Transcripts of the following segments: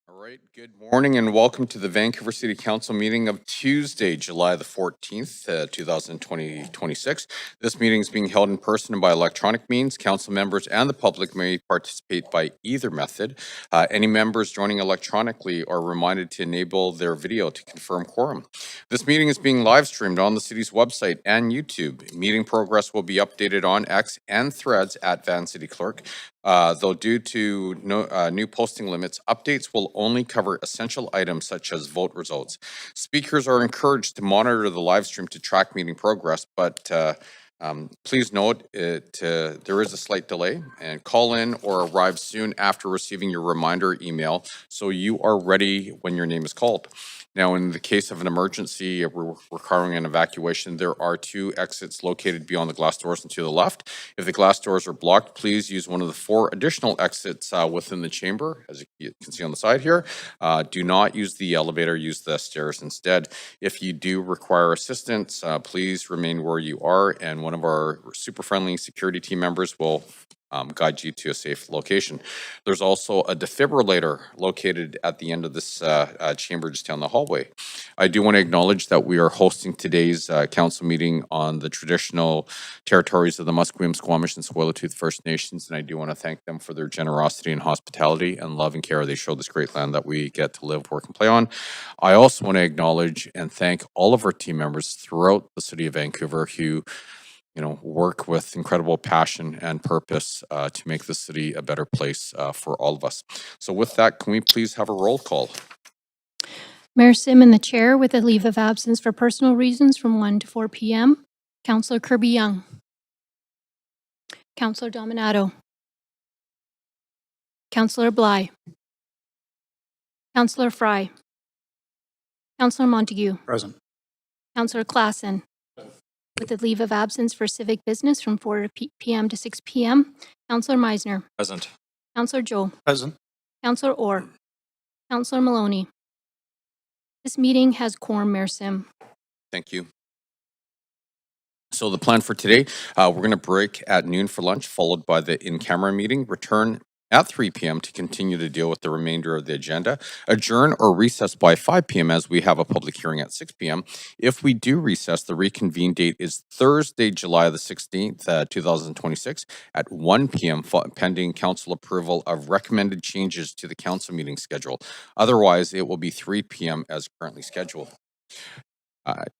All right, good morning and welcome to the Vancouver City Council meeting of Tuesday, July the 14th, 2026. This meeting is being held in person and by electronic means. Council members and the public may participate by either method. Any members joining electronically are reminded to enable their video to confirm quorum. This meeting is being live streamed on the city's website and YouTube. Meeting progress will be updated on X and Threads at Van City Clerk. Though due to new posting limits, updates will only cover essential items such as vote results. Speakers are encouraged to monitor the live stream to track meeting progress, but please note there is a slight delay, and call in or arrive soon after receiving your reminder email so you are ready when your name is called. Now, in the case of an emergency requiring an evacuation, there are 2 exits located beyond the glass doors and to the left. If the glass doors are blocked, please use one of the 4 additional exits within the chamber, as you can see on the side here. Do not use the elevator, use the stairs instead. If you do require assistance, please remain where you are, and one of our super friendly security team members will guide you to a safe location. There's also a defibrillator located at the end of this chamber just down the hallway. I do want to acknowledge that we are hosting today's council meeting on the traditional territories of the Musqueam, Squamish, and Tsleil-Waututh First Nations, and I do want to thank them for their generosity and hospitality and love and care they show this great land that we get to live, work, and play on. I also want to acknowledge and thank all of our team members throughout the city of Vancouver who work with incredible passion and purpose to make the city a better place for all of us. So with that, can we please have a roll call? Mayor Simon, the chair, with a leave of absence for personal reasons from 1 to 4 p.m. Councillor Kirby-Young. Councillor Dominato. Councillor Bly. Councillor Fry. Councillor Montague. Present. Councillor Klassen. With a leave of absence for civic business from 4 p.m. to 6 p.m. Councillor Meisner. Present. Councillor Joe. Present. Councillor Orr. Councillor Maloney. This meeting has quorum, Mayor Sim. Thank you. So the plan for today, we're going to break at noon for lunch, followed by the in-camera meeting, return at 3 p.m. to continue to deal with the remainder of the agenda, adjourn or recess by 5 p.m. as we have a public hearing at 6 p.m. If we do recess, the reconvene date is Thursday, July the 16th, 2026 at 1 p.m. pending council approval of recommended changes to the council meeting schedule. Otherwise, it will be 3 p.m. as currently scheduled.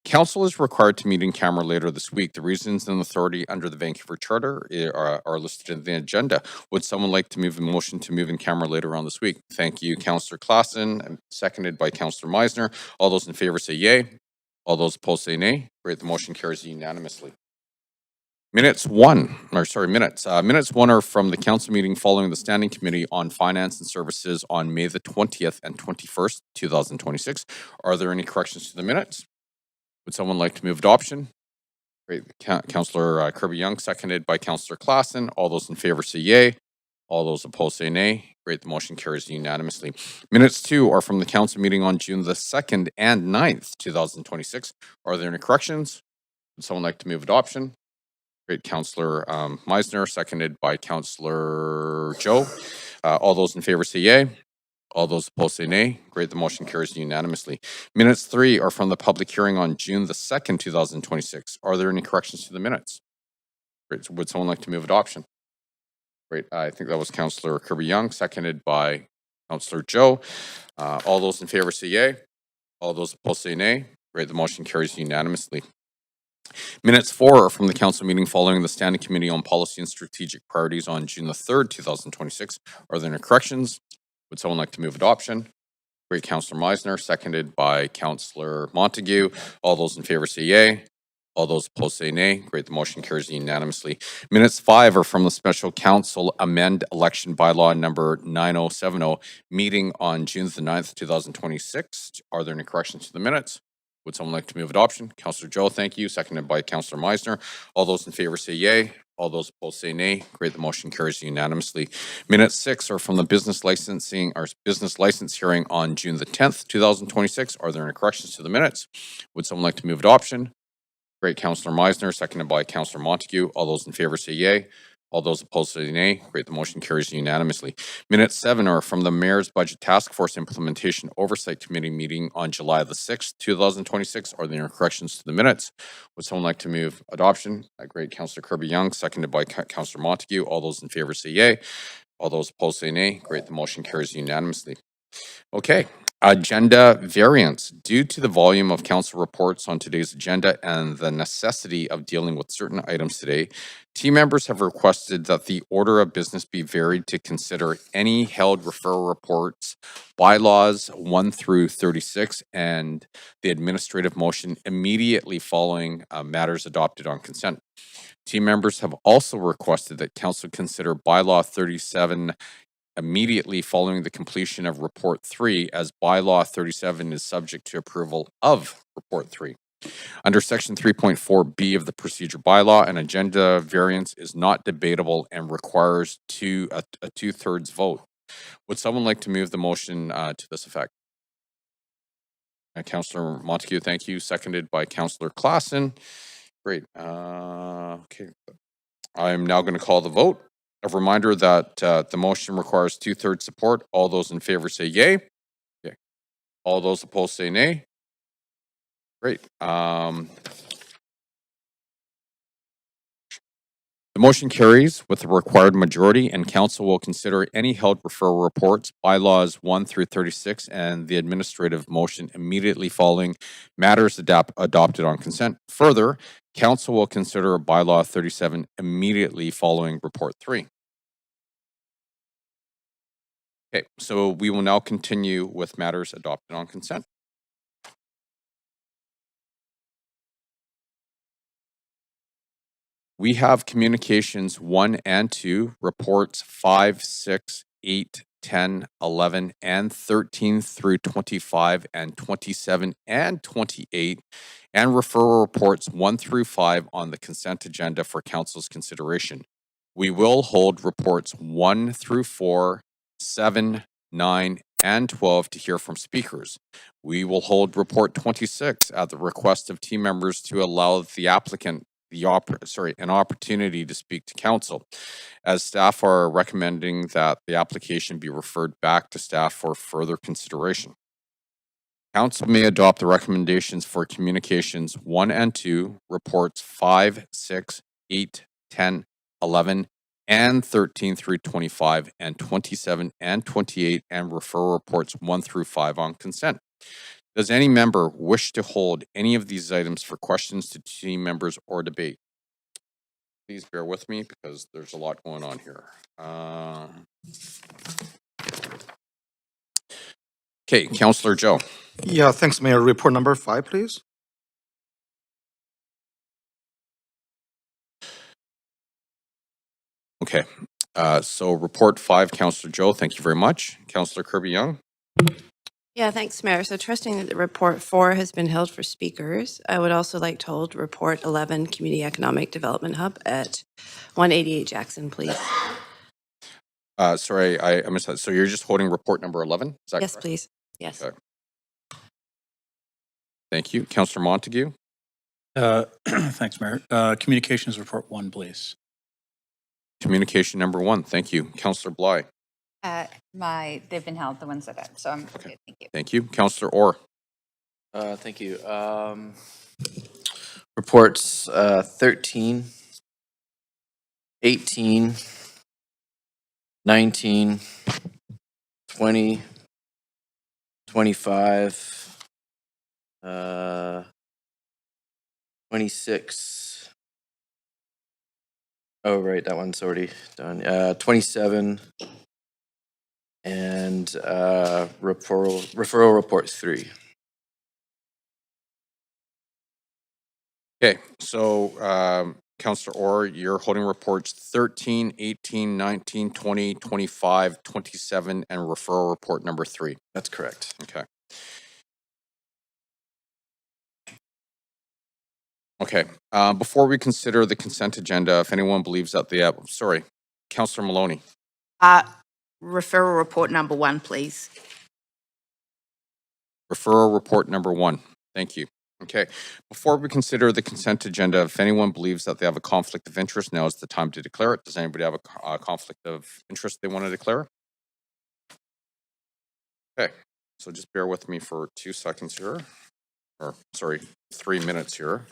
Council is required to meet in camera later this week. The reasons and authority under the Vancouver Charter are listed in the agenda. Would someone like to move a motion to move in camera later on this week? Thank you, Councillor Klassen, seconded by Councillor Meisner. All those in favor say yay. All those opposed say nay. Great, the motion carries unanimously. Minutes 1 are from the council meeting following the Standing Committee on Finance and Services on May the 20th and 21st, 2026. Are there any corrections to the minutes? Would someone like to move adoption? Great. Councillor Kirby-Young, seconded by Councillor Klassen. All those in favor say yay. All those opposed say nay. Great. The motion carries unanimously. Minutes 2 are from the council meeting on June the 2nd and 9th, 2026. Are there any corrections? Would someone like to move adoption? Great. Councillor Meisner, seconded by Councillor Joe. All those in favor say yay. All those opposed say nay. Great, the motion carries unanimously. Minutes 3 are from the public hearing on June the 2nd, 2026. Are there any corrections to the minutes? Great, would someone like to move adoption? Great, I think that was Councillor Kirby-Young, seconded by Councillor Joe. All those in favor say yay. All those opposed say nay. Great, the motion carries unanimously. Minutes 4 are from the council meeting following the Standing Committee on Policy and Strategic Priorities on June the 3rd, 2026. Are there any corrections? Would someone like to move adoption? Great, Councillor Meisner, seconded by Councillor Montague. All those in favor say yay. All those opposed say nay. Great, the motion carries unanimously. Minutes 5 are from the Special Council Amend Election Bylaw number 9070, meeting on June the 9th, 2026. Are there any corrections to the minutes? Would someone like to move adoption? Councillor Joe, thank you, seconded by Councillor Meisner. All those in favor say yay. All those opposed say nay. Great, the motion carries unanimously. Minutes 6 are from the business license hearing on June the 10th, 2026. Are there any corrections to the minutes? Would someone like to move adoption? Great, Councillor Meisner, seconded by Councillor Montague. All those in favor say yay. All those opposed say nay. Great, the motion carries unanimously. Minute 7 are from the Mayor's Budget Task Force Implementation Oversight Committee meeting on July the 6th, 2026. Are there any corrections to the minutes? Would someone like to move adoption? Great, Councillor Kirby-Young, seconded by Councillor Montague. All those in favor say yay. All those opposed say nay. Great, the motion carries unanimously. Okay, agenda variance. Due to the volume of council reports on today's agenda and the necessity of dealing with certain items today, team members have requested that the order of business be varied to consider any held referral reports, bylaws 1 through 36, and the administrative motion immediately following matters adopted on consent. Team members have also requested that council consider bylaw 37 immediately following the completion of Report 3, as bylaw 37 is subject to approval of Report 3. Under Section 3.4B of the procedure bylaw, an agenda variance is not debatable and requires a two-thirds vote. Would someone like to move the motion to this effect? Councillor Montague, thank you. Seconded by Councillor Klassen. Great. Okay. I'm now going to call the vote. A reminder that the motion requires two-thirds support. All those in favor say yay. Okay. All those opposed say nay. Great. The motion carries with the required majority, and council will consider any held referral reports, bylaws 1 through 36, and the administrative motion immediately following matters adopted on consent. Further, council will consider bylaw 37 immediately following report 3. Okay, so we will now continue with matters adopted on consent. We have communications 1 and 2, reports 5, 6, 8, 10, 11, and 13 through 25 and 27 and 28, and referral reports 1 through 5 on the consent agenda for council's consideration. We will hold reports 1 through 4, 7, 9, and 12 to hear from speakers. We will hold report 26 at the request of team members to allow the applicant an opportunity to speak to council, as staff are recommending that the application be referred back to staff for further consideration. Council may adopt the recommendations for communications 1 and 2, reports 5, 6, 8, 10, 11, and 13 through 25, and 27 and 28, and refer reports 1 through 5 on consent. Does any member wish to hold any of these items for questions to team members or debate? Please bear with me because there's a lot going on here. Okay, Councillor Joe. Yeah, thanks, Mayor. Report number 5, please. Okay, so report 5, Councillor Joe, thank you very much. Councillor Kirby-Young. Yeah, thanks, Mayor. So trusting that the report 4 has been held for speakers, I would also like to hold report 11, Community Economic Development Hub at 188 Jackson, please. Sorry, I missed that. So you're just holding report number 11? Is that Yes, correct? please. Yes. Okay. Thank you. Councillor Montague. Thanks, Mayor. Communications report 1, please. Communication number 1. Thank you. Councillor Bly. They've been held, the ones that I've, so I'm okay. Thank you. Thank you. Councillor Orr. Thank you. Reports 13, 18, 19, 20, 25, 26. Oh, right, that one's already done. 27 and referral report 3. Okay, so Councillor Orr, you're holding reports 13, 18, 19, 20, 25, 27, and referral report number 3. That's correct. Okay. Okay, before we consider the consent agenda, if anyone believes that sorry, Councillor Maloney. Referral report number 1, please. Referral report number 1. Thank you. Okay, before we consider the consent agenda, if anyone believes that they have a conflict of interest, now is the time to declare it. Does anybody have a conflict of interest they want to declare? Okay, so just bear with me for 2 seconds here, or sorry, 3 minutes here.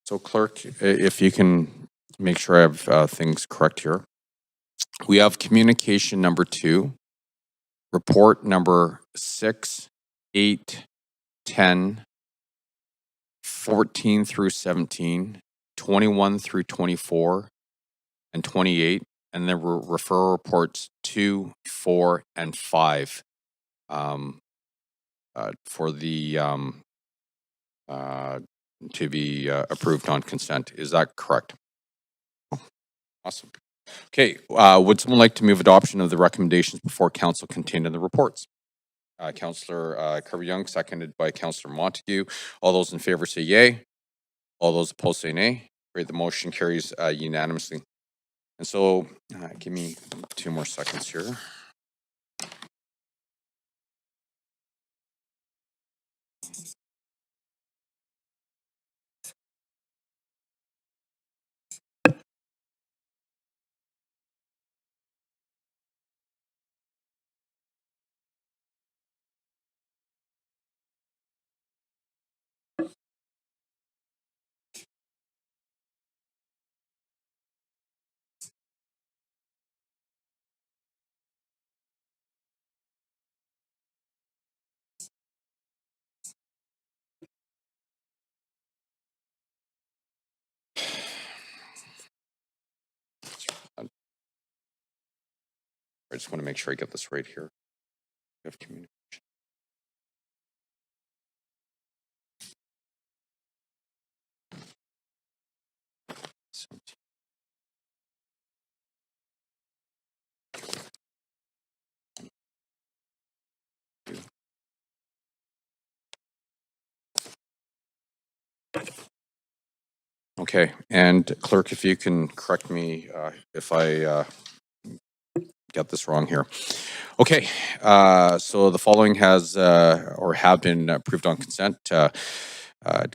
So clerk, if you can make sure I have things correct here. We have communication number 2, report number 6, 8, 10, 14 through 17, 21 through 24, and 28, and then referral reports 2, 4, and 5 for the to be approved on consent. Is that correct? Awesome. Okay, would someone like to move adoption of the recommendations before council contained in the reports? Councillor Kirby-Young, seconded by Councillor Montague. All those in favor say yay. All those opposed say nay. Great, the motion carries unanimously. And so, give me 2 more seconds here. I just want to make sure I get this right here. We have communication. Okay, and clerk, if you can correct me if I get this wrong here. Okay, so the following has or have been approved on consent.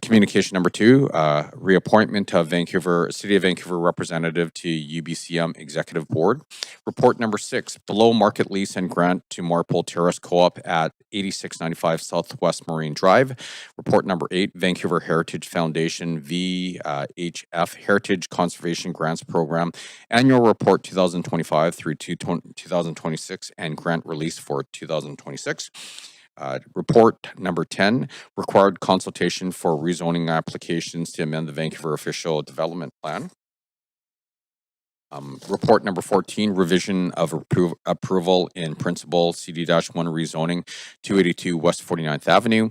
Communication number 2, reappointment of City of Vancouver representative to UBCM Executive Board. Report number 6, below market lease and grant to Marpole Terrace Co-op at 8695 Southwest Marine Drive. Report number 8, Vancouver Heritage Foundation VHF Heritage Conservation Grants Program Annual Report 2025 through 2026 and grant release for 2026. Report number 10, required consultation for rezoning applications to amend the Vancouver Official Development Plan. Report number 14, revision of approval in principle CD-1 rezoning 282 West 49th Avenue.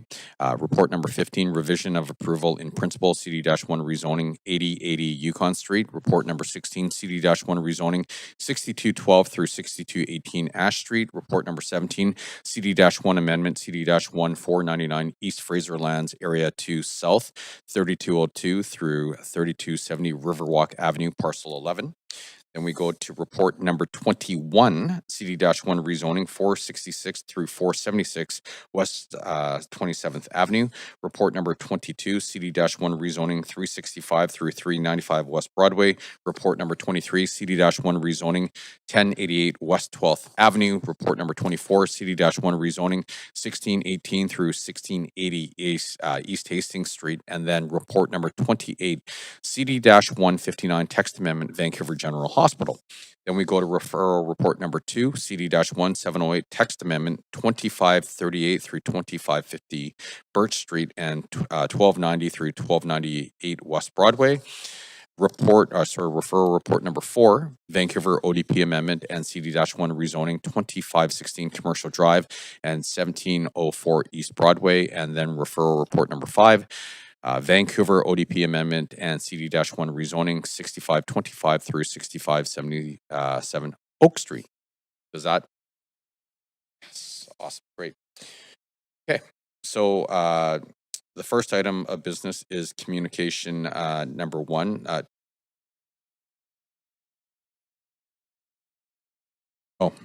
Report number 15, revision of approval in principle CD-1 rezoning 8080 Yukon Street. Report number 16, CD-1 rezoning 6212 through 6218 Ash Street. Report number 17, CD-1 amendment CD-1 499 East Fraser Lands Area 2 South 3202 through 3270 Riverwalk Avenue, Parcel 11. Then we go to report number 21, CD-1 rezoning 466 through 476 West 27th Avenue. Report number 22, CD-1 rezoning 365 through 395 West Broadway. Report number 23, CD-1 rezoning 1088 West 12th Avenue. Report number 24, CD-1 rezoning 1618 through 1680 East Hastings Street. And then report number 28, CD-159 text amendment, Vancouver General Hospital. Then we go to referral report number 2, CD-1 708 text amendment, 2538 through 2550 Birch Street and 1290 through 1298 West Broadway. Referral report number 4, Vancouver ODP amendment and CD-1 rezoning 2516 Commercial Drive and 1704 East Broadway. And then referral report number 5, Vancouver ODP amendment and CD-1 rezoning 6525 through 6577 Oak Street. Does that? Yes, awesome, great. Okay, so the first item of business is communication number 1. Okay.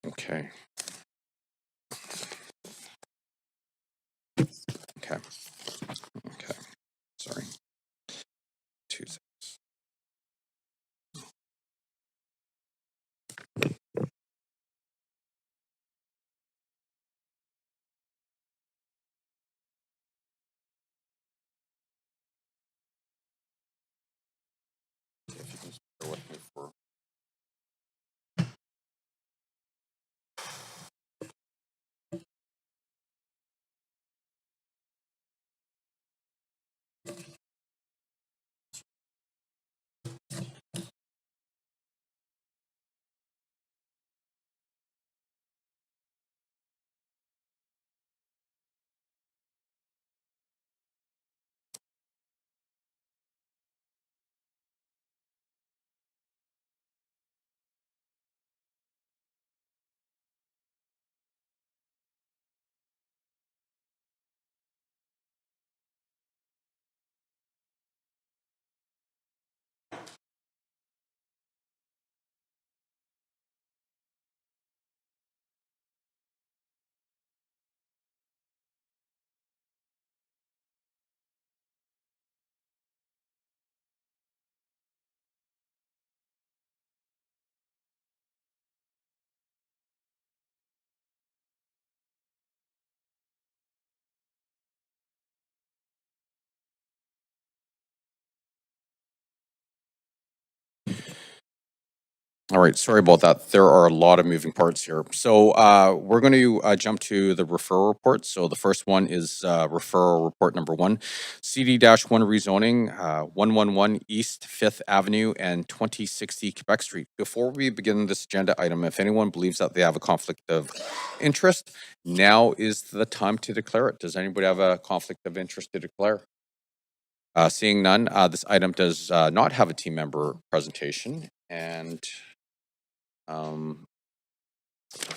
Okay. Okay. Sorry. 2 seconds. If you can bear with me for. All right, sorry about that. There are a lot of moving parts here. So we're going to jump to the referral report. So the first one is referral report number 1, CD-1 rezoning 111 East 5th Avenue and 2060 Quebec Street. Before we begin this agenda item, if anyone believes that they have a conflict of interest, now is the time to declare it. Does anybody have a conflict of interest to declare? Seeing none, this item does not have a team member presentation. And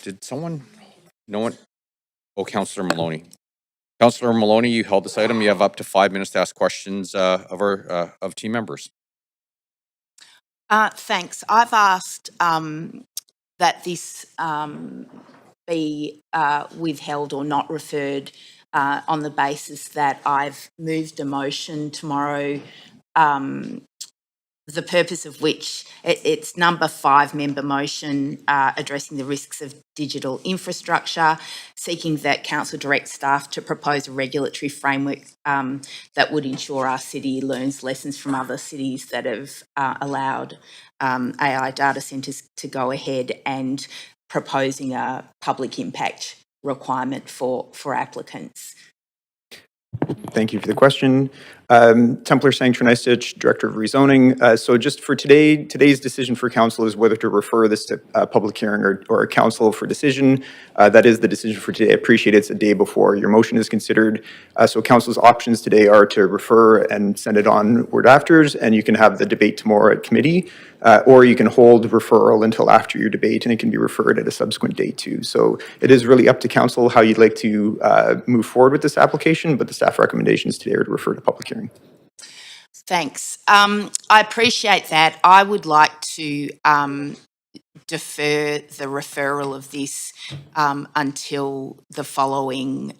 did someone, no one? Oh, Councillor Maloney. Councillor Maloney, you held this item. You have up to 5 minutes to ask questions of team members. Thanks. I've asked that this be withheld or not referred on the basis that I've moved a motion tomorrow, the purpose of which it's number 5 member motion addressing the risks of digital infrastructure, seeking that council direct staff to propose a regulatory framework that would ensure our city learns lessons from other cities that have allowed AI data centres to go ahead, and proposing a public impact requirement for applicants. Thank you for the question. Templar Sanctuary-Nystich, Director of Rezoning. So just for today's decision for council is whether to refer this to a public hearing or a council for decision. That is the decision for today. I appreciate it's a day before your motion is considered. So council's options today are to refer and send it on word afters, and you can have the debate tomorrow at committee, or you can hold referral until after your debate, and it can be referred at a subsequent date too. So it is really up to council how you'd like to move forward with this application, but the staff recommendations today are to refer to public hearing. Thanks. I appreciate that. I would like to defer the referral of this until the following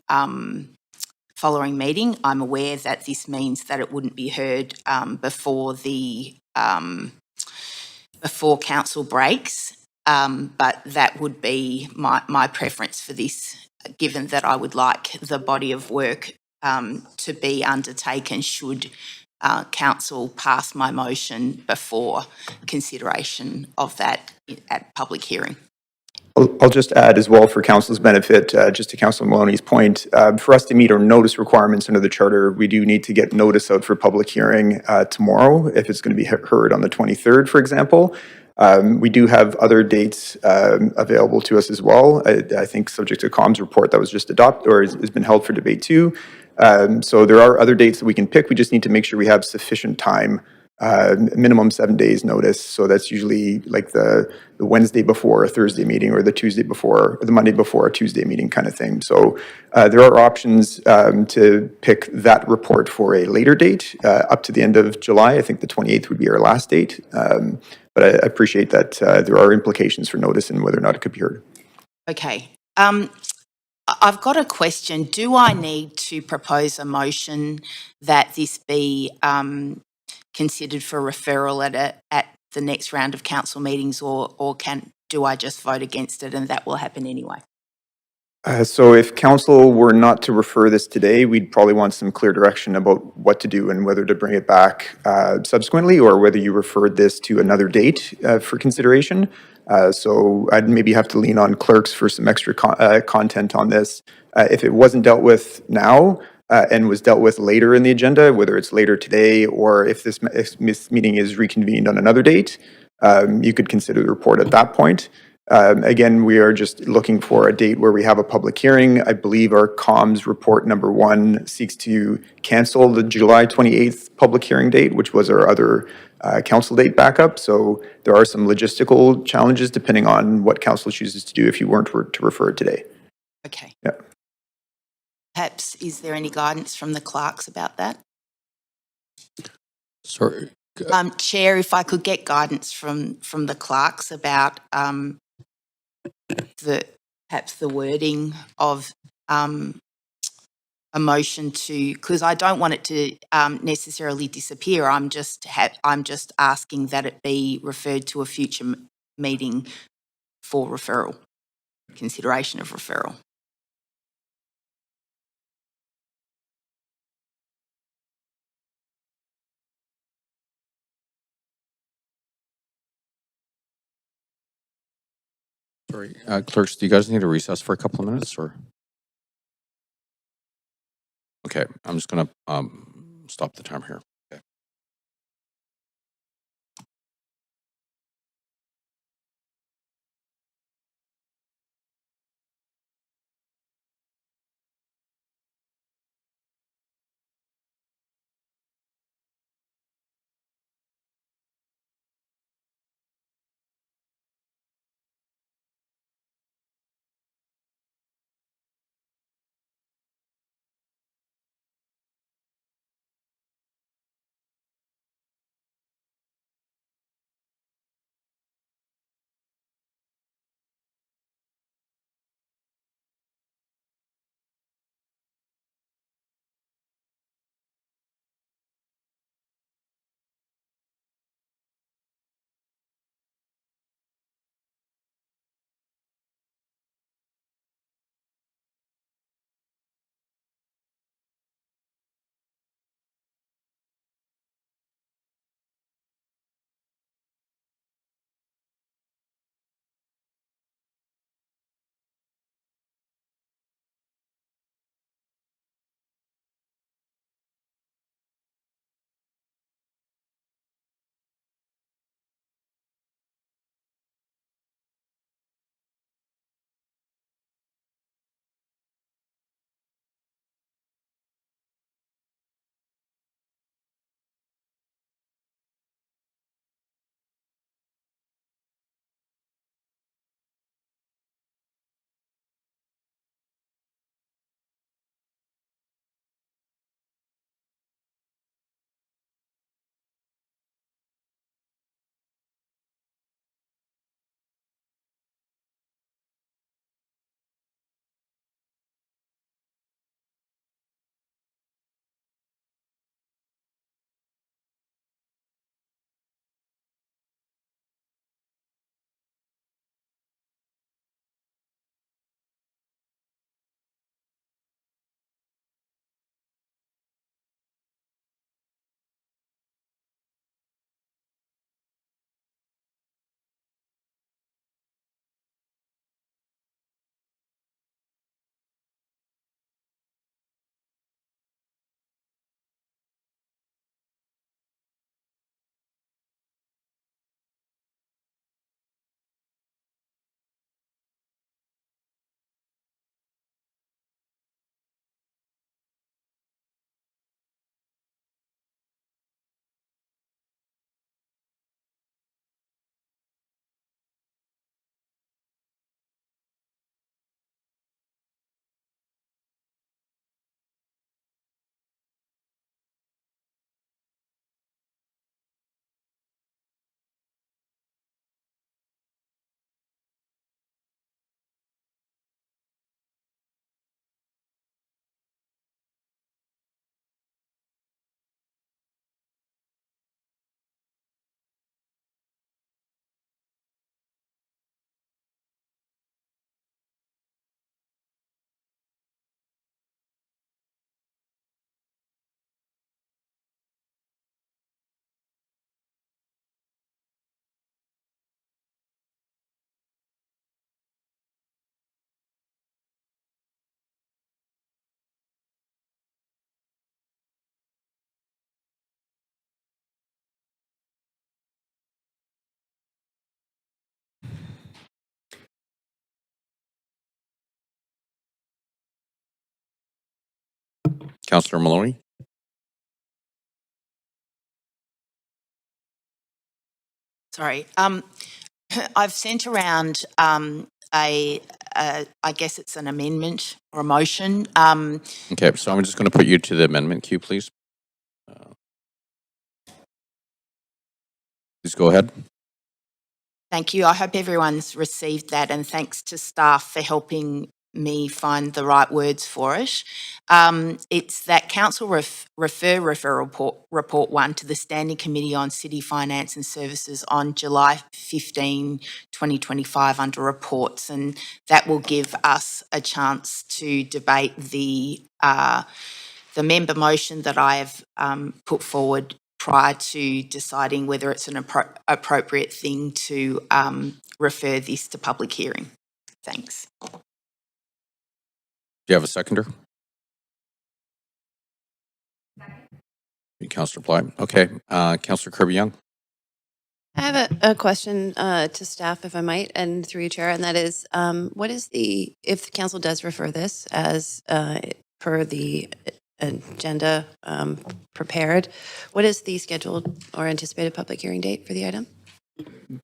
meeting. I'm aware that this means that it wouldn't be heard before council breaks, but that would be my preference for this, given that I would like the body of work to be undertaken should council pass my motion before consideration of that at public hearing. I'll just add as well for council's benefit, just to Councillor Maloney's point, for us to meet our notice requirements under the charter, we do need to get notice out for public hearing tomorrow if it's going to be heard on the 23rd, for example. We do have other dates available to us as well. I think subject to comms report that was just adopted or has been held for debate too. So there are other dates that we can pick. We just need to make sure we have sufficient time, minimum 7 days notice. So that's usually like the Wednesday before a Thursday meeting or the Tuesday before, or the Monday before a Tuesday meeting kind of thing. So there are options to pick that report for a later date, up to the end of July. I think the 28th would be our last date. But I appreciate that there are implications for notice and whether or not it could be heard. Okay. I've got a question. Do I need to propose a motion that this be considered for referral at the next round of council meetings, or do I just vote against it and that will happen anyway? So if council were not to refer this today, we'd probably want some clear direction about what to do and whether to bring it back subsequently, or whether you referred this to another date for consideration. So I'd maybe have to lean on clerks for some extra content on this. If it wasn't dealt with now and was dealt with later in the agenda, whether it's later today or if this meeting is reconvened on another date, you could consider the report at that point. Again, we are just looking for a date where we have a public hearing. I believe our comms report number 1 seeks to cancel the July 28th public hearing date, which was our other council date backup. So there are some logistical challenges depending on what council chooses to do if you weren't to refer it today. Okay. Yeah. Perhaps, is there any guidance from the clerks about that? Sorry. Chair, if I could get guidance from the clerks about perhaps the wording of a motion to, because I don't want it to necessarily disappear. I'm just asking that it be referred to a future meeting for referral, consideration of referral. Sorry, clerks, do you guys need a recess for a couple of minutes, or? Okay, I'm just gonna stop the timer here. Councillor Maloney? Sorry. I've sent around I guess it's an amendment or a motion. Okay, so I'm just going to put you to the amendment queue, please. Please go ahead. Thank you. I hope everyone's received that, and thanks to staff for helping me find the right words for it. It's that council refer report 1 to the Standing Committee on City Finance and Services on July 15, 2025 under reports, and that will give us a chance to debate the member motion that I have put forward prior to deciding whether it's an appropriate thing to refer this to public hearing. Thanks. Do you have a seconder? Councillor Bly. Okay. Councillor Kirby-Young. I have a question to staff, if I might, and through you, Chair, and that is, what is if the council does refer this as per the agenda prepared, what is the scheduled or anticipated public hearing date for the item?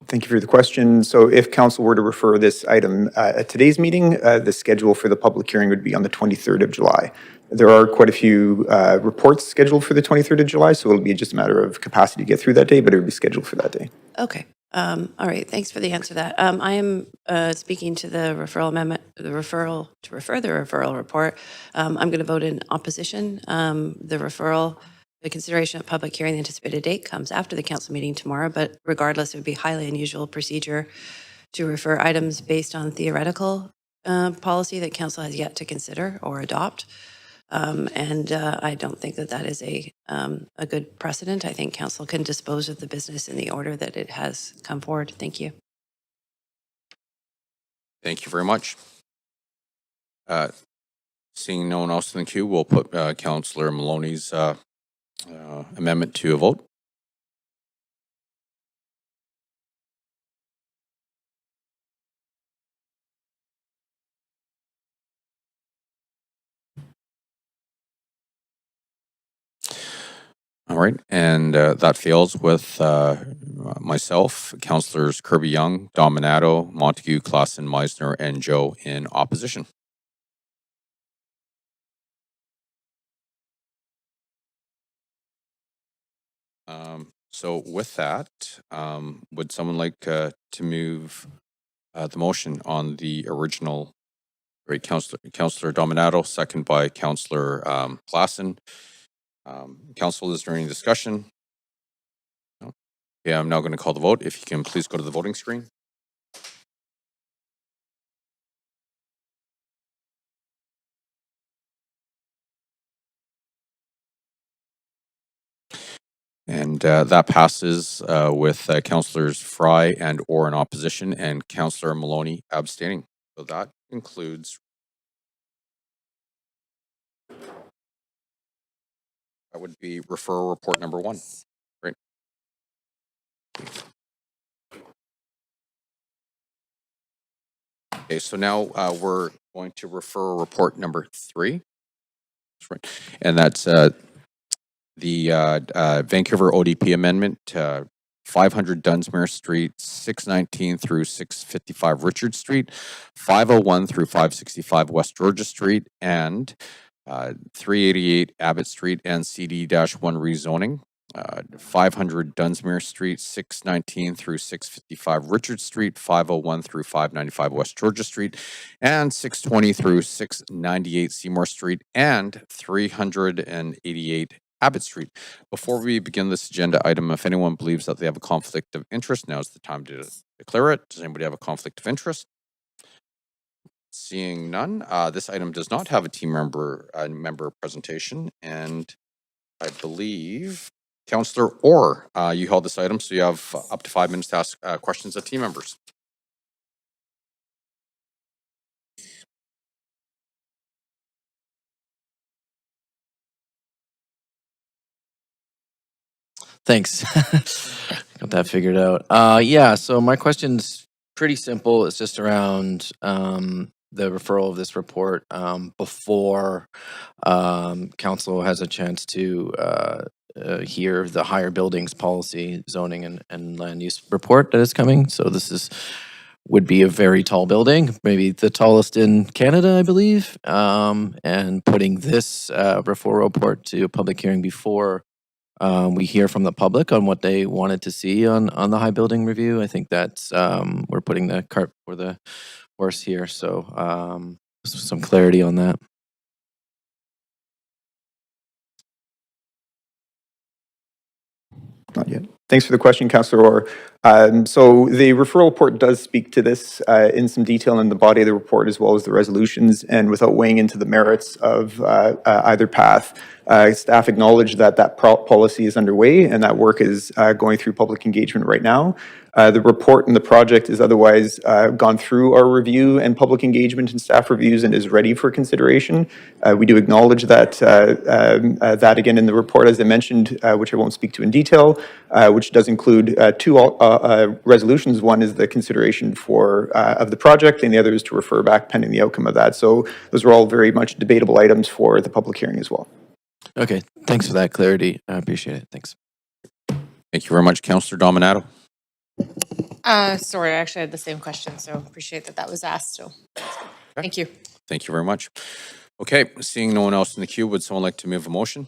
Thank you for the question. So if council were to refer this item at today's meeting, the schedule for the public hearing would be on the 23rd of July. There are quite a few reports scheduled for the 23rd of July, so it'll be just a matter of capacity to get through that day, but it would be scheduled for that day. Okay. All right. Thanks for the answer to that. I am speaking to the referral amendment, the referral to refer the referral report. I'm going to vote in opposition. The referral, the consideration of public hearing, the anticipated date comes after the council meeting tomorrow, but regardless, it would be highly unusual procedure to refer items based on theoretical policy that council has yet to consider or adopt. And I don't think that that is a good precedent. I think council can dispose of the business in the order that it has come forward. Thank you. Thank you very much. Seeing no one else in the queue, we'll put Councillor Maloney's amendment to a vote. All right, and that fails with myself, Councillors Kirby-Young, Dominato, Montague, Klassen, Meisner, and Joe in opposition. So with that, would someone like to move the motion on the original? Great, Councillor Dominato, second by Councillor Klassen. Council, is there any discussion? No? Okay, I'm now going to call the vote. If you can please go to the voting screen. And that passes with Councillors Fry and Orr in opposition and Councillor Maloney abstaining. So that includes. That would be referral report number 1. Great. Okay, so now we're going to refer report number 3. That's right. And that's the Vancouver ODP amendment, 500 Dunsmuir Street, 619 through 655 Richard Street, 501 through 565 West Georgia Street, and 388 Abbott Street and CD-1 rezoning. 500 Dunsmuir Street, 619 through 655 Richard Street, 501 through 595 West Georgia Street, and 620 through 698 Seymour Street, and 388 Abbott Street. Before we begin this agenda item, if anyone believes that they have a conflict of interest, now is the time to declare it. Does anybody have a conflict of interest? Seeing none, this item does not have a team member presentation, and I believe Councillor Orr, you held this item, so you have up to 5 minutes to ask questions of team members. Thanks. Got that figured out. Yeah, so my question's pretty simple. It's just around the referral of this report before council has a chance to hear the higher buildings policy, zoning, and land use report that is coming. So this would be a very tall building, maybe the tallest in Canada, I believe. And putting this referral report to a public hearing before we hear from the public on what they wanted to see on the high building review. I think that's we're putting the cart before the horse here. So some clarity on that. Not yet. Thanks for the question, Councillor Orr. So the referral report does speak to this in some detail in the body of the report as well as the resolutions, and without weighing into the merits of either path, staff acknowledge that policy is underway and that work is going through public engagement right now. The report and the project is otherwise gone through our review and public engagement and staff reviews and is ready for consideration. We do acknowledge that that again in the report, as I mentioned, which I won't speak to in detail, which does include two resolutions. One is the consideration of the project, and the other is to refer back pending the outcome of that. So those are all very much debatable items for the public hearing as well. Okay, thanks for that clarity. I appreciate it. Thanks. Thank you very much, Councillor Dominato. Sorry, I actually had the same question, so appreciate that was asked. So, thank you. Thank you very much. Okay, seeing no one else in the queue, would someone like to move a motion?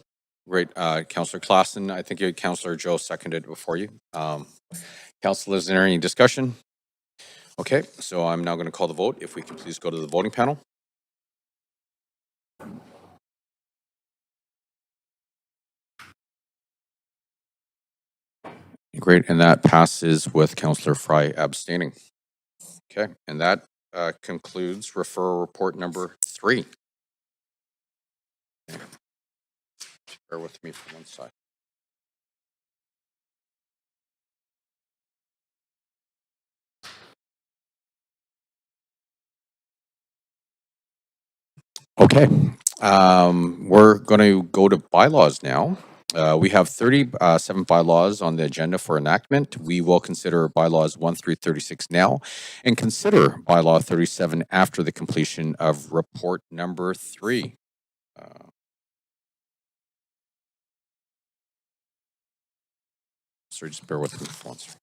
Great, Councillor Klassen, I think Councillor Joe seconded before you. Council, is there any discussion? Okay, so I'm now going to call the vote. If we can please go to the voting panel. Great, and that passes with Councillor Fry abstaining. Okay, and that concludes referral report number 3. Bear with me for one sec. Okay, we're going to go to bylaws now. We have 37 bylaws on the agenda for enactment. We will consider bylaws 1 through 36 now and consider bylaw 37 after the completion of report number 3. Sorry, just bear with me for one second.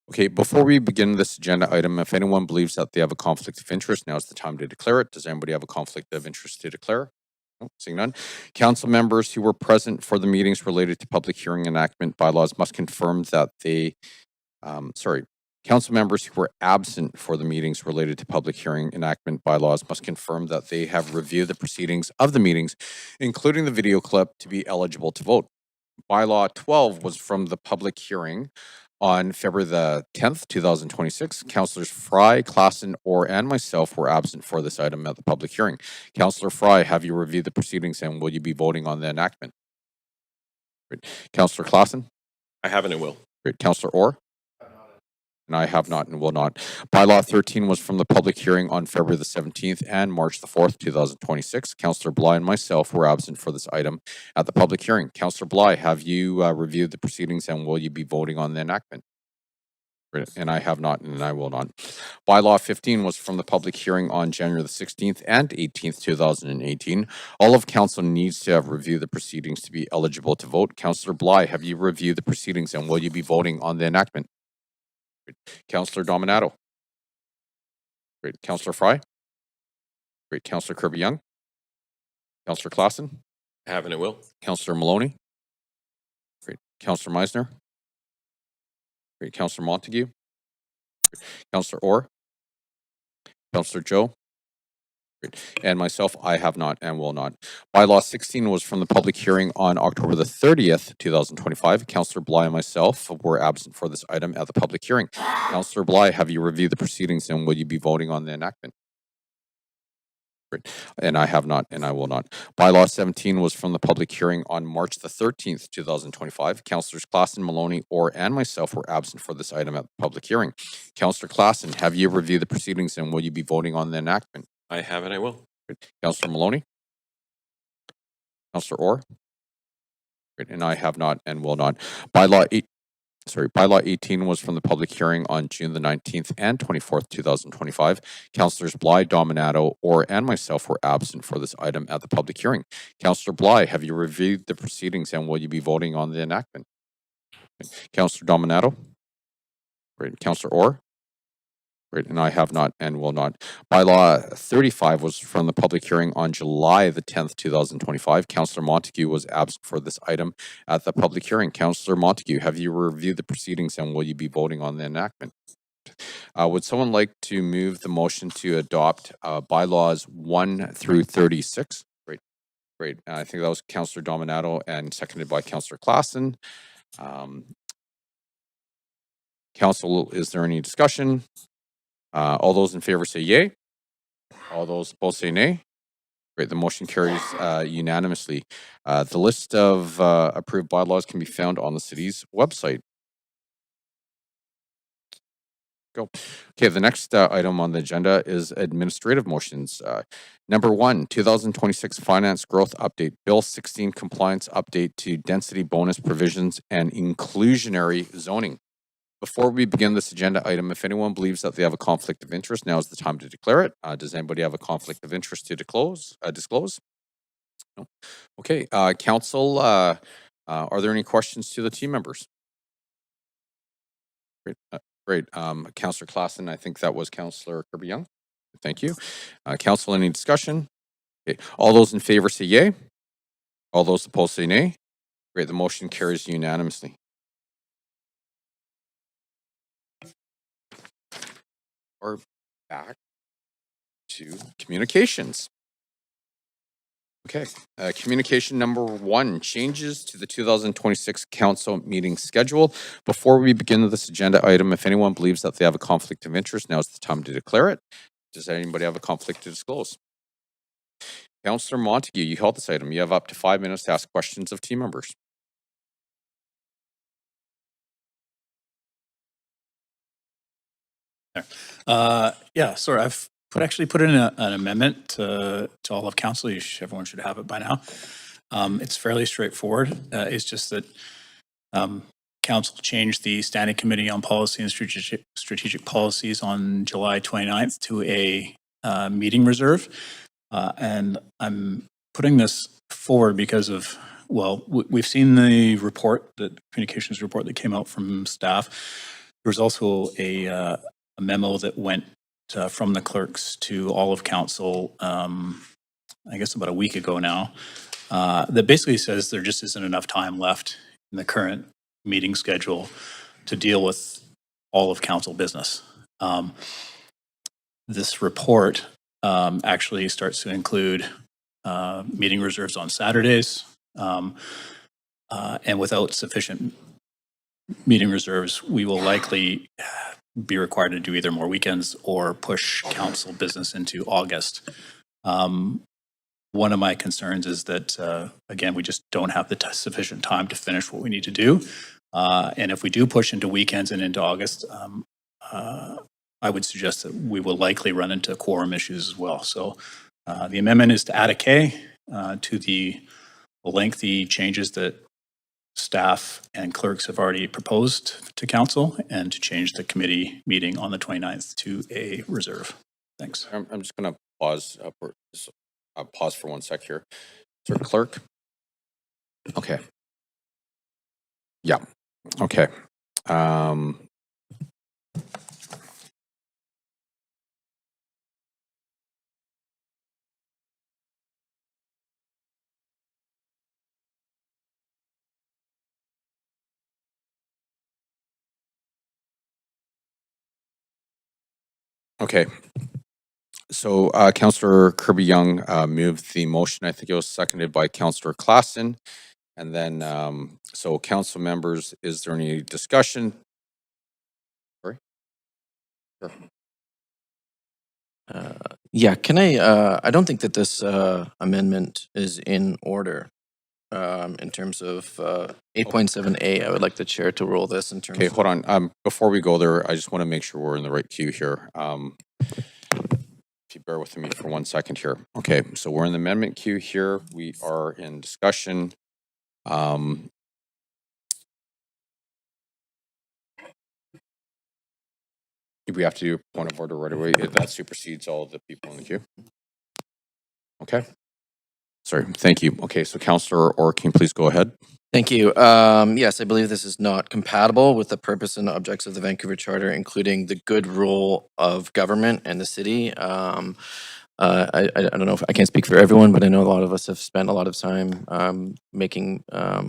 Okay, before we begin this agenda item, if anyone believes that they have a conflict of interest, now is the time to declare it. Does anybody have a conflict of interest to declare? No, seeing none. Council members who were present for the meetings related to public hearing enactment bylaws must confirm that they, council members who were absent for the meetings related to public hearing enactment bylaws must confirm that they have reviewed the proceedings of the meetings, including the video clip, to be eligible to vote. Bylaw 12 was from the public hearing on February the 10th, 2026. Councillors Fry, Klassen, Orr, and myself were absent for this item at the public hearing. Councillor Fry, have you reviewed the proceedings and will you be voting on the enactment? Great. Councillor Klassen? I have and I will. Great. Councillor Orr? And I have not and will not. Bylaw 13 was from the public hearing on February the 17th and March the 4th, 2026. Councillor Bly and myself were absent for this item at the public hearing. Councillor Bly, have you reviewed the proceedings and will you be voting on the enactment? And I have not and I will not. Bylaw 15 was from the public hearing on January the 16th and 18th, 2018. All of council needs to have reviewed the proceedings to be eligible to vote. Councillor Bly, have you reviewed the proceedings and will you be voting on the enactment? Great. Councillor Dominato. Great. Councillor Fry. Great. Councillor Kirby-Young. Councillor Klassen. I have and I will. Councillor Maloney. Great. Councillor Meisner. Great. Councillor Montague. Great. Councillor Orr. Councillor Joe. Great. And myself, I have not and will not. Bylaw 16 was from the public hearing on October the 30th, 2025. Councillor Bly and myself were absent for this item at the public hearing. Councillor Bly, have you reviewed the proceedings and will you be voting on the enactment? Great. And I have not and I will not. Bylaw 17 was from the public hearing on March the 13th, 2025. Councillors Klassen, Maloney, Orr, and myself were absent for this item at the public hearing. Councillor Klassen, have you reviewed the proceedings and will you be voting on the enactment? I have and I will. Councillor Maloney? Councillor Orr? Great, and I have not and will not. Bylaw 18 was from the public hearing on June the 19th and 24th, 2025. Councillors Bly, Dominato, Orr, and myself were absent for this item at the public hearing. Councillor Bly, have you reviewed the proceedings and will you be voting on the enactment? Councillor Dominato? Great. Councillor Orr? Great, and I have not and will not. Bylaw 35 was from the public hearing on July the 10th, 2025. Councillor Montague was absent for this item at the public hearing. Councillor Montague, have you reviewed the proceedings and will you be voting on the enactment? Would someone like to move the motion to adopt bylaws 1 through 36? Great, great. I think that was Councillor Dominato and seconded by Councillor Klassen. Council, is there any discussion? All those in favor say yay. All those opposed say nay. Great, the motion carries unanimously. The list of approved bylaws can be found on the city's website. Go. Okay, the next item on the agenda is administrative motions. Number 1, 2026 Finance Growth Update, Bill 16 Compliance Update to Density Bonus Provisions and Inclusionary Zoning. Before we begin this agenda item, if anyone believes that they have a conflict of interest, now is the time to declare it. Does anybody have a conflict of interest to disclose? No. Okay, council, are there any questions to the team members? Great, great. Councillor Klassen, I think that was Councillor Kirby-Young. Thank you. Council, any discussion? Okay. All those in favor say yay. All those opposed say nay. Great, the motion carries unanimously. Or back to communications. Okay, communication number 1, changes to the 2026 council meeting schedule. Before we begin this agenda item, if anyone believes that they have a conflict of interest, now is the time to declare it. Does anybody have a conflict to disclose? Councillor Montague, you held this item. You have up to 5 minutes to ask questions of team members. Yeah, sorry, I've actually put in an amendment to all of council. Everyone should have it by now. It's fairly straightforward. It's just that council changed the Standing Committee on Policy and Strategic Policies on July 29th to a meeting reserve. And I'm putting this forward because of, well, we've seen the report, the communications report that came out from staff. There was also a memo that went from the clerks to all of council, I guess about a week ago now, that basically says there just isn't enough time left in the current meeting schedule to deal with all of council business. This report actually starts to include meeting reserves on Saturdays, and without sufficient meeting reserves, we will likely be required to do either more weekends or push council business into August. One of my concerns is that, again, we just don't have the sufficient time to finish what we need to do. And if we do push into weekends and into August, I would suggest that we will likely run into quorum issues as well. So the amendment is to add a K to the lengthy changes that staff and clerks have already proposed to council, and to change the committee meeting on the 29th to a reserve. Thanks. I'm just going to pause for 1 sec here. Sir Clerk. Okay. Yeah. Okay. Okay. So Councillor Kirby-Young moved the motion. I think it was seconded by Councillor Klassen. And then, so council members, is there any discussion? Sorry? Sure. Yeah, can I don't think that this amendment is in order. In terms of 8.7A, I would like the chair to rule this in terms Okay, of... hold on. Before we go there, I just want to make sure we're in the right queue here. If if you bear with me for 1 second here. Okay, so we're in the amendment queue here. We are in discussion. We have to do a point of order right away. That supersedes all the people in the queue. Okay. Sorry, thank you. Okay, so Councillor Orr, can you please go ahead? Thank you. Yes, I believe this is not compatible with the purpose and objects of the Vancouver Charter, including the good rule of government and the city. I don't know if I can't speak for everyone, but I know a lot of us have spent a lot of time making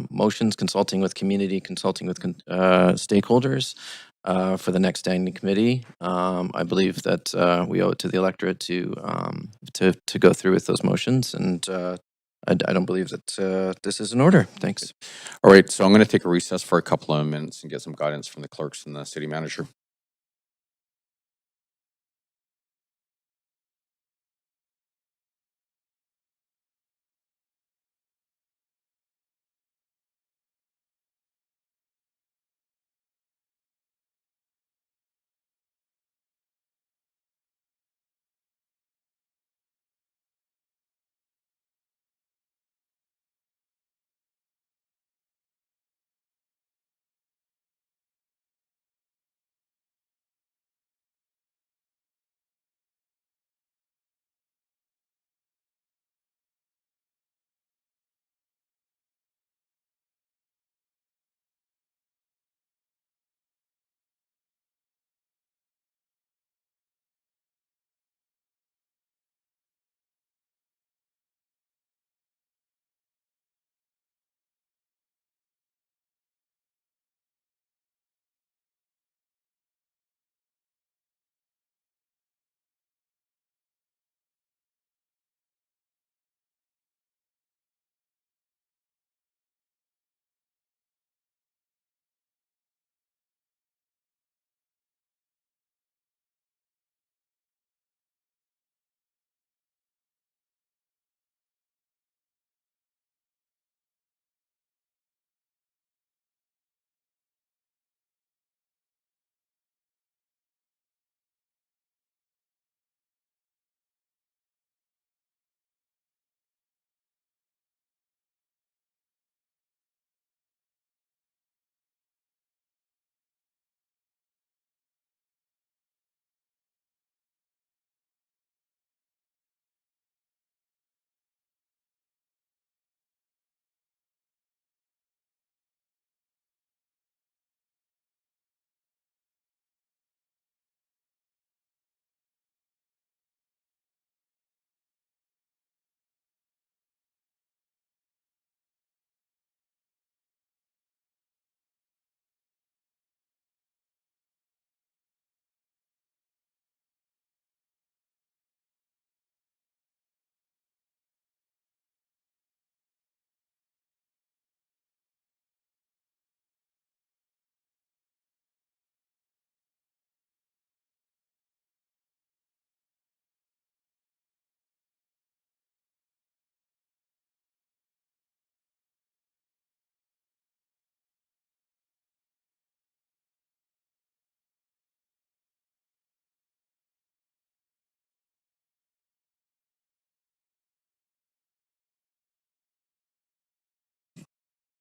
motions, consulting with community, consulting with stakeholders for the next standing committee. I believe that we owe it to the electorate to go through with those motions, and I don't believe that this is in order. Thanks. All right, so I'm going to take a recess for a couple of minutes and get some guidance from the clerks and the city manager.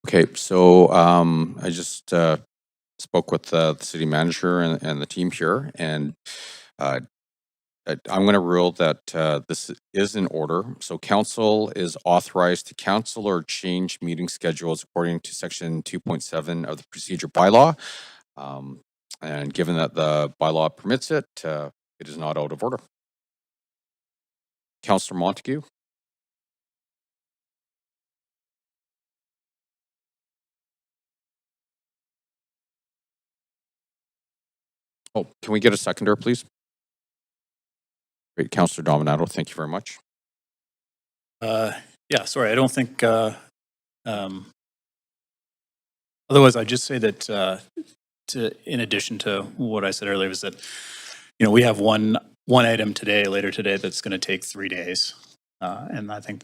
Okay, so I just spoke with the city manager and the team here, and I'm going to rule that this is in order. So council is authorized to cancel or change meeting schedules according to section 2.7 of the procedure bylaw. And given that the bylaw permits it, it is not out of order. Councillor Montague. Oh, can we get a seconder, please? Great, Councillor Dominato, thank you very much. Yeah, sorry, I don't think, otherwise I'd just say that, in addition to what I said earlier, is that, we have one item later today, that's going to take 3 days. And I think,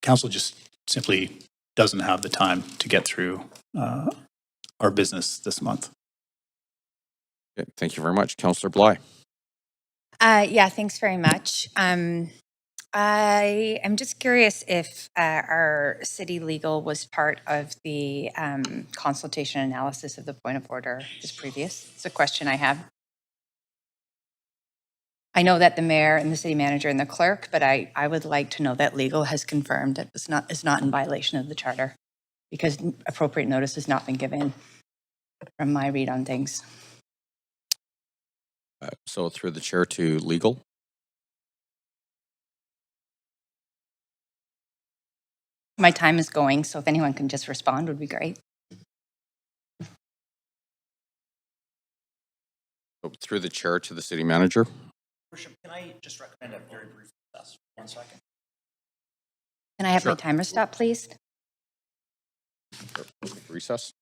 council just simply doesn't have the time to get through our business this month. Okay, thank you very much. Councillor Bly. Yeah, thanks very much. I am just curious if our city legal was part of the consultation analysis of the point of order just previous. It's a question I have. I know that the mayor and the city manager and the clerk, but I would like to know that legal has confirmed that it's not in violation of the charter because appropriate notice has not been given from my read on things. So through the chair to legal. My time is going, so if anyone can just respond would be great. So through the chair to the city manager. Worship, can I just recommend a very brief recess? 1 second. Can I have my Sure. timer stop, please? Recess.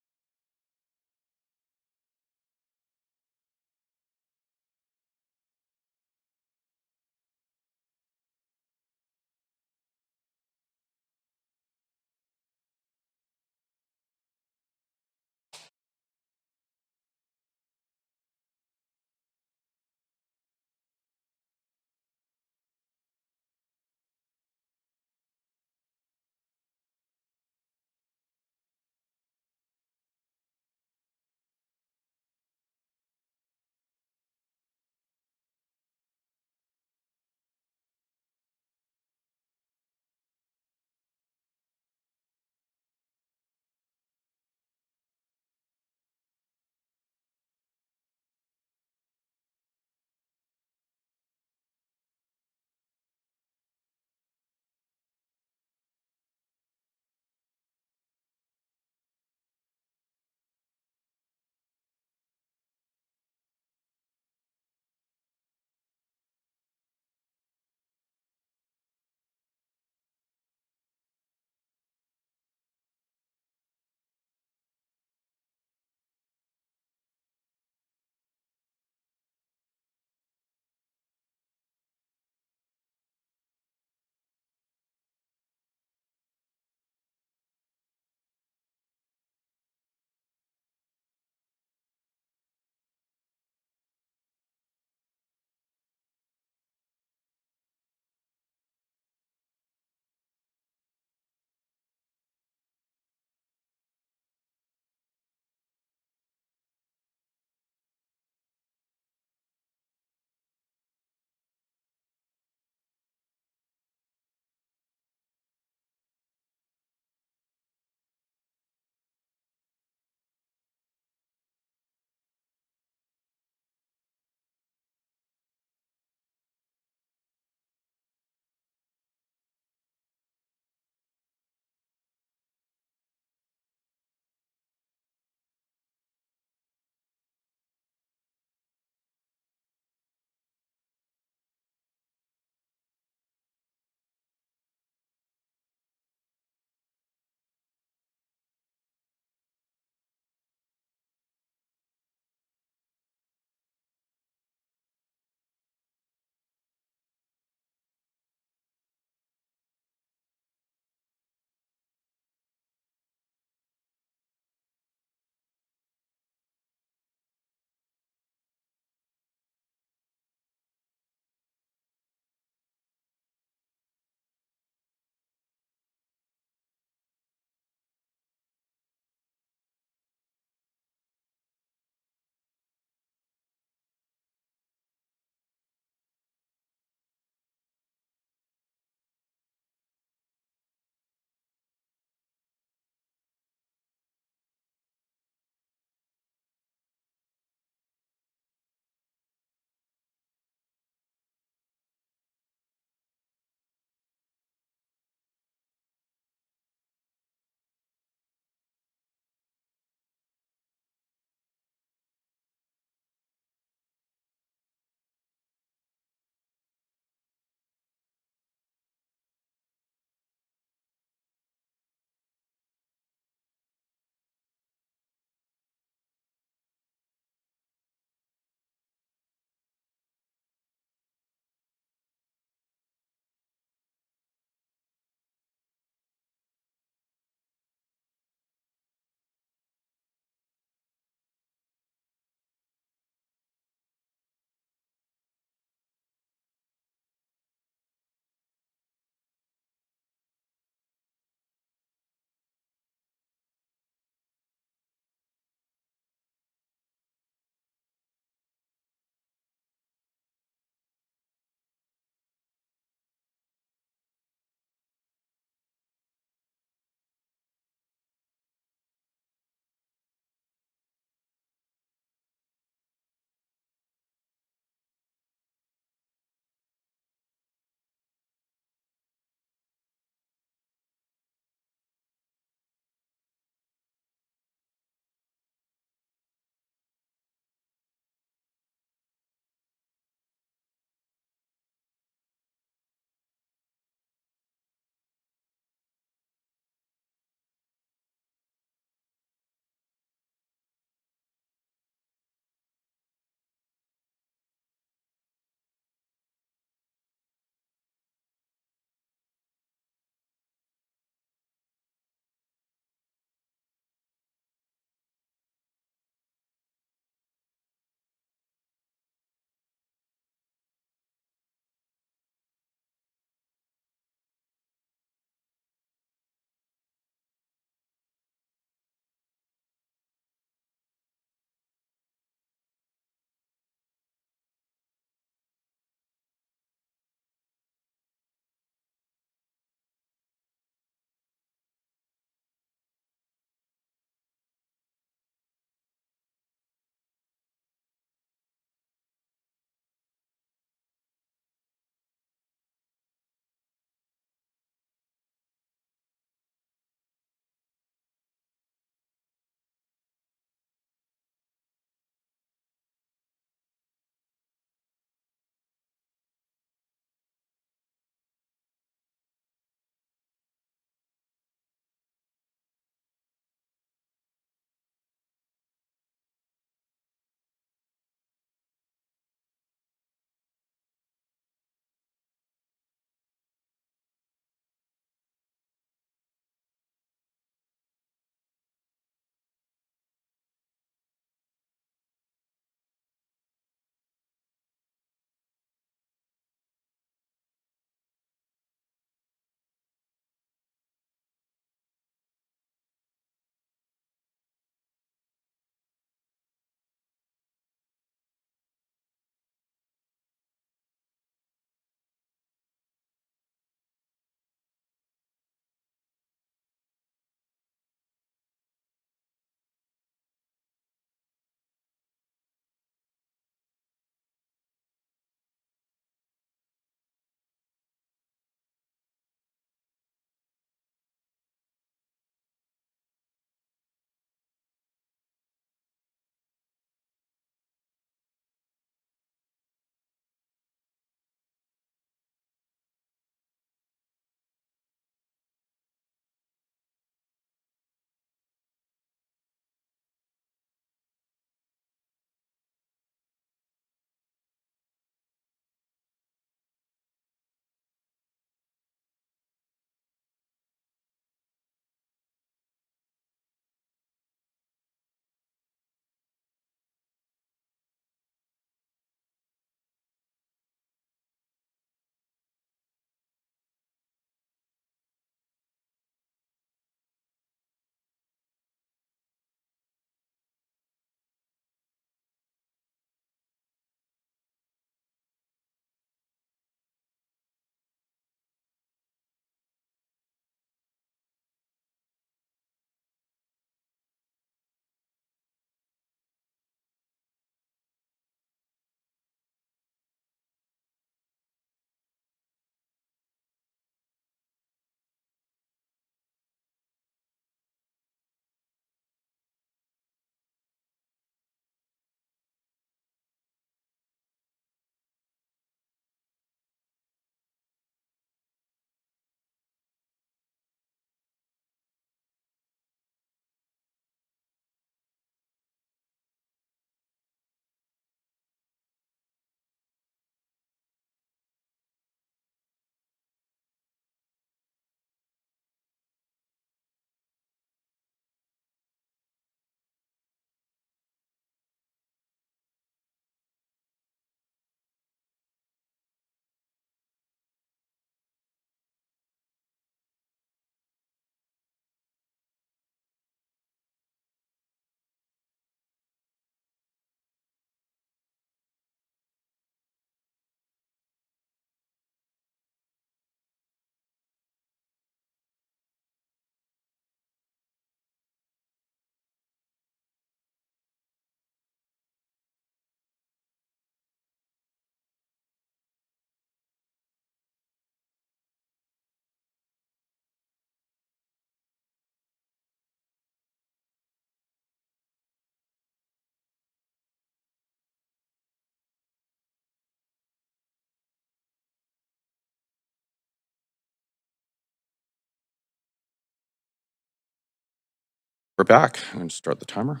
We're back. I'm going to start the timer.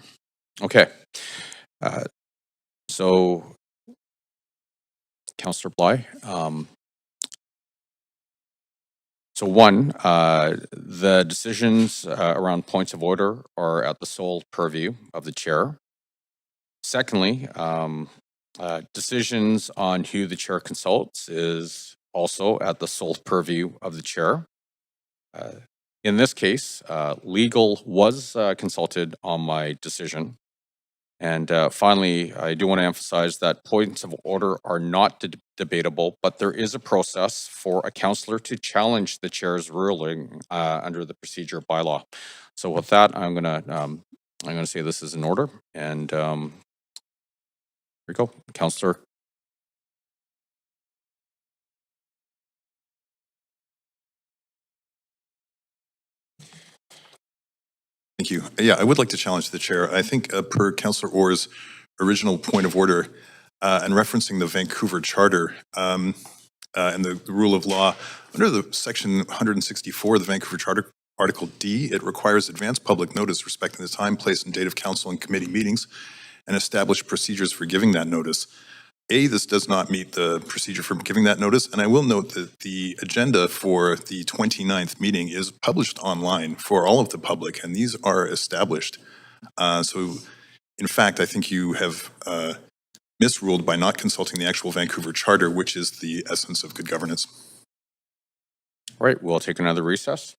Okay. So, Councillor Bly, so one, the decisions around points of order are at the sole purview of the chair. Secondly, decisions on who the chair consults is also at the sole purview of the chair. In this case, legal was consulted on my decision. And finally, I do want to emphasize that points of order are not debatable, but there is a process for a councillor to challenge the chair's ruling under the procedure bylaw. So with that, I'm gonna say this is in order, and here we go, Councillor. Thank you. Yeah, I would like to challenge the chair. I think per Councillor Orr's original point of order and referencing the Vancouver Charter and the rule of law, under the section 164 of the Vancouver Charter, Article D, it requires advance public notice respecting the time, place, and date of council and committee meetings and establish procedures for giving that notice. This does not meet the procedure for giving that notice, and I will note that the agenda for the 29th meeting is published online for all of the public, and these are established. So, in fact, I think you have misruled by not consulting the actual Vancouver Charter, which is the essence of good governance. All right, we'll take another recess.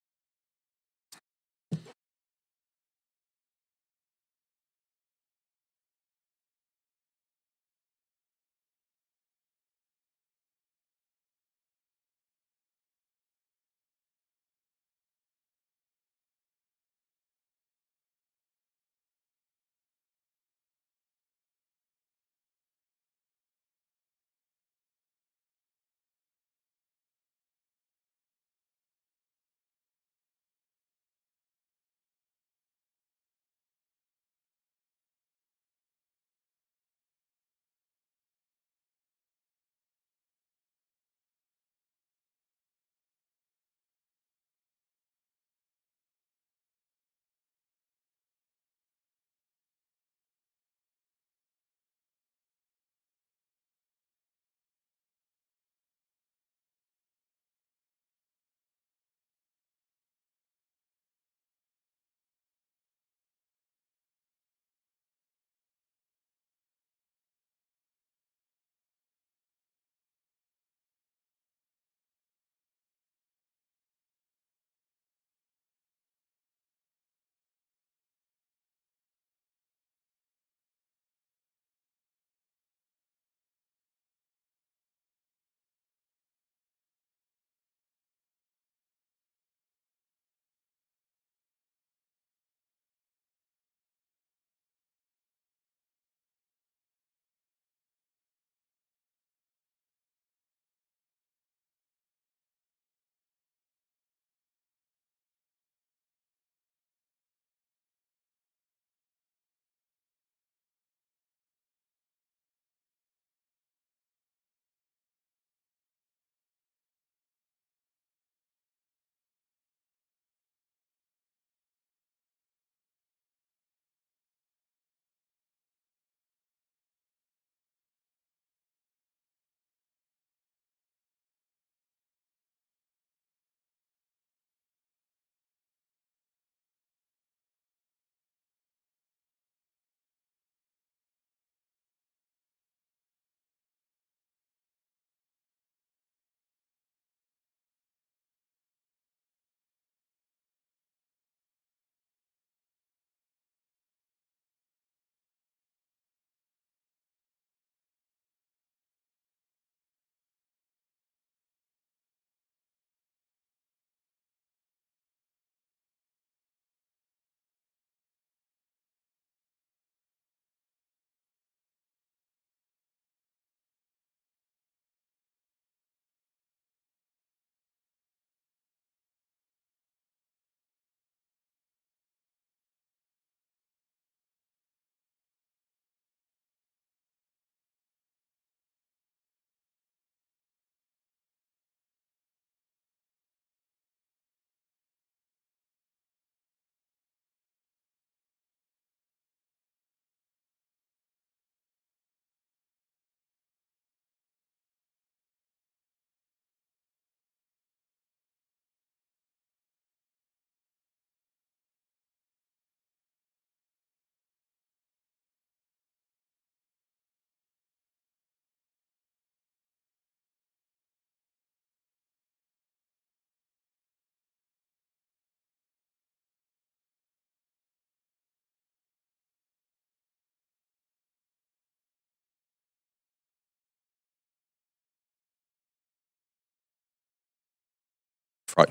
Right.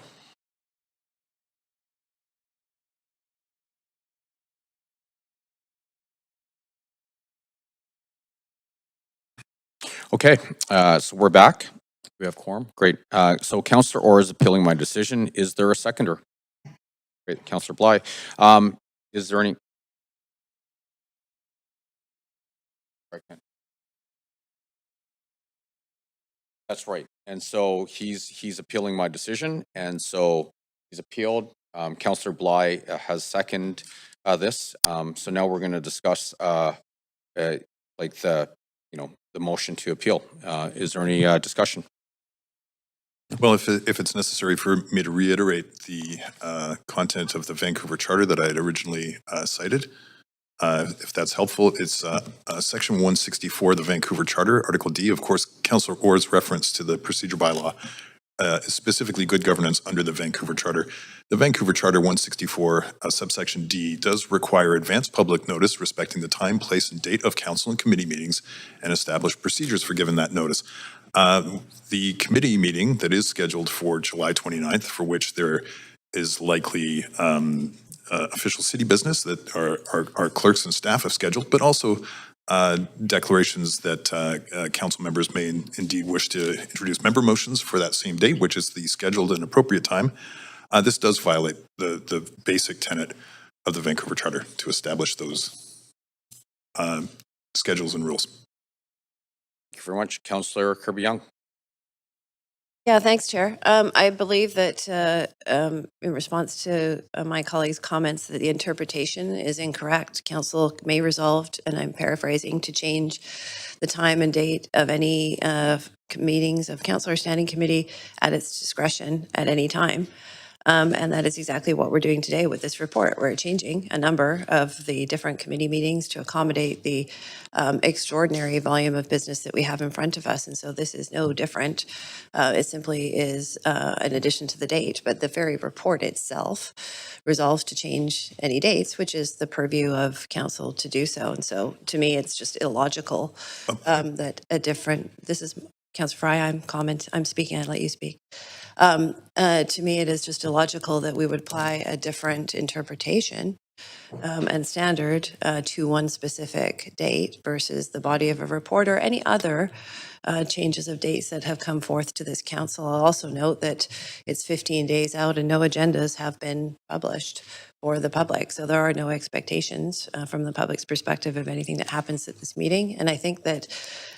Okay, so we're back. We have quorum. Great. So Councillor Orr is appealing my decision. Is there a seconder? Great, Councillor Bly. Is there any? That's right. And so he's appealing my decision, and so he's appealed. Councillor Bly has seconded this. So now we're going to discuss like the the motion to appeal. Is there any discussion? Well, if it's necessary for me to reiterate the content of the Vancouver Charter that I had originally cited, if that's helpful, it's Section 164 of the Vancouver Charter, Article D. Of course, Councillor Orr's reference to the procedure bylaw is specifically good governance under the Vancouver Charter. The Vancouver Charter 164, subsection D, does require advance public notice respecting the time, place, and date of council and committee meetings and establish procedures for giving that notice. The committee meeting that is scheduled for July 29th, for which there is likely official city business that our clerks and staff have scheduled, but also declarations that council members may indeed wish to introduce member motions for that same date, which is the scheduled and appropriate time. This does violate the basic tenet of the Vancouver Charter to establish those schedules and rules. Thank you very much. Councillor Kirby-Young. Yeah, thanks, Chair. I believe that in response to my colleague's comments that the interpretation is incorrect. Council may resolve, and I'm paraphrasing, to change the time and date of any meetings of council or standing committee at its discretion at any time. And that is exactly what we're doing today with this report. We're changing a number of the different committee meetings to accommodate the extraordinary volume of business that we have in front of us. And so this is no different. It simply is an addition to the date. But the very report itself resolves to change any dates, which is the purview of council to do so. And so to me, it's just illogical that a different, this is Councillor Fry, I'm speaking, I'd let you speak. To me, it is just illogical that we would apply a different interpretation and standard to one specific date versus the body of a report or any other changes of dates that have come forth to this council. I'll also note that it's 15 days out and no agendas have been published for the public. So there are no expectations from the public's perspective of anything that happens at this meeting. And I think that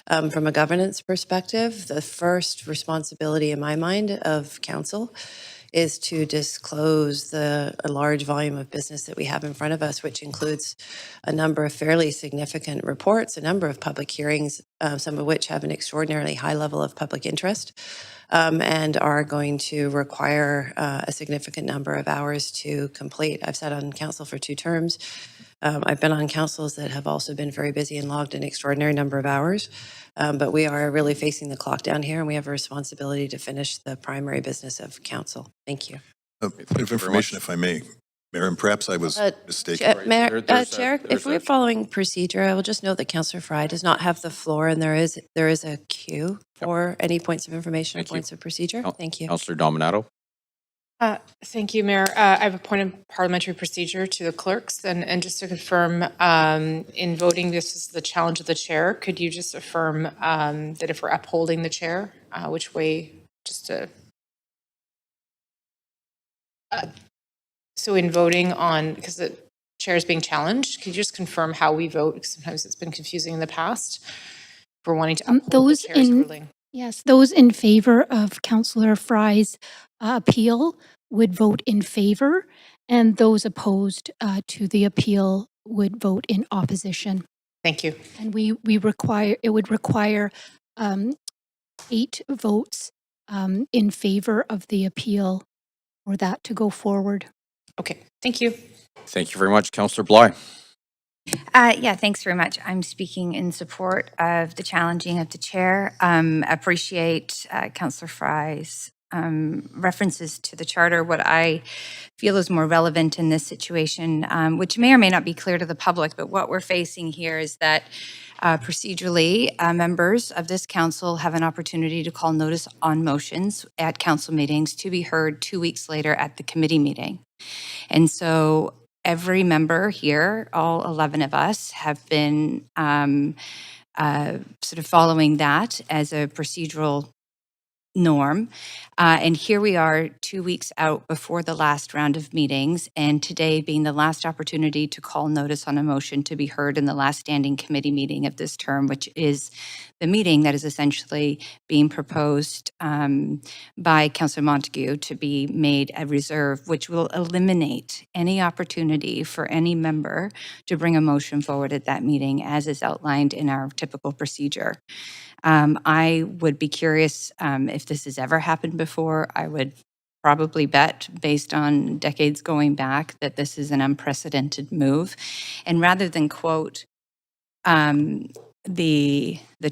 from a governance perspective, the first responsibility in my mind of council is to disclose a large volume of business that we have in front of us, which includes a number of fairly significant reports, a number of public hearings, some of which have an extraordinarily high level of public interest, and are going to require a significant number of hours to complete. I've sat on council for 2 terms. I've been on councils that have also been very busy and logged an extraordinary number of hours. But we are really facing the clock down here, and we have a responsibility to finish the primary business of council. Thank you. Point of information, if I may, Mayor, and perhaps I was mistaken. Mayor, Chair, if we're following procedure, I will just note that Councillor Fry does not have the floor, and there is a queue for any points of information or points of procedure. Thank you. Councillor Dominato. Thank you, Mayor. I have a point of parliamentary procedure to the clerks, and just to confirm, in voting, this is the challenge of the chair. Could you just affirm that if we're upholding the chair, which way, just to... so in voting on, because the chair is being challenged, could you just confirm how we vote? Because sometimes it's been confusing in the past. If we're wanting to uphold the chair's ruling. Yes, those in favor of Councillor Fry's appeal would vote in favor, and those opposed to the appeal would vote in opposition. Thank you. And it would require 8 votes in favor of the appeal for that to go forward. Okay, thank you. Thank you very much, Councillor Bly. Yeah, thanks very much. I'm speaking in support of the challenging of the chair. Appreciate Councillor Fry's references to the charter. What I feel is more relevant in this situation, which may or may not be clear to the public, but what we're facing here is that procedurally, members of this council have an opportunity to call notice on motions at council meetings to be heard 2 weeks later at the committee meeting. And so every member here, all 11 of us, have been sort of following that as a procedural norm. And here we are 2 weeks out before the last round of meetings, and today being the last opportunity to call notice on a motion to be heard in the last standing committee meeting of this term, which is the meeting that is essentially being proposed by Councillor Montague to be made a reserve, which will eliminate any opportunity for any member to bring a motion forward at that meeting, as is outlined in our typical procedure. I would be curious if this has ever happened before. I would probably bet, based on decades going back, that this is an unprecedented move. And rather than quote the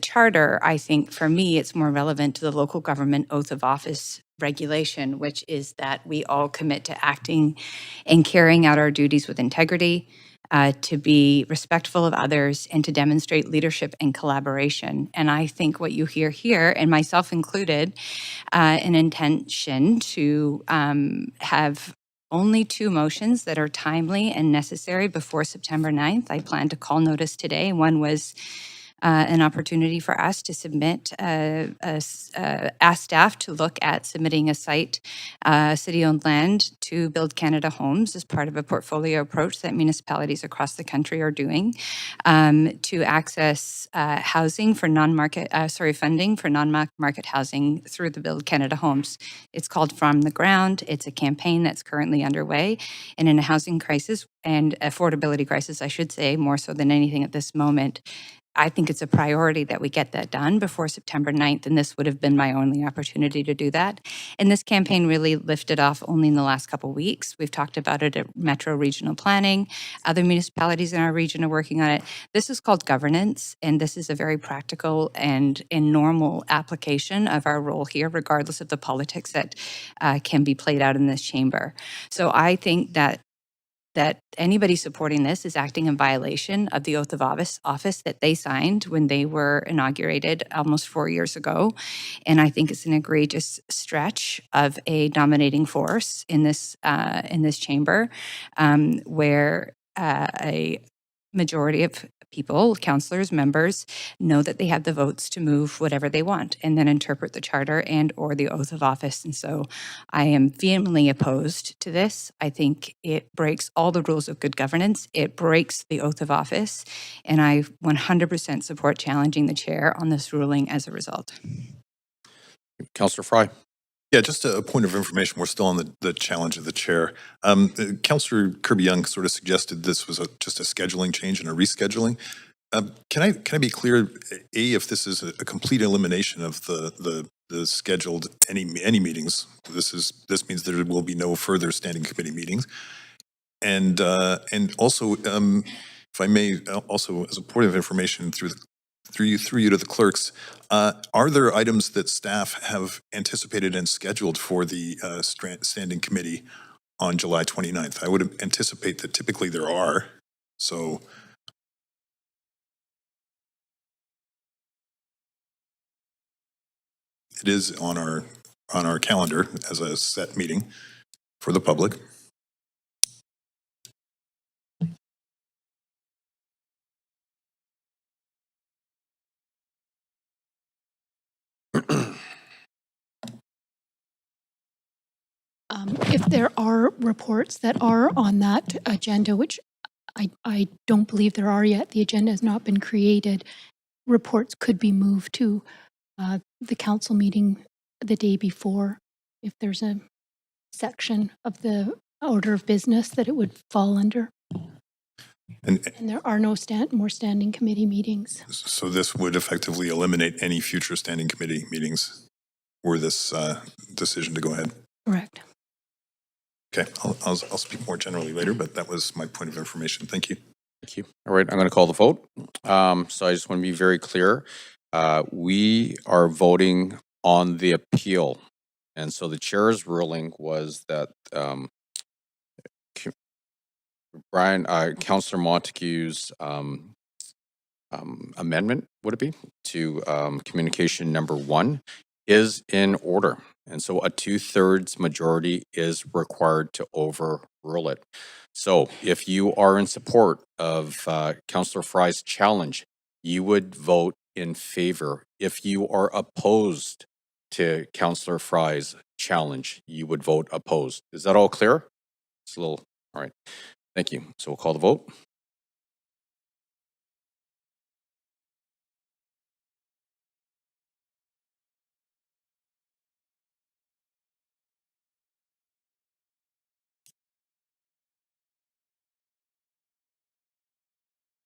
charter, I think for me it's more relevant to the local government oath of office regulation, which is that we all commit to acting and carrying out our duties with integrity, to be respectful of others, and to demonstrate leadership and collaboration. And I think what you hear here, and myself included, an intention to have only 2 motions that are timely and necessary before September 9th. I plan to call notice today. One was an opportunity for us to submit, ask staff to look at submitting a site, city-owned land to Build Canada Homes as part of a portfolio approach that municipalities across the country are doing, to access housing for funding for non-market housing through the Build Canada Homes. It's called From the Ground. It's a campaign that's currently underway, and in a housing crisis and affordability crisis, I should say, more so than anything at this moment, I think it's a priority that we get that done before September 9th, and this would have been my only opportunity to do that. And this campaign really lifted off only in the last couple of weeks. We've talked about it at Metro Regional Planning. Other municipalities in our region are working on it. This is called governance, and this is a very practical and normal application of our role here, regardless of the politics that can be played out in this chamber. So I think that anybody supporting this is acting in violation of the oath of office that they signed when they were inaugurated almost 4 years ago. And I think it's an egregious stretch of a dominating force in this chamber, where a majority of people, councillors, members, know that they have the votes to move whatever they want and then interpret the charter and or the oath of office. And so I am vehemently opposed to this. I think it breaks all the rules of good governance. It breaks the oath of office. And I 100% support challenging the chair on this ruling as a result. Councillor Fry. Yeah, just a point of information. We're still on the challenge of the chair. Councillor Kirby-Young sort of suggested this was just a scheduling change and a rescheduling. Can I be clear, A, if this is a complete elimination of the scheduled any meetings? This means there will be no further standing committee meetings. And also, if I may, also as a point of information through you to the clerks, are there items that staff have anticipated and scheduled for the standing committee on July 29th? I would anticipate that typically there are. So it is on our calendar as a set meeting for the public. If there are reports that are on that agenda, which I don't believe there are yet, the agenda has not been created, reports could be moved to the council meeting the day before. If there's a section of the order of business that it would fall under. And there are no more standing committee meetings. So this would effectively eliminate any future standing committee meetings were this decision to go ahead? Correct. Okay, I'll speak more generally later, but that was my point of information. Thank you. Thank you. All right, I'm going to call the vote. So I just want to be very clear. We are voting on the appeal. And so the chair's ruling was that Councillor Montague's amendment, would it be, to communication number 1 is in order. And so a 2/3 majority is required to overrule it. So if you are in support of Councillor Fry's challenge, you would vote in favor. If you are opposed to Councillor Fry's challenge, you would vote opposed. Is that all clear? It's a little, all right. Thank you. So we'll call the vote.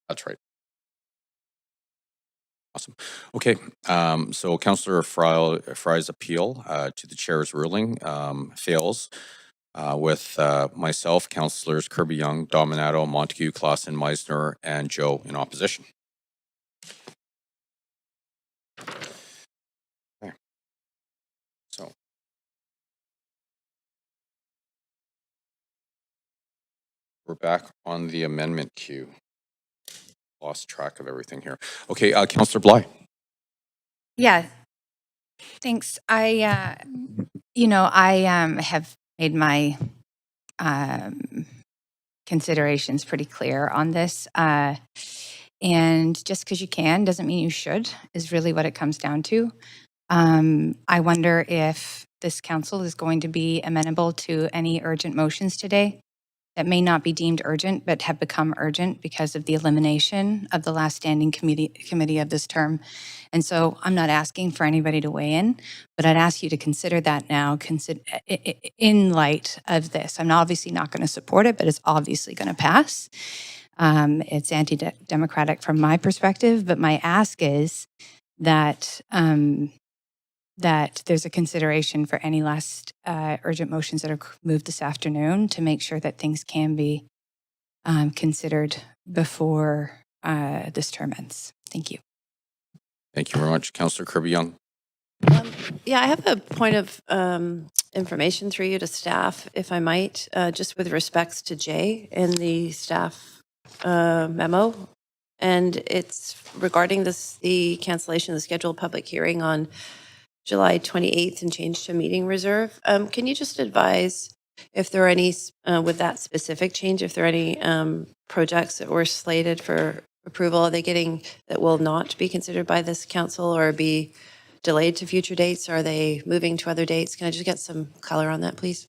That's right. Awesome. Okay. So Councillor Fry's appeal to the chair's ruling fails with myself, Councillors Kirby Young, Dominato, Montague, Clausen, Meisner, and Joe in opposition. Okay. So we're back on the amendment queue. Lost track of everything here. Okay, Councillor Bly. Yeah, thanks. I have made my considerations pretty clear on this. And just because you can doesn't mean you should, is really what it comes down to. I wonder if this council is going to be amenable to any urgent motions today that may not be deemed urgent, but have become urgent because of the elimination of the last standing committee of this term. And so I'm not asking for anybody to weigh in, but I'd ask you to consider that now in light of this. I'm obviously not going to support it, but it's obviously going to pass. It's anti-democratic from my perspective, but my ask is that that there's a consideration for any last urgent motions that are moved this afternoon to make sure that things can be considered before this term ends. Thank you. Thank you very much. Councillor Kirby Young. Yeah, I have a point of information through you to staff, if I might, just with respects to Jay in the staff memo. And it's regarding the cancellation of the scheduled public hearing on July 28th and change to meeting reserve. Can you just advise if there are any, with that specific change, if there are any projects that were slated for approval, are they getting, that will not be considered by this council or be delayed to future dates? Are they moving to other dates? Can I just get some color on that, please?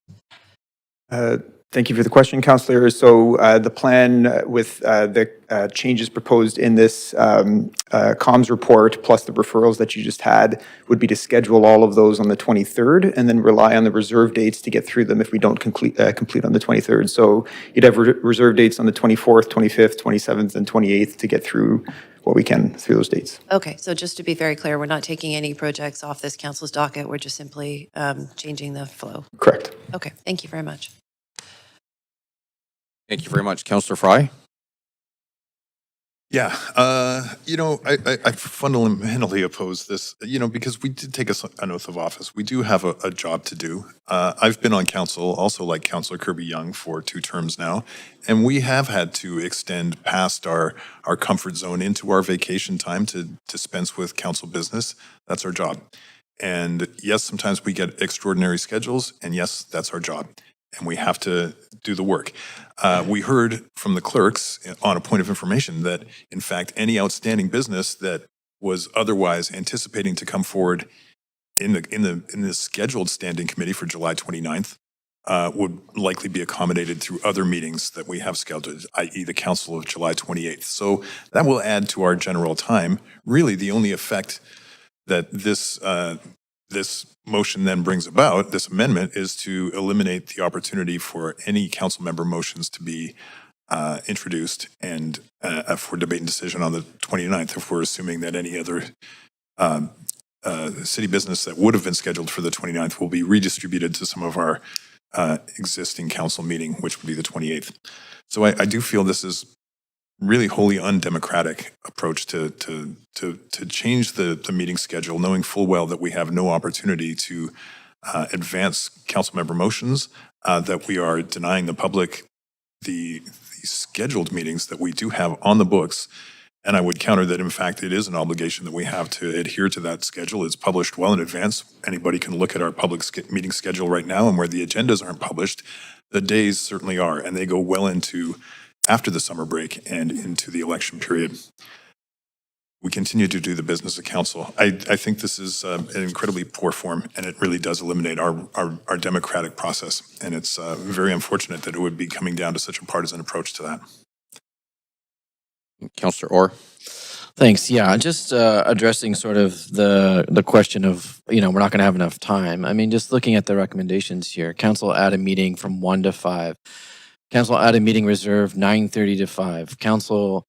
Thank you for the question, Councillor. So the plan with the changes proposed in this comms report, plus the referrals that you just had, would be to schedule all of those on the 23rd and then rely on the reserve dates to get through them if we don't complete on the 23rd. So you'd have reserve dates on the 24th, 25th, 27th, and 28th to get through what we can through those dates. Okay, so just to be very clear, we're not taking any projects off this council's docket. We're just simply changing the flow. Correct. Okay, thank you very much. Thank you very much. Councillor Fry. Yeah, I fundamentally oppose this, because we did take an oath of office. We do have a job to do. I've been on council, also like Councillor Kirby Young, for 2 terms now, and we have had to extend past our comfort zone into our vacation time to dispense with council business. That's our job. And yes, sometimes we get extraordinary schedules, and yes, that's our job. And we have to do the work. We heard from the clerks on a point of information that, in fact, any outstanding business that was otherwise anticipating to come forward in the scheduled standing committee for July 29th would likely be accommodated through other meetings that we have scheduled, i.e. the Council of July 28th. So that will add to our general time. Really, the only effect that this motion then brings about, this amendment, is to eliminate the opportunity for any council member motions to be introduced and for debate and decision on the 29th, if we're assuming that any other city business that would have been scheduled for the 29th will be redistributed to some of our existing council meeting, which would be the 28th. So I do feel this is really wholly undemocratic approach to change the meeting schedule, knowing full well that we have no opportunity to advance council member motions, that we are denying the public the scheduled meetings that we do have on the books. And I would counter that, in fact, it is an obligation that we have to adhere to that schedule. It's published well in advance. Anybody can look at our public meeting schedule right now, and where the agendas aren't published, the days certainly are, and they go well into after the summer break and into the election period. We continue to do the business of council. I think this is an incredibly poor form, and it really does eliminate our democratic process. And it's very unfortunate that it would be coming down to such a partisan approach to that. Councillor Orr. Thanks. Yeah, just addressing sort of the question of, we're not going to have enough time. I mean, just looking at the recommendations here, council add a meeting from 1 to 5. Council add a meeting reserve 9:30 to 5. Council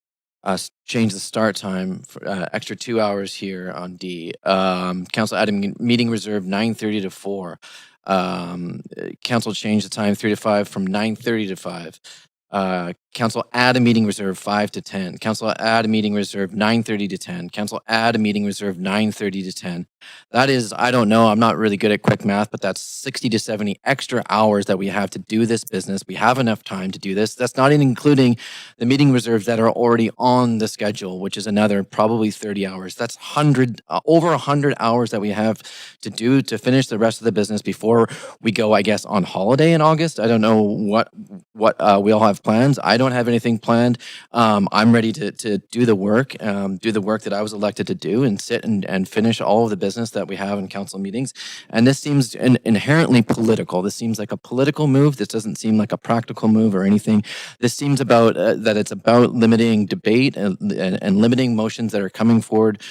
change the start time for extra 2 hours here on D. Council add a meeting reserve 9:30 to 4. Council change the time 3 to 5 from 9:30 to 5. Council add a meeting reserve 5 to 10. Council add a meeting reserve 9:30 to 10. Council add a meeting reserve 9:30 to 10. That is, I don't know, I'm not really good at quick math, but that's 60 to 70 extra hours that we have to do this business. We have enough time to do this. That's not even including the meeting reserves that are already on the schedule, which is another probably 30 hours. That's over 100 hours that we have to do to finish the rest of the business before we go, I guess, on holiday in August. I don't know what we all have plans. I don't have anything planned. I'm ready to do the work that I was elected to do, and sit and finish all of the business that we have in council meetings. And this seems inherently political. This seems like a political move. This doesn't seem like a practical move or anything. This seems about that it's about limiting debate and limiting motions that are coming forward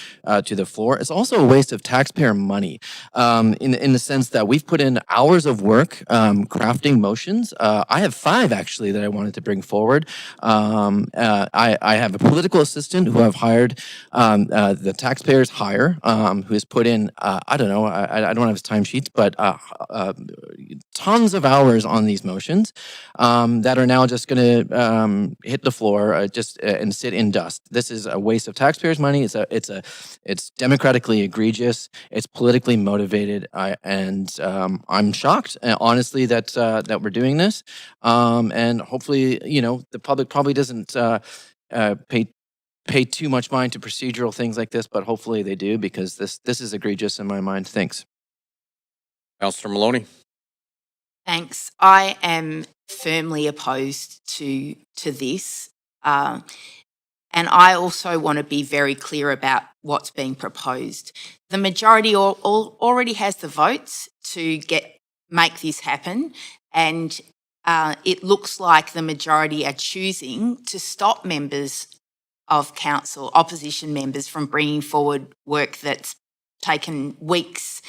to the floor. It's also a waste of taxpayer money in the sense that we've put in hours of work crafting motions. I have 5 actually that I wanted to bring forward. I have a political assistant who I've hired, the taxpayers hire, who has put in, I don't know, I don't have his timesheets, but tons of hours on these motions that are now just going to hit the floor and sit in dust. This is a waste of taxpayers' money. It's democratically egregious. It's politically motivated, and I'm shocked, honestly, that we're doing this. And hopefully, the public probably doesn't pay too much mind to procedural things like this, but hopefully they do, because this is egregious in my mind. Thanks. Councillor Maloney. Thanks. I am firmly opposed to this. And I also want to be very clear about what's being proposed. The majority already has the votes to make this happen, and it looks like the majority are choosing to stop members of council, opposition members, from bringing forward work that's taken weeks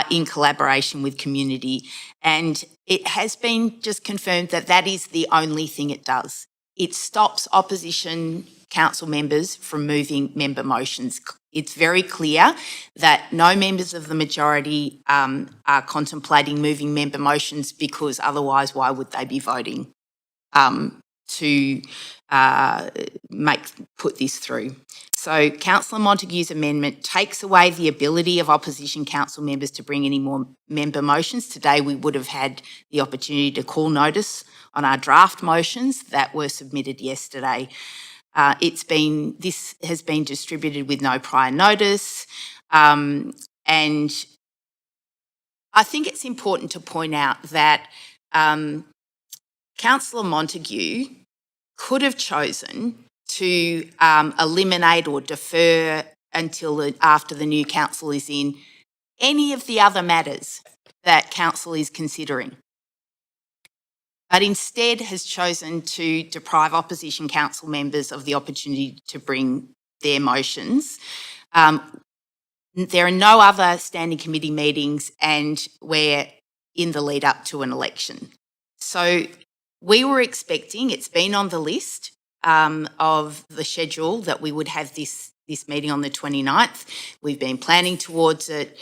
in collaboration with community. And it has been just confirmed that that is the only thing it does. It stops opposition council members from moving member motions. It's very clear that no members of the majority are contemplating moving member motions, because otherwise why would they be voting to put this through? So Councillor Montague's amendment takes away the ability of opposition council members to bring any more member motions. Today we would have had the opportunity to call notice on our draft motions that were submitted yesterday. This has been distributed with no prior notice, and I think it's important to point out that Councillor Montague could have chosen to eliminate or defer until after the new council is in any of the other matters that council is considering, but instead has chosen to deprive opposition council members of the opportunity to bring their motions. There are no other standing committee meetings, and we're in the lead up to an election. So we were expecting, it's been on the list of the schedule, that we would have this meeting on the 29th. We've been planning towards it.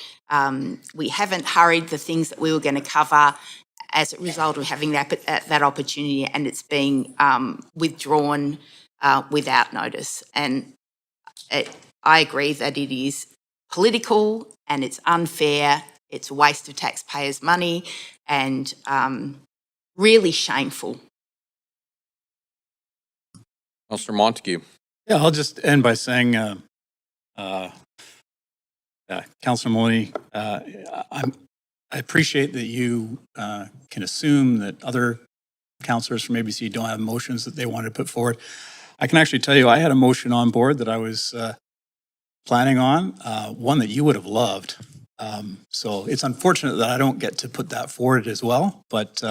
We haven't hurried the things that we were going to cover as a result of having that opportunity, and it's being withdrawn without notice. And I agree that it is political and it's unfair It's a waste of taxpayers' money and really shameful. Councillor Montague. Yeah, I'll just end by saying, Councillor Maloney, I appreciate that you can assume that other councillors from ABC don't have motions that they want to put forward. I can actually tell you, I had a motion on board that I was planning on, one that you would have loved. So it's unfortunate that I don't get to put that forward as well, but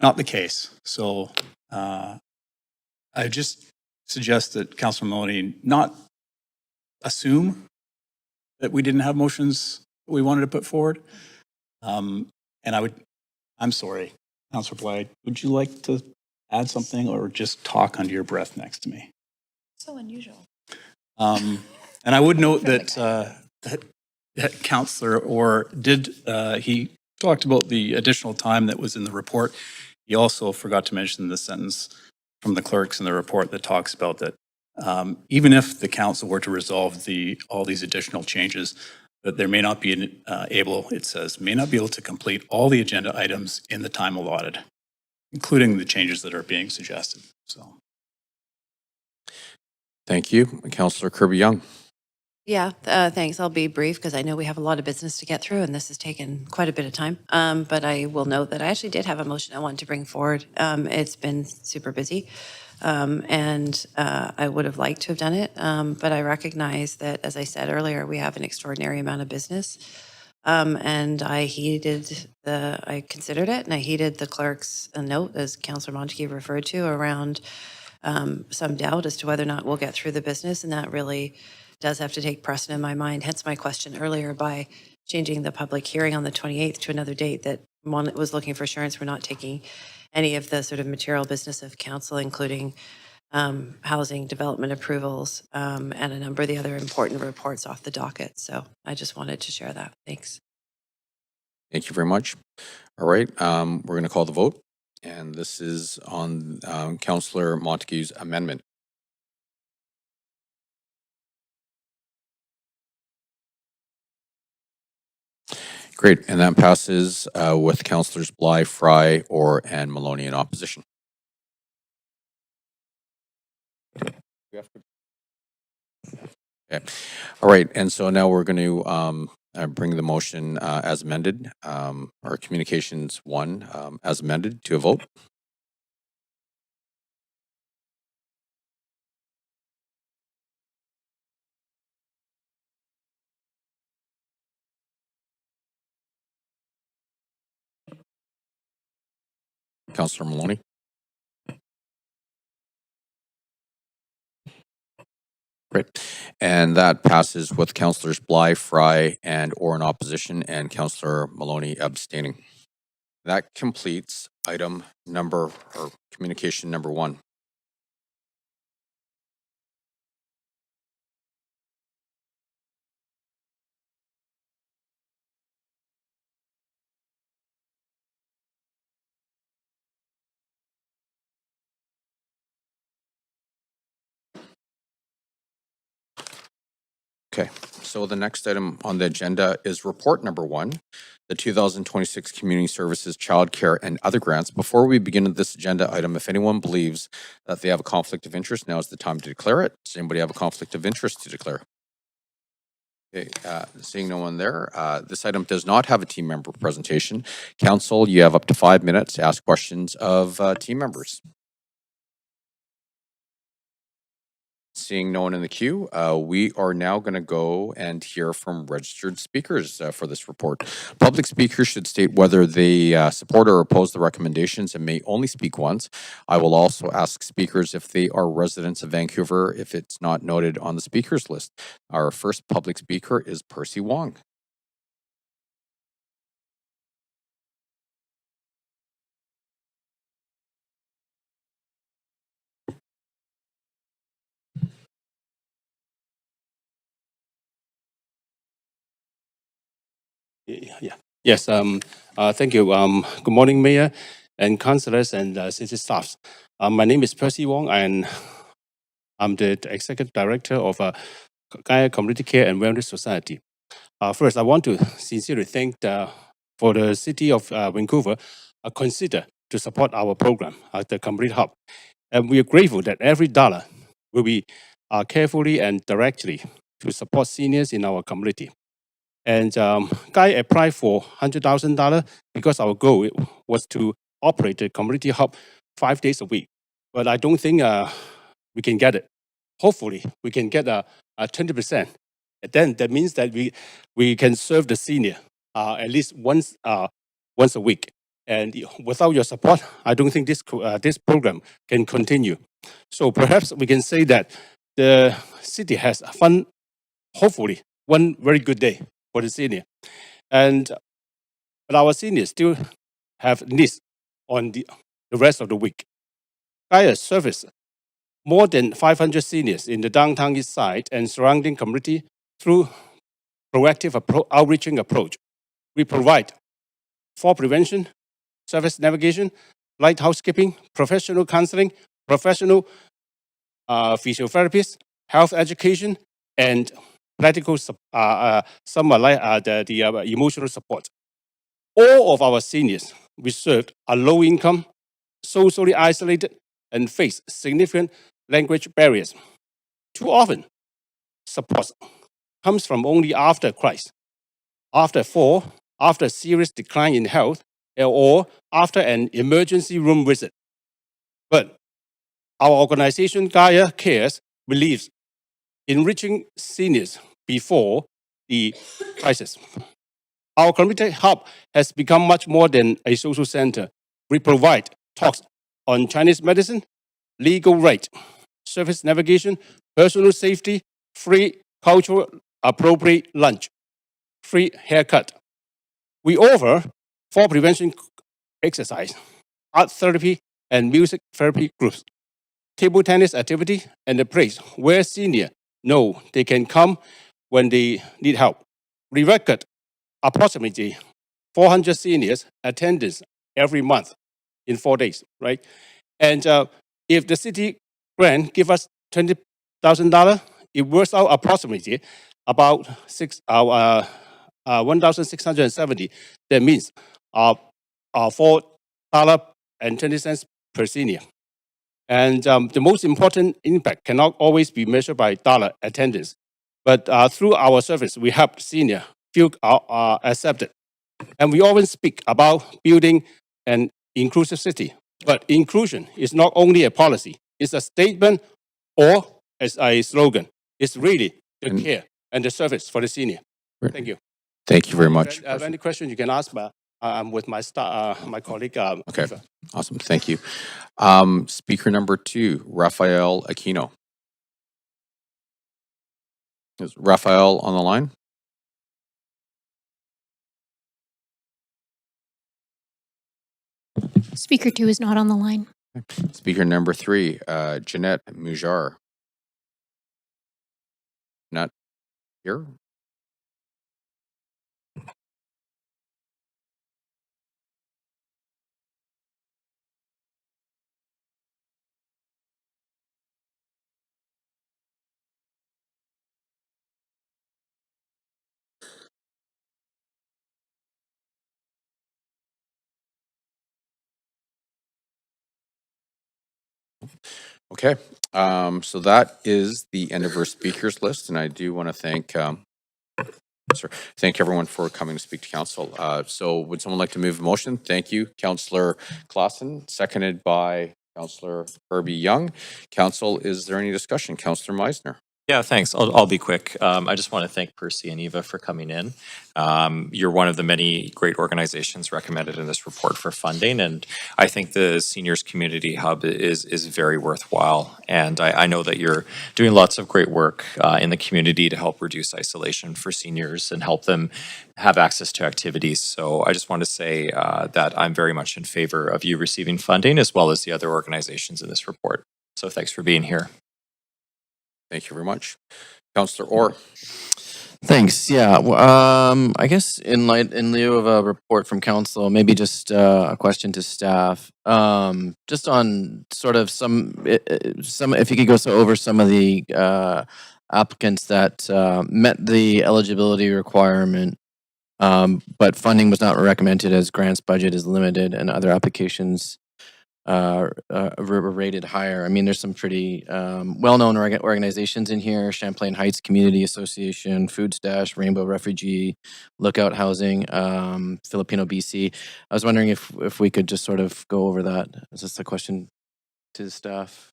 not the case. So I just suggest that Councillor Maloney not assume that we didn't have motions we wanted to put forward. And I'm sorry, Councillor Blythe, would you like to add something or just talk under your breath next to me? So unusual. And I would note that Councillor Orr did, he talked about the additional time that was in the report. He also forgot to mention the sentence from the clerks in the report that talks about that even if the council were to resolve all these additional changes, that there may not be it says, may not be able to complete all the agenda items in the time allotted, including the changes that are being suggested. So, Thank you. Councillor Kirby-Young. Yeah, thanks. I'll be brief because I know we have a lot of business to get through and this has taken quite a bit of time. But I will note that I actually did have a motion I wanted to bring forward. It's been super busy. And I would have liked to have done it. But I recognize that, as I said earlier, we have an extraordinary amount of business. And I considered it and I heeded the clerk's note, as Councillor Montague referred to, around some doubt as to whether or not we'll get through the business. And that really does have to take precedent in my mind. Hence my question earlier by changing the public hearing on the 28th to another date, that one was looking for assurance we're not taking any of the sort of material business of council, including housing development approvals and a number of the other important reports off the docket. So I just wanted to share that. Thanks. Thank you very much. All right, we're going to call the vote. And this is on Councillor Montague's amendment. Great, and that passes with Councillors Bly, Fry, Orr, and Maloney in opposition. Okay, all right, and so now we're going to bring the motion as amended, or Communications 1 as amended to a vote. Councillor Maloney. Great. And that passes with Councillors Bly, Fry, and Orr in opposition, and Councillor Maloney abstaining. That completes item number, or communication number 1. Okay, so the next item on the agenda is report number 1, the 2026 Community Services, Child Care, and Other Grants. Before we begin this agenda item, if anyone believes that they have a conflict of interest, now is the time to declare it. Does anybody have a conflict of interest to declare? Okay, seeing no one there, this item does not have a team member presentation. Council, you have up to 5 minutes to ask questions of team members. Seeing no one in the queue, we are now going to go and hear from registered speakers for this report. Public speakers should state whether they support or oppose the recommendations and may only speak once. I will also ask speakers if they are residents of Vancouver if it's not noted on the speakers list. Our first public speaker is Percy Wong. Yeah. Yes. Thank you. Good morning, Mayor and councillors and city staffs. My name is Percy Wong, and I'm the executive director of Gaia Community Care and Wellness Society. First, I want to sincerely thank for the city of Vancouver consider to support our program at the Complete Hub. And we are grateful that every dollar will be carefully and directly to support seniors in our community. And Guy applied for $100,000 because our goal was to operate the community hub 5 days a week. But I don't think we can get it. Hopefully, we can get a 20%. Then that means that we can serve the senior at least once a week. And without your support, I don't think this program can continue. So perhaps we can say that the city has fun, hopefully, one very good day for the senior. But our seniors still have needs on the rest of the week. Gaia service more than 500 seniors in the downtown east side and surrounding community through proactive outreaching approach. We provide fall prevention, service navigation, light housekeeping, professional counseling, professional physiotherapists, health education, and practical the emotional support. All of our seniors we served are low income, socially isolated, and face significant language barriers. Too often, support comes from only after crisis, after a fall, after a serious decline in health, or after an emergency room visit. But our organization, Gaia Cares, believes in reaching seniors before the crisis. Our community hub has become much more than a social center. We provide talks on Chinese medicine, legal rights, service navigation, personal safety, free cultural appropriate lunch, free haircut. We offer fall prevention exercise, art therapy, and music therapy groups, table tennis activity, and a place where seniors know they can come when they need help. We record approximately 400 seniors attendance every month in 4 days, right? And if the city grant give us $20,000, it works out approximately about 1,670. That means $4.20 per senior. And the most important impact cannot always be measured by dollar attendance. But through our service, we help senior feel accepted. And we often speak about building an inclusive city. But inclusion is not only a policy, it's a statement or as a slogan. It's really the care and the service for the senior. Thank you. Thank you very much. If you have any questions, you can ask with my colleague. Okay, Eva. awesome. Thank you. Speaker number 2, Rafael Aquino. Is Rafael on the line? Speaker 2 is not on the line. Speaker number 3, Jeanette Mujar. Not here? Okay, so that is the end of our speakers list, and I do want to thank everyone for coming to speak to council. So would someone like to move a motion? Thank you, Councillor Clausen, seconded by Councillor Herbie Young. Council, is there any discussion? Councillor Meisner. Yeah, thanks. I'll be quick. I just want to thank Percy and Eva for coming in. You're one of the many great organizations recommended in this report for funding, and I think the Seniors Community Hub is very worthwhile. And I know that you're doing lots of great work in the community to help reduce isolation for seniors and help them have access to activities. So I just want to say that I'm very much in favor of you receiving funding as well as the other organizations in this report. So thanks for being here. Thank you very much. Councillor Orr. Thanks. Yeah. I guess in lieu of a report from council, maybe just a question to staff. Just on sort of some, if you could go over some of the applicants that met the eligibility requirement, but funding was not recommended as grants budget is limited, and other applications were rated higher. I mean, there's some pretty well-known organizations in here: Champlain Heights Community Association, Food Stash, Rainbow Refugee, Lookout Housing, Filipino BC. I was wondering if we could just sort of go over that. Is this a question to the staff?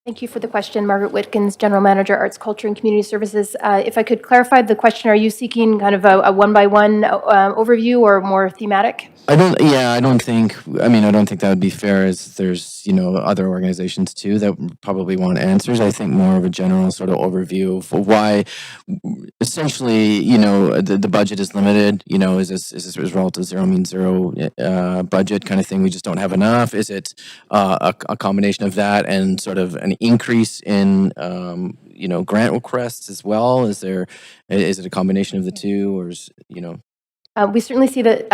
Thank you for the question. Margaret Whitkins, General Manager, Arts, Culture, and Community Services. If I could clarify the question, are you seeking kind of a one-by-one overview or more thematic? I don't think that would be fair, as there's, other organizations too that probably want answers. I think more of a general sort of overview of why, essentially, the budget is limited. Is this a result of zero means zero budget kind of thing? We just don't have enough. Is it a combination of that and sort of an increase in, grant requests as well? Is it a combination of the two, or We certainly see that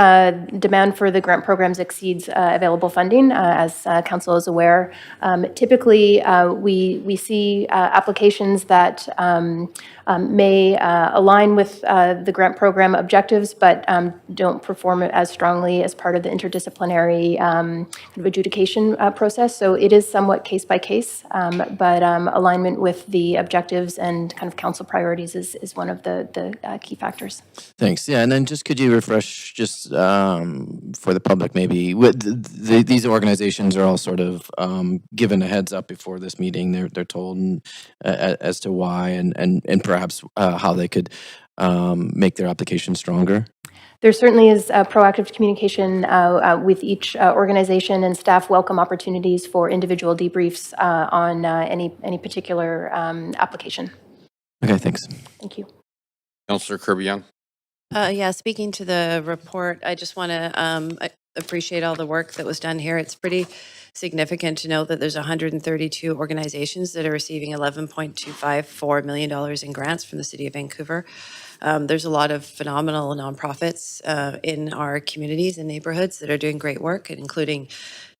demand for the grant programs exceeds available funding, as Council is aware. Typically, we see applications that may align with the grant program objectives, but don't perform as strongly as part of the interdisciplinary kind of adjudication process. So it is somewhat case by case, but alignment with the objectives and kind of council priorities is one of the key factors. Thanks. Yeah, and then just could you refresh, just for the public, maybe these organizations are all sort of given a heads up before this meeting. They're told as to why and perhaps how they could make their application stronger. There certainly is proactive communication with each organization, and staff welcome opportunities for individual debriefs on any particular application. Okay, thanks. Thank you. Councillor Kirby-Young. Yeah, speaking to the report, I just want to appreciate all the work that was done here. It's pretty significant to know that there's 132 organizations that are receiving $11.254 million in grants from the City of Vancouver. There's a lot of phenomenal nonprofits in our communities and neighborhoods that are doing great work, including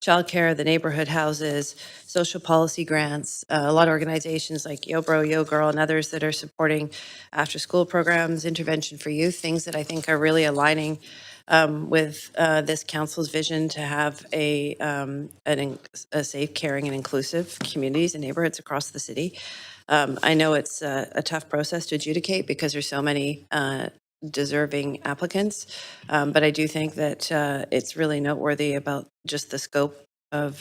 childcare, the neighborhood houses, social policy grants, a lot of organizations like Yo Bro, Yo Girl, and others that are supporting after-school programs, intervention for youth, things that I think are really aligning with this council's vision to have a safe, caring, and inclusive communities and neighborhoods across the city. I know it's a tough process to adjudicate because there's so many deserving applicants, but I do think that it's really noteworthy about just the scope of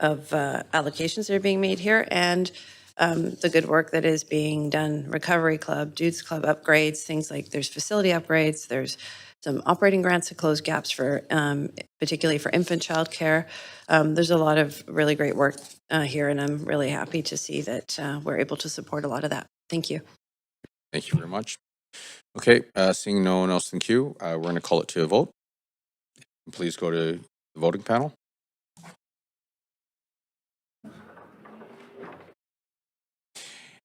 allocations that are being made here, and the good work that is being done. Recovery Club, Dudes Club upgrades, things like there's facility upgrades, there's some operating grants to close gaps for, particularly for infant child care. There's a lot of really great work here, and I'm really happy to see that we're able to support a lot of that. Thank you. Thank you very much. Okay, seeing no one else in queue, we're going to call it to a vote. Please go to the voting panel.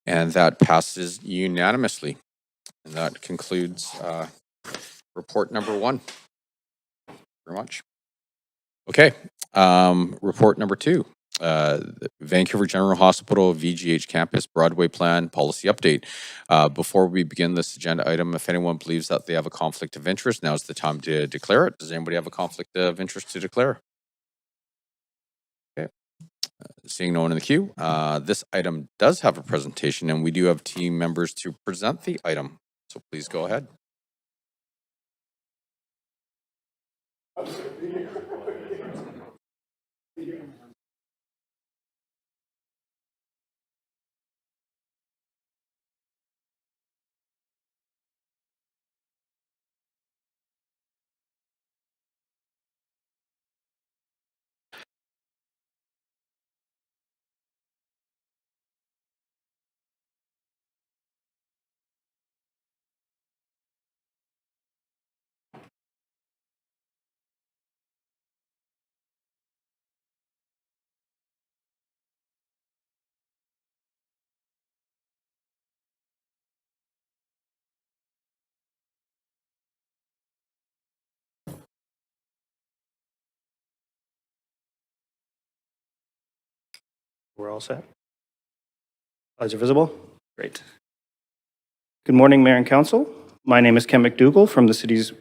And that passes unanimously. And that concludes report number 1. Thank you very much. Okay, report number 2. Vancouver General Hospital VGH Campus Broadway Plan Policy Update. Before we begin this agenda item, if anyone believes that they have a conflict of interest, now's the time to declare it. Does anybody have a conflict of interest to declare? Okay. Seeing no one in the queue, this item does have a presentation, and we do have team members to present the item. So please go ahead. We're all set? Slides are visible? Great. Good morning, Mayor and Council. My name is Ken McDougall from the city's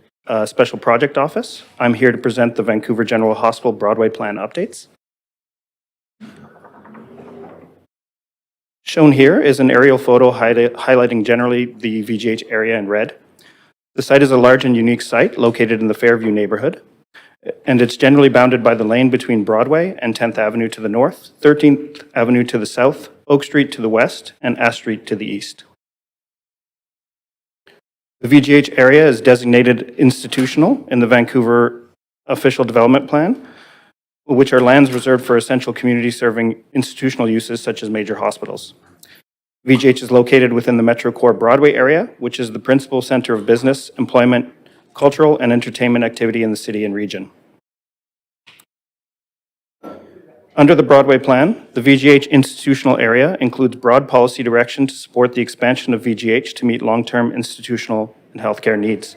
Special Project Office. I'm here to present the Vancouver General Hospital Broadway Plan updates. Shown here is an aerial photo highlighting generally the VGH area in red. The site is a large and unique site located in the Fairview neighborhood, and it's generally bounded by the lane between Broadway and 10th Avenue to the north, 13th Avenue to the south, Oak Street to the west, and Ash Street to the east. The VGH area is designated institutional in the Vancouver Official Development Plan, which are lands reserved for essential community serving institutional uses such as major hospitals. VGH is located within the Metro Core Broadway area, which is the principal center of business, employment, cultural, and entertainment activity in the city and region. Under the Broadway plan, the VGH institutional area includes broad policy direction to support the expansion of VGH to meet long-term institutional and healthcare needs.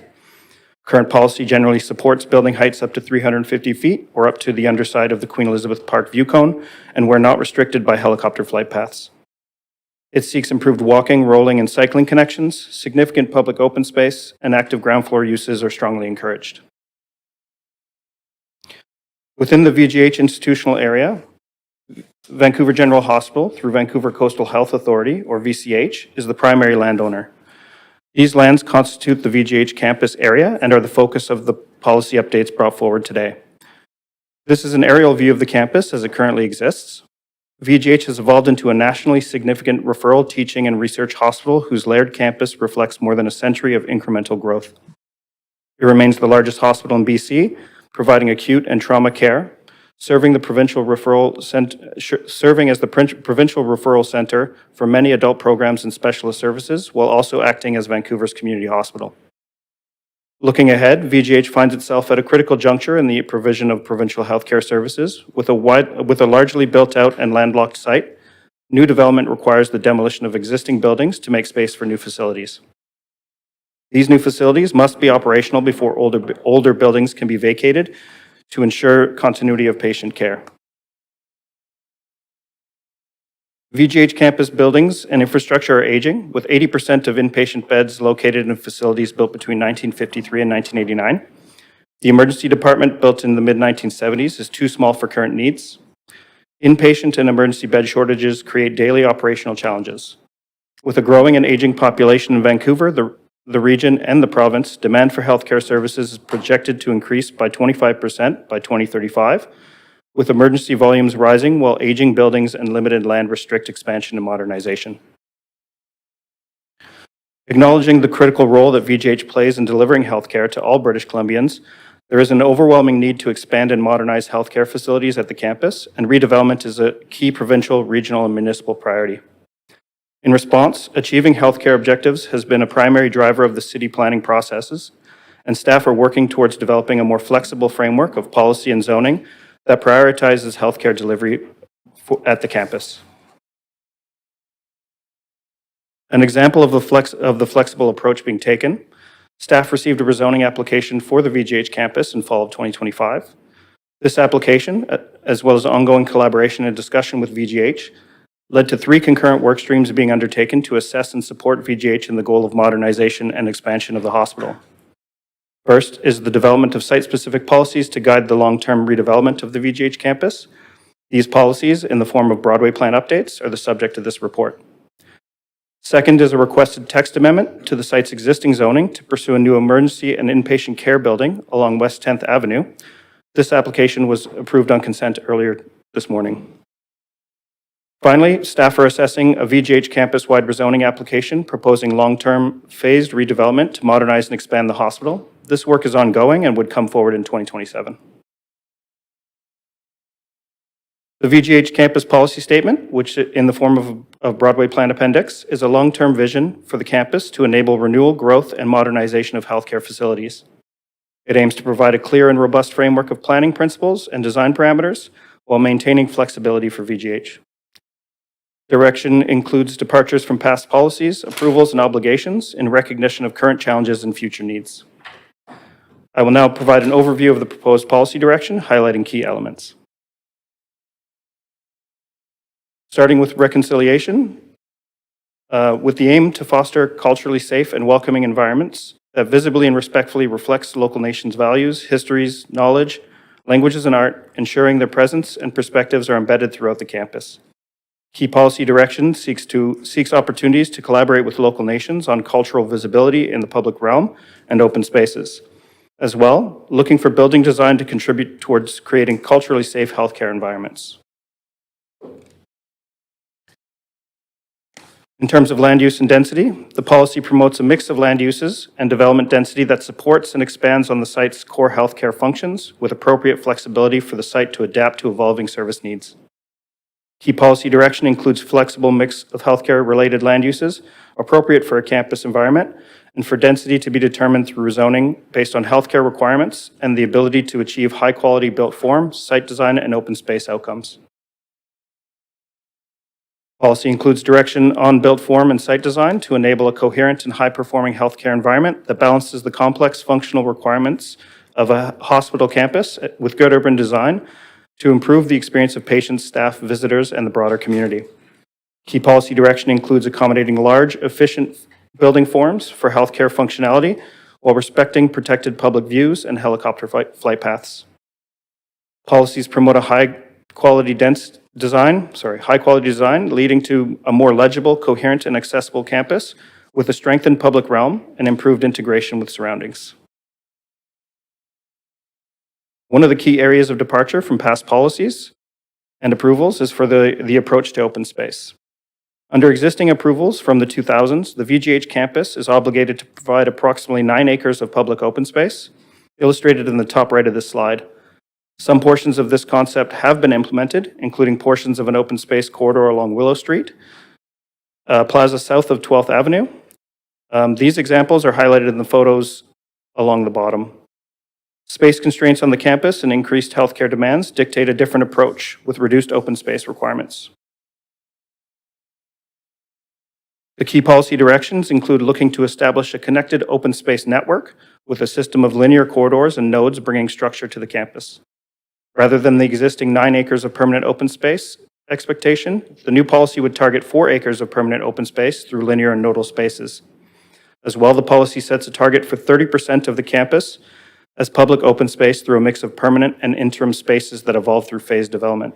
Current policy generally supports building heights up to 350 feet or up to the underside of the Queen Elizabeth Park view cone, and where not restricted by helicopter flight paths. It seeks improved walking, rolling, and cycling connections. Significant public open space and active ground floor uses are strongly encouraged. Within the VGH institutional area, Vancouver General Hospital, through Vancouver Coastal Health Authority, or VCH, is the primary landowner. These lands constitute the VGH campus area and are the focus of the policy updates brought forward today. This is an aerial view of the campus as it currently exists. VGH has evolved into a nationally significant referral, teaching, and research hospital whose layered campus reflects more than a century of incremental growth. It remains the largest hospital in BC, providing acute and trauma care, serving as the provincial referral center for many adult programs and specialist services, while also acting as Vancouver's community hospital. Looking ahead, VGH finds itself at a critical juncture in the provision of provincial healthcare services. With a largely built-out and landlocked site, new development requires the demolition of existing buildings to make space for new facilities. These new facilities must be operational before older buildings can be vacated to ensure continuity of patient care. VGH campus buildings and infrastructure are aging, with 80% of inpatient beds located in facilities built between 1953 and 1989. The emergency department, built in the mid-1970s, is too small for current needs. Inpatient and emergency bed shortages create daily operational challenges. With a growing and aging population in Vancouver, the region, and the province, demand for healthcare services is projected to increase by 25% by 2035, with emergency volumes rising while aging buildings and limited land restrict expansion and modernization. Acknowledging the critical role that VGH plays in delivering healthcare to all British Columbians, there is an overwhelming need to expand and modernize healthcare facilities at the campus, and redevelopment is a key provincial, regional, and municipal priority. In response, achieving healthcare objectives has been a primary driver of the city planning processes, and staff are working towards developing a more flexible framework of policy and zoning that prioritizes healthcare delivery at the campus. An example of the flexible approach being taken, staff received a rezoning application for the VGH campus in fall of 2025. This application, as well as ongoing collaboration and discussion with VGH, led to 3 concurrent work streams being undertaken to assess and support VGH in the goal of modernization and expansion of the hospital. First is the development of site-specific policies to guide the long-term redevelopment of the VGH campus. These policies, in the form of Broadway plan updates, are the subject of this report. Second is a requested text amendment to the site's existing zoning to pursue a new emergency and inpatient care building along West 10th Avenue. This application was approved on consent earlier this morning. Finally, staff are assessing a VGH campus-wide rezoning application proposing long-term phased redevelopment to modernize and expand the hospital. This work is ongoing and would come forward in 2027. The VGH campus policy statement, which in the form of Broadway plan appendix, is a long-term vision for the campus to enable renewal, growth, and modernization of healthcare facilities. It aims to provide a clear and robust framework of planning principles and design parameters while maintaining flexibility for VGH. Direction includes departures from past policies, approvals, and obligations in recognition of current challenges and future needs. I will now provide an overview of the proposed policy direction, highlighting key elements. starting with reconciliation, with the aim to foster culturally safe and welcoming environments that visibly and respectfully reflects the local nation's values, histories, knowledge, languages, and art, ensuring their presence and perspectives are embedded throughout the campus. Key policy direction seeks opportunities to collaborate with local nations on cultural visibility in the public realm and open spaces. As well, looking for building design to contribute towards creating culturally safe healthcare environments. In terms of land use and density, the policy promotes a mix of land uses and development density that supports and expands on the site's core healthcare functions with appropriate flexibility for the site to adapt to evolving service needs. Key policy direction includes flexible mix of healthcare-related land uses appropriate for a campus environment and for density to be determined through rezoning based on healthcare requirements and the ability to achieve high-quality built form, site design, and open space outcomes. Policy includes direction on built form and site design to enable a coherent and high-performing healthcare environment that balances the complex functional requirements of a hospital campus with good urban design to improve the experience of patients, staff, visitors, and the broader community. Key policy direction includes accommodating large, efficient building forms for healthcare functionality while respecting protected public views and helicopter flight paths. Policies promote a high-quality design leading to a more legible, coherent, and accessible campus with a strengthened public realm and improved integration with surroundings. One of the key areas of departure from past policies and approvals is for the approach to open space. Under existing approvals from the 2000s, the VGH campus is obligated to provide approximately 9 acres of public open space, illustrated in the top right of this slide. Some portions of this concept have been implemented, including portions of an open space corridor along Willow Street, plaza south of 12th Avenue. These examples are highlighted in the photos along the bottom. Space constraints on the campus and increased healthcare demands dictate a different approach with reduced open space requirements. The key policy directions include looking to establish a connected open space network with a system of linear corridors and nodes bringing structure to the campus. Rather than the existing 9 acres of permanent open space expectation, the new policy would target 4 acres of permanent open space through linear and nodal spaces. As well, the policy sets a target for 30% of the campus as public open space through a mix of permanent and interim spaces that evolve through phased development.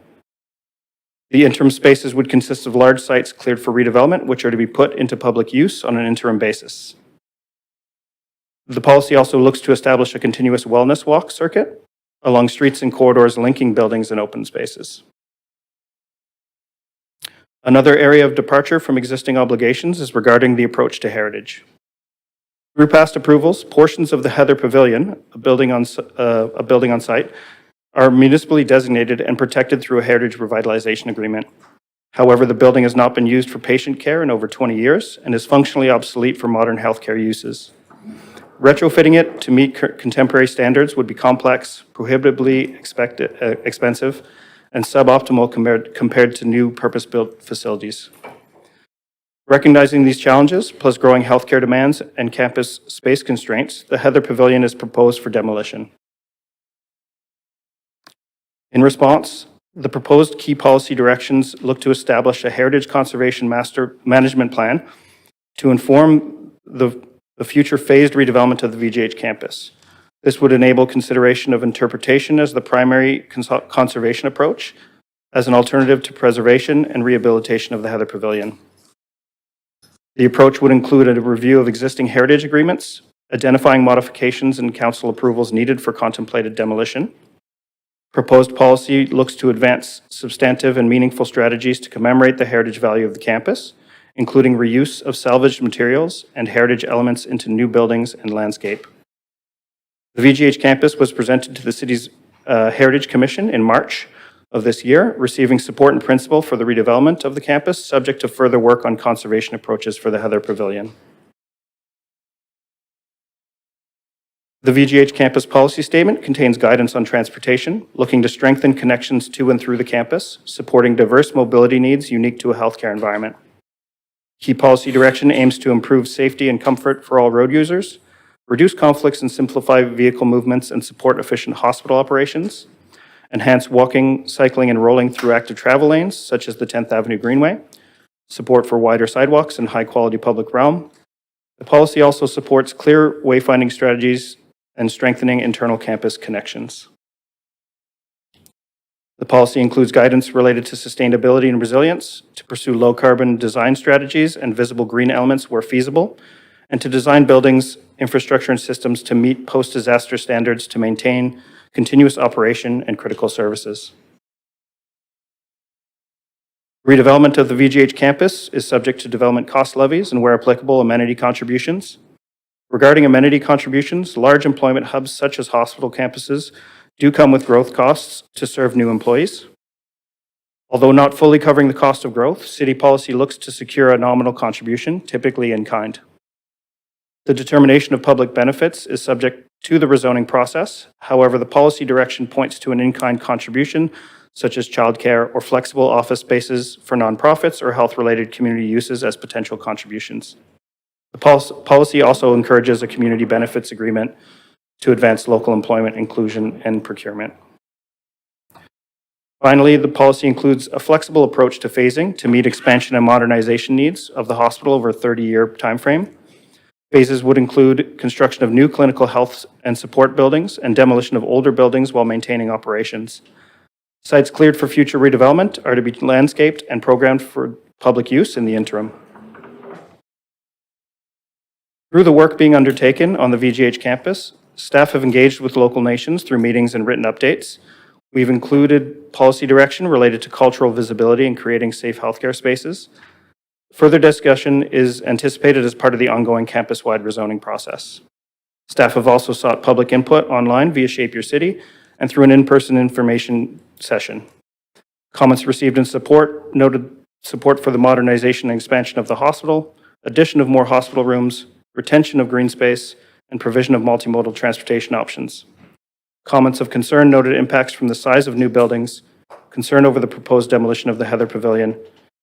The interim spaces would consist of large sites cleared for redevelopment, which are to be put into public use on an interim basis. The policy also looks to establish a continuous wellness walk circuit along streets and corridors linking buildings and open spaces. Another area of departure from existing obligations is regarding the approach to heritage. Through past approvals, portions of the Heather Pavilion, a building on site, are municipally designated and protected through a heritage revitalization agreement. However, the building has not been used for patient care in over 20 years and is functionally obsolete for modern healthcare uses. Retrofitting it to meet contemporary standards would be complex, prohibitively expensive, and suboptimal compared to new purpose-built facilities. Recognizing these challenges, plus growing healthcare demands and campus space constraints, the Heather Pavilion is proposed for demolition. In response, the proposed key policy directions look to establish a heritage conservation master management plan to inform the future phased redevelopment of the VGH campus. This would enable consideration of interpretation as the primary conservation approach as an alternative to preservation and rehabilitation of the Heather Pavilion. The approach would include a review of existing heritage agreements, identifying modifications and council approvals needed for contemplated demolition. Proposed policy looks to advance substantive and meaningful strategies to commemorate the heritage value of the campus, including reuse of salvaged materials and heritage elements into new buildings and landscape. The VGH campus was presented to the city's Heritage Commission in March of this year, receiving support in principle for the redevelopment of the campus, subject to further work on conservation approaches for the Heather Pavilion. The VGH campus policy statement contains guidance on transportation, looking to strengthen connections to and through the campus, supporting diverse mobility needs unique to a healthcare environment. Key policy direction aims to improve safety and comfort for all road users, reduce conflicts and simplify vehicle movements and support efficient hospital operations, enhance walking, cycling, and rolling through active travel lanes, such as the 10th Avenue Greenway, support for wider sidewalks and high-quality public realm. The policy also supports clear wayfinding strategies and strengthening internal campus connections. The policy includes guidance related to sustainability and resilience, to pursue low-carbon design strategies and visible green elements where feasible, and to design buildings, infrastructure, and systems to meet post-disaster standards to maintain continuous operation and critical services. Redevelopment of the VGH campus is subject to development cost levies and, where applicable, amenity contributions. Regarding amenity contributions, large employment hubs such as hospital campuses do come with growth costs to serve new employees. Although not fully covering the cost of growth, city policy looks to secure a nominal contribution, typically in kind. The determination of public benefits is subject to the rezoning process. However, the policy direction points to an in-kind contribution, such as childcare or flexible office spaces for nonprofits or health-related community uses as potential contributions. The policy also encourages a community benefits agreement to advance local employment, inclusion, and procurement. Finally, the policy includes a flexible approach to phasing to meet expansion and modernization needs of the hospital over a 30-year timeframe. Phases would include construction of new clinical health and support buildings and demolition of older buildings while maintaining operations. Sites cleared for future redevelopment are to be landscaped and programmed for public use in the interim. Through the work being undertaken on the VGH campus, staff have engaged with local nations through meetings and written updates. We've included policy direction related to cultural visibility and creating safe healthcare spaces. Further discussion is anticipated as part of the ongoing campus-wide rezoning process. Staff have also sought public input online via Shape Your City and through an in-person information session. Comments received in support noted support for the modernization and expansion of the hospital, addition of more hospital rooms, retention of green space, and provision of multimodal transportation options. Comments of concern noted impacts from the size of new buildings, concern over the proposed demolition of the Heather Pavilion,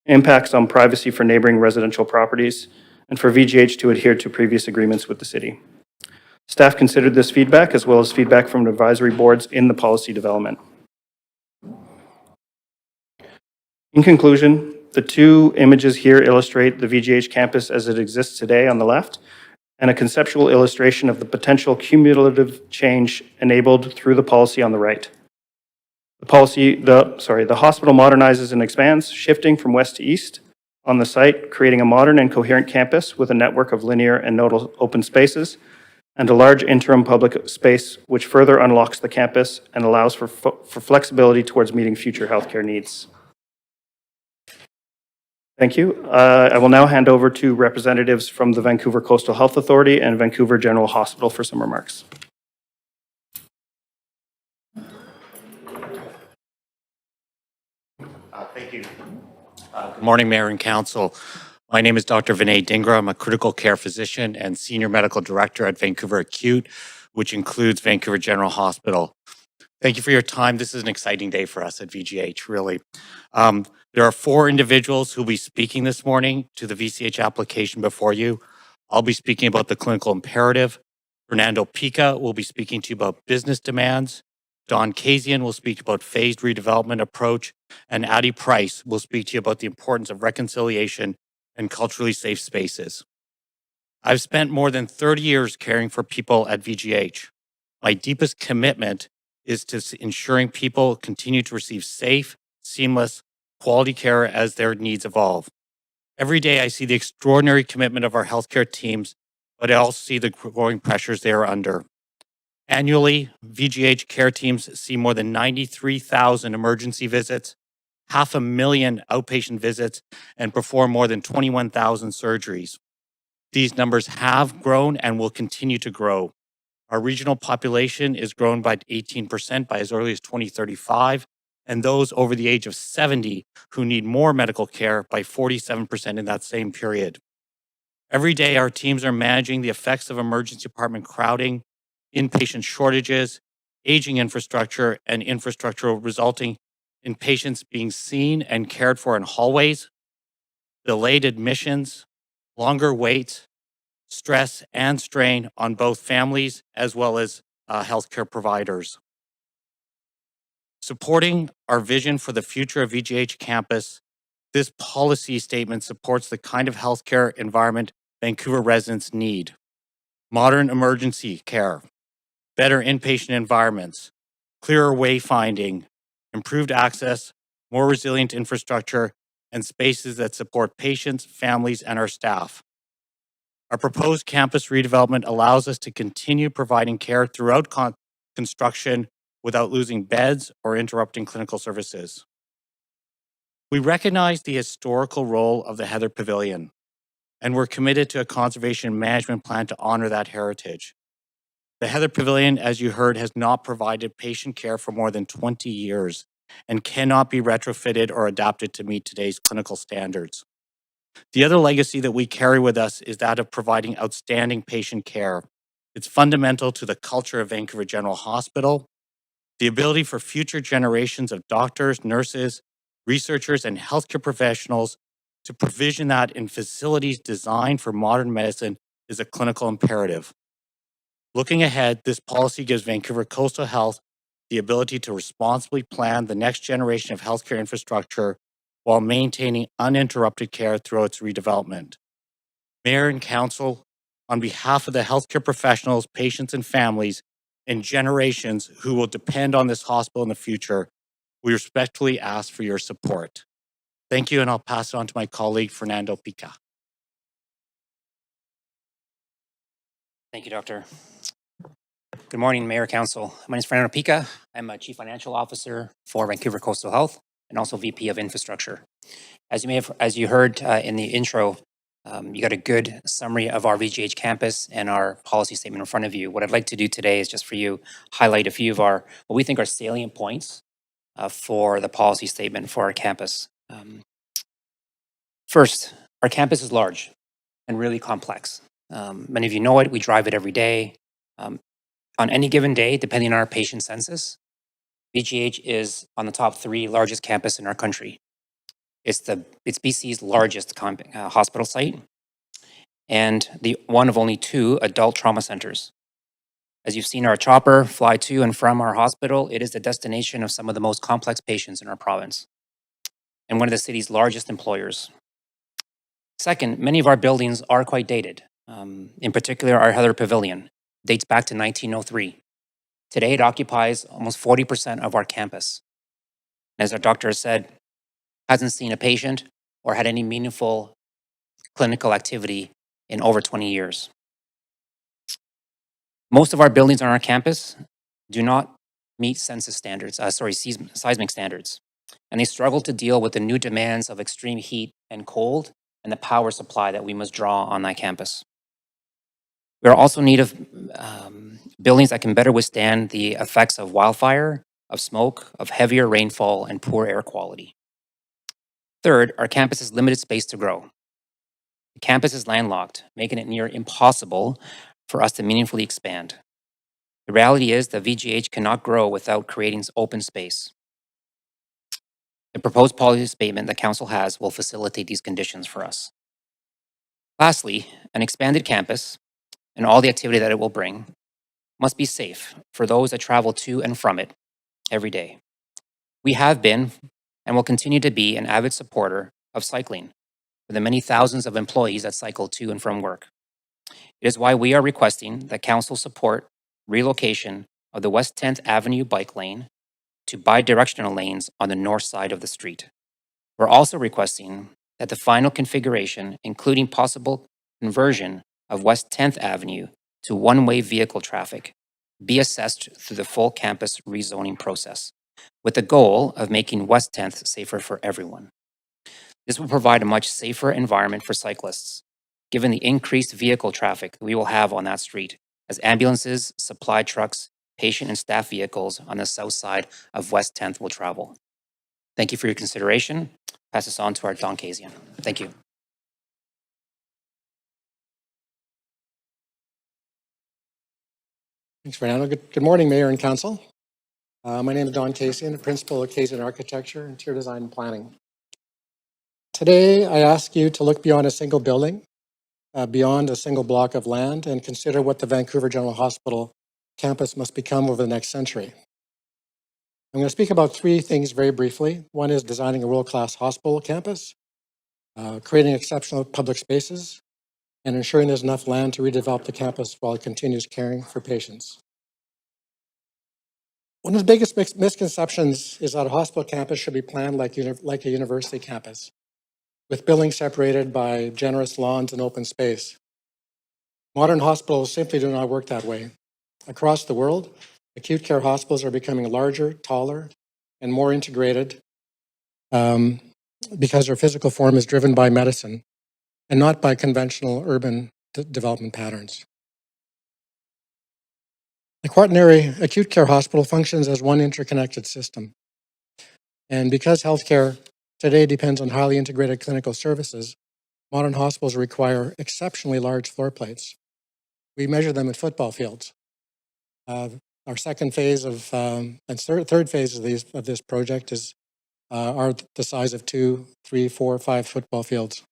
impacts on privacy for neighboring residential properties, and for VGH to adhere to previous agreements with the city. Staff considered this feedback as well as feedback from advisory boards in the policy development. In conclusion, the two images here illustrate the VGH campus as it exists today on the left, and a conceptual illustration of the potential cumulative change enabled through the policy on the right. The hospital modernizes and expands, shifting from west to east on the site, creating a modern and coherent campus with a network of linear and nodal open spaces, and a large interim public space which further unlocks the campus and allows for flexibility towards meeting future healthcare needs. Thank you. I will now hand over to representatives from the Vancouver Coastal Health Authority and Vancouver General Hospital for some remarks. Thank you. Good morning, Mayor and Council. My name is Dr. Vinay Dhingra. I'm a critical care physician and Senior Medical Director at Vancouver Acute, which includes Vancouver General Hospital. Thank you for your time. This is an exciting day for us at VGH, really. There are 4 individuals who will be speaking this morning to the VCH application before you. I'll be speaking about the clinical imperative. Fernando Pica will be speaking to you about business demands. Don Kazian will speak about phased redevelopment approach. And Addie Price will speak to you about the importance of reconciliation and culturally safe spaces. I've spent more than 30 years caring for people at VGH. My deepest commitment is to ensuring people continue to receive safe, seamless, quality care as their needs evolve. Every day I see the extraordinary commitment of our healthcare teams, but I also see the growing pressures they are under. Annually, VGH care teams see more than 93,000 emergency visits, 500,000 outpatient visits, and perform more than 21,000 surgeries. These numbers have grown and will continue to grow. Our regional population is grown by 18% by as early as 2035, and those over the age of 70 who need more medical care by 47% in that same period. Every day, our teams are managing the effects of emergency department crowding, inpatient shortages, aging infrastructure, and infrastructure resulting in patients being seen and cared for in hallways, delayed admissions, longer waits, stress and strain on both families as well as healthcare providers. Supporting our vision for the future of VGH campus, this policy statement supports the kind of healthcare environment Vancouver residents need. Modern emergency care, better inpatient environments, clearer wayfinding, improved access, more resilient infrastructure, and spaces that support patients, families, and our staff. Our proposed campus redevelopment allows us to continue providing care throughout construction without losing beds or interrupting clinical services. We recognize the historical role of the Heather Pavilion, and we're committed to a conservation management plan to honor that heritage. The Heather Pavilion, as you heard, has not provided patient care for more than 20 years and cannot be retrofitted or adapted to meet today's clinical standards. The other legacy that we carry with us is that of providing outstanding patient care. It's fundamental to the culture of Vancouver General Hospital. The ability for future generations of doctors, nurses, researchers, and healthcare professionals to provision that in facilities designed for modern medicine is a clinical imperative. Looking ahead, this policy gives Vancouver Coastal Health the ability to responsibly plan the next generation of healthcare infrastructure while maintaining uninterrupted care throughout its redevelopment. Mayor and Council, on behalf of the healthcare professionals, patients, and families, and generations who will depend on this hospital in the future, we respectfully ask for your support. Thank you, and I'll pass it on to my colleague, Fernando Pica. Thank you, Doctor. Good morning, Mayor, Council. My name is Fernando Pica. I'm a Chief Financial Officer for Vancouver Coastal Health and also VP of Infrastructure. As you heard in the intro, you got a good summary of our VGH campus and our policy statement in front of you. What I'd like to do today is just for you highlight a few of what we think are salient points for the policy statement for our campus. First, our campus is large and really complex. Many of you know it. We drive it every day. On any given day, depending on our patient census, VGH is on the top 3 largest campus in our country. It's BC's largest hospital site and the one of only 2 adult trauma centers. As you've seen our chopper fly to and from our hospital, it is the destination of some of the most complex patients in our province and one of the city's largest employers. Second, many of our buildings are quite dated. In particular, our Heather Pavilion dates back to 1903. Today, it occupies almost 40% of our campus. As our doctor has said, hasn't seen a patient or had any meaningful clinical activity in over 20 years. Most of our buildings on our campus do not meet census standards, seismic standards, and they struggle to deal with the new demands of extreme heat and cold and the power supply that we must draw on that campus. We are also in need of buildings that can better withstand the effects of wildfire, of smoke, of heavier rainfall, and poor air quality. Third, our campus has limited space to grow. The campus is landlocked, making it near impossible for us to meaningfully expand. The reality is that VGH cannot grow without creating open space. The proposed policy statement that Council has will facilitate these conditions for us. Lastly, an expanded campus and all the activity that it will bring must be safe for those that travel to and from it every day. We have been and will continue to be an avid supporter of cycling for the many thousands of employees that cycle to and from work. It is why we are requesting that Council support relocation of the West 10th Avenue bike lane to bi-directional lanes on the north side of the street. We're also requesting that the final configuration, including possible conversion of West 10th Avenue to one-way vehicle traffic, be assessed through the full campus rezoning process, with the goal of making West 10th safer for everyone. This will provide a much safer environment for cyclists, given the increased vehicle traffic we will have on that street, as ambulances, supply trucks, patient and staff vehicles on the south side of West 10th will travel. Thank you for your consideration. Pass this on to our Don Kazian. Thank you. Thanks, Fernando. Good morning, Mayor and Council. My name is Don Kazian, Principal of Kazian Architecture, Interior Design and Planning. Today, I ask you to look beyond a single building, beyond a single block of land, and consider what the Vancouver General Hospital campus must become over the next century. I'm going to speak about three things very briefly. One is designing a world-class hospital campus, creating exceptional public spaces, and ensuring there's enough land to redevelop the campus while it continues caring for patients. One of the biggest misconceptions is that a hospital campus should be planned like a university campus, with buildings separated by generous lawns and open space. Modern hospitals simply do not work that way. Across the world, acute care hospitals are becoming larger, taller, and more integrated because their physical form is driven by medicine and not by conventional urban development patterns. The quaternary acute care hospital functions as one interconnected system. And because healthcare today depends on highly integrated clinical services, modern hospitals require exceptionally large floor plates. We measure them in football fields. Our second phase of and third phase of this project are the size of 2, 3, 4, 5 football fields.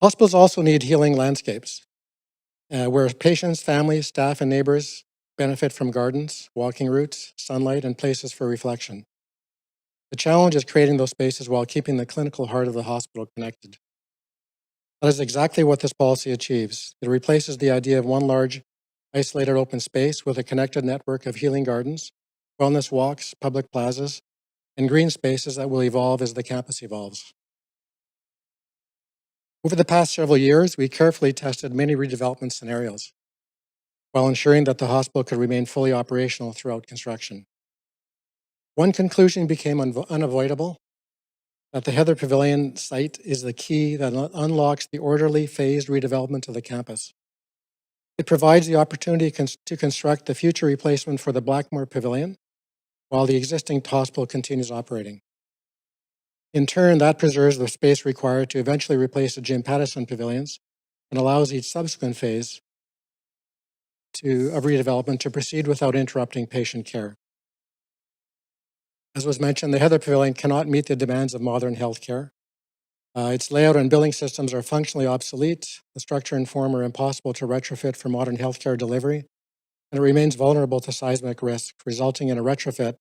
Hospitals also need healing landscapes where patients, families, staff, and neighbors benefit from gardens, walking routes, sunlight, and places for reflection. The challenge is creating those spaces while keeping the clinical heart of the hospital connected. That is exactly what this policy achieves. It replaces the idea of one large, isolated open space with a connected network of healing gardens, wellness walks, public plazas, and green spaces that will evolve as the campus evolves. Over the past several years, we carefully tested many redevelopment scenarios while ensuring that the hospital could remain fully operational throughout construction. One conclusion became unavoidable, that the Heather Pavilion site is the key that unlocks the orderly, phased redevelopment of the campus. It provides the opportunity to construct the future replacement for the Blackmore Pavilion while the existing hospital continues operating. In turn, that preserves the space required to eventually replace the Jim Pattison pavilions and allows each subsequent phase of redevelopment to proceed without interrupting patient care. As was mentioned, the Heather Pavilion cannot meet the demands of modern healthcare. Its layout and building systems are functionally obsolete. The structure and form are impossible to retrofit for modern healthcare delivery, and it remains vulnerable to seismic risk, resulting in a retrofit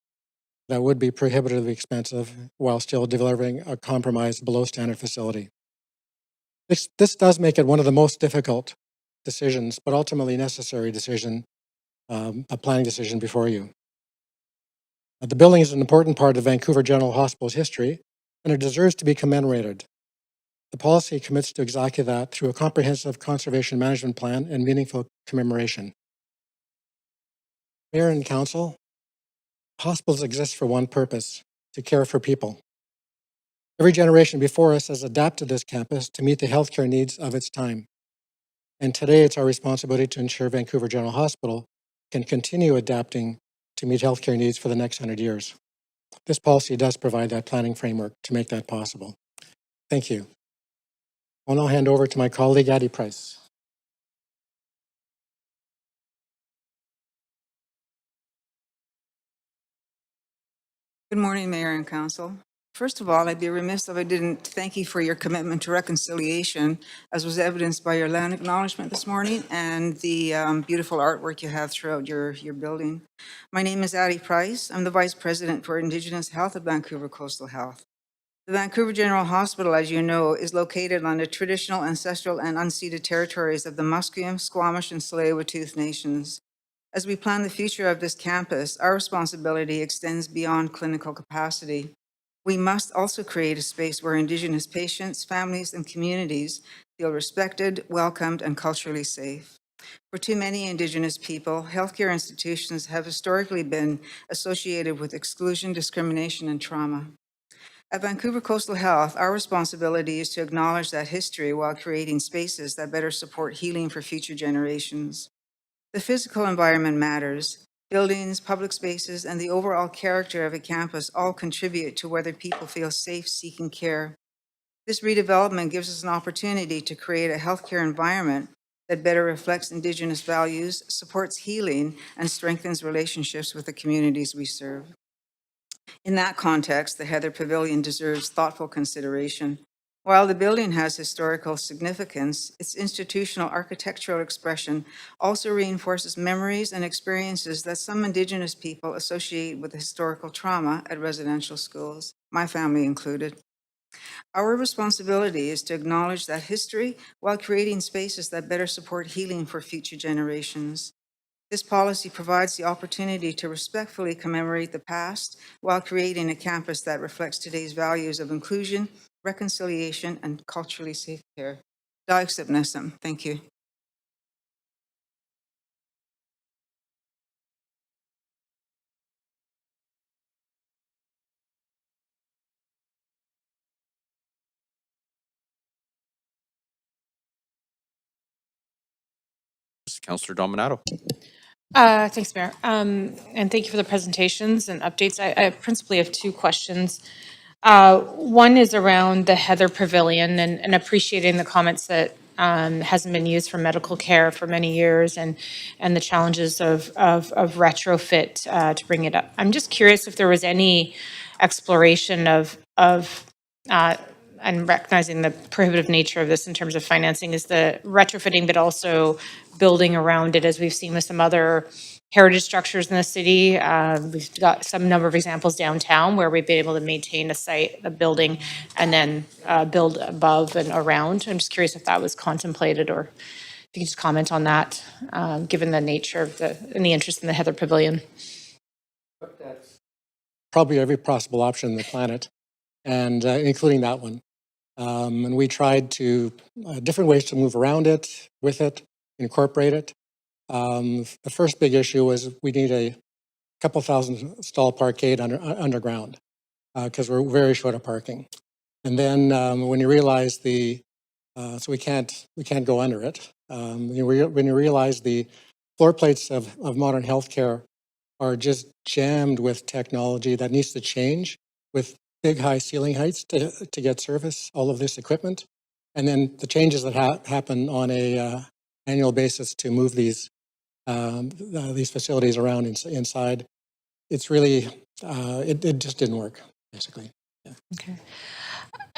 that would be prohibitively expensive while still delivering a compromised below standard facility. This does make it one of the most difficult decisions, but ultimately necessary decision, a planning decision before you. The building is an important part of Vancouver General Hospital's history, and it deserves to be commemorated. The policy commits to exactly that through a comprehensive conservation management plan and meaningful commemoration. Mayor and Council, hospitals exist for one purpose: to care for people. Every generation before us has adapted this campus to meet the healthcare needs of its time. And today it's our responsibility to ensure Vancouver General Hospital can continue adapting to meet healthcare needs for the next 100 years. This policy does provide that planning framework to make that possible. Thank you. I'll now hand over to my colleague, Addie Price. Good morning, Mayor and Council. First of all, I'd be remiss if I didn't thank you for your commitment to reconciliation, as was evidenced by your land acknowledgement this morning and the beautiful artwork you have throughout your building. My name is Addie Price. I'm the Vice President for Indigenous Health at Vancouver Coastal Health. The Vancouver General Hospital, as you know, is located on the traditional, ancestral, and unceded territories of the Musqueam, Squamish, and Tsleil-Waututh nations. As we plan the future of this campus, our responsibility extends beyond clinical capacity. We must also create a space where Indigenous patients, families, and communities feel respected, welcomed, and culturally safe. For too many Indigenous people, healthcare institutions have historically been associated with exclusion, discrimination, and trauma. At Vancouver Coastal Health, our responsibility is to acknowledge that history while creating spaces that better support healing for future generations. The physical environment matters. Buildings, public spaces, and the overall character of a campus all contribute to whether people feel safe seeking care. This redevelopment gives us an opportunity to create a healthcare environment that better reflects Indigenous values, supports healing, and strengthens relationships with the communities we serve. In that context, the Heather Pavilion deserves thoughtful consideration. While the building has historical significance, its institutional architectural expression also reinforces memories and experiences that some Indigenous people associate with historical trauma at residential schools, my family included. Our responsibility is to acknowledge that history while creating spaces that better support healing for future generations. This policy provides the opportunity to respectfully commemorate the past while creating a campus that reflects today's values of inclusion, reconciliation, and culturally safe care. Thank you. Councillor Dominato. Thanks, Mayor. And thank you for the presentations and updates. I principally have two questions. One is around the Heather Pavilion and appreciating the comments that hasn't been used for medical care for many years and the challenges of retrofit to bring it up. I'm just curious if there was any exploration of and recognizing the prohibitive nature of this in terms of financing is the retrofitting, but also building around it, as we've seen with some other heritage structures in the city. We've got some number of examples downtown where we've been able to maintain a site, a building, and then build above and around. I'm just curious if that was contemplated, or if you could just comment on that, given the nature of and the interest in the Heather Pavilion. Probably every possible option on the planet, and including that one. And we tried different ways to move around it, with it, incorporate it. The first big issue was we need a couple thousand stall parkade underground because we're very short of parking. And then when you realize so we can't go under it. When you realize the floor plates of modern healthcare are just jammed with technology that needs to change with big high ceiling heights to get service, all of this equipment. And then the changes that happen on a annual basis to move these facilities around inside, it's really, it just didn't work, basically. Yeah. Okay.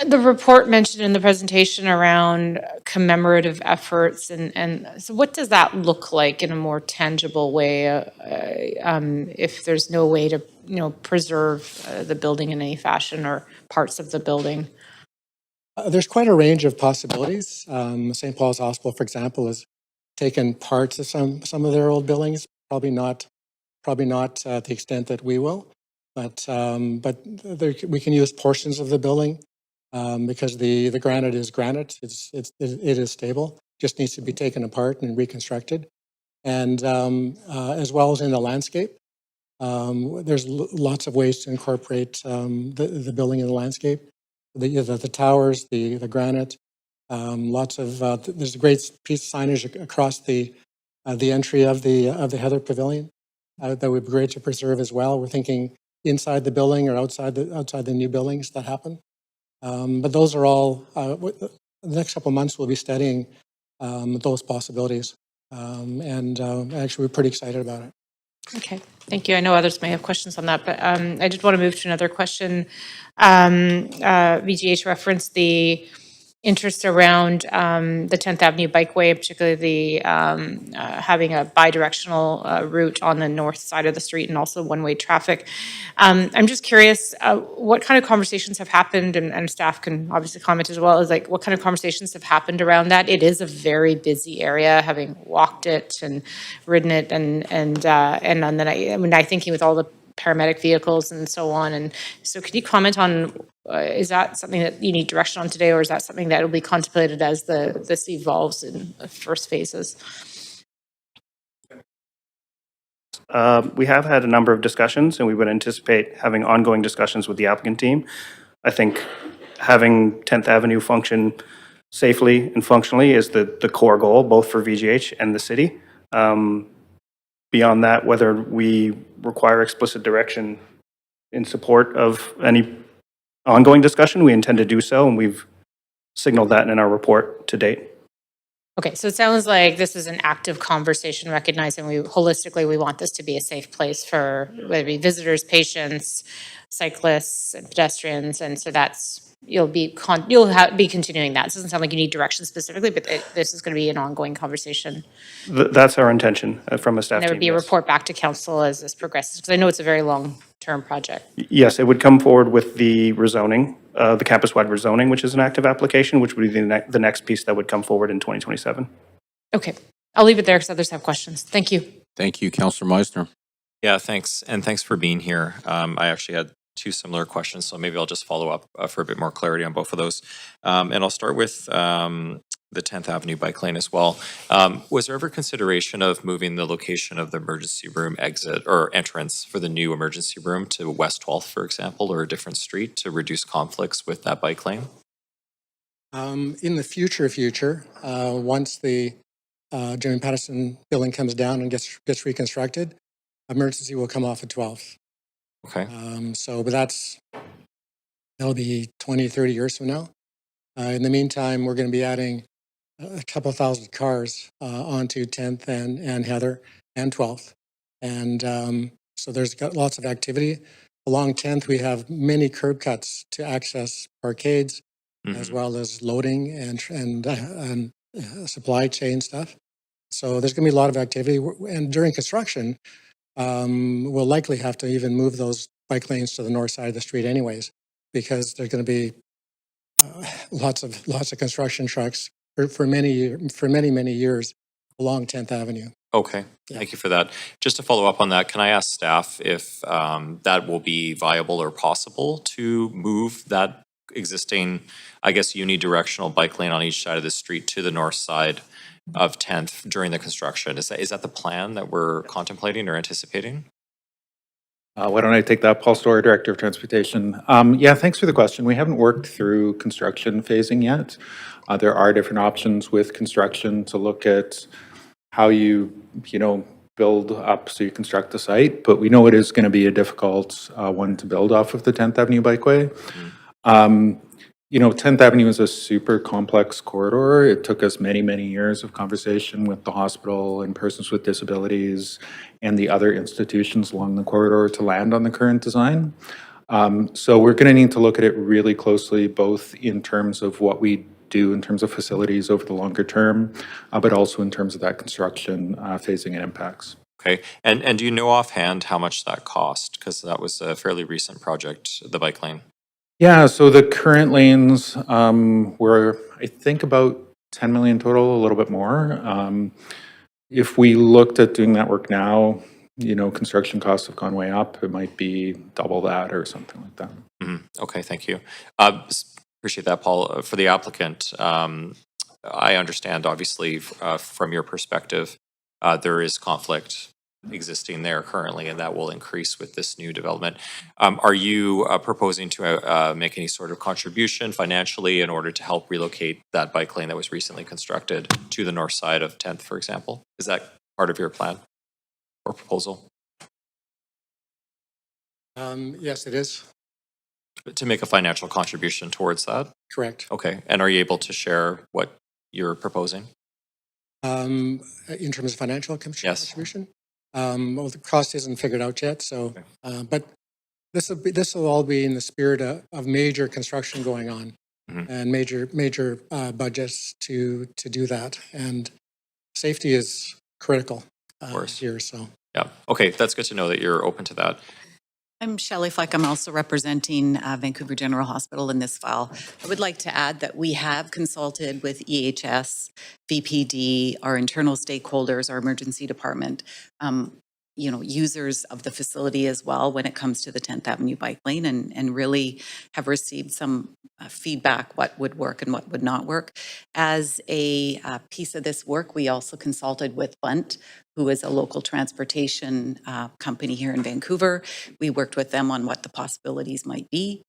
The report mentioned in the presentation around commemorative efforts, and so what does that look like in a more tangible way if there's no way to preserve the building in any fashion or parts of the building? There's quite a range of possibilities. St. Paul's Hospital, for example, has taken parts of some of their old buildings, probably not to the extent that we will, but we can use portions of the building because the granite is granite. It is stable. Just needs to be taken apart and reconstructed, and as well as in the landscape. There's lots of ways to incorporate the building in the landscape. The towers, the granite. There's a great piece of signage across the entry of the Heather Pavilion that would be great to preserve as well. We're thinking inside the building or outside the new buildings that happen. But those are all. The next couple of months we'll be studying those possibilities, and actually we're pretty excited about it. Okay, thank you. I know others may have questions on that, but I just want to move to another question. VGH referenced the interest around the 10th Avenue Bikeway, particularly the having a bi-directional route on the north side of the street and also one-way traffic. I'm just curious, what kind of conversations have happened, and staff can obviously comment as well, is like what kind of conversations have happened around that? It is a very busy area, having walked it and ridden it, and then I'm thinking with all the paramedic vehicles and so on. And so could you comment on, is that something that you need direction on today, or is that something that will be contemplated as this evolves in the first phases? We have had a number of discussions, and we would anticipate having ongoing discussions with the applicant team. I think having 10th Avenue function safely and functionally is the core goal, both for VGH and the city. Beyond that, whether we require explicit direction in support of any ongoing discussion, we intend to do so, and we've signaled that in our report to date. Okay, so it sounds like this is an active conversation, recognizing holistically we want this to be a safe place for whether it be visitors, patients, cyclists, and pedestrians, and so that's you'll be continuing that. It doesn't sound like you need direction specifically, but this is going to be an ongoing conversation. That's our intention from a staff And there team. would be a Yes. report back to council as this progresses, because I know it's a very long-term project. Yes, it would come forward with the rezoning, the campus-wide rezoning, which is an active application, which would be the next piece that would come forward in 2027. Okay, I'll leave it there because others have questions. Thank you. Thank you, Councillor Meisner. Yeah, thanks. And thanks for being here. I actually had two similar questions, so maybe I'll just follow up for a bit more clarity on both of those. And I'll start with the 10th Avenue bike lane as well. Was there ever consideration of moving the location of the emergency room exit or entrance for the new emergency room to West 12th, for example, or a different street to reduce conflicts with that bike lane? In the future, once the Jimmy Patterson building comes down and gets reconstructed, emergency will come off at 12th. Okay. But that'll be 20, 30 years from now. In the meantime, we're going to be adding a couple thousand cars onto 10th and Heather and 12th. And so there's got lots of activity. Along 10th, we have many curb cuts to access parkades, as well as loading and supply chain stuff. So there's going to be a lot of activity. And during construction, we'll likely have to even move those bike lanes to the north side of the street anyways, because there's going to be lots of construction trucks for many years along 10th Avenue. Okay, thank you for that. Just to follow up on that, can I ask staff if that will be viable or possible to move that existing, I guess, unidirectional bike lane on each side of the street to the north side of 10th during the construction? Is that the plan that we're contemplating or anticipating? Why don't I take that, Paul Storer, Director of Transportation. Yeah, thanks for the question. We haven't worked through construction phasing yet. There are different options with construction to look at how you build up so you construct the site, but we know it is going to be a difficult one to build off of the 10th Avenue Bikeway. 10th Avenue is a super complex corridor. It took us many, many years of conversation with the hospital and persons with disabilities and the other institutions along the corridor to land on the current design. So we're going to need to look at it really closely, both in terms of what we do in terms of facilities over the longer term, but also in terms of that construction phasing and impacts. Okay, and do you know offhand how much that cost? Because that was a fairly recent project, the bike lane. Yeah, so the current lanes were, I think, about 10 million total, a little bit more. If we looked at doing that work now, construction costs have gone way up. It might be double that or something like that. Okay, thank you. Appreciate that, Paul. For the applicant, I understand, obviously, from your perspective, there is conflict existing there currently, and that will increase with this new development. Are you proposing to make any sort of contribution financially in order to help relocate that bike lane that was recently constructed to the north side of 10th, for example? Is that part of your plan or proposal? Yes, it is. To make a financial contribution towards that? Correct. Okay, and are you able to share what you're proposing? In terms of financial contribution? Well, the cost isn't figured out yet, so, but this will all be in the spirit of major construction going on and major budgets to do that. And safety is critical here, so. Yeah, okay, that's good to know that you're open to that. I'm Shelley Fleck. I'm also representing Vancouver General Hospital in this file. I would like to add that we have consulted with EHS, VPD, our internal stakeholders, our emergency department, users of the facility as well when it comes to the 10th Avenue bike lane and really have received some feedback what would work and what would not work. As a piece of this work, we also consulted with Bunt, who is a local transportation company here in Vancouver. We worked with them on what the possibilities might be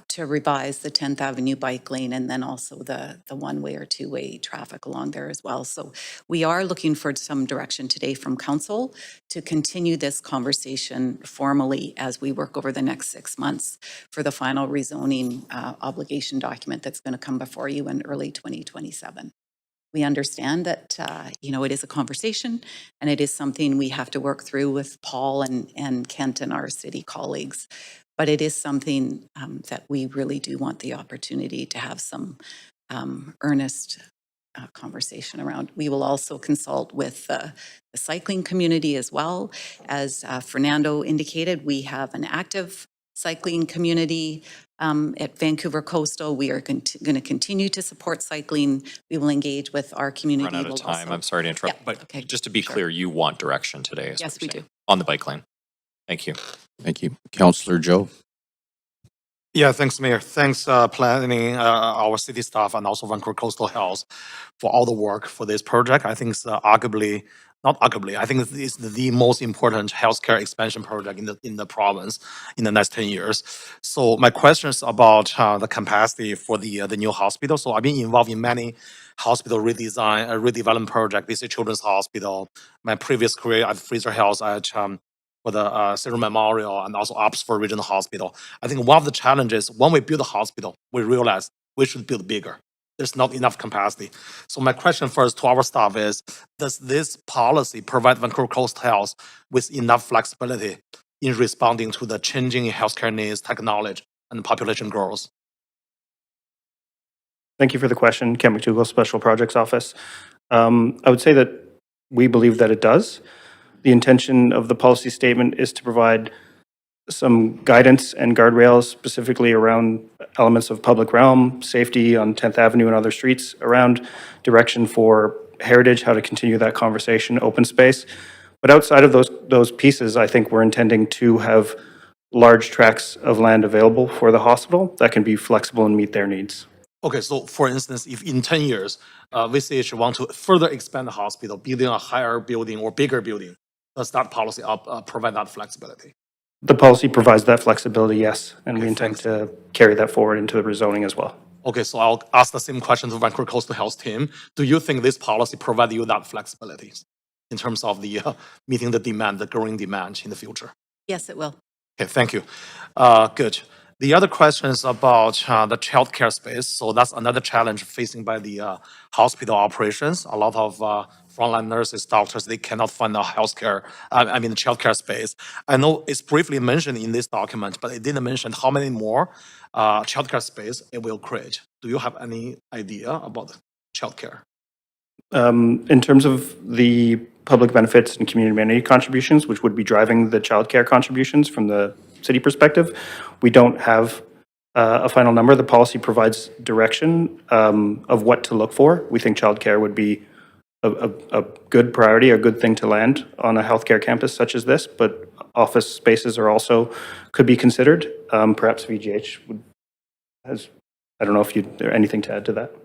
to revise the 10th Avenue bike lane and then also the one-way or two-way traffic along there as well. So we are looking for some direction today from council to continue this conversation formally as we work over the next 6 months for the final rezoning obligation document that's going to come before you in early 2027. We understand that, it is a conversation and it is something we have to work through with Paul and Kent and our city colleagues. But it is something that we really do want the opportunity to have some earnest conversation around. We will also consult with the cycling community as well. As Fernando indicated, we have an active cycling community at Vancouver Coastal. We are going to continue to support cycling. We will engage with our community. Run out of We'll time. also- I'm sorry to interrupt, Yeah, but okay, just to be sure. clear, you want direction today. is Yes, what we you're saying. do. On the bike lane. Thank you. Thank you. Councillor Joe. Yeah, thanks, Mayor. Thanks, planning, our city staff, and also Vancouver Coastal Health for all the work for this project. I think it's not arguably, I think it's the most important healthcare expansion project in the province in the next 10 years. So my question is about the capacity for the new hospital. So I've been involved in many hospital redesign, redevelopment project, BC Children's Hospital. My previous career at Fraser Health at for the Cyril Memorial and also Oxford Regional Hospital. I think one of the challenges when we build a hospital, we realize we should build bigger. There's not enough capacity. So my question first to our staff is, does this policy provide Vancouver Coastal Health with enough flexibility in responding to the changing healthcare needs, technology, and population growth? Thank you for the question, Ken McDougall, Special Projects Office. I would say that we believe that it does. The intention of the policy statement is to provide some guidance and guardrails specifically around elements of public realm, safety on 10th Avenue and other streets, around direction for heritage, how to continue that conversation, open space. But outside of those pieces, I think we're intending to have large tracts of land available for the hospital that can be flexible and meet their needs. Okay, so for instance, if in 10 years, VCH want to further expand the hospital, building a higher building or bigger building, does that policy provide that flexibility? The policy provides that flexibility, yes, and we intend to carry that forward into the rezoning as well. Okay, so I'll ask the same question to Vancouver Coastal Health team. Do you think this policy provides you that flexibility in terms of the meeting the demand, the growing demand in the future? Yes, it will. Okay, thank you. Good. The other question is about the childcare space. So that's another challenge facing by the hospital operations. A lot of frontline nurses, doctors, they cannot find a healthcare, the childcare space. I know it's briefly mentioned in this document, but it didn't mention how many more childcare space it will create. Do you have any idea about childcare? In terms of the public benefits and community amenity contributions, which would be driving the childcare contributions from the city perspective, we don't have a final number. The policy provides direction of what to look for. We think childcare would be a good priority, a good thing to land on a healthcare campus such as this, but office spaces are also could be considered. Perhaps VGH I don't know if there anything to add to that.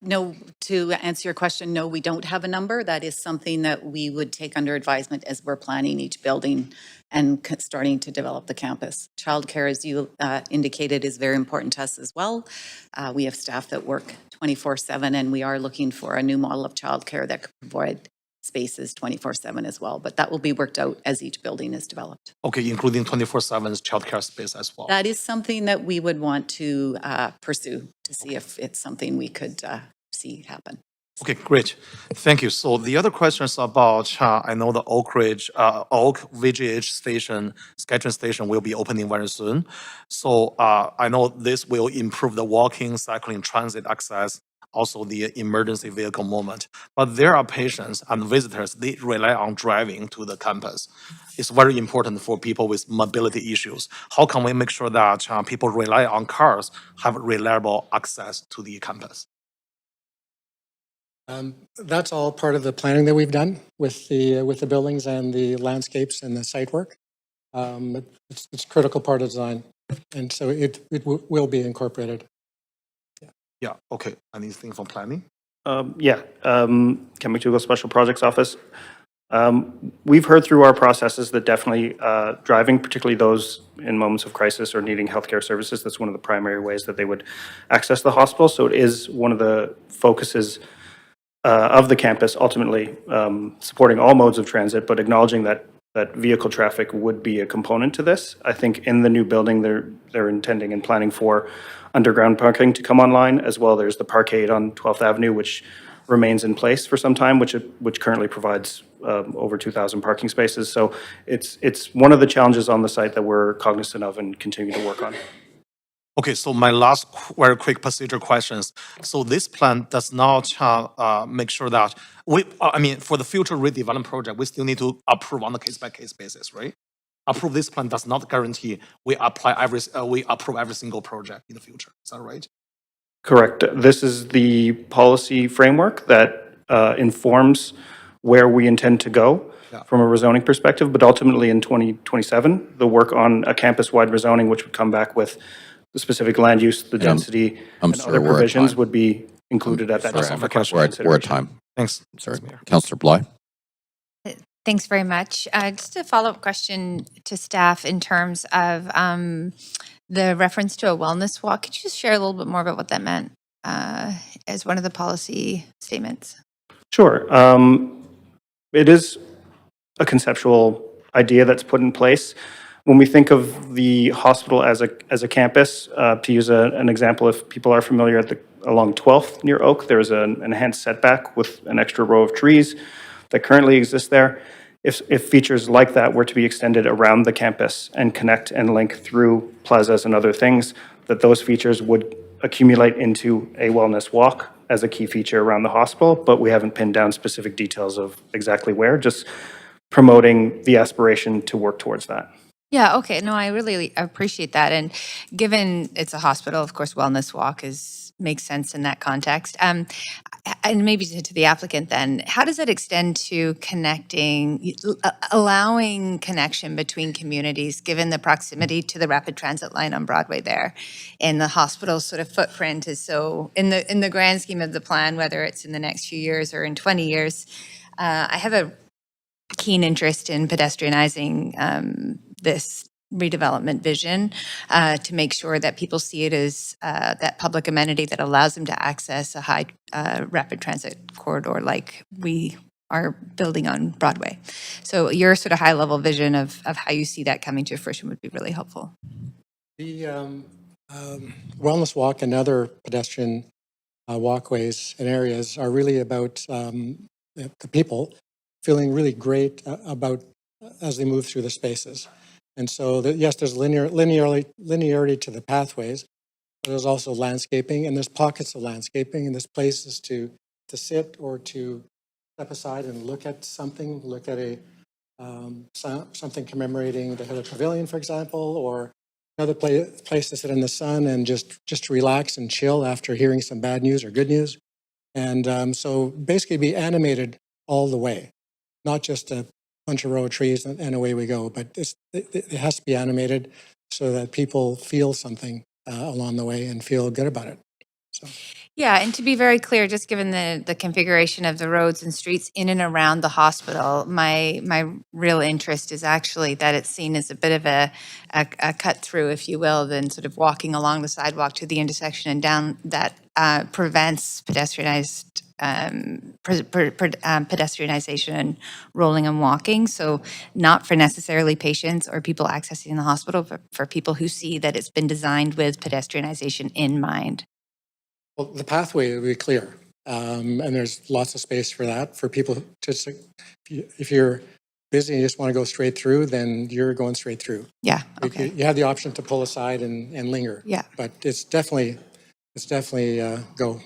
No, to answer your question, no, we don't have a number. That is something that we would take under advisement as we're planning each building and starting to develop the campus. Childcare, as you indicated, is very important to us as well. We have staff that work 24/7, and we are looking for a new model of childcare that could provide spaces 24/7 as well. But that will be worked out as each building is developed. Okay, including 24/7 childcare space as well. That is something that we would want to pursue to see if it's something we could see happen. Okay, great. Thank you. So the other question is about, I know the Oak VGH station, Skeleton station will be opening very soon. So I know this will improve the walking, cycling, transit access, also the emergency vehicle movement. But there are patients and visitors, they rely on driving to the campus. It's very important for people with mobility issues. How can we make sure that people rely on cars have reliable access to the campus? That's all part of the planning that we've done with the buildings and the landscapes and the site work. It's a critical part of design, and so it will be incorporated. Yeah, okay. Anything from planning? Ken McDougall, Special Projects Office. We've heard through our processes that definitely driving, particularly those in moments of crisis or needing healthcare services, that's one of the primary ways that they would access the hospital. So it is one of the focuses of the campus, ultimately supporting all modes of transit, but acknowledging that vehicle traffic would be a component to this. I think in the new building, they're intending and planning for underground parking to come online, as well there's the parkade on 12th Avenue, which remains in place for some time, which currently provides over 2,000 parking spaces. So it's one of the challenges on the site that we're cognizant of and continue to work on. Okay, so my last very quick procedure questions. So this plan does not make sure that I mean, for the future redevelopment project, we still need to approve on a case-by-case basis, right? Approve this plan does not guarantee we approve every single project in the future. Is that right? Correct. This is the policy framework that informs where we intend to go from a rezoning perspective, but ultimately in 2027, the work on a campus-wide rezoning, which would come back with the specific land use, the density, and sorry, other we're at provisions time. would be included at that Sorry, time for council we're at consideration. time. Thanks. Sorry, Councillor Bly. Thanks very much. Just a follow-up question to staff in terms of the reference to a wellness walk. Could you just share a little bit more about what that meant as one of the policy statements? Sure. It is a conceptual idea that's put in place. When we think of the hospital as a campus, to use an example, if people are familiar along 12th near Oak, there is an enhanced setback with an extra row of trees that currently exist there. If features like that were to be extended around the campus and connect and link through plazas and other things, that those features would accumulate into a wellness walk as a key feature around the hospital, but we haven't pinned down specific details of exactly where, just promoting the aspiration to work towards that. Yeah, okay. No, I really appreciate that. And given it's a hospital, of course, wellness walk makes sense in that context. And maybe to the applicant then, how does it extend to allowing connection between communities, given the proximity to the rapid transit line on Broadway there? And the hospital's sort of footprint is so, in the grand scheme of the plan, whether it's in the next few years or in 20 years, I have a keen interest in pedestrianizing this redevelopment vision to make sure that people see it as that public amenity that allows them to access a high rapid transit corridor like we are building on Broadway. So your sort of high level vision of how you see that coming to fruition would be really helpful. The wellness walk and other pedestrian walkways and areas are really about the people feeling really great about as they move through the spaces. And so, yes, there's linearity to the pathways, but there's also landscaping, and there's pockets of landscaping, and there's places to sit or to step aside and look at something, look at something commemorating the Hitler Pavilion, for example, or another place to sit in the sun and just relax and chill after hearing some bad news or good news. And so basically be animated all the way, not just a bunch of row of trees and away we go, but it has to be animated so that people feel something along the way and feel good about it. So. Yeah, and to be very clear, just given the configuration of the roads and streets in and around the hospital, my real interest is actually that it's seen as a bit of a cut through, if you will, than sort of walking along the sidewalk to the intersection and down that prevents pedestrianization and rolling and walking. So not for necessarily patients or people accessing the hospital, but for people who see that it's been designed with pedestrianization in mind. Well, the pathway will be clear, and there's lots of space for that. For people to, if you're busy and you just want to go straight through, then you're going straight through. Yeah, okay. You have the option to pull aside and linger. Yeah. But it's definitely go.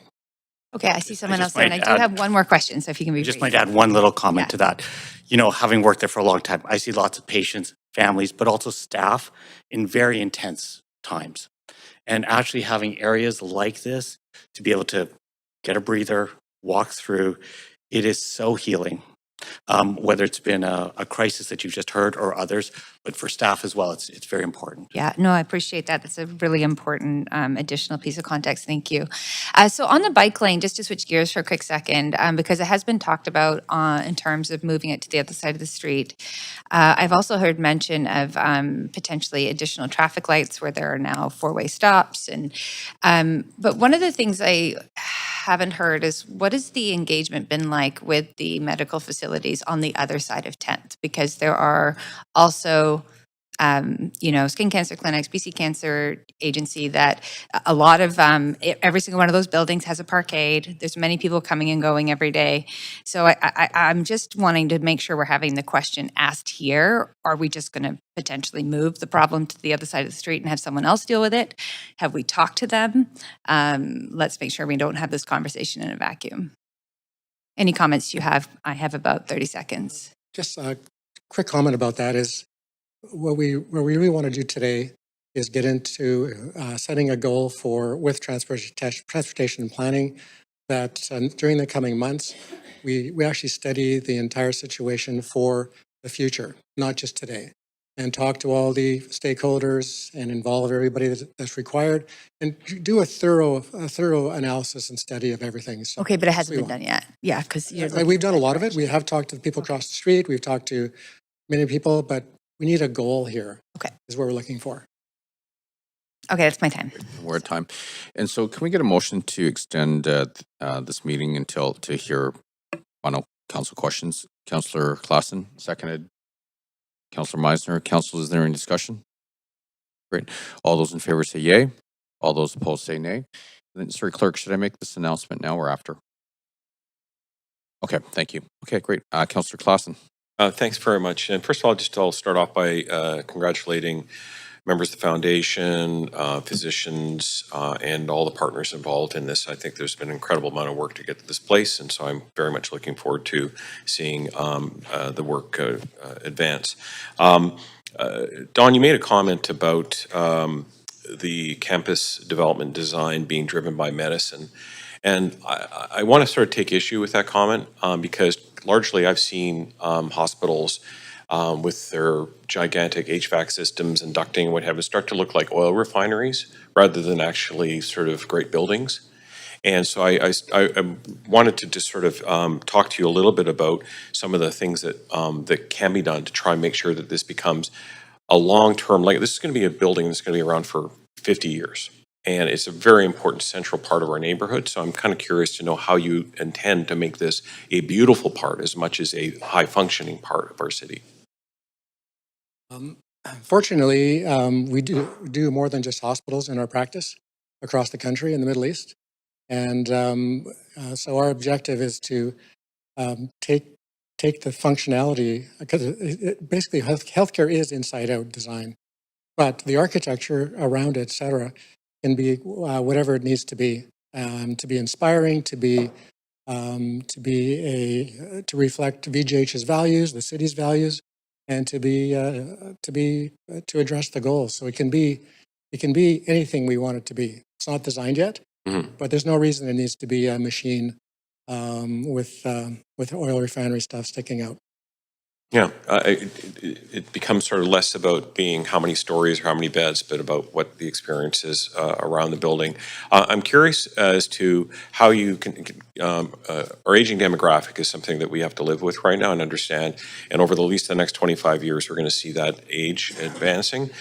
Okay, I see someone else might there, and I do add- have one more question, so if you can be I just brief. might add one little comment to that. You know, having worked there for a long time, I see lots of patients, families, but also staff in very intense times. And actually having areas like this to be able to get a breather, walk through, it is so healing. Whether it's been a crisis that you've just heard or others, but for staff as well, it's very important. Yeah, no, I appreciate that. That's a really important additional piece of context. Thank you. So on the bike lane, just to switch gears for a quick second, because it has been talked about in terms of moving it to the other side of the street. I've also heard mention of potentially additional traffic lights where there are now four-way stops. But one of the things I haven't heard is what has the engagement been like with the medical facilities on the other side of 10th? Because there are also skin cancer clinics, BC Cancer Agency, that a lot of, every single one of those buildings has a parkade. There's many people coming and going every day. So I'm just wanting to make sure we're having the question asked here. Are we just going to potentially move the problem to the other side of the street and have someone else deal with it? Have we talked to them? Let's make sure we don't have this conversation in a vacuum. Any comments you have? I have about 30 seconds. Just a quick comment about that is what we really want to do today is get into setting a goal with transportation and planning that during the coming months, we actually study the entire situation for the future, not just today, and talk to all the stakeholders and involve everybody that's required and do a thorough analysis and study of everything. So Okay, but it hasn't been done yet. Yeah, because we've done a lot of it. We have talked to the people across the street. We've talked to many people, but we need a goal here. Okay. Is what we're looking for. Okay, that's my time. We're at time. And so can we get a motion to extend this meeting to hear final council questions? Councillor Klassen, seconded. Councillor Meisner. Council, is there any discussion? Great. All those in favor say yay. All those opposed say nay. Then, sorry, clerk, should I make this announcement now or after? Okay, thank you. Okay, great. Councillor Klassen. Thanks very much. And first of all, I'll start off by congratulating members of the foundation, physicians, and all the partners involved in this. I think there's been an incredible amount of work to get to this place, and so I'm very much looking forward to seeing the work advance. Don, you made a comment about the campus development design being driven by medicine. And I want to sort of take issue with that comment because largely I've seen hospitals with their gigantic HVAC systems and ducting and what have you start to look like oil refineries rather than actually sort of great buildings. And so I wanted to just sort of talk to you a little bit about some of the things that can be done to try and make sure that this becomes a long-term, like this is going to be a building that's going to be around for 50 years. And it's a very important central part of our neighborhood. So I'm kind of curious to know how you intend to make this a beautiful part as much as a high-functioning part of our city. Fortunately, we do more than just hospitals in our practice across the country in the Middle East. And so our objective is to take the functionality, because basically healthcare is inside-out design, but the architecture around it, et cetera, can be whatever it needs to be inspiring, to reflect VGH's values, the city's values, and to address the goals. So it can be anything we want it to be. It's not designed yet, but there's no reason it needs to be a machine with oil refinery stuff sticking out. Yeah, it becomes sort of less about being how many stories or how many beds, but about what the experience is around the building. I'm curious as to how you can, our aging demographic is something that we have to live with right now and understand. And over at least the next 25 years, we're going to see that age advancing.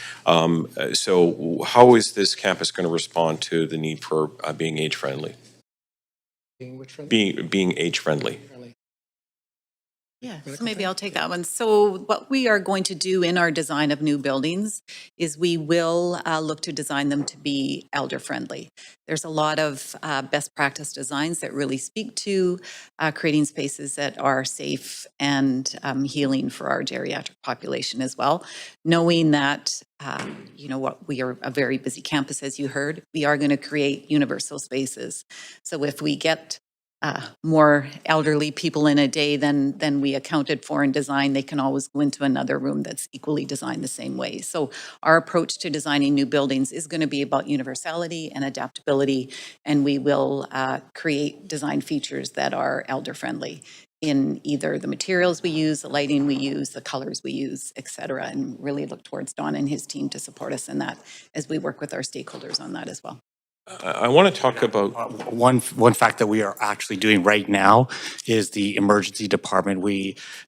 So how is this campus going to respond to the need for being age-friendly? Being which friendly? Being age-friendly. Yeah, so maybe I'll take that one. So what we are going to do in our design of new buildings is we will look to design them to be elder-friendly. There's a lot of best practice designs that really speak to creating spaces that are safe and healing for our geriatric population as well. Knowing that, we are a very busy campus, as you heard, we are going to create universal spaces. So if we get more elderly people in a day than we accounted for in design, they can always go into another room that's equally designed the same way. So our approach to designing new buildings is going to be about universality and adaptability, and we will create design features that are elder-friendly in either the materials we use, the lighting we use, the colors we use, et cetera, and really look towards Don and his team to support us in that as we work with our stakeholders on that as well. I want to talk about one fact that we are actually doing right now is the emergency department.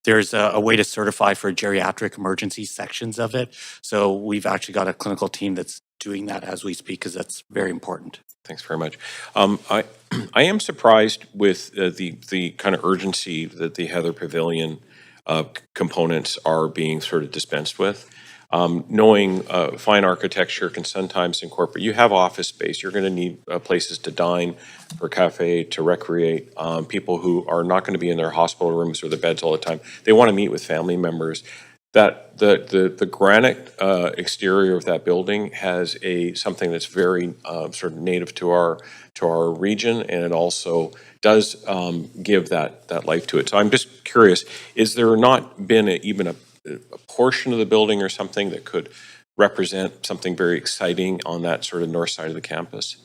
There's a way to certify for geriatric emergency sections of it. So we've actually got a clinical team that's doing that as we speak, because that's very important. Thanks very much. I am surprised with the kind of urgency that the Heather Pavilion components are being sort of dispensed with. knowing fine architecture can sometimes incorporate, you have office space, you're going to need places to dine, for cafe, to recreate. People who are not going to be in their hospital rooms or their beds all the time, they want to meet with family members. That the granite exterior of that building has something that's very sort of native to our region, and it also does give that life to it. So I'm just curious: is there not been even a portion of the building or something that could represent something very exciting on that sort of north side of the campus?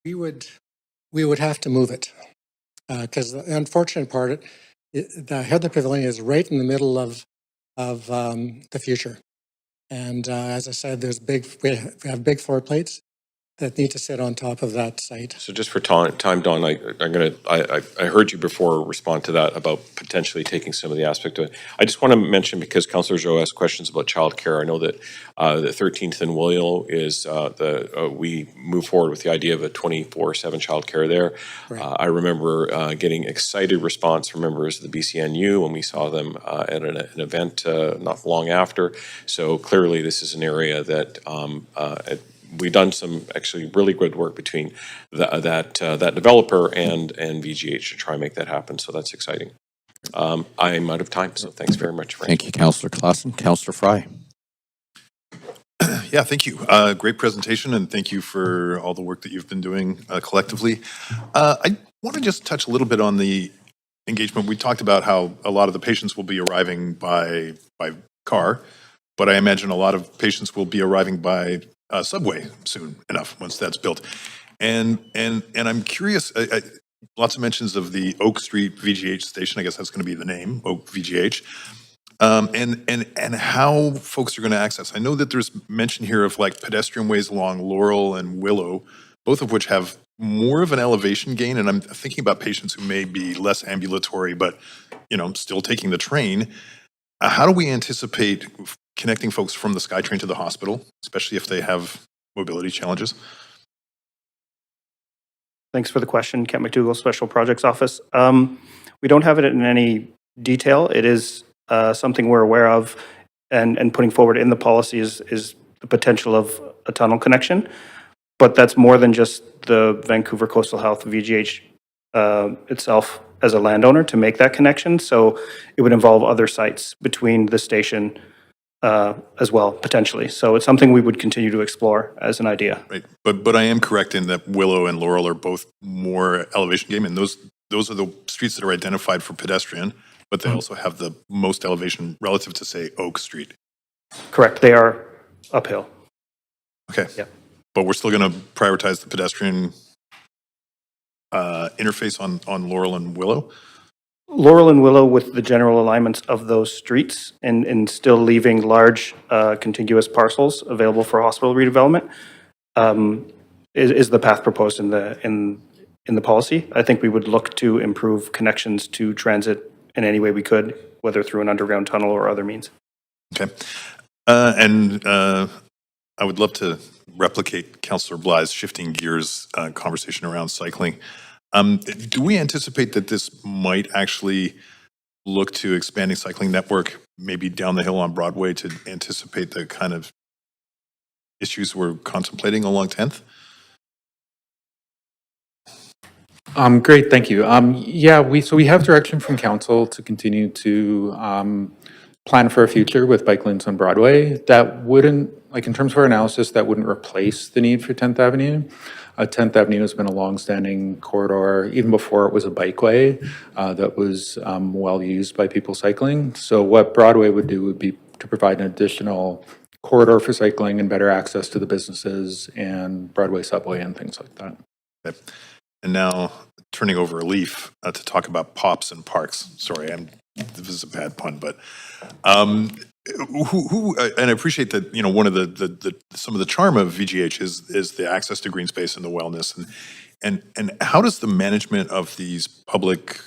We would have to move it because the unfortunate part, the Heather Pavilion is right in the middle of the future. And as I said, we have big floor plates that need to sit on top of that site. So just for time, Don, I heard you before respond to that about potentially taking some of the aspect of it. I just want to mention, because Councillor Joe asked questions about childcare, I know that the 13th and Willow is we move forward with the idea of a 24/7 childcare there. Right. I remember getting excited response from members of the BCNU when we saw them at an event not long after. So clearly this is an area that we've done some actually really good work between that developer and VGH to try and make that happen. So that's exciting. I'm out of time, so thanks very much. Thank you, Councillor Klassen. Councillor Fry. Yeah, thank you. Great presentation, and thank you for all the work that you've been doing collectively. I want to just touch a little bit on the engagement. We talked about how a lot of the patients will be arriving by car, but I imagine a lot of patients will be arriving by subway soon enough once that's built. And I'm curious. Lots of mentions of the Oak Street VGH station. I guess that's going to be the name, Oak VGH. And how folks are going to access. I know that there's mention here of like pedestrian ways along Laurel and Willow, both of which have more of an elevation gain. And I'm thinking about patients who may be less ambulatory, but still taking the train. How do we anticipate connecting folks from the SkyTrain to the hospital, especially if they have mobility challenges? Thanks for the question, Kent McDougall, Special Projects Office. We don't have it in any detail. It is something we're aware of and putting forward in the policy is the potential of a tunnel connection. But that's more than just the Vancouver Coastal Health VGH itself as a landowner to make that connection. So it would involve other sites between the station as well, potentially. So it's something we would continue to explore as an idea. Right, but I am correct in that Willow and Laurel are both more elevation game, and those are the streets that are identified for pedestrian, but they also have the most elevation relative to, say, Oak Street. Correct, they are uphill. Okay. Yeah. But we're still going to prioritize the pedestrian interface on Laurel and Willow? Laurel and Willow with the general alignments of those streets and still leaving large contiguous parcels available for hospital redevelopment is the path proposed in the policy. I think we would look to improve connections to transit in any way we could, whether through an underground tunnel or other means. Okay. And I would love to replicate Councillor Bly's shifting gears conversation around cycling. Do we anticipate that this might actually look to expanding cycling network maybe down the hill on Broadway to anticipate the kind of issues we're contemplating along 10th? Great, thank you. Yeah, we have direction from council to continue to plan for a future with bike lanes on Broadway. That wouldn't, like in terms of our analysis, that wouldn't replace the need for 10th Avenue. 10th Avenue has been a long-standing corridor, even before it was a bikeway, that was well used by people cycling. So what Broadway would do would be to provide an additional corridor for cycling and better access to the businesses and Broadway subway and things like that. Okay. And now turning over a leaf to talk about pops and parks. Sorry, this is a bad pun, but who and I appreciate that, one of the some of the charm of VGH is the access to green space and the wellness, and how does the management of these public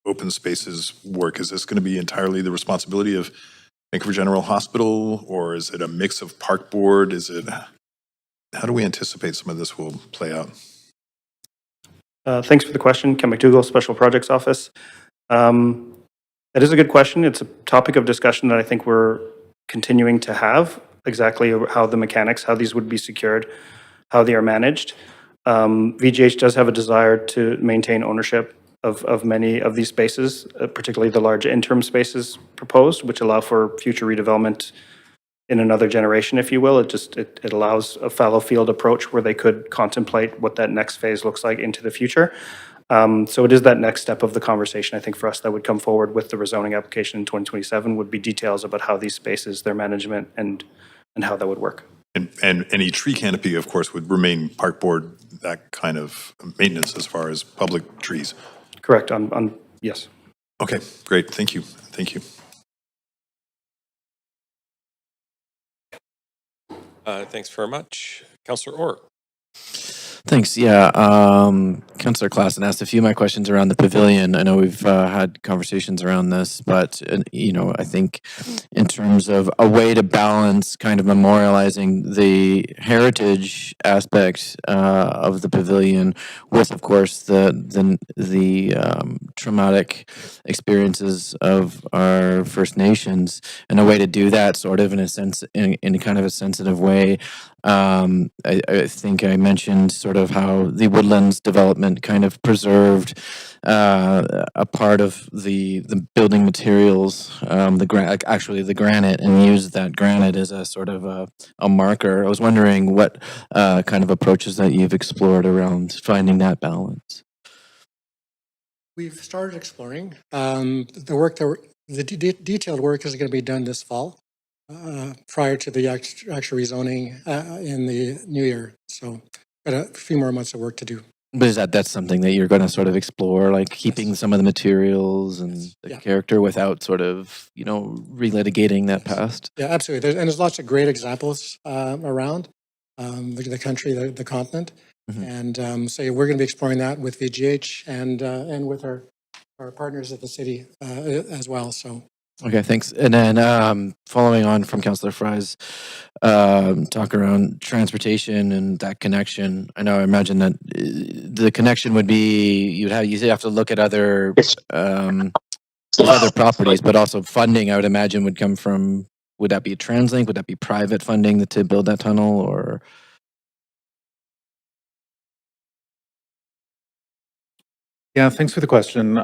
open spaces work? Is this going to be entirely the responsibility of Vancouver General Hospital, or is it a mix of park board? How do we anticipate some of this will play out? Thanks for the question, Ken McDougall, Special Projects Office. That is a good question. It's a topic of discussion that I think we're continuing to have exactly how the mechanics, how these would be secured, how they are managed. VGH does have a desire to maintain ownership of many of these spaces, particularly the large interim spaces proposed, which allow for future redevelopment in another generation, if you will. It allows a fallow field approach where they could contemplate what that next phase looks like into the future. So it is that next step of the conversation, I think, for us that would come forward with the rezoning application in 2027 would be details about how these spaces, their management, and how that would work. And any tree canopy, of course, would remain park board, that kind of maintenance as far as public trees. Correct, yes. Okay, great, thank you, thank you. Thanks very much. Councillor Orr. Thanks. Yeah. Councillor Klassen asked a few of my questions around the pavilion. I know we've had conversations around this, but, I think in terms of a way to balance kind of memorializing the heritage aspect of the pavilion with, of course, the traumatic experiences of our First Nations, and a way to do that sort of in a sense, in kind of a sensitive way. I think I mentioned sort of how the Woodlands development kind of preserved a part of the building materials, actually the granite, and used that granite as a sort of a marker. I was wondering what kind of approaches that you've explored around finding that balance. We've started exploring. The detailed work is going to be done this fall, prior to the actual rezoning in the new year. So, got a few more months of work to do. But is that's something that you're going to sort of explore, like keeping some of the materials and the character without sort of, relitigating that past? Yeah, absolutely. There's lots of great examples around the country, the continent. And so we're going to be exploring that with VGH and with our partners at the city as well. So. Okay, thanks. And then following on from Councillor Fry's talk around transportation and that connection, I imagine that the connection would be you'd have to look at other properties, but also funding, I would imagine, would come from. Would that be a TransLink? Would that be private funding to build that tunnel, or? Yeah, thanks for the question.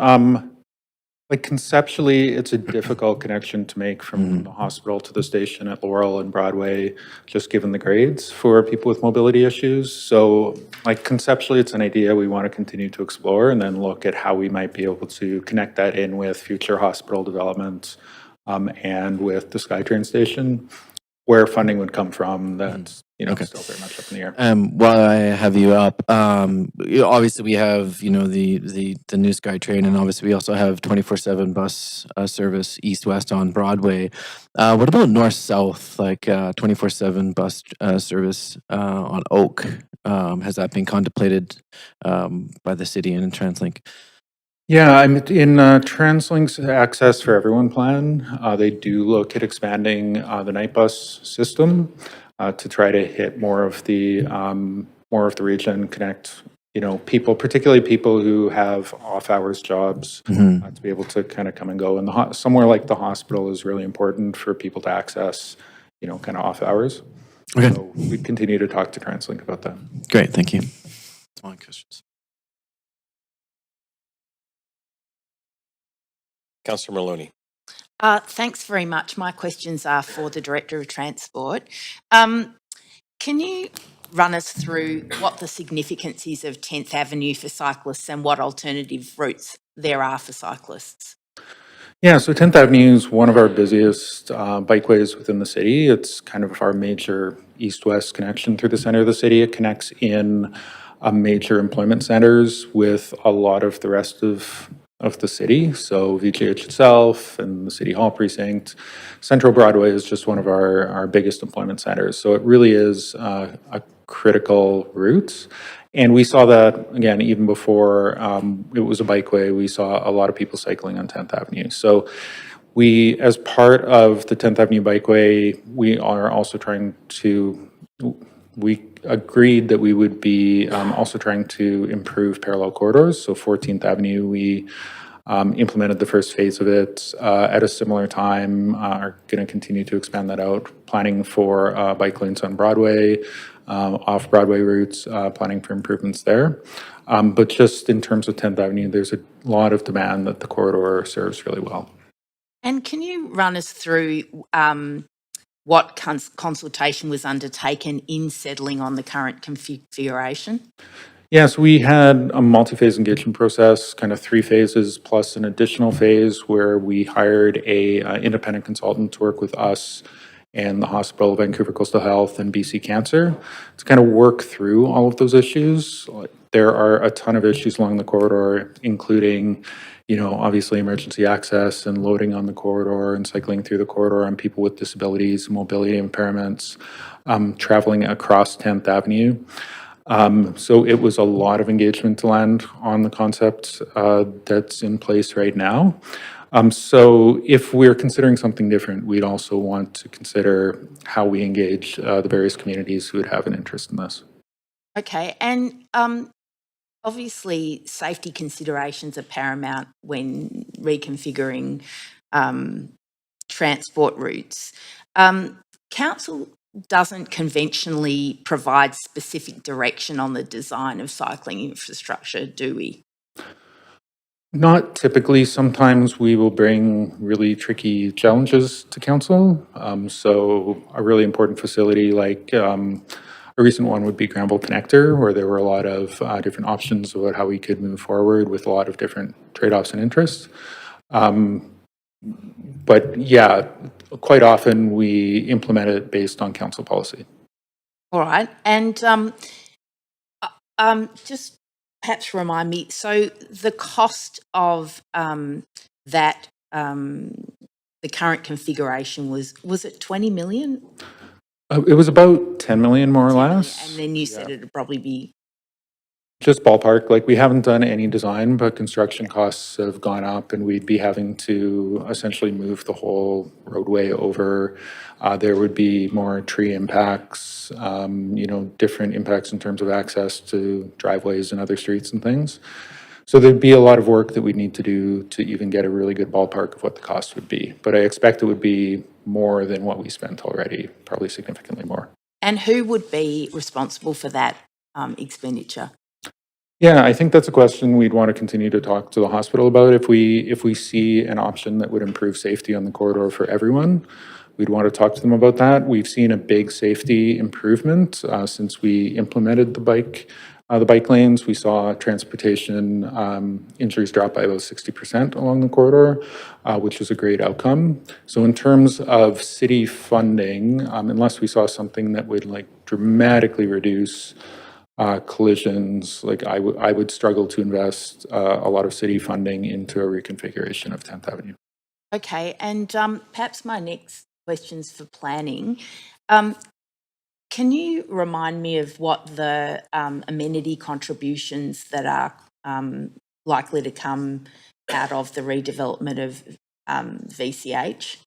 Conceptually, it's a difficult connection to make from the hospital to the station at Laurel and Broadway, just given the grades for people with mobility issues. So, conceptually, it's an idea we want to continue to explore, and then look at how we might be able to connect that in with future hospital developments and with the SkyTrain station. Where funding would come from, that's still very much up in the air. While I have you up, obviously we have the new SkyTrain, and obviously we also have 24/7 bus service east-west on Broadway. What about north-south, like 24/7 bus service on Oak? Has that been contemplated by the city and in TransLink? Yeah, I'm in TransLink's Access for Everyone plan. They do look at expanding the night bus system to try to hit more of the region, connect people, particularly people who have off-hours jobs, to be able to kind of come and go. And somewhere like the hospital is really important for people to access, kind of off hours. Okay. So we continue to talk to TransLink about that. Great, thank you. That's my questions. Councillor Maloney. Thanks very much. My questions are for the Director of Transport. Can you run us through what the significance is of 10th Avenue for cyclists and what alternative routes there are for cyclists? Yeah, so 10th Avenue is one of our busiest bikeways within the city. It's kind of our major east-west connection through the center of the city. It connects in major employment centers with a lot of the rest of the city. So VGH itself and the City Hall precinct. Central Broadway is just one of our biggest employment centers. So it really is a critical route. And we saw that, again, even before it was a bikeway, we saw a lot of people cycling on 10th Avenue. So we, as part of the 10th Avenue bikeway, we are also trying to, we agreed that we would be also trying to improve parallel corridors. So 14th Avenue, we implemented the first phase of it. At a similar time, are going to continue to expand that out, planning for bike lanes on Broadway, off-Broadway routes, planning for improvements there. But just in terms of 10th Avenue, there's a lot of demand that the corridor serves really well. And can you run us through what consultation was undertaken in settling on the current configuration? Yes, we had a multi-phase engagement process, kind of 3 phases plus an additional phase where we hired a independent consultant to work with us and the hospital, Vancouver Coastal Health, and BC Cancer to kind of work through all of those issues. There are a ton of issues along the corridor, including, obviously emergency access and loading on the corridor and cycling through the corridor on people with disabilities, mobility impairments, traveling across 10th Avenue. So it was a lot of engagement to land on the concept that's in place right now. So if we're considering something different, we'd also want to consider how we engage the various communities who would have an interest in this. Okay, and obviously safety considerations are paramount when reconfiguring transport routes. Council doesn't conventionally provide specific direction on the design of cycling infrastructure, do we? Not typically. Sometimes we will bring really tricky challenges to council. So a really important facility like a recent one would be Granville Connector, where there were a lot of different options about how we could move forward with a lot of different trade-offs and interests. But yeah, quite often we implement it based on council policy. All right, and just perhaps remind me, so the cost of that, the current configuration was it 20 million? It was about 10 million, more or less. And then you said it'd probably be Just ballpark, like we haven't done any design, but construction costs have gone up and we'd be having to essentially move the whole roadway over. There would be more tree impacts, different impacts in terms of access to driveways and other streets and things. So there'd be a lot of work that we'd need to do to even get a really good ballpark of what the cost would be. But I expect it would be more than what we spent already, probably significantly more. And who would be responsible for that expenditure? Yeah, I think that's a question we'd want to continue to talk to the hospital about. If we see an option that would improve safety on the corridor for everyone, we'd want to talk to them about that. We've seen a big safety improvement since we implemented the bike lanes. We saw transportation injuries drop by about 60% along the corridor, which was a great outcome. So in terms of city funding, unless we saw something that would dramatically reduce collisions, I would struggle to invest a lot of city funding into a reconfiguration of 10th Avenue. Okay, and perhaps my next question's for planning. Can you remind me of what the amenity contributions that are likely to come out of the redevelopment of VCH?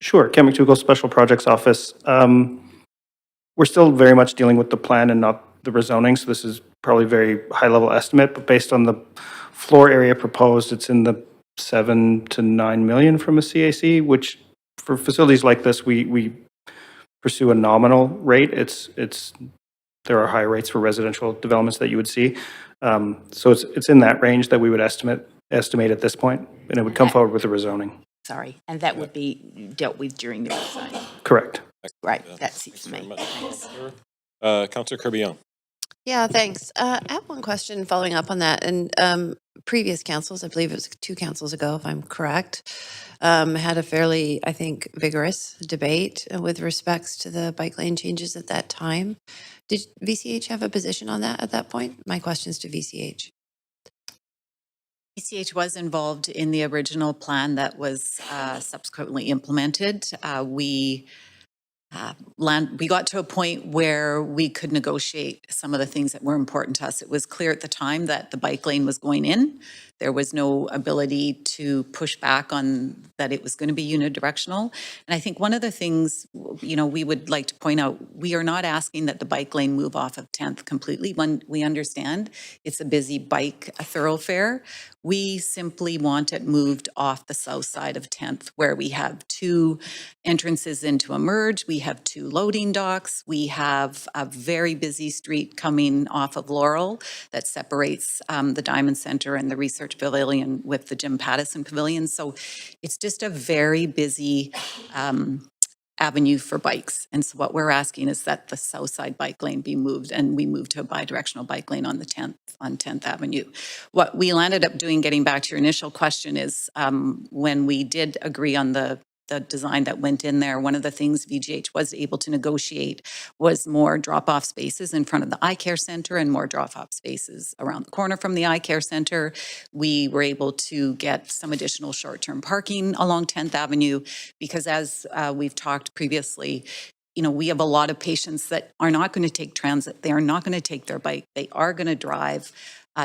Sure, Ken McDougall, Special Projects Office. We're still very much dealing with the plan and not the rezoning, so this is probably a very high-level estimate, but based on the floor area proposed, it's in the 7 to 9 million from a CAC, which for facilities like this, we pursue a nominal rate. There are higher rates for residential developments that you would see. So it's in that range that we would estimate at this point, and it would come forward with the rezoning. Sorry, and that would be dealt with during the rezoning? Correct. Great, that's it for me. Thanks. Councillor Kirby-Young. Yeah, thanks. I have one question following up on that. And previous councils, I believe it was 2 councils ago, if I'm correct, had a fairly, I think, vigorous debate with respects to the bike lane changes at that time. Did VCH have a position on that at that point? My question's to VCH. VCH was involved in the original plan that was subsequently implemented. We got to a point where we could negotiate some of the things that were important to us. It was clear at the time that the bike lane was going in. There was no ability to push back on that it was going to be unidirectional. And I think one of the things, we would like to point out, we are not asking that the bike lane move off of 10th completely. When we understand it's a busy bike thoroughfare, we simply want it moved off the south side of 10th, where we have 2 entrances into Emerge, we have 2 loading docks, we have a very busy street coming off of Laurel that separates the Diamond Center and the Research Pavilion with the Jim Pattison Pavilion. So it's just a very busy avenue for bikes. And so what we're asking is that the south side bike lane be moved, and we move to a bidirectional bike lane on 10th Avenue. What we landed up doing, getting back to your initial question, is when we did agree on the design that went in there, one of the things VGH was able to negotiate was more drop-off spaces in front of the eye care center and more drop-off spaces around the corner from the eye care center. We were able to get some additional short-term parking along 10th Avenue because, as we've talked previously, we have a lot of patients that are not going to take transit. They are not going to take their bike. They are going to drive.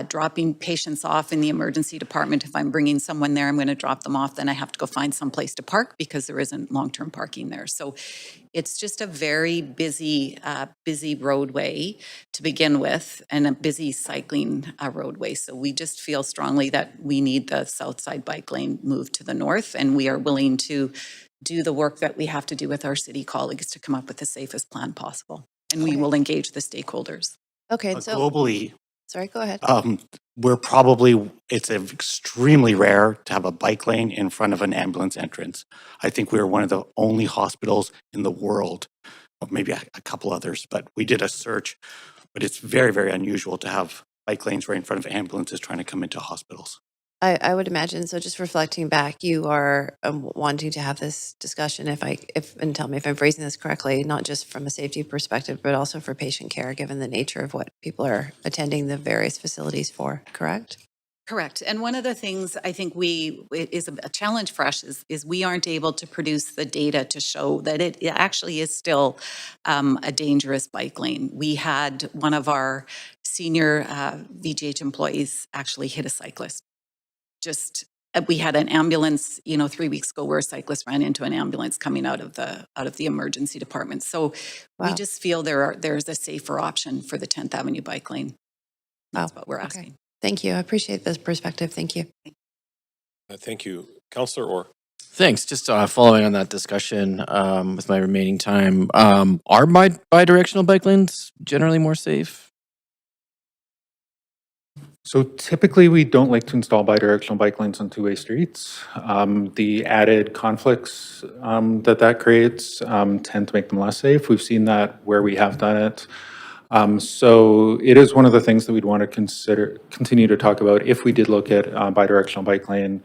Dropping patients off in the emergency department, if I'm bringing someone there, I'm going to drop them off, then I have to go find some place to park because there isn't long-term parking there. So it's just a very busy roadway to begin with, and a busy cycling roadway. So we just feel strongly that we need the south side bike lane moved to the north, and we are willing to do the work that we have to do with our city colleagues to come up with the safest plan possible. And we will engage the stakeholders. Okay, so Globally, sorry, go ahead. It's extremely rare to have a bike lane in front of an ambulance entrance. I think we're one of the only hospitals in the world, or maybe a couple others, but we did a search, but it's very, very unusual to have bike lanes right in front of ambulances trying to come into hospitals. I would imagine. So just reflecting back, you are wanting to have this discussion, and tell me if I'm phrasing this correctly, not just from a safety perspective, but also for patient care, given the nature of what people are attending the various facilities for, correct? Correct. And one of the things I think it is a challenge for us is we aren't able to produce the data to show that it actually is still a dangerous bike lane. We had one of our senior VGH employees actually hit a cyclist. We had an ambulance, 3 weeks ago, where a cyclist ran into an ambulance coming out of the emergency department. So we just feel there's a safer option for the 10th Avenue bike lane. That's what we're asking. Thank you. I appreciate this perspective. Thank you. Thank you. Councillor Orr. Thanks. Just following on that discussion with my remaining time, are bidirectional bike lanes generally more safe? So typically, we don't like to install bidirectional bike lanes on two-way streets. The added conflicts that creates tend to make them less safe. We've seen that where we have done it. So it is one of the things that we'd want to continue to talk about if we did look at bidirectional bike lane.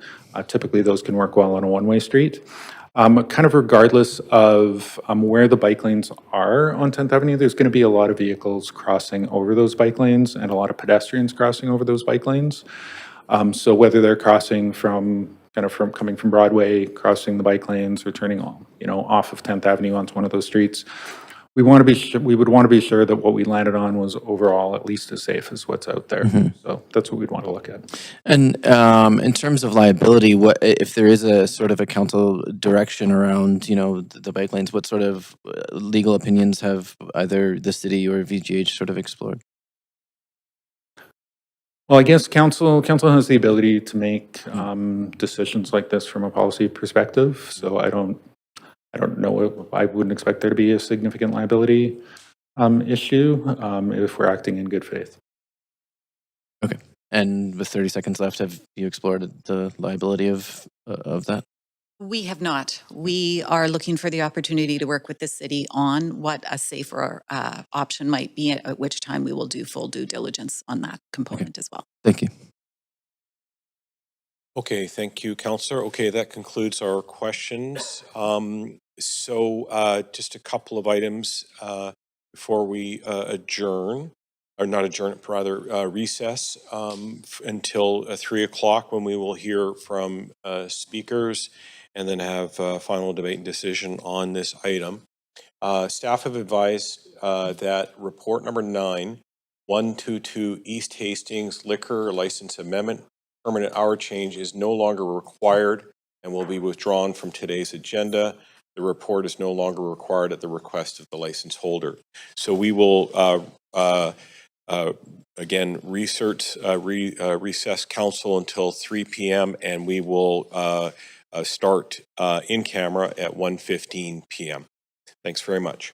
Typically, those can work well on a one-way street. Kind of regardless of where the bike lanes are on 10th Avenue, there's going to be a lot of vehicles crossing over those bike lanes and a lot of pedestrians crossing over those bike lanes. So whether they're crossing from coming from Broadway, crossing the bike lanes, or turning off of 10th Avenue onto one of those streets, we would want to be sure that what we landed on was overall at least as safe as what's out there. So that's what we'd want to look at. And in terms of liability, what if there is a sort of a council direction around, the bike lanes? What sort of legal opinions have either the city or VGH sort of explored? Well, I guess council has the ability to make decisions like this from a policy perspective. So I don't know. I wouldn't expect there to be a significant liability issue if we're acting in good faith. Okay. And with 30 seconds left, have you explored the liability of that? We have not. We are looking for the opportunity to work with the city on what a safer option might be, at which time we will do full due diligence on that component as well. Thank you. Okay, thank you, Councillor. Okay, that concludes our questions. So just a couple of items before we adjourn, or not adjourn, but rather recess until 3 o'clock, when we will hear from speakers and then have final debate and decision on this item. Staff have advised that report number 9, 122 East Hastings Liquor License Amendment permanent hour change is no longer required and will be withdrawn from today's agenda. The report is no longer required at the request of the license holder. So we will again recess council until 3 p.m. and we will start in camera at 1:15 p.m. Thanks very much.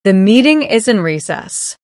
The meeting is in recess.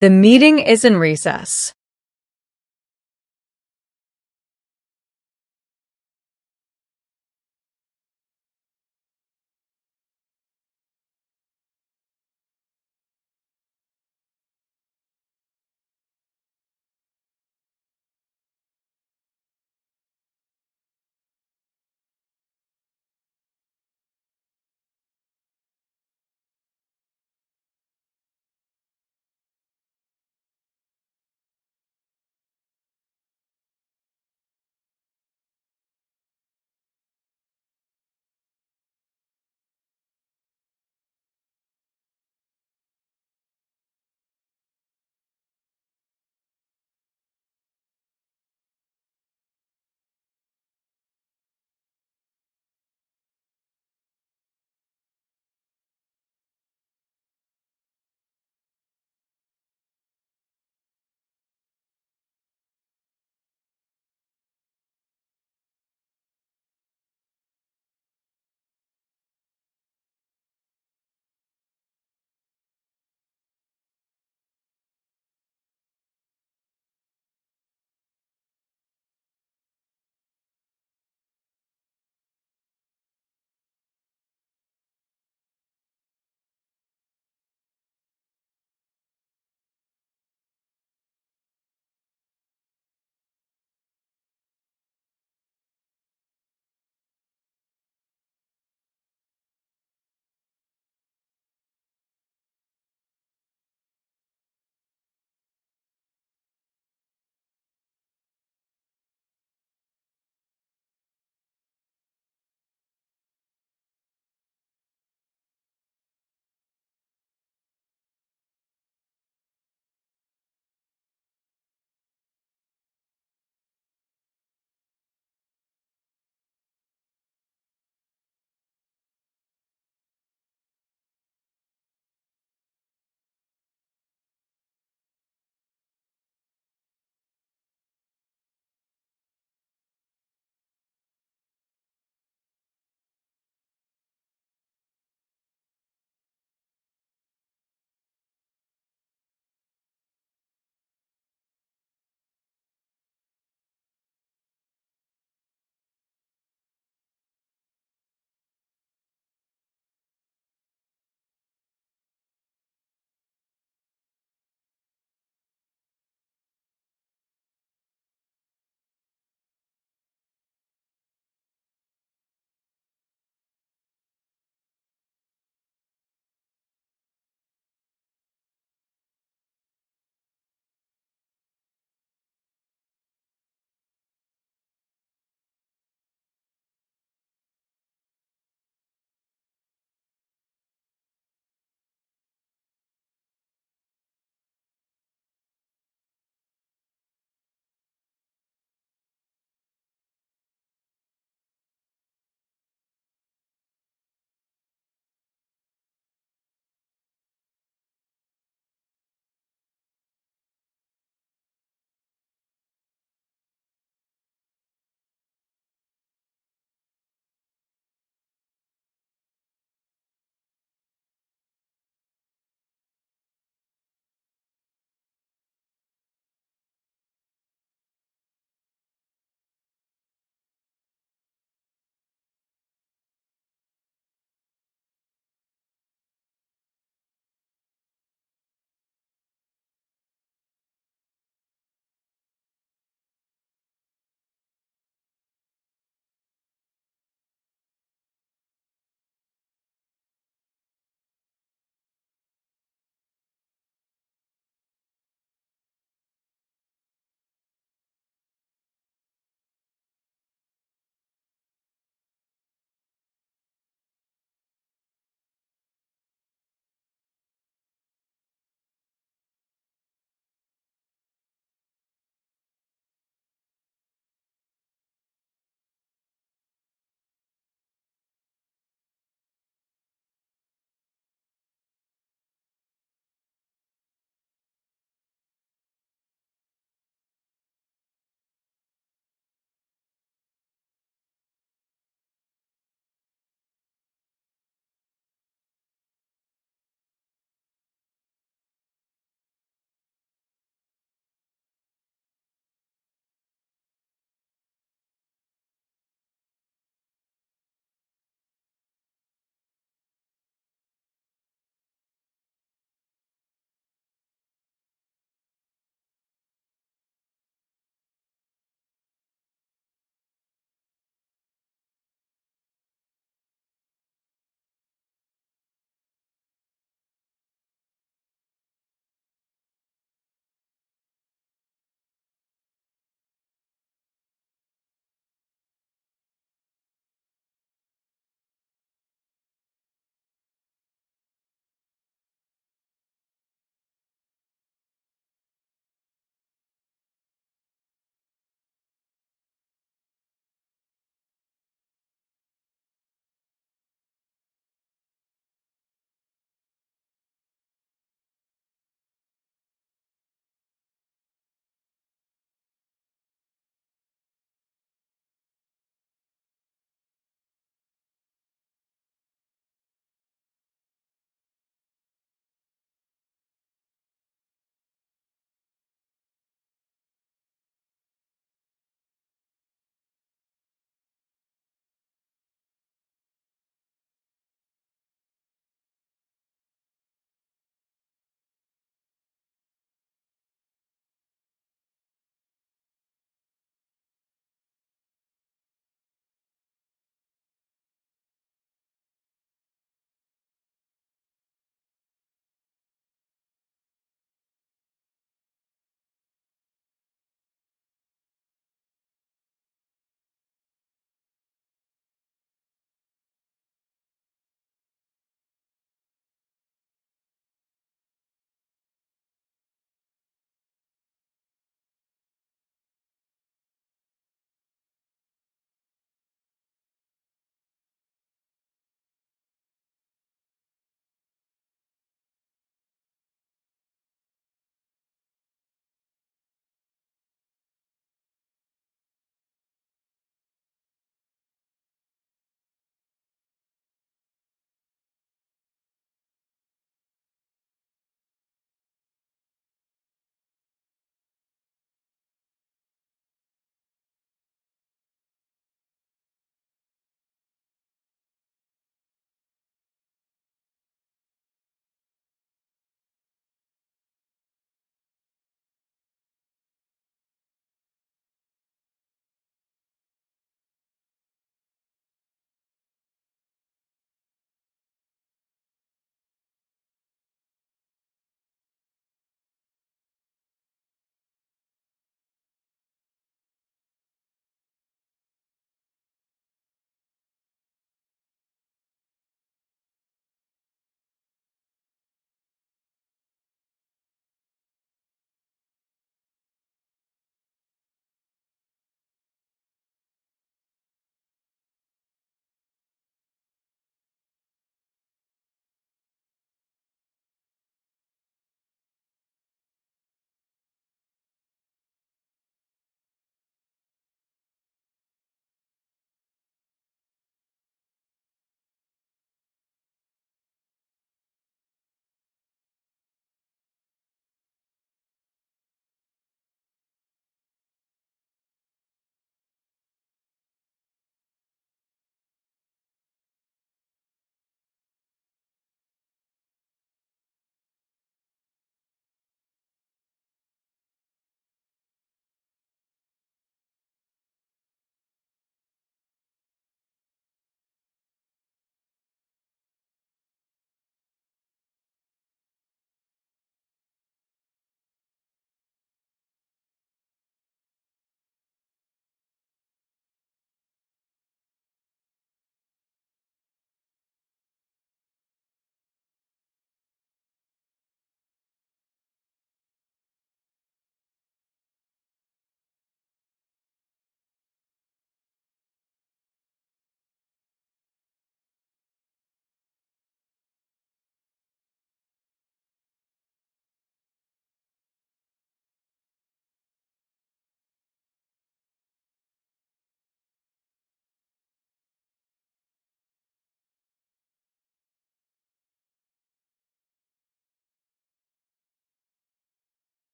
The meeting is in recess.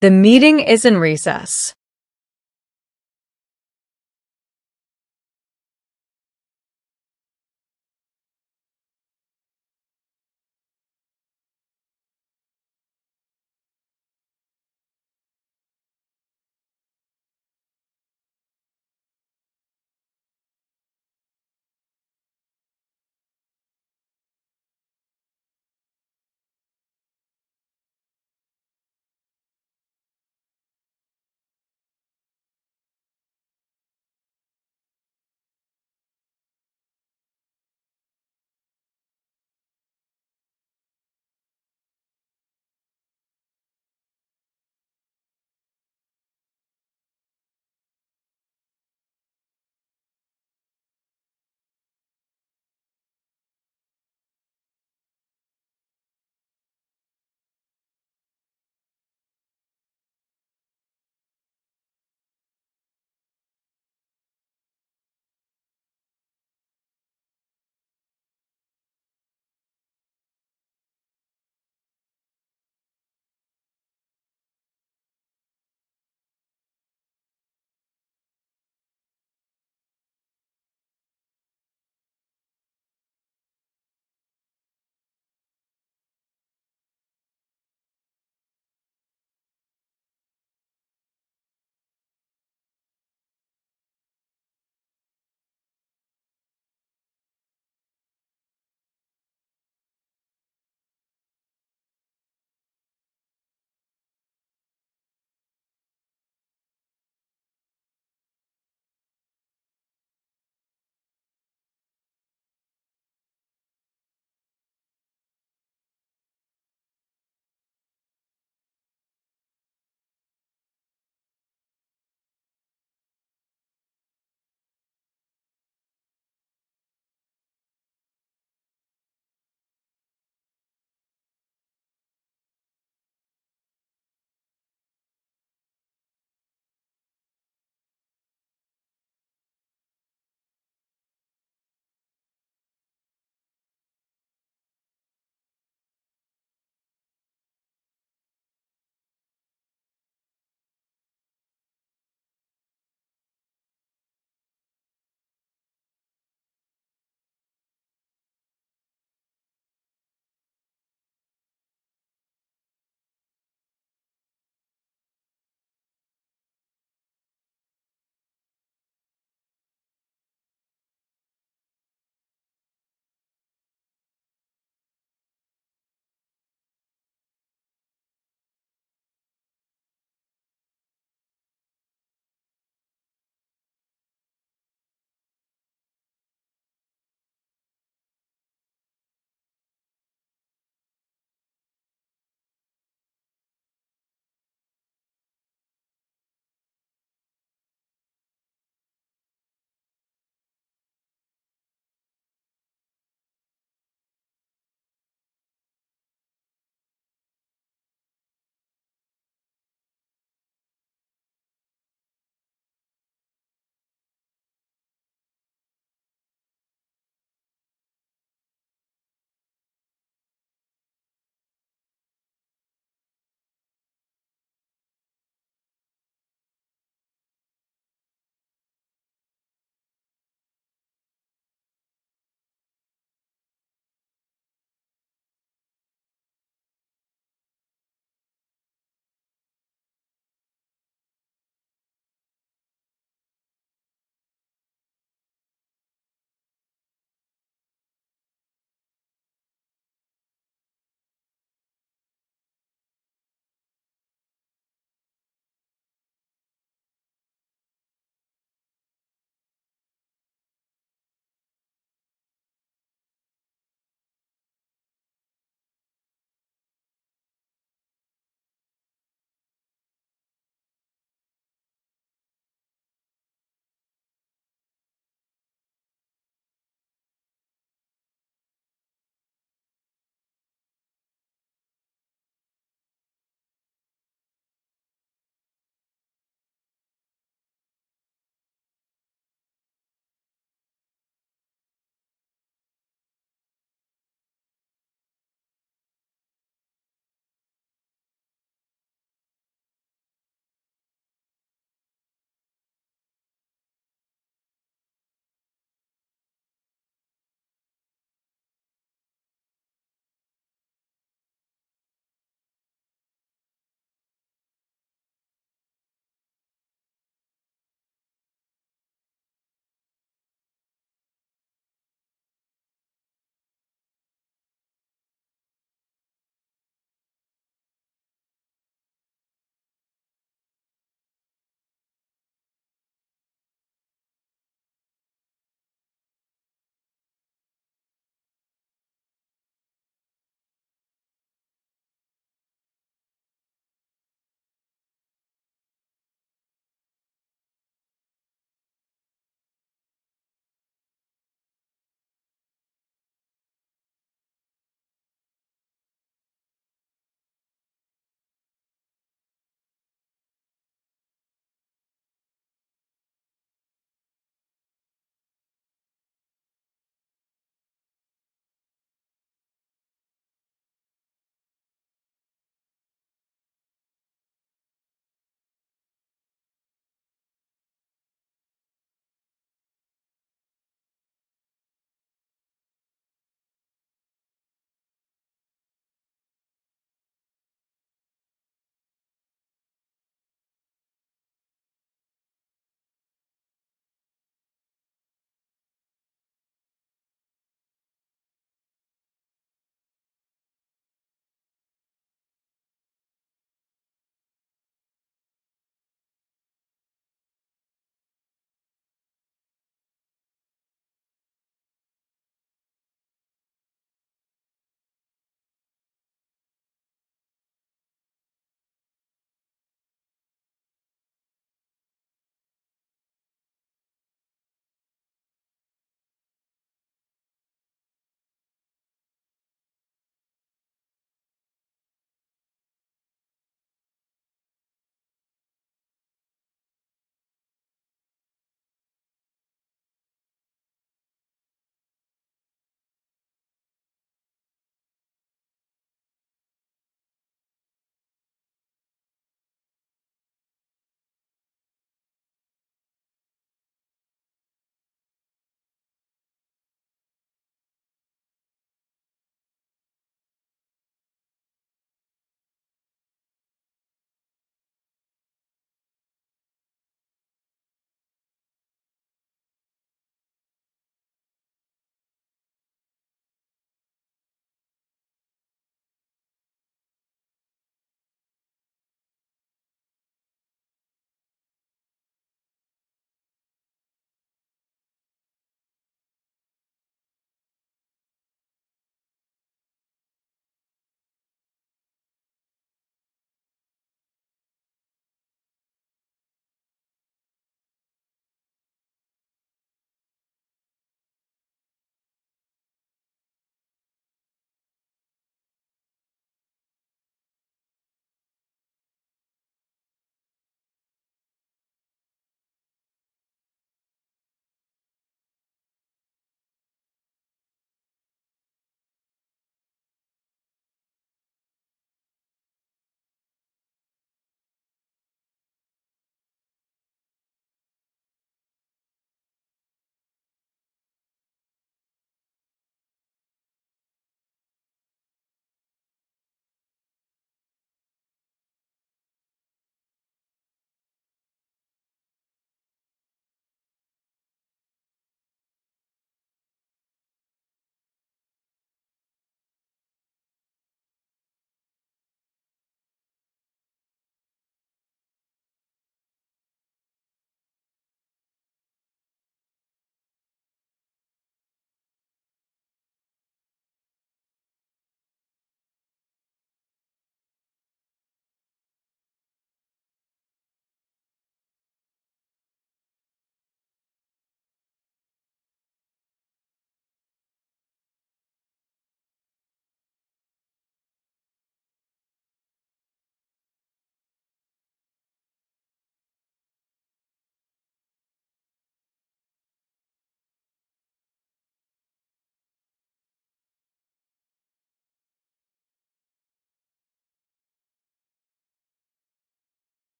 The meeting is in recess.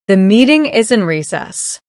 The meeting is in recess.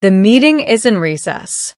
The meeting is in recess.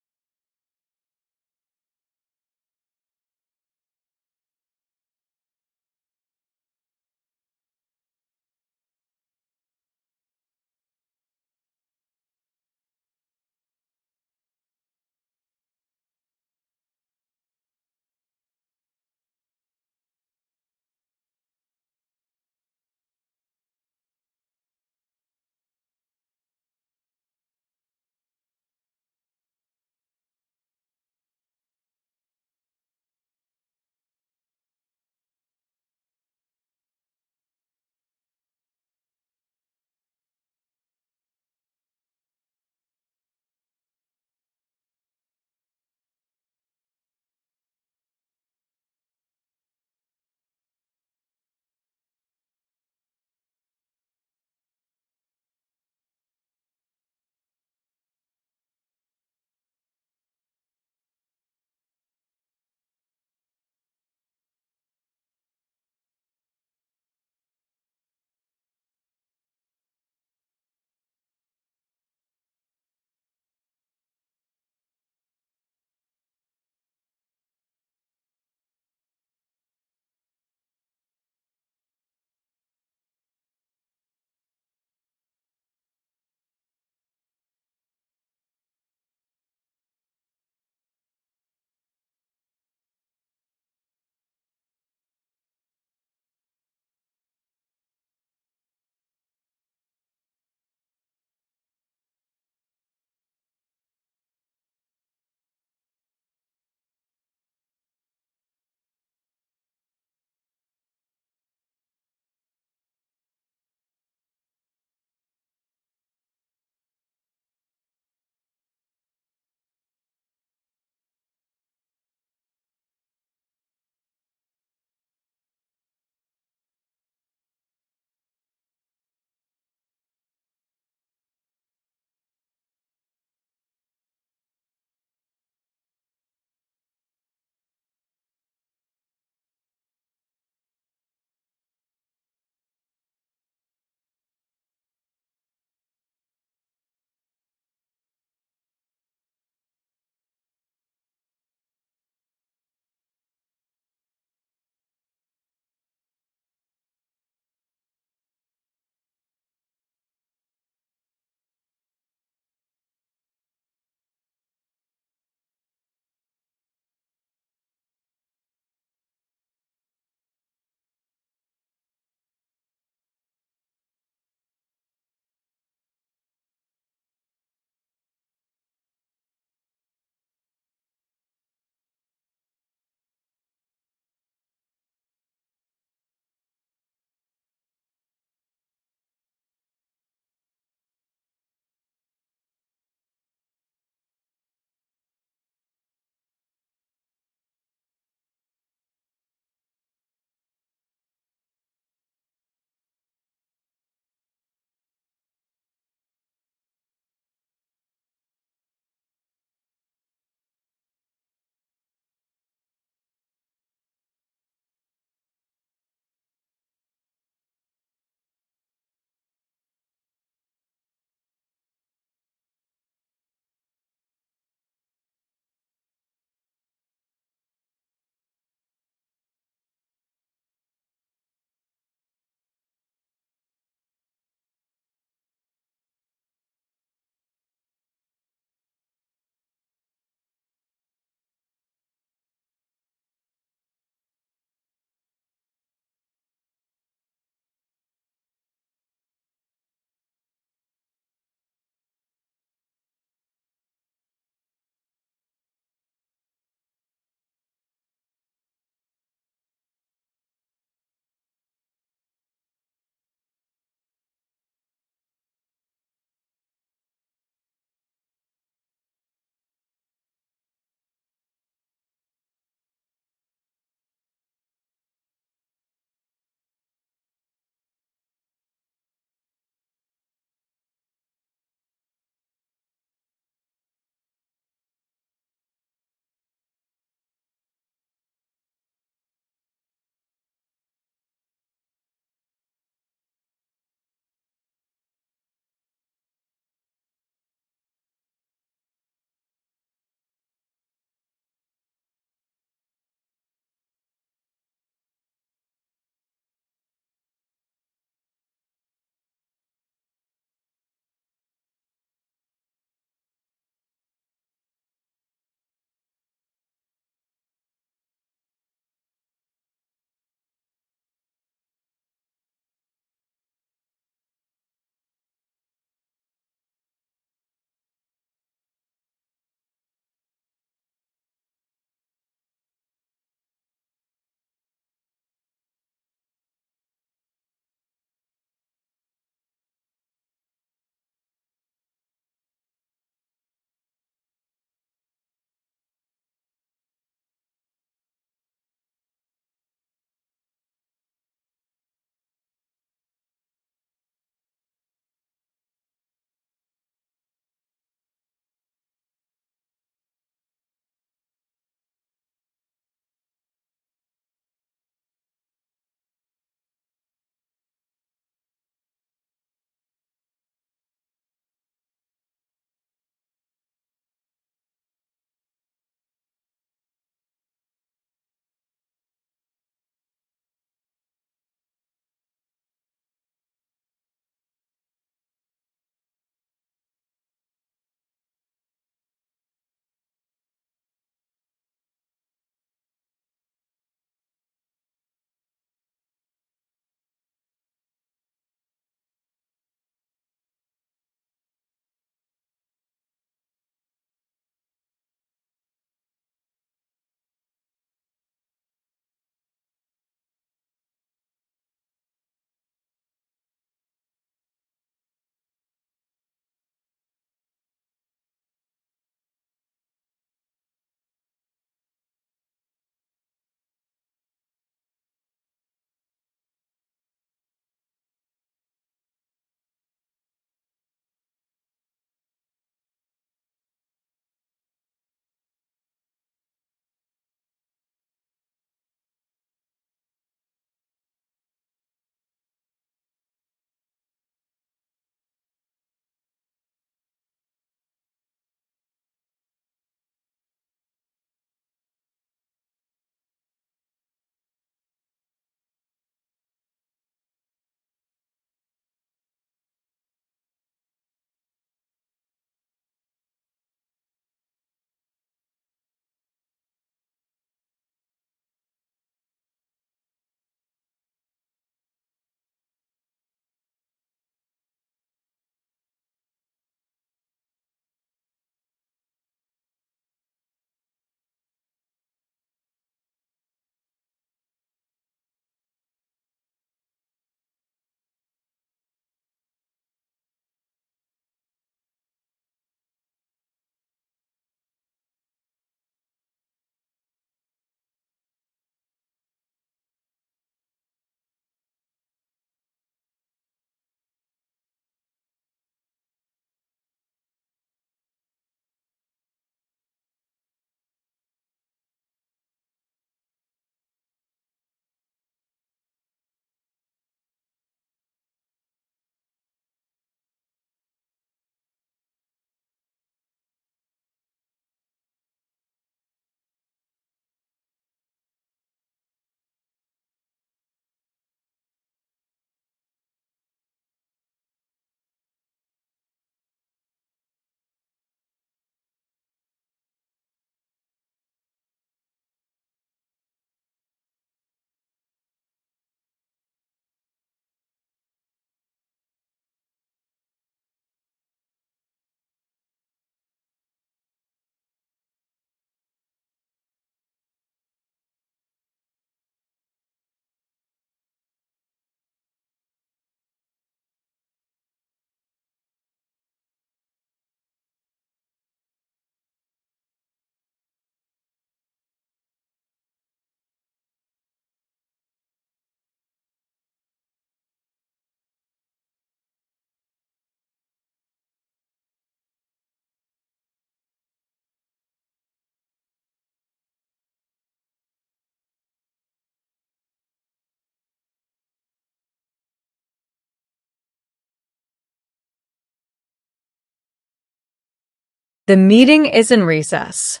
The meeting is in recess.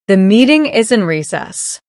The meeting is in recess.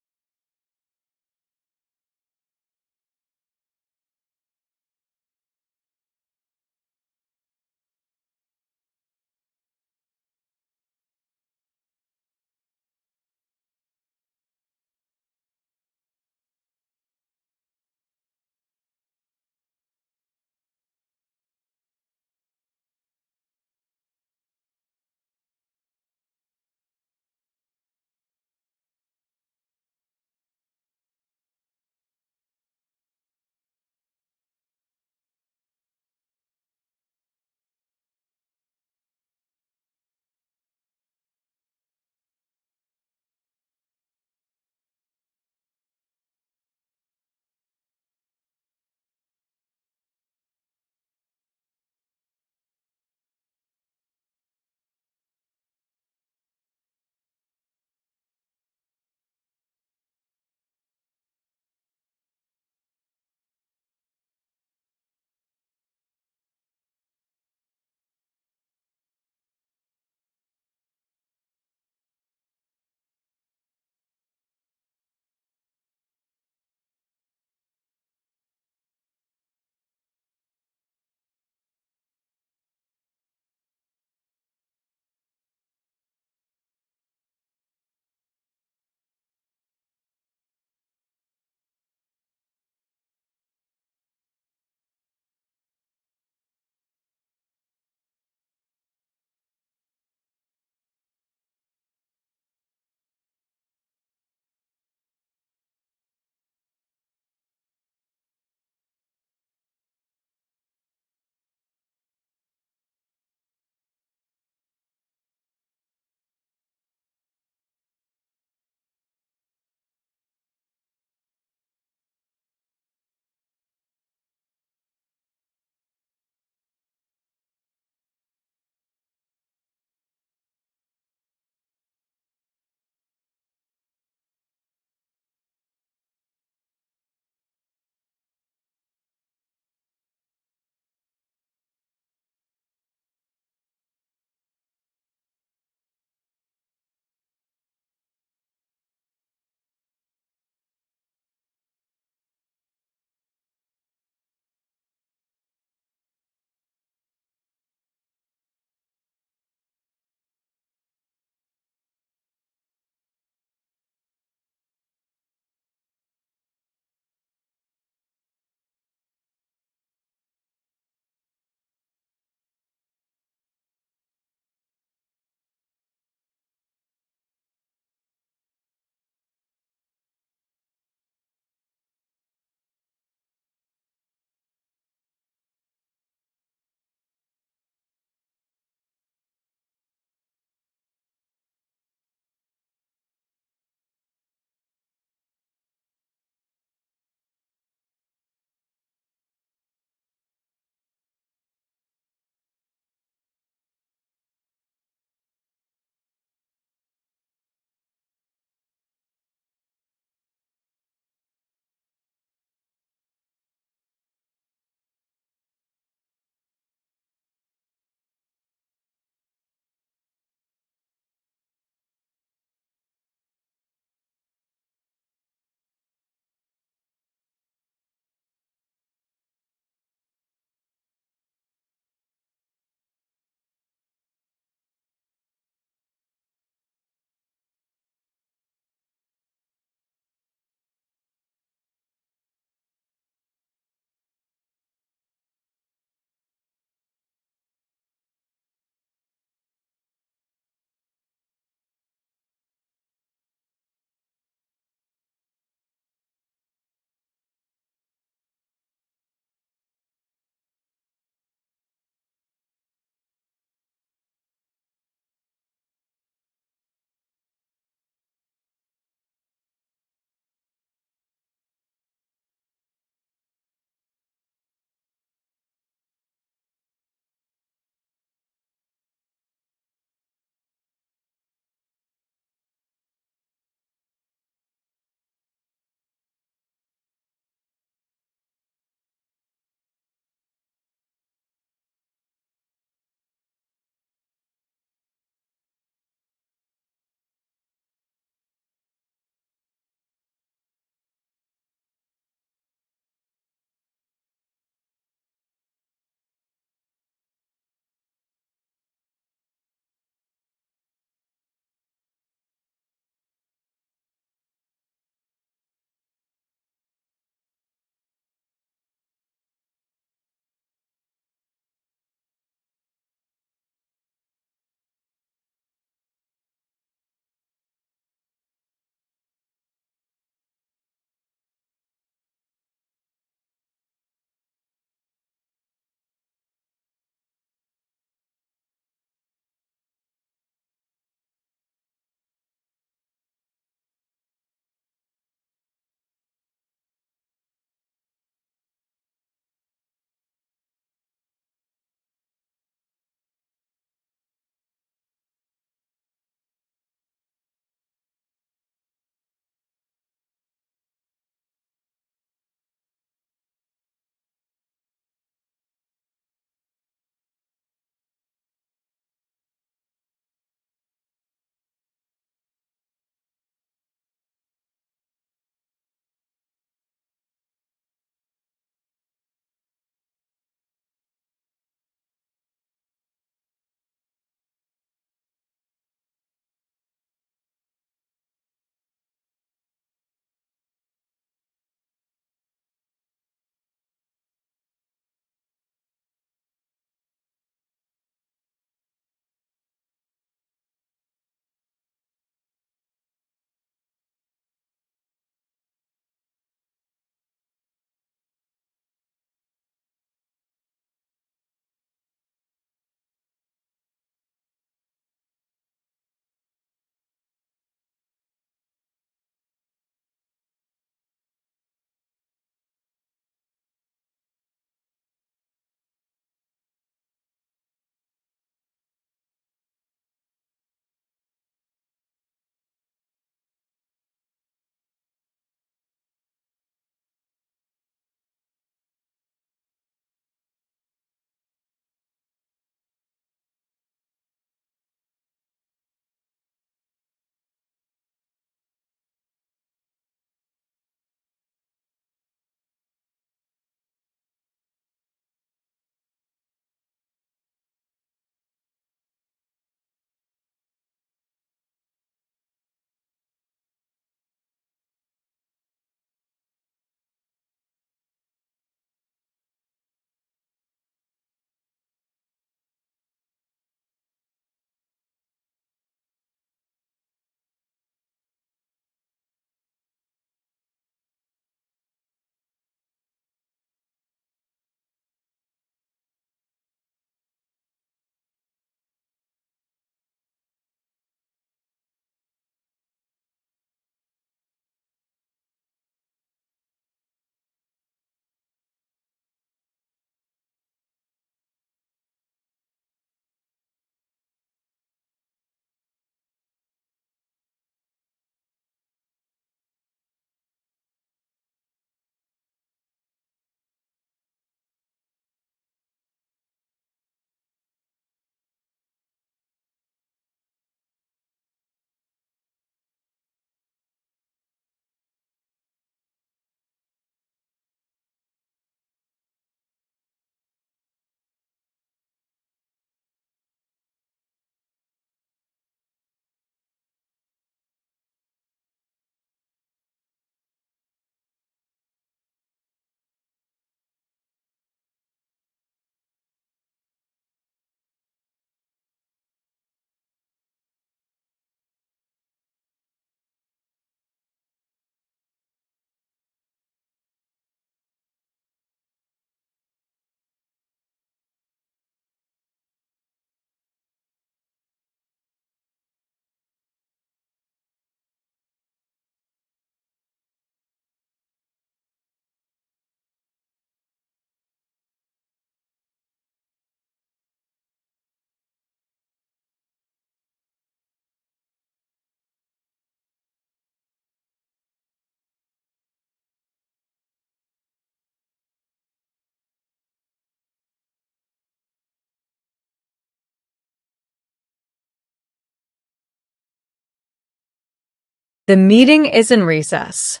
The meeting is in recess.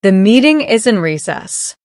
The meeting is in recess.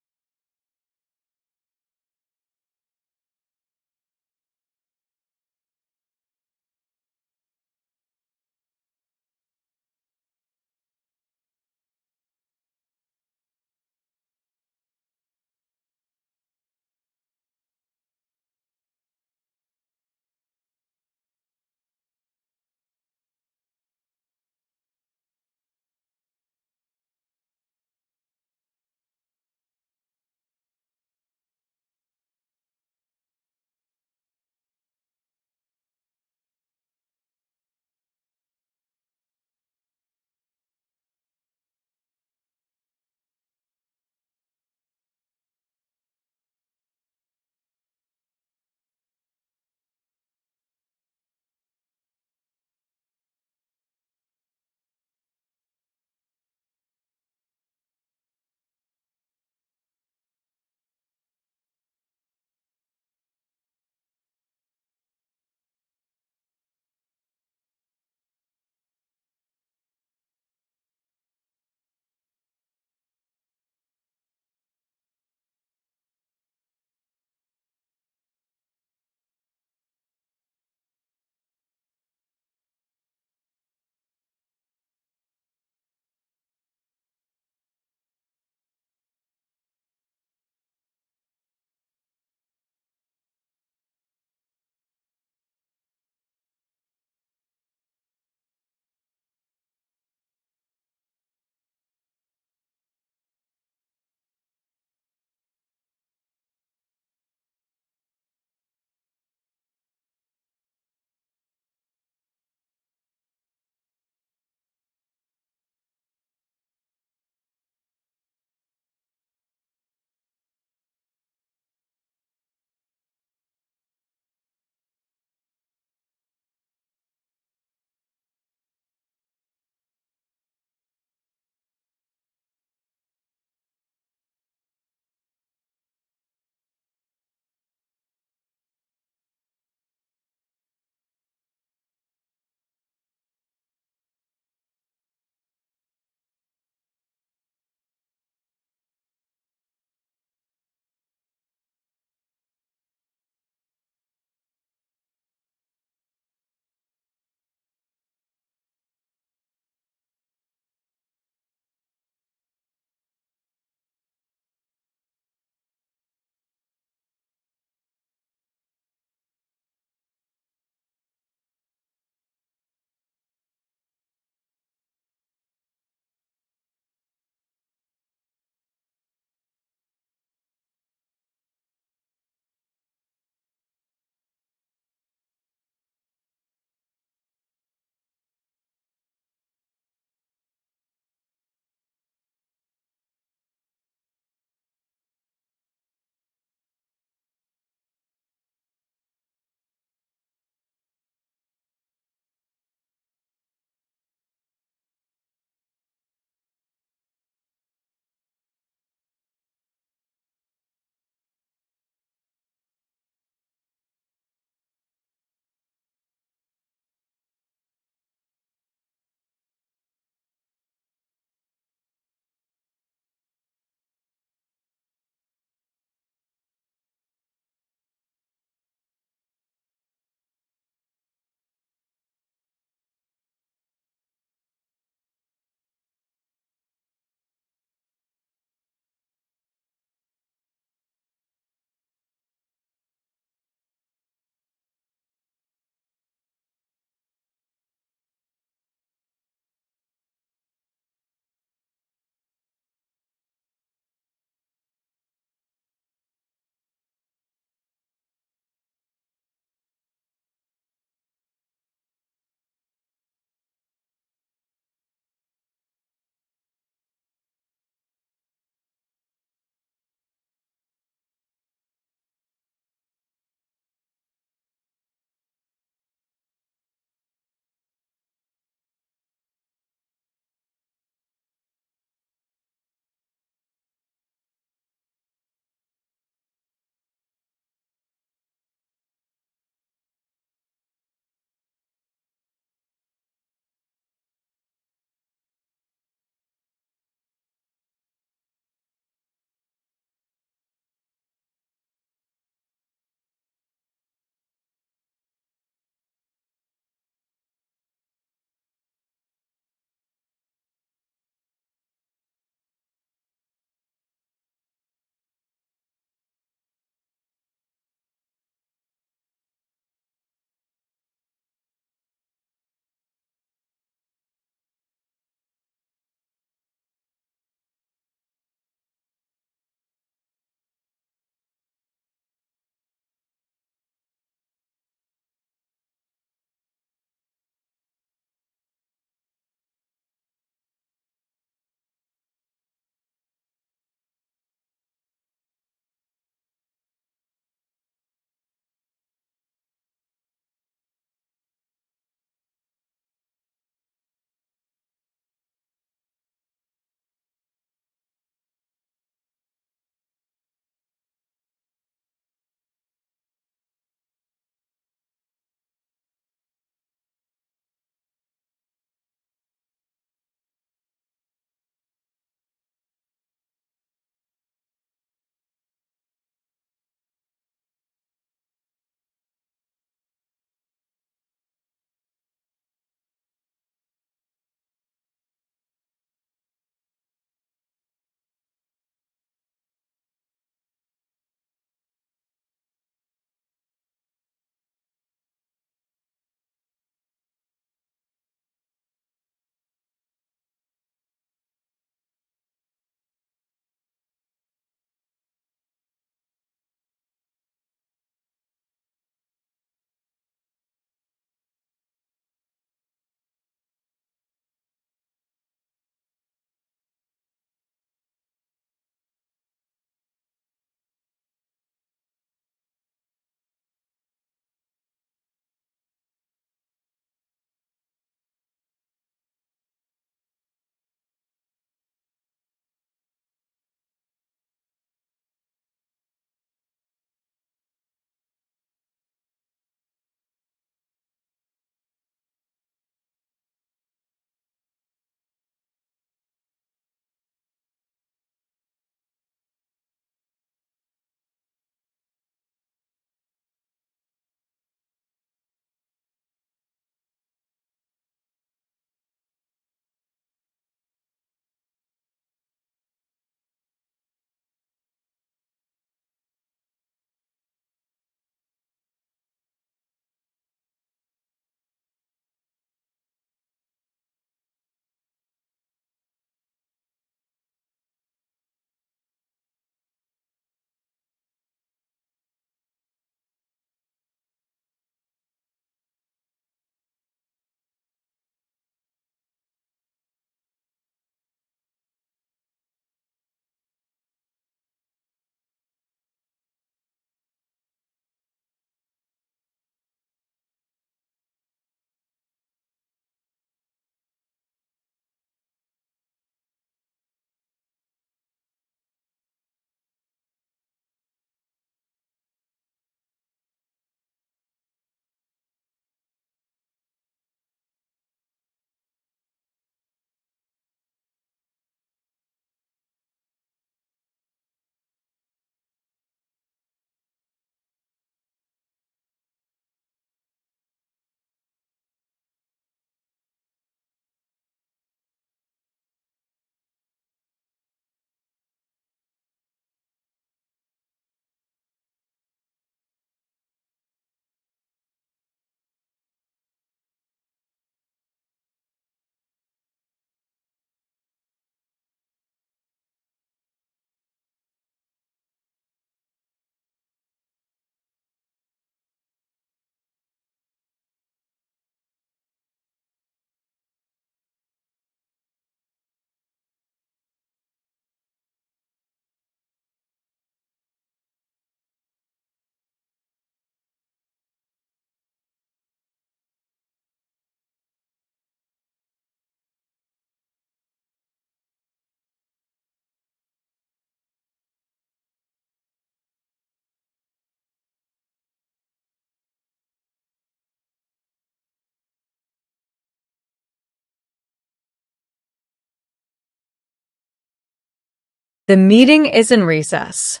The meeting is in recess.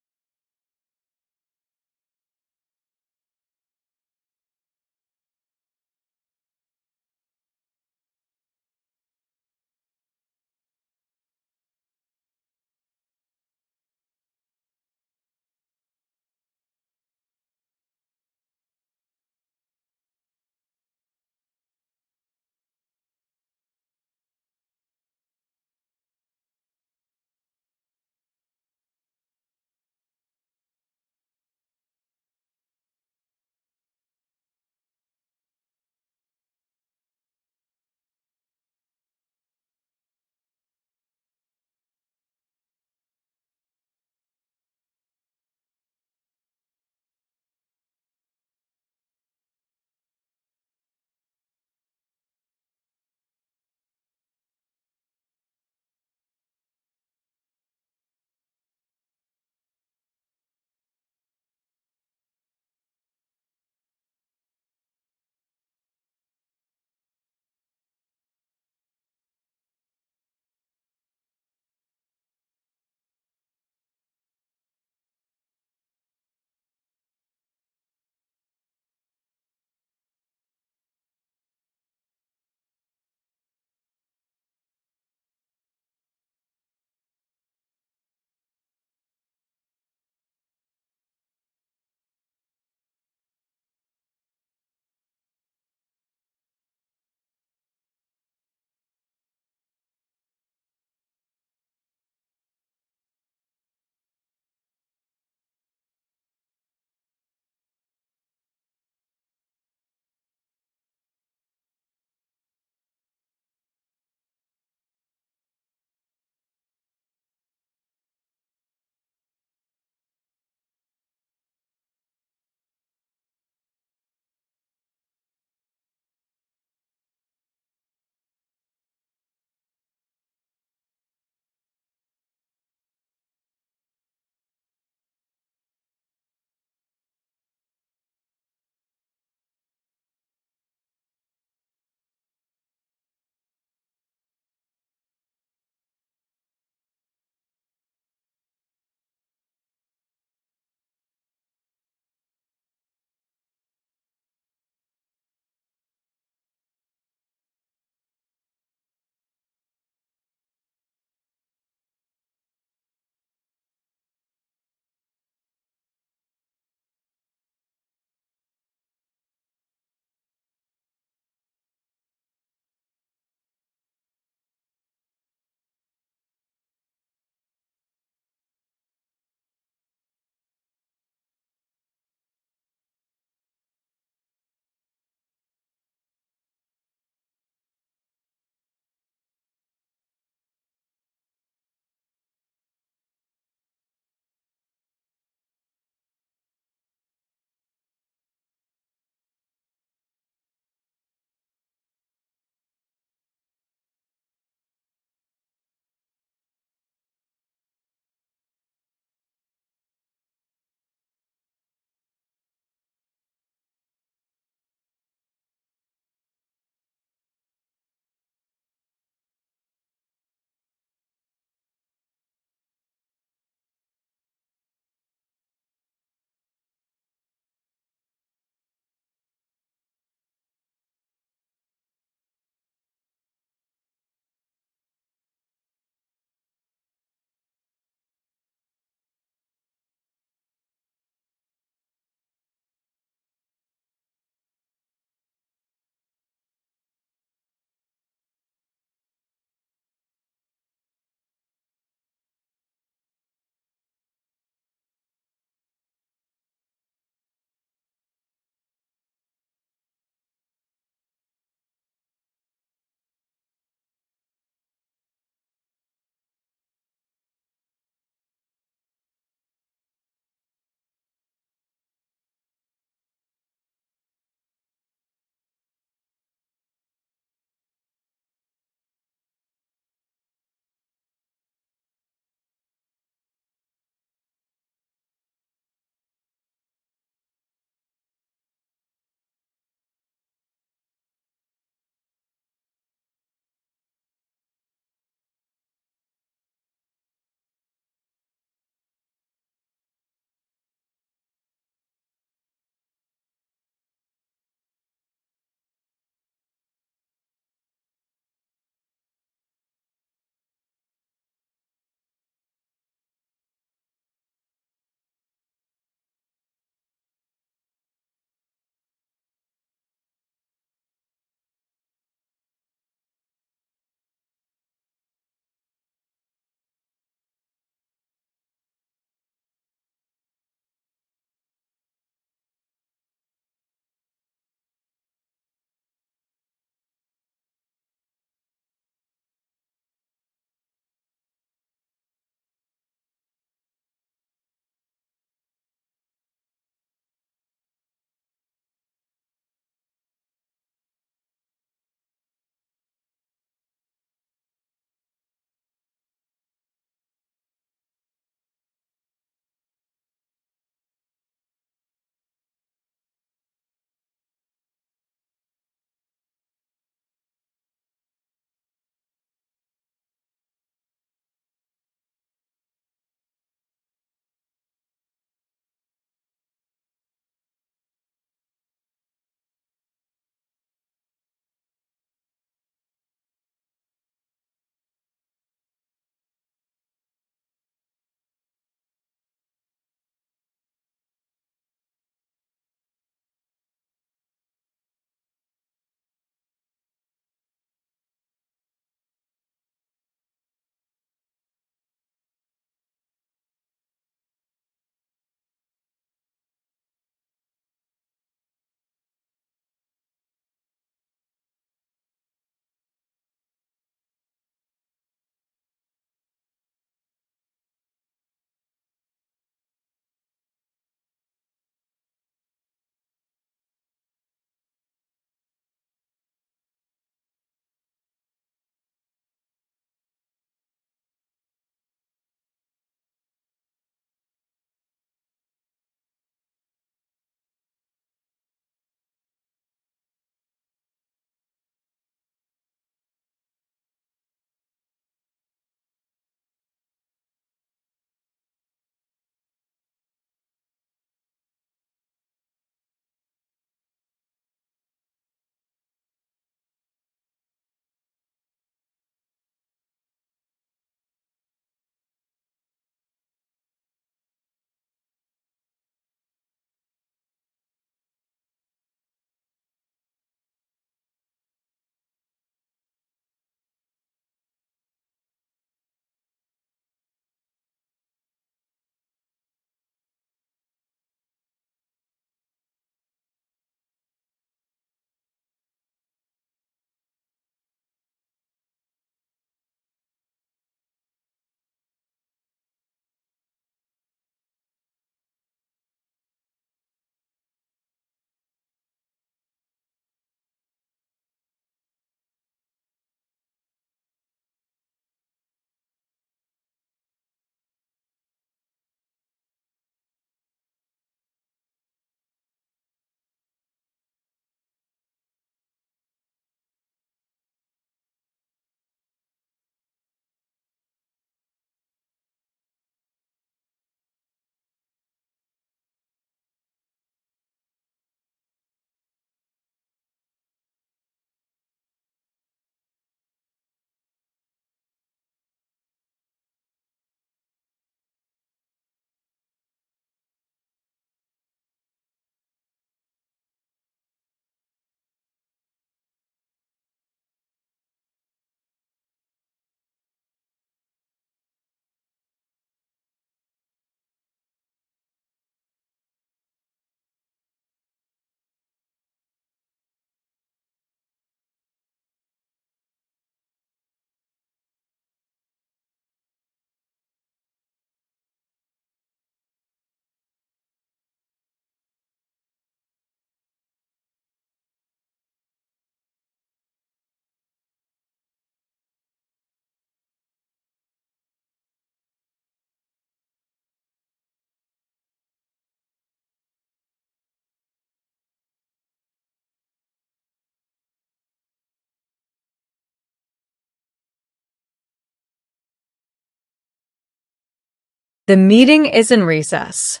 The meeting is in recess.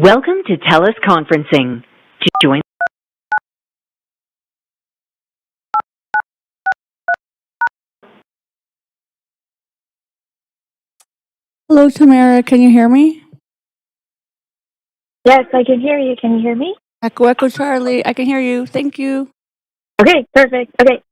Welcome to TELUS Conferencing. To join Hello, Tamara. Can you hear me? Yes, I can hear you. Can you hear me? Echo, Echo, Charlie. I can hear you. Thank you. Okay, perfect. Okay.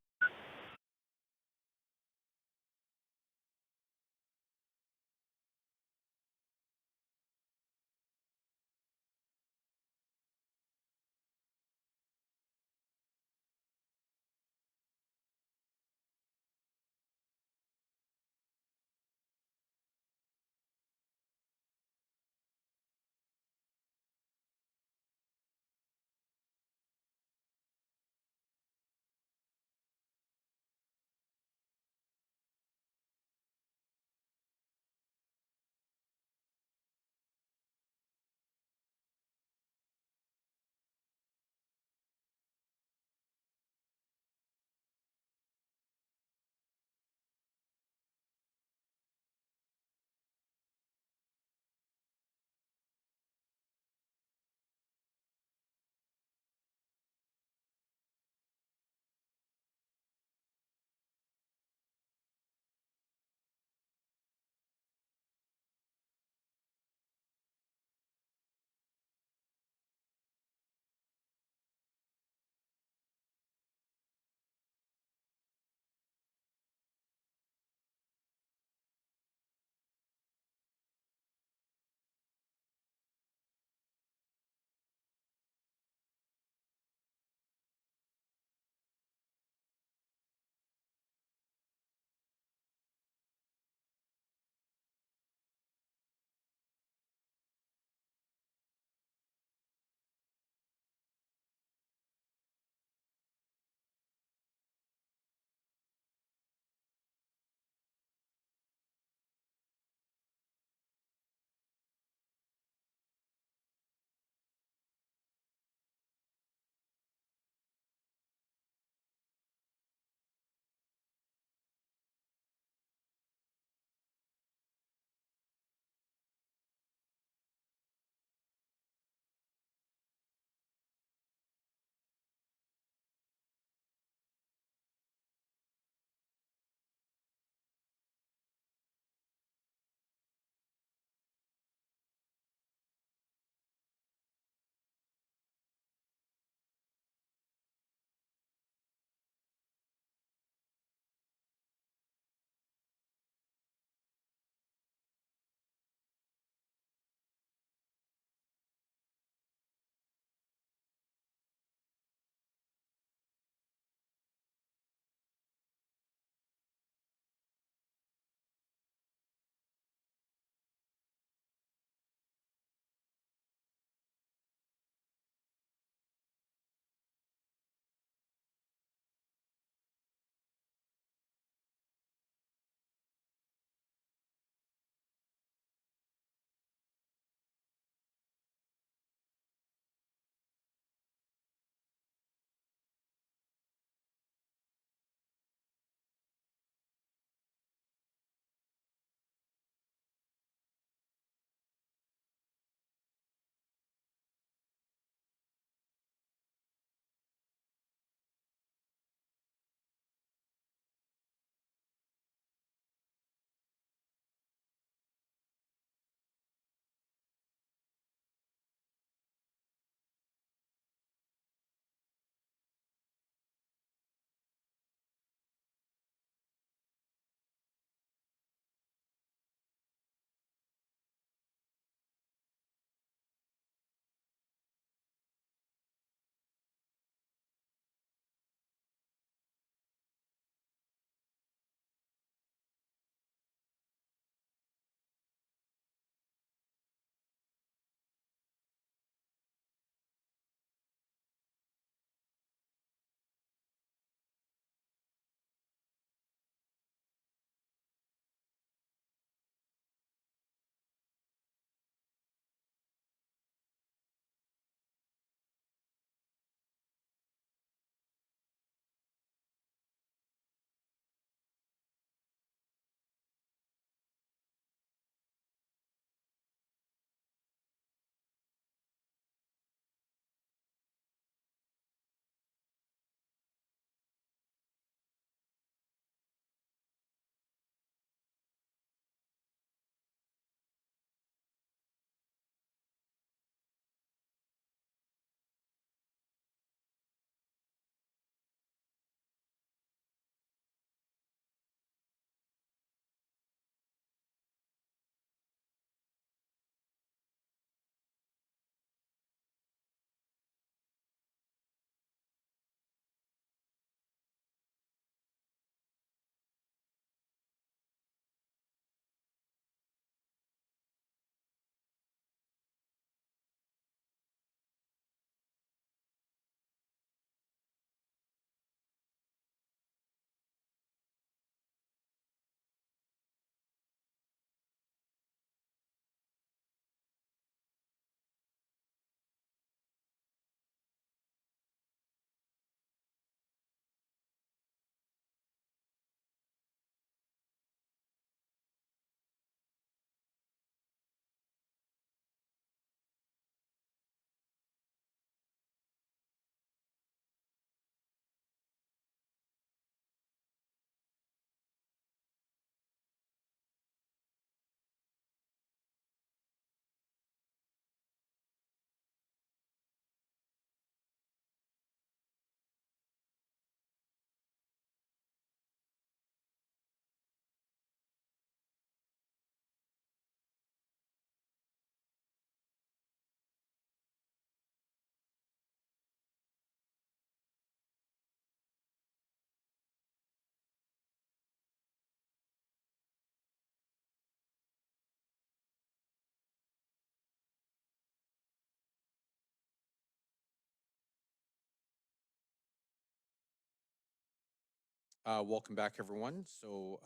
Welcome back, everyone. So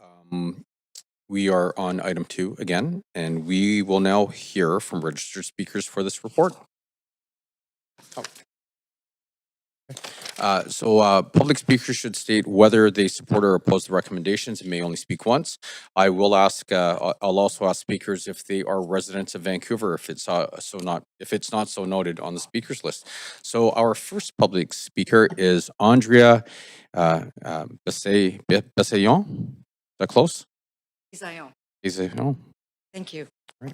we are on item 2 again, and we will now hear from registered speakers for this report. Public speakers should state whether they support or oppose the recommendations and may only speak once. I will ask. I'll also ask speakers if they are residents of Vancouver, if it's not so noted on the speakers list. So our first public speaker is Andrea Bessayon. Is that close? Bessayon. Thank you. Right.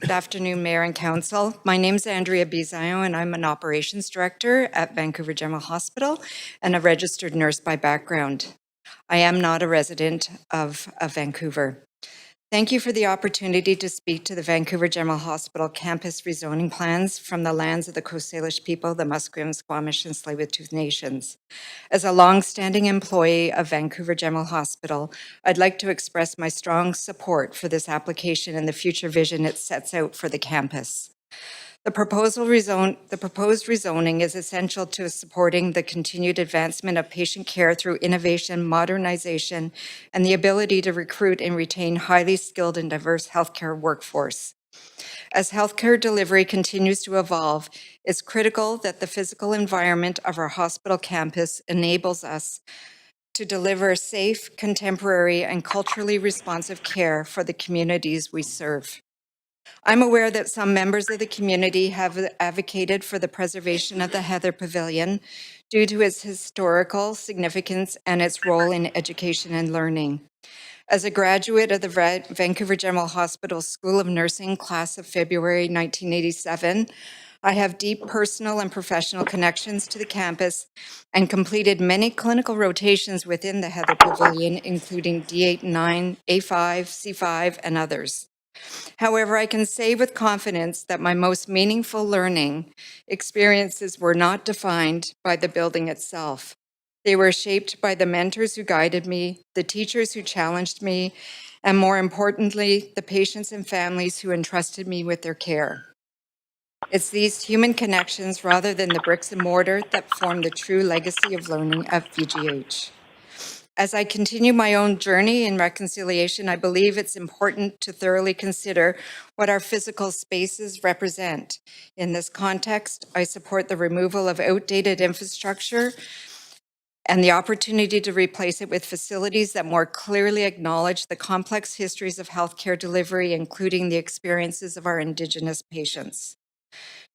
Good afternoon, Mayor and Council. My name is Andrea Bizayon, and I'm an Operations Director at Vancouver General Hospital and a registered nurse by background. I am not a resident of Vancouver. Thank you for the opportunity to speak to the Vancouver General Hospital campus rezoning plans from the lands of the Coast Salish people, the Musqueam, Squamish, and Tsleil-Waututh Nations. As a long-standing employee of Vancouver General Hospital, I'd like to express my strong support for this application and the future vision it sets out for the campus. The proposed rezoning is essential to supporting the continued advancement of patient care through innovation, modernization, and the ability to recruit and retain highly skilled and diverse healthcare workforce. As healthcare delivery continues to evolve, it's critical that the physical environment of our hospital campus enables us to deliver safe, contemporary, and culturally responsive care for the communities we serve. I'm aware that some members of the community have advocated for the preservation of the Heather Pavilion due to its historical significance and its role in education and learning. As a graduate of the Vancouver General Hospital School of Nursing class of February 1987, I have deep personal and professional connections to the campus and completed many clinical rotations within the Heather Pavilion, including D8 and 9, A5, C5, and others. However, I can say with confidence that my most meaningful learning experiences were not defined by the building itself. They were shaped by the mentors who guided me, the teachers who challenged me, and more importantly, the patients and families who entrusted me with their care. It's these human connections rather than the bricks and mortar that form the true legacy of learning at VGH. As I continue my own journey in reconciliation, I believe it's important to thoroughly consider what our physical spaces represent. In this context, I support the removal of outdated infrastructure and the opportunity to replace it with facilities that more clearly acknowledge the complex histories of healthcare delivery, including the experiences of our Indigenous patients.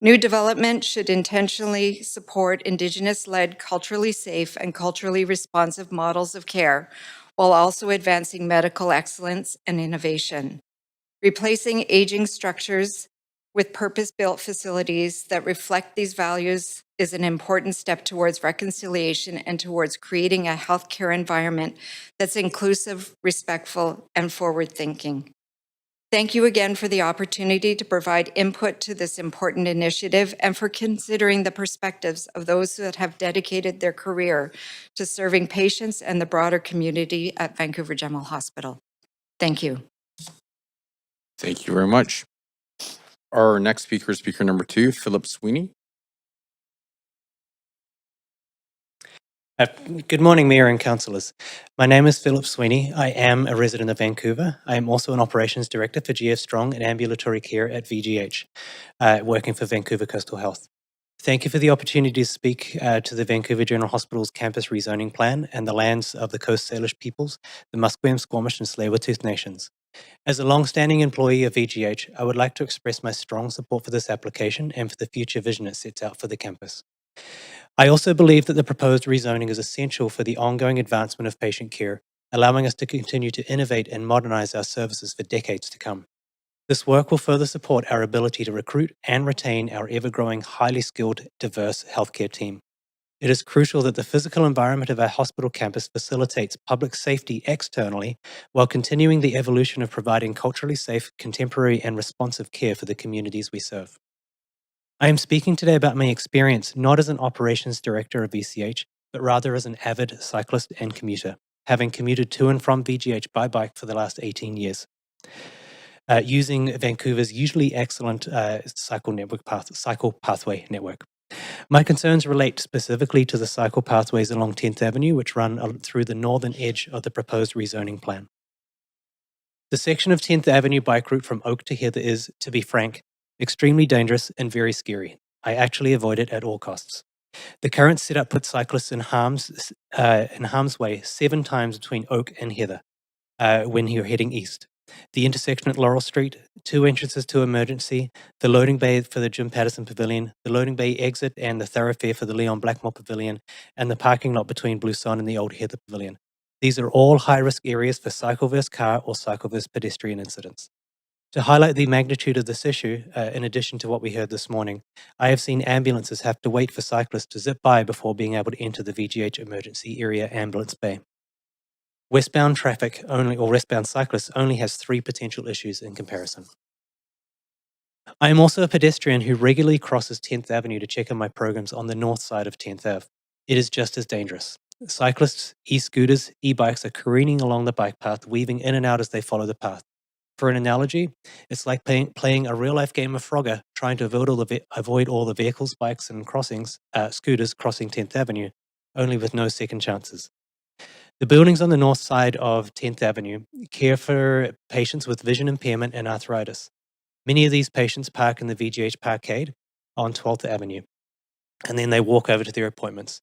New development should intentionally support Indigenous-led, culturally safe, and culturally responsive models of care, while also advancing medical excellence and innovation. Replacing aging structures with purpose-built facilities that reflect these values is an important step towards reconciliation and towards creating a healthcare environment that's inclusive, respectful, and forward-thinking. Thank you again for the opportunity to provide input to this important initiative and for considering the perspectives of those that have dedicated their career to serving patients and the broader community at Vancouver General Hospital. Thank you. Thank you very much. Our next speaker is speaker number 2, Philip Sweeney. Good morning, Mayor and Councillors. My name is Philip Sweeney. I am a resident of Vancouver. I am also an Operations Director for GF Strong and Ambulatory Care at VGH, working for Vancouver Coastal Health. Thank you for the opportunity to speak to the Vancouver General Hospital's campus rezoning plan and the lands of the Coast Salish peoples, the Musqueam, Squamish, and Tsleil-Waututh Nations. As a long-standing employee of VGH, I would like to express my strong support for this application and for the future vision it sets out for the campus. I also believe that the proposed rezoning is essential for the ongoing advancement of patient care, allowing us to continue to innovate and modernize our services for decades to come. This work will further support our ability to recruit and retain our ever-growing, highly skilled, diverse healthcare team. It is crucial that the physical environment of our hospital campus facilitates public safety externally while continuing the evolution of providing culturally safe, contemporary, and responsive care for the communities we serve. I am speaking today about my experience not as an operations director of VCH, but rather as an avid cyclist and commuter, having commuted to and from VGH by bike for the last 18 years, using Vancouver's usually excellent cycle pathway network. My concerns relate specifically to the cycle pathways along 10th Avenue, which run through the northern edge of the proposed rezoning plan. The section of 10th Avenue bike route from Oak to Heather is, to be frank, extremely dangerous and very scary. I actually avoid it at all costs. The current setup puts cyclists in harm's way 7 times between Oak and Heather when you're heading east. The intersection at Laurel Street, 2 entrances to emergency, the loading bay for the Jim Patterson Pavilion, the loading bay exit and the thoroughfare for the Leon Blackmore Pavilion, and the parking lot between Blue Sun and the Old Heather Pavilion. These are all high-risk areas for cycle versus car or cycle versus pedestrian incidents. To highlight the magnitude of this issue, in addition to what we heard this morning, I have seen ambulances have to wait for cyclists to zip by before being able to enter the VGH emergency area ambulance bay. Westbound traffic only, or westbound cyclists only has 3 potential issues in comparison. I am also a pedestrian who regularly crosses 10th Avenue to check on my programs on the north side of 10th Ave. It is just as dangerous. Cyclists, e-scooters, e-bikes are careening along the bike path, weaving in and out as they follow the path. For an analogy, it's like playing a real-life game of Frogger, trying to avoid all the vehicles, bikes, and scooters crossing 10th Avenue, only with no second chances. The buildings on the north side of 10th Avenue care for patients with vision impairment and arthritis. Many of these patients park in the VGH Parkade on 12th Avenue, and then they walk over to their appointments.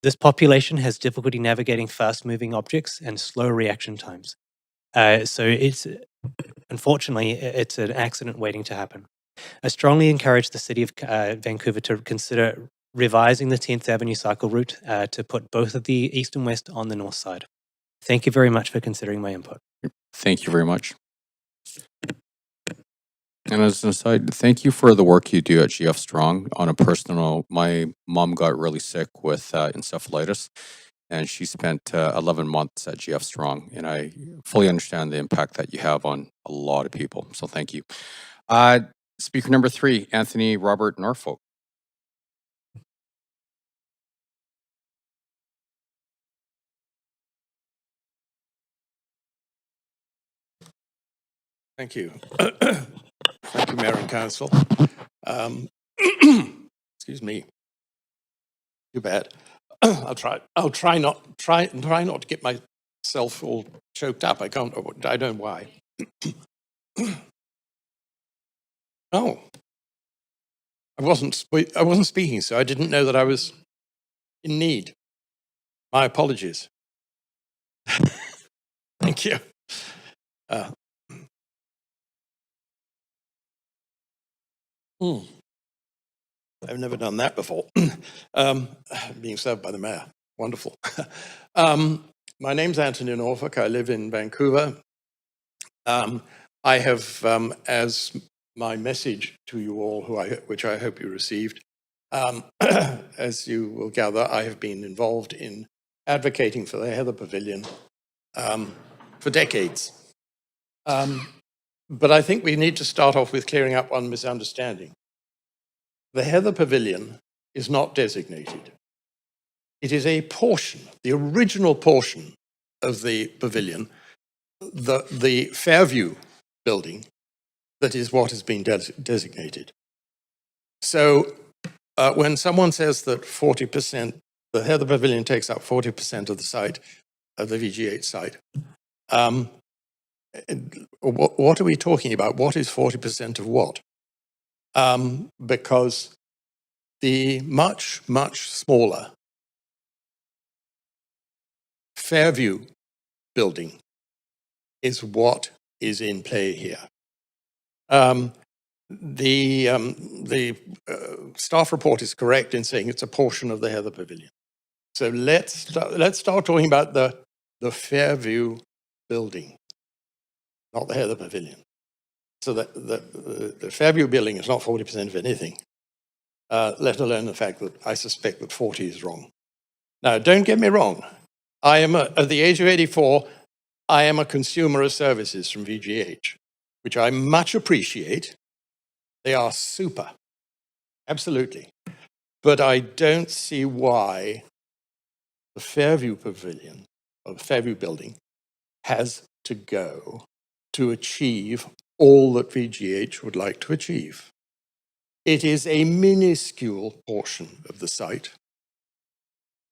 This population has difficulty navigating fast-moving objects and slow reaction times. Unfortunately, it's an accident waiting to happen. I strongly encourage the City of Vancouver to consider revising the 10th Avenue cycle route to put both of the east and west on the north side. Thank you very much for considering my input. Thank you very much. And as an aside, thank you for the work you do at GF Strong. On a personal note, my mom got really sick with encephalitis, and she spent 11 months at GF Strong. And I fully understand the impact that you have on a lot of people. So thank you. Speaker number 3, Anthony Robert Norfolk. Thank you. Thank you, Mayor and Council. Excuse me. Too bad. I'll try not to get myself all choked up. I don't know why. Oh, I wasn't speaking, so I didn't know that I was in need. My apologies. Thank you. I've never done that before. Being served by the mayor. Wonderful. My name's Anthony Norfolk. I live in Vancouver. I have, as my message to you all, which I hope you received, as you will gather, I have been involved in advocating for the Heather Pavilion for decades. But I think we need to start off with clearing up one misunderstanding. The Heather Pavilion is not designated. It is a portion, the original portion of the pavilion, the Fairview building, that is what has been designated. So when someone says that 40%, the Heather Pavilion takes up 40% of the site, of the VG8 site, what are we talking about? What is 40% of what? Because the much, much smaller Fairview building is what is in play here. The staff report is correct in saying it's a portion of the Heather Pavilion. So let's start talking about the Fairview building, not the Heather Pavilion. So the Fairview building is not 40% of anything, let alone the fact that I suspect that 40 is wrong. Now, don't get me wrong. I am, at the age of 84, I am a consumer of services from VGH, which I much appreciate. They are super, absolutely. But I don't see why the Fairview Pavilion, or the Fairview building, has to go to achieve all that VGH would like to achieve. It is a minuscule portion of the site.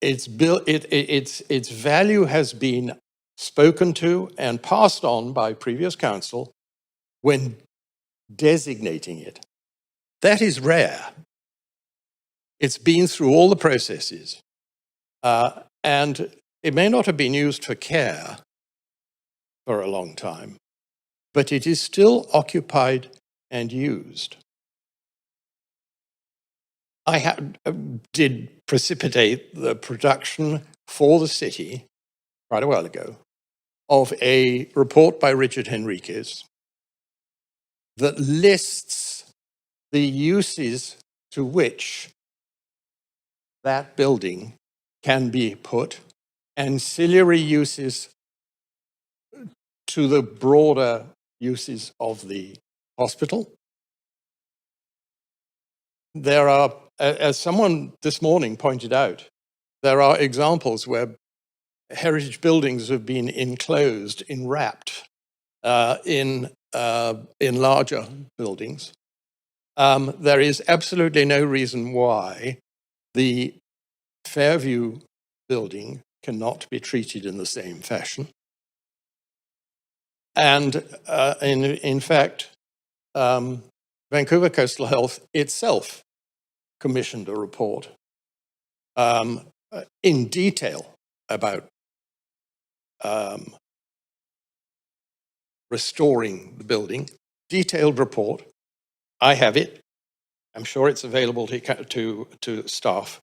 Its value has been spoken to and passed on by previous council when designating it. That is rare. It's been through all the processes. And it may not have been used for care for a long time, but it is still occupied and used. I did precipitate the production for the city quite a while ago of a report by Richard Henriquez that lists the uses to which that building can be put, ancillary uses to the broader uses of the hospital. There are, as someone this morning pointed out, there are examples where heritage buildings have been enclosed, enwrapped in larger buildings. There is absolutely no reason why the Fairview building cannot be treated in the same fashion. And in fact, Vancouver Coastal Health itself commissioned a report in detail about restoring the building. Detailed report. I have it. I'm sure it's available to staff.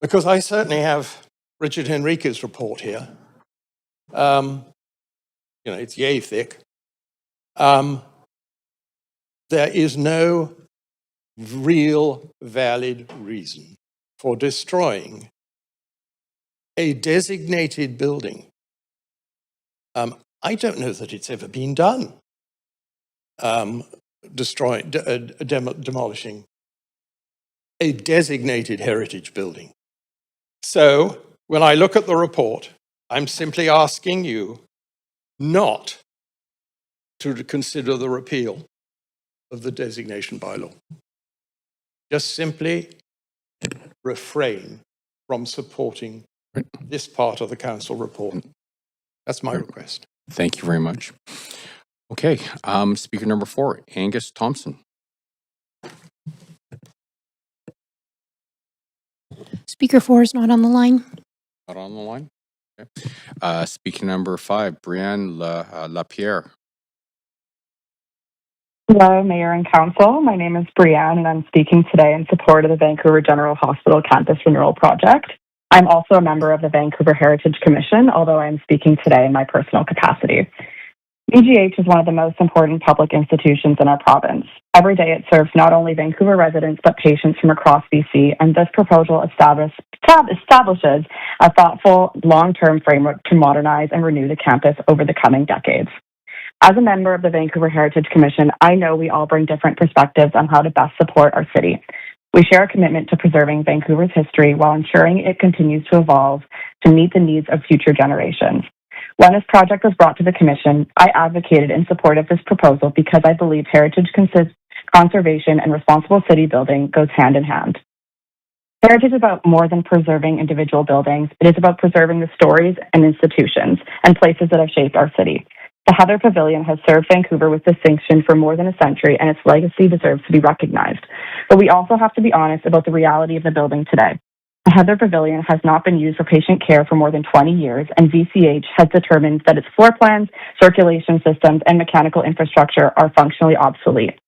Because I certainly have Richard Henriquez's report here. It's yay thick. There is no real valid reason for destroying a designated building. I don't know that it's ever been done, demolishing a designated heritage building. So when I look at the report, I'm simply asking you not to consider the repeal of the designation bylaw. Just simply refrain from supporting this part of the council report. That's my request. Thank you very much. Okay, speaker number 4, Angus Thompson. Speaker 4 is not on the line. Not on the line? Okay. Speaker number 5, Brianne Lapierre. Hello, Mayor and Council. My name is Brianne, and I'm speaking today in support of the Vancouver General Hospital Campus Renewal Project. I'm also a member of the Vancouver Heritage Commission, although I'm speaking today in my personal capacity. VGH is one of the most important public institutions in our province. Every day it serves not only Vancouver residents, but patients from across BC, and this proposal establishes a thoughtful, long-term framework to modernize and renew the campus over the coming decades. As a member of the Vancouver Heritage Commission, I know we all bring different perspectives on how to best support our city. We share a commitment to preserving Vancouver's history while ensuring it continues to evolve to meet the needs of future generations. When this project was brought to the Commission, I advocated in support of this proposal because I believe heritage conservation and responsible city building goes hand in hand. Heritage is about more than preserving individual buildings. It is about preserving the stories and institutions and places that have shaped our city. The Heather Pavilion has served Vancouver with distinction for more than a century, and its legacy deserves to be recognized. But we also have to be honest about the reality of the building today. The Heather Pavilion has not been used for patient care for more than 20 years, and VCH has determined that its floor plans, circulation systems, and mechanical infrastructure are functionally obsolete.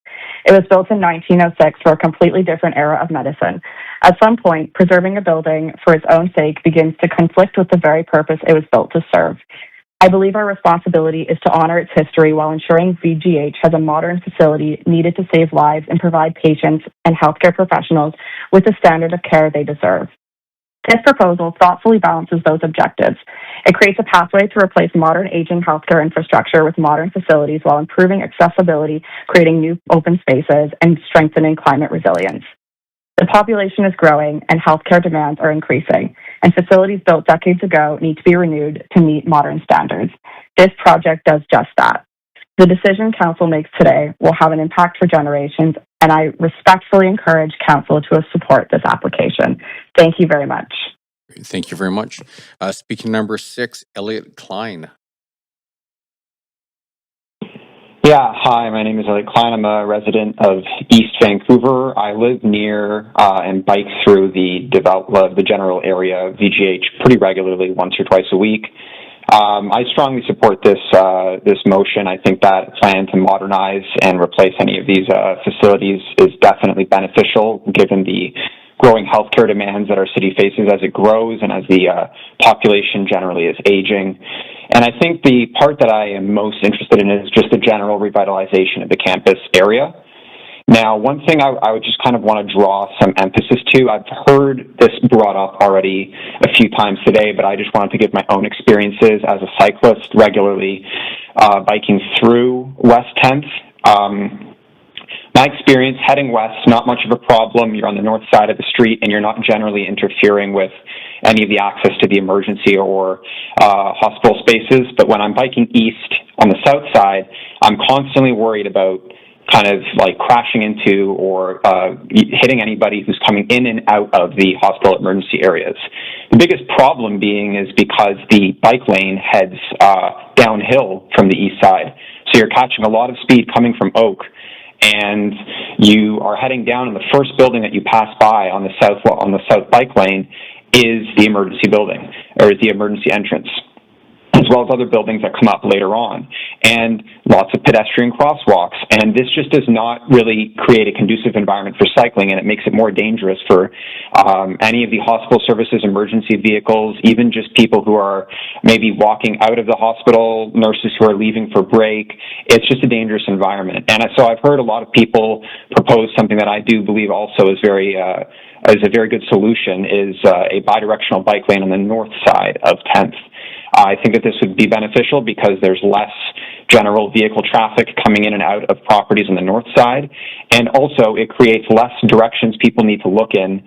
It was built in 1906 for a completely different era of medicine. At some point, preserving a building for its own sake begins to conflict with the very purpose it was built to serve. I believe our responsibility is to honor its history while ensuring VGH has a modern facility needed to save lives and provide patients and healthcare professionals with the standard of care they deserve. This proposal thoughtfully balances those objectives. It creates a pathway to replace modern aging healthcare infrastructure with modern facilities while improving accessibility, creating new open spaces, and strengthening climate resilience. The population is growing and healthcare demands are increasing, and facilities built decades ago need to be renewed to meet modern standards. This project does just that. The decision Council makes today will have an impact for generations and I respectfully encourage Council to support this application. Thank you very much. Thank you very much. Speaking number 6, Elliot Klein. Yeah, hi, my name is Elliot Klein. I'm a resident of East Vancouver. I live near and bike through the general area of VGH pretty regularly, once or twice a week. I strongly support this motion. I think that plan to modernize and replace any of these facilities is definitely beneficial, given the growing healthcare demands that our city faces as it grows and as the population generally is aging. And I think the part that I am most interested in is just the general revitalization of the campus area. Now, one thing I would just kind of want to draw some emphasis to, I've heard this brought up already a few times today, but I just wanted to give my own experiences as a cyclist regularly biking through West 10th. My experience heading west, not much of a problem. You're on the north side of the street and you're not generally interfering with any of the access to the emergency or hospital spaces. But when I'm biking east on the south side, I'm constantly worried about kind of like crashing into or hitting anybody who's coming in and out of the hospital emergency areas. The biggest problem being is because the bike lane heads downhill from the east side. So you're catching a lot of speed coming from Oak, and you are heading down, and the first building that you pass by on the south bike lane is the emergency building, or is the emergency entrance, as well as other buildings that come up later on, and lots of pedestrian crosswalks. And this just does not really create a conducive environment for cycling, and it makes it more dangerous for any of the hospital services, emergency vehicles, even just people who are maybe walking out of the hospital, nurses who are leaving for break. It's just a dangerous environment. And so I've heard a lot of people propose something that I do believe also is a very good solution, is a bidirectional bike lane on the north side of 10th. I think that this would be beneficial because there's less general vehicle traffic coming in and out of properties on the north side, and also it creates less directions people need to look in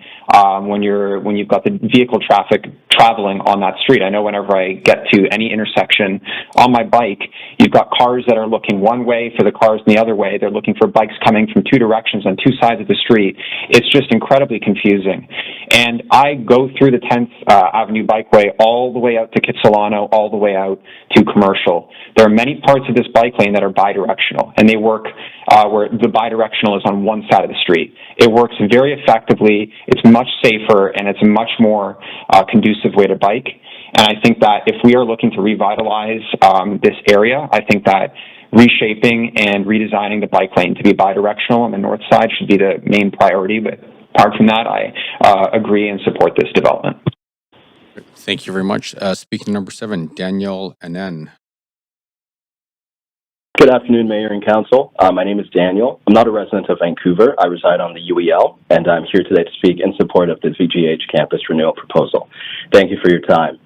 when you've got the vehicle traffic traveling on that street. I know whenever I get to any intersection on my bike, you've got cars that are looking one way for the cars in the other way. They're looking for bikes coming from two directions on two sides of the street. It's just incredibly confusing. And I go through the 10th Avenue Bikeway all the way out to Kitsilano, all the way out to Commercial. There are many parts of this bike lane that are bidirectional, and they work where the bidirectional is on one side of the street. It works very effectively. It's much safer, and it's a much more conducive way to bike. And I think that if we are looking to revitalize this area, I think that reshaping and redesigning the bike lane to be bidirectional on the north side should be the main priority. But apart from that, I agree and support this development. Thank you very much. Speaking number 7, Daniel Anen. Good afternoon, Mayor and Council. My name is Daniel. I'm not a resident of Vancouver. I reside on the UEL, and I'm here today to speak in support of the VGH campus renewal proposal. Thank you for your time.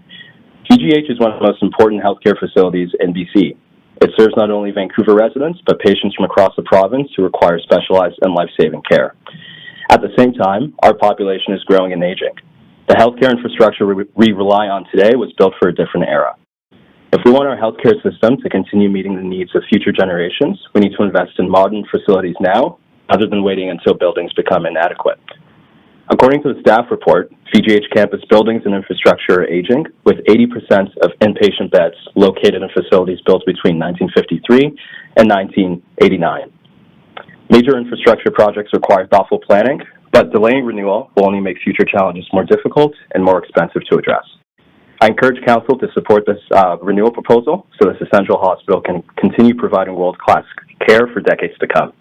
VGH is one of the most important healthcare facilities in BC. It serves not only Vancouver residents, but patients from across the province who require specialized and life-saving care. At the same time, our population is growing and aging. The healthcare infrastructure we rely on today was built for a different era. If we want our healthcare system to continue meeting the needs of future generations, we need to invest in modern facilities now, rather than waiting until buildings become inadequate. According to the staff report, VGH campus buildings and infrastructure are aging, with 80% of inpatient beds located in facilities built between 1953 and 1989. Major infrastructure projects require thoughtful planning, but delaying renewal will only make future challenges more difficult and more expensive to address. I encourage Council to support this renewal proposal so this essential hospital can continue providing world-class care for decades to come.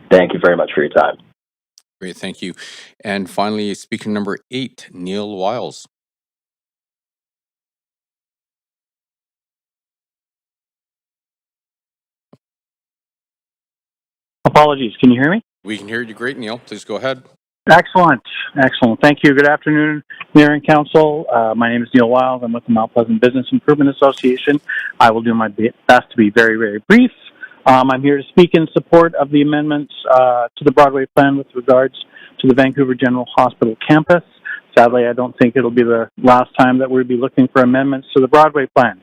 Thank you very much for your time. Great, thank you. And finally, speaker number 8, Neil Wiles. Apologies, can you hear me? We can hear you great, Neil. Please go ahead. Excellent. Thank you. Good afternoon, Mayor and Council. My name is Neil Wiles. I'm with the Mount Pleasant Business Improvement Association. I will do my best to be very, very brief. I'm here to speak in support of the amendments to the Broadway plan with regards to the Vancouver General Hospital campus. Sadly, I don't think it'll be the last time that we'll be looking for amendments to the Broadway plan.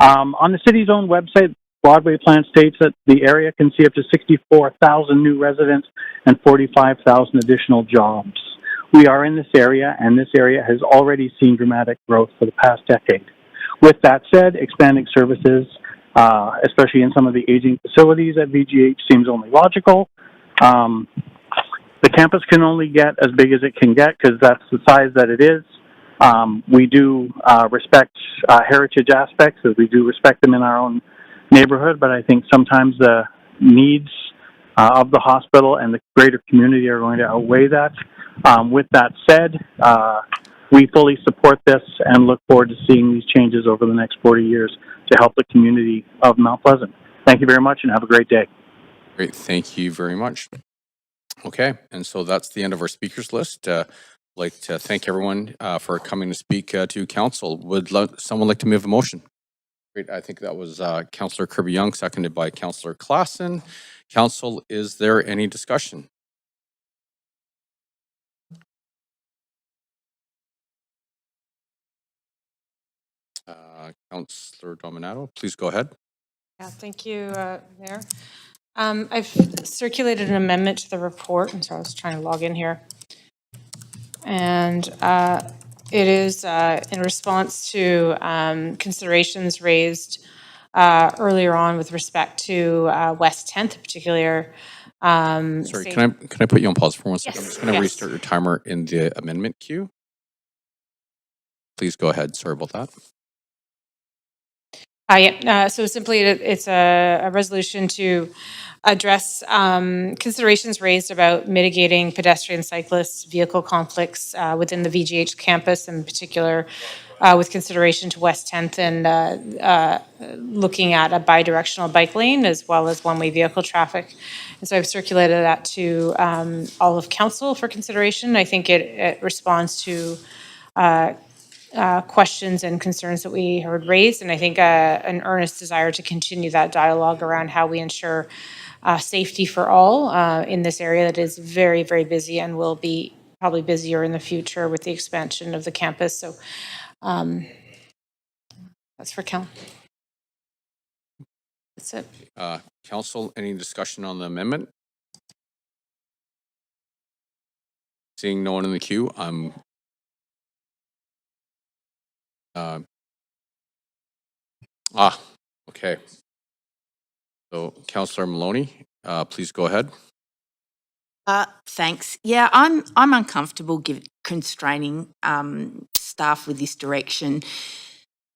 On the city's own website, Broadway plan states that the area can see up to 64,000 new residents and 45,000 additional jobs. We are in this area, and this area has already seen dramatic growth for the past decade. With that said, expanding services, especially in some of the aging facilities at VGH, seems only logical. The campus can only get as big as it can get because that's the size that it is. We do respect heritage aspects, as we do respect them in our own neighborhood, but I think sometimes the needs of the hospital and the greater community are going to outweigh that. With that said, we fully support this and look forward to seeing these changes over the next 40 years to help the community of Mount Pleasant. Thank you very much and have a great day. Great. Thank you very much. Okay. And so that's the end of our speakers list. I'd like to thank everyone for coming to speak to council. Would someone like to move a motion? Great. I think that was Councillor Kirby-Young, seconded by Councillor Klassen. Council, is there any discussion? Councillor Dominato, please go ahead. Yeah, thank you, Mayor. I've circulated an amendment to the report, and so I was trying to log in here. And it is in response to considerations raised earlier on with respect to West 10th in particular. Sorry, can I put you on pause for 1 second? Yes, I'm just going to restart your timer in the amendment queue. Please go ahead. Sorry about that. So simply, it's a resolution to address considerations raised about mitigating pedestrian, cyclist, vehicle conflicts within the VGH campus, in particular with consideration to West 10th and looking at a bidirectional bike lane as well as one-way vehicle traffic. And so I've circulated that to all of council for consideration. I think it responds to questions and concerns that we heard raised, and I think an earnest desire to continue that dialogue around how we ensure safety for all in this area that is very, very busy and will be probably busier in the future with the expansion of the campus. So that's for council. That's it. Council, any discussion on the amendment? Seeing no one in the queue, I'm okay. So, Councillor Maloney, please go ahead. Thanks. Yeah, I'm uncomfortable constraining staff with this direction.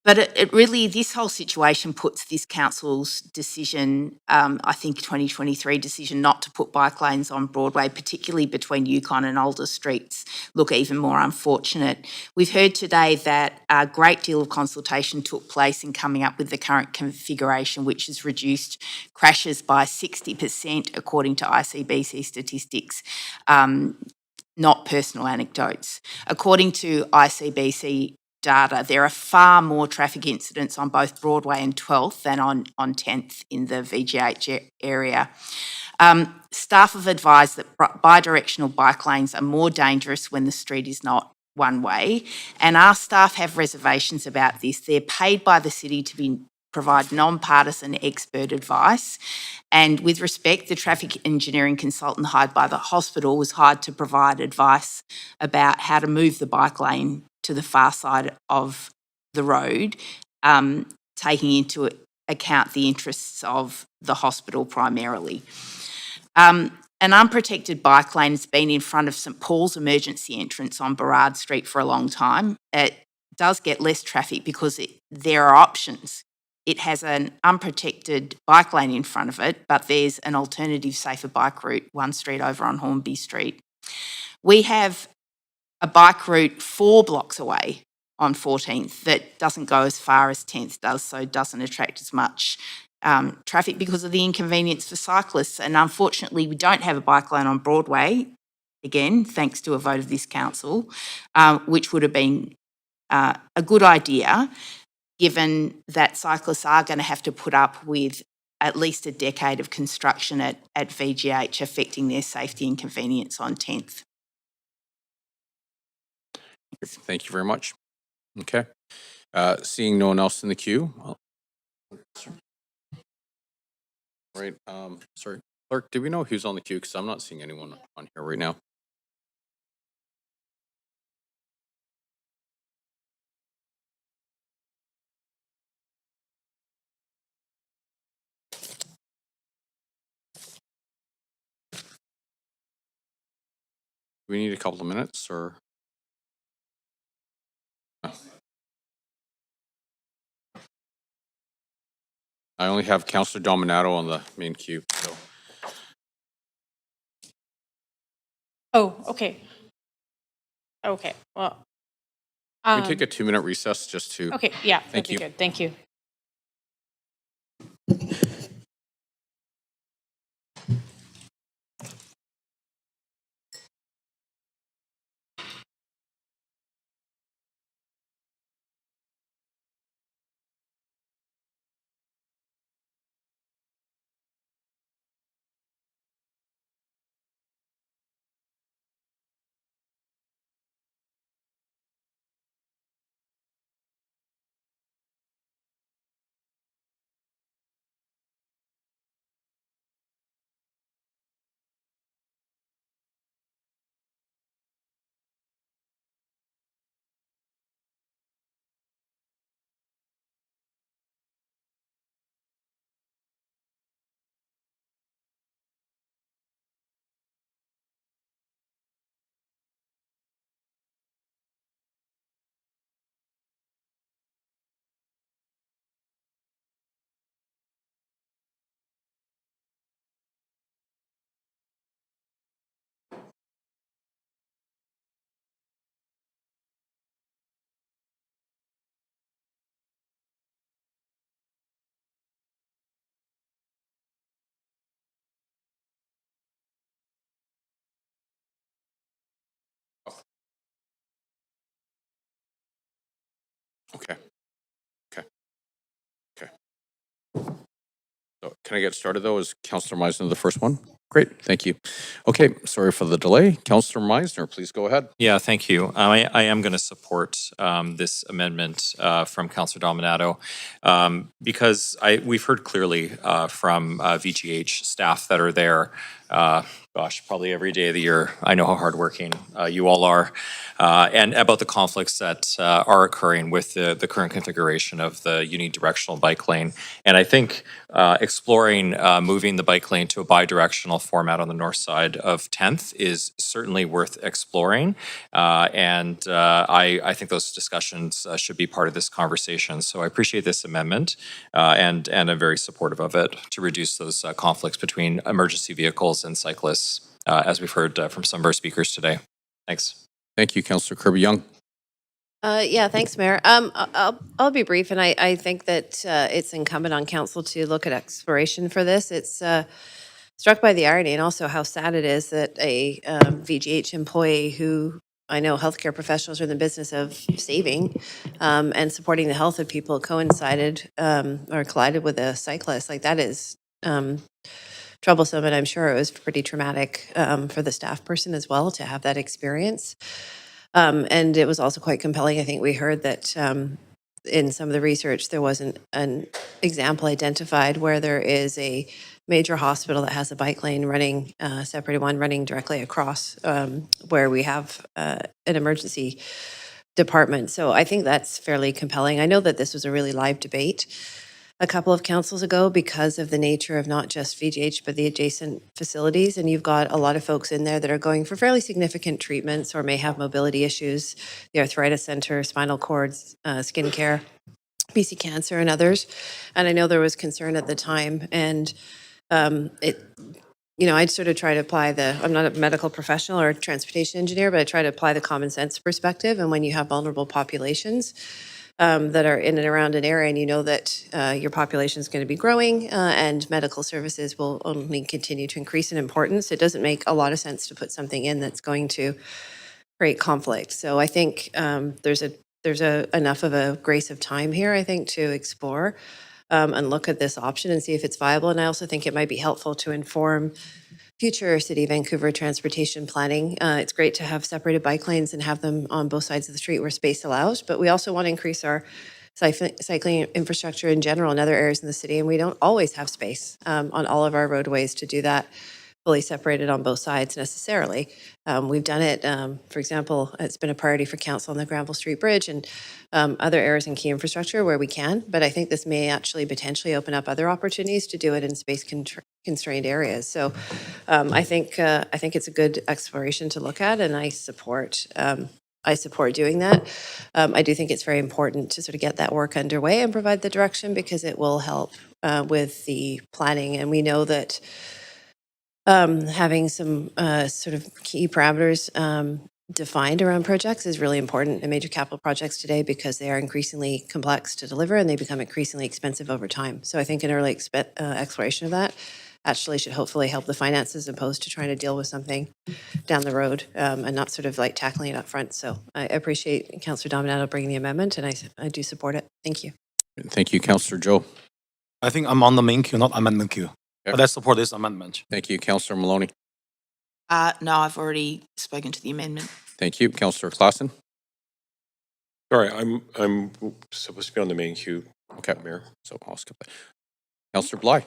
But it really, this whole situation puts this council's decision, I think 2023 decision not to put bike lanes on Broadway, particularly between Yukon and Alder Streets, look even more unfortunate. We've heard today that a great deal of consultation took place in coming up with the current configuration, which has reduced crashes by 60% according to ICBC statistics. Not personal anecdotes. According to ICBC data, there are far more traffic incidents on both Broadway and 12th than on 10th in the VGH area. Staff have advised that bidirectional bike lanes are more dangerous when the street is not one way, and our staff have reservations about this. They're paid by the city to provide non-partisan expert advice. And with respect, the traffic engineering consultant hired by the hospital was hired to provide advice about how to move the bike lane to the far side of the road, taking into account the interests of the hospital primarily. An unprotected bike lane has been in front of St Paul's emergency entrance on Burrard Street for a long time. It does get less traffic because there are options. It has an unprotected bike lane in front of it, but there's an alternative, safer bike route, one street over on Hornby Street. We have a bike route 4 blocks away on 14th that doesn't go as far as 10th does, so doesn't attract as much traffic because of the inconvenience for cyclists. And unfortunately, we don't have a bike lane on Broadway, again, thanks to a vote of this council, which would have been a good idea, given that cyclists are going to have to put up with at least a decade of construction at VGH affecting their safety and convenience on 10th. Thank you very much. Okay. Seeing no one else in the queue. Right. Sorry. Clerk, do we know who's on the queue? Because I'm not seeing anyone on here right now. Do we need a couple of minutes or? No. I only have Councillor Dominato on the main queue, so. Oh, okay. Okay, well. Can we take a 2-minute recess just to? Okay, yeah, that'd Thank be you. good. Thank you. Okay. Okay. Okay. So can I get started though? Is Councillor Meisner the first one? Great, thank you. Okay, sorry for the delay. Councillor Meisner, please go ahead. Yeah, thank you. I am going to support this amendment from Councillor Dominato because we've heard clearly from VGH staff that are there. Probably every day of the year. I know how hardworking you all are, and about the conflicts that are occurring with the current configuration of the unidirectional bike lane. And I think exploring moving the bike lane to a bi-directional format on the north side of 10th is certainly worth exploring. I think those discussions should be part of this conversation. So I appreciate this amendment and I'm very supportive of it to reduce those conflicts between emergency vehicles and cyclists, as we've heard from some of our speakers today. Thanks. Thank you, Councillor Kirby-Young. Yeah, thanks, Mayor. I'll be brief, and I think that it's incumbent on council to look at exploration for this. It's struck by the irony and also how sad it is that a VGH employee who I know healthcare professionals are in the business of saving and supporting the health of people coincided or collided with a cyclist. Like that is troublesome, and I'm sure it was pretty traumatic for the staff person as well to have that experience. And it was also quite compelling. I think we heard that in some of the research, there wasn't an example identified where there is a major hospital that has a bike lane running, separated one running directly across where we have an emergency department. So I think that's fairly compelling. I know that this was a really live debate a couple of councils ago because of the nature of not just VGH, but the adjacent facilities. And you've got a lot of folks in there that are going for fairly significant treatments or may have mobility issues, the Arthritis Center, spinal cords, skin care, BC Cancer, and others. And I know there was concern at the time. And I'd sort of try to apply I'm not a medical professional or a transportation engineer, but I try to apply the common sense perspective. And when you have vulnerable populations, that are in and around an area, and you know that your population is going to be growing and medical services will only continue to increase in importance, it doesn't make a lot of sense to put something in that's going to create conflict. So I think there's enough of a grace of time here, I think, to explore and look at this option and see if it's viable. And I also think it might be helpful to inform future City of Vancouver transportation planning. It's great to have separated bike lanes and have them on both sides of the street where space allows, but we also want to increase our cycling infrastructure in general in other areas in the city, and we don't always have space on all of our roadways to do that fully separated on both sides necessarily. We've done it, for example, it's been a priority for council on the Granville Street Bridge and other areas in key infrastructure where we can, but I think this may actually potentially open up other opportunities to do it in space constrained areas. So I think it's a good exploration to look at, and I support doing that. I do think it's very important to sort of get that work underway and provide the direction because it will help with the planning. And we know that having some sort of key parameters defined around projects is really important in major capital projects today because they are increasingly complex to deliver and they become increasingly expensive over time. So I think an early exploration of that actually should hopefully help the finances opposed to trying to deal with something down the road and not sort of like tackling it up front. So I appreciate Councillor Dominato bringing the amendment and I do support it. Thank you. Thank you, Councillor Joe. I think I'm on the main queue, not amendment queue. Okay. But I support this amendment. Thank you, Councillor Maloney. No, I've already spoken to the amendment. Thank you, Councillor Klassen. Sorry, I'm supposed to be on the main queue. Okay, Mayor. So I'll skip that. Councillor Bly.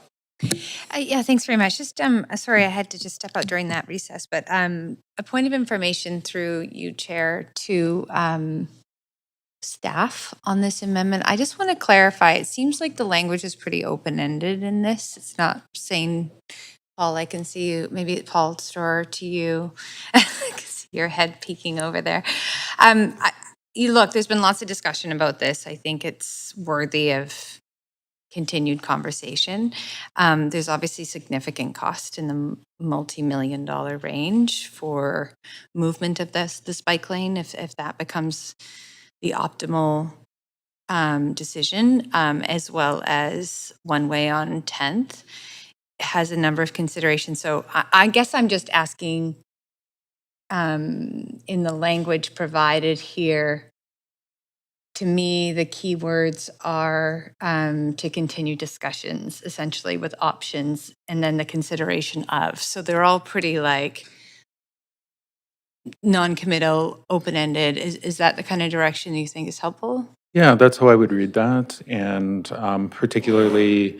Yeah, thanks very much. Just sorry, I had to just step out during that recess, but a point of information through you, Chair, to staff on this amendment. I just want to clarify. It seems like the language is pretty open-ended in this. It's not saying, Paul, I can see you. Maybe it's Paul Storer to you. I can see your head peeking over there. You look, there's been lots of discussion about this. I think it's worthy of continued conversation. There's obviously significant cost in the multi-million-dollar range for movement of this bike lane if that becomes the optimal decision, as well as one way on 10th. It has a number of considerations. So I guess I'm just asking in the language provided here, to me, the key words are to continue discussions, essentially, with options, and then the consideration of. So they're all pretty like non-committal, open-ended. Is that the kind of direction you think is helpful? Yeah, that's how I would read that. And particularly,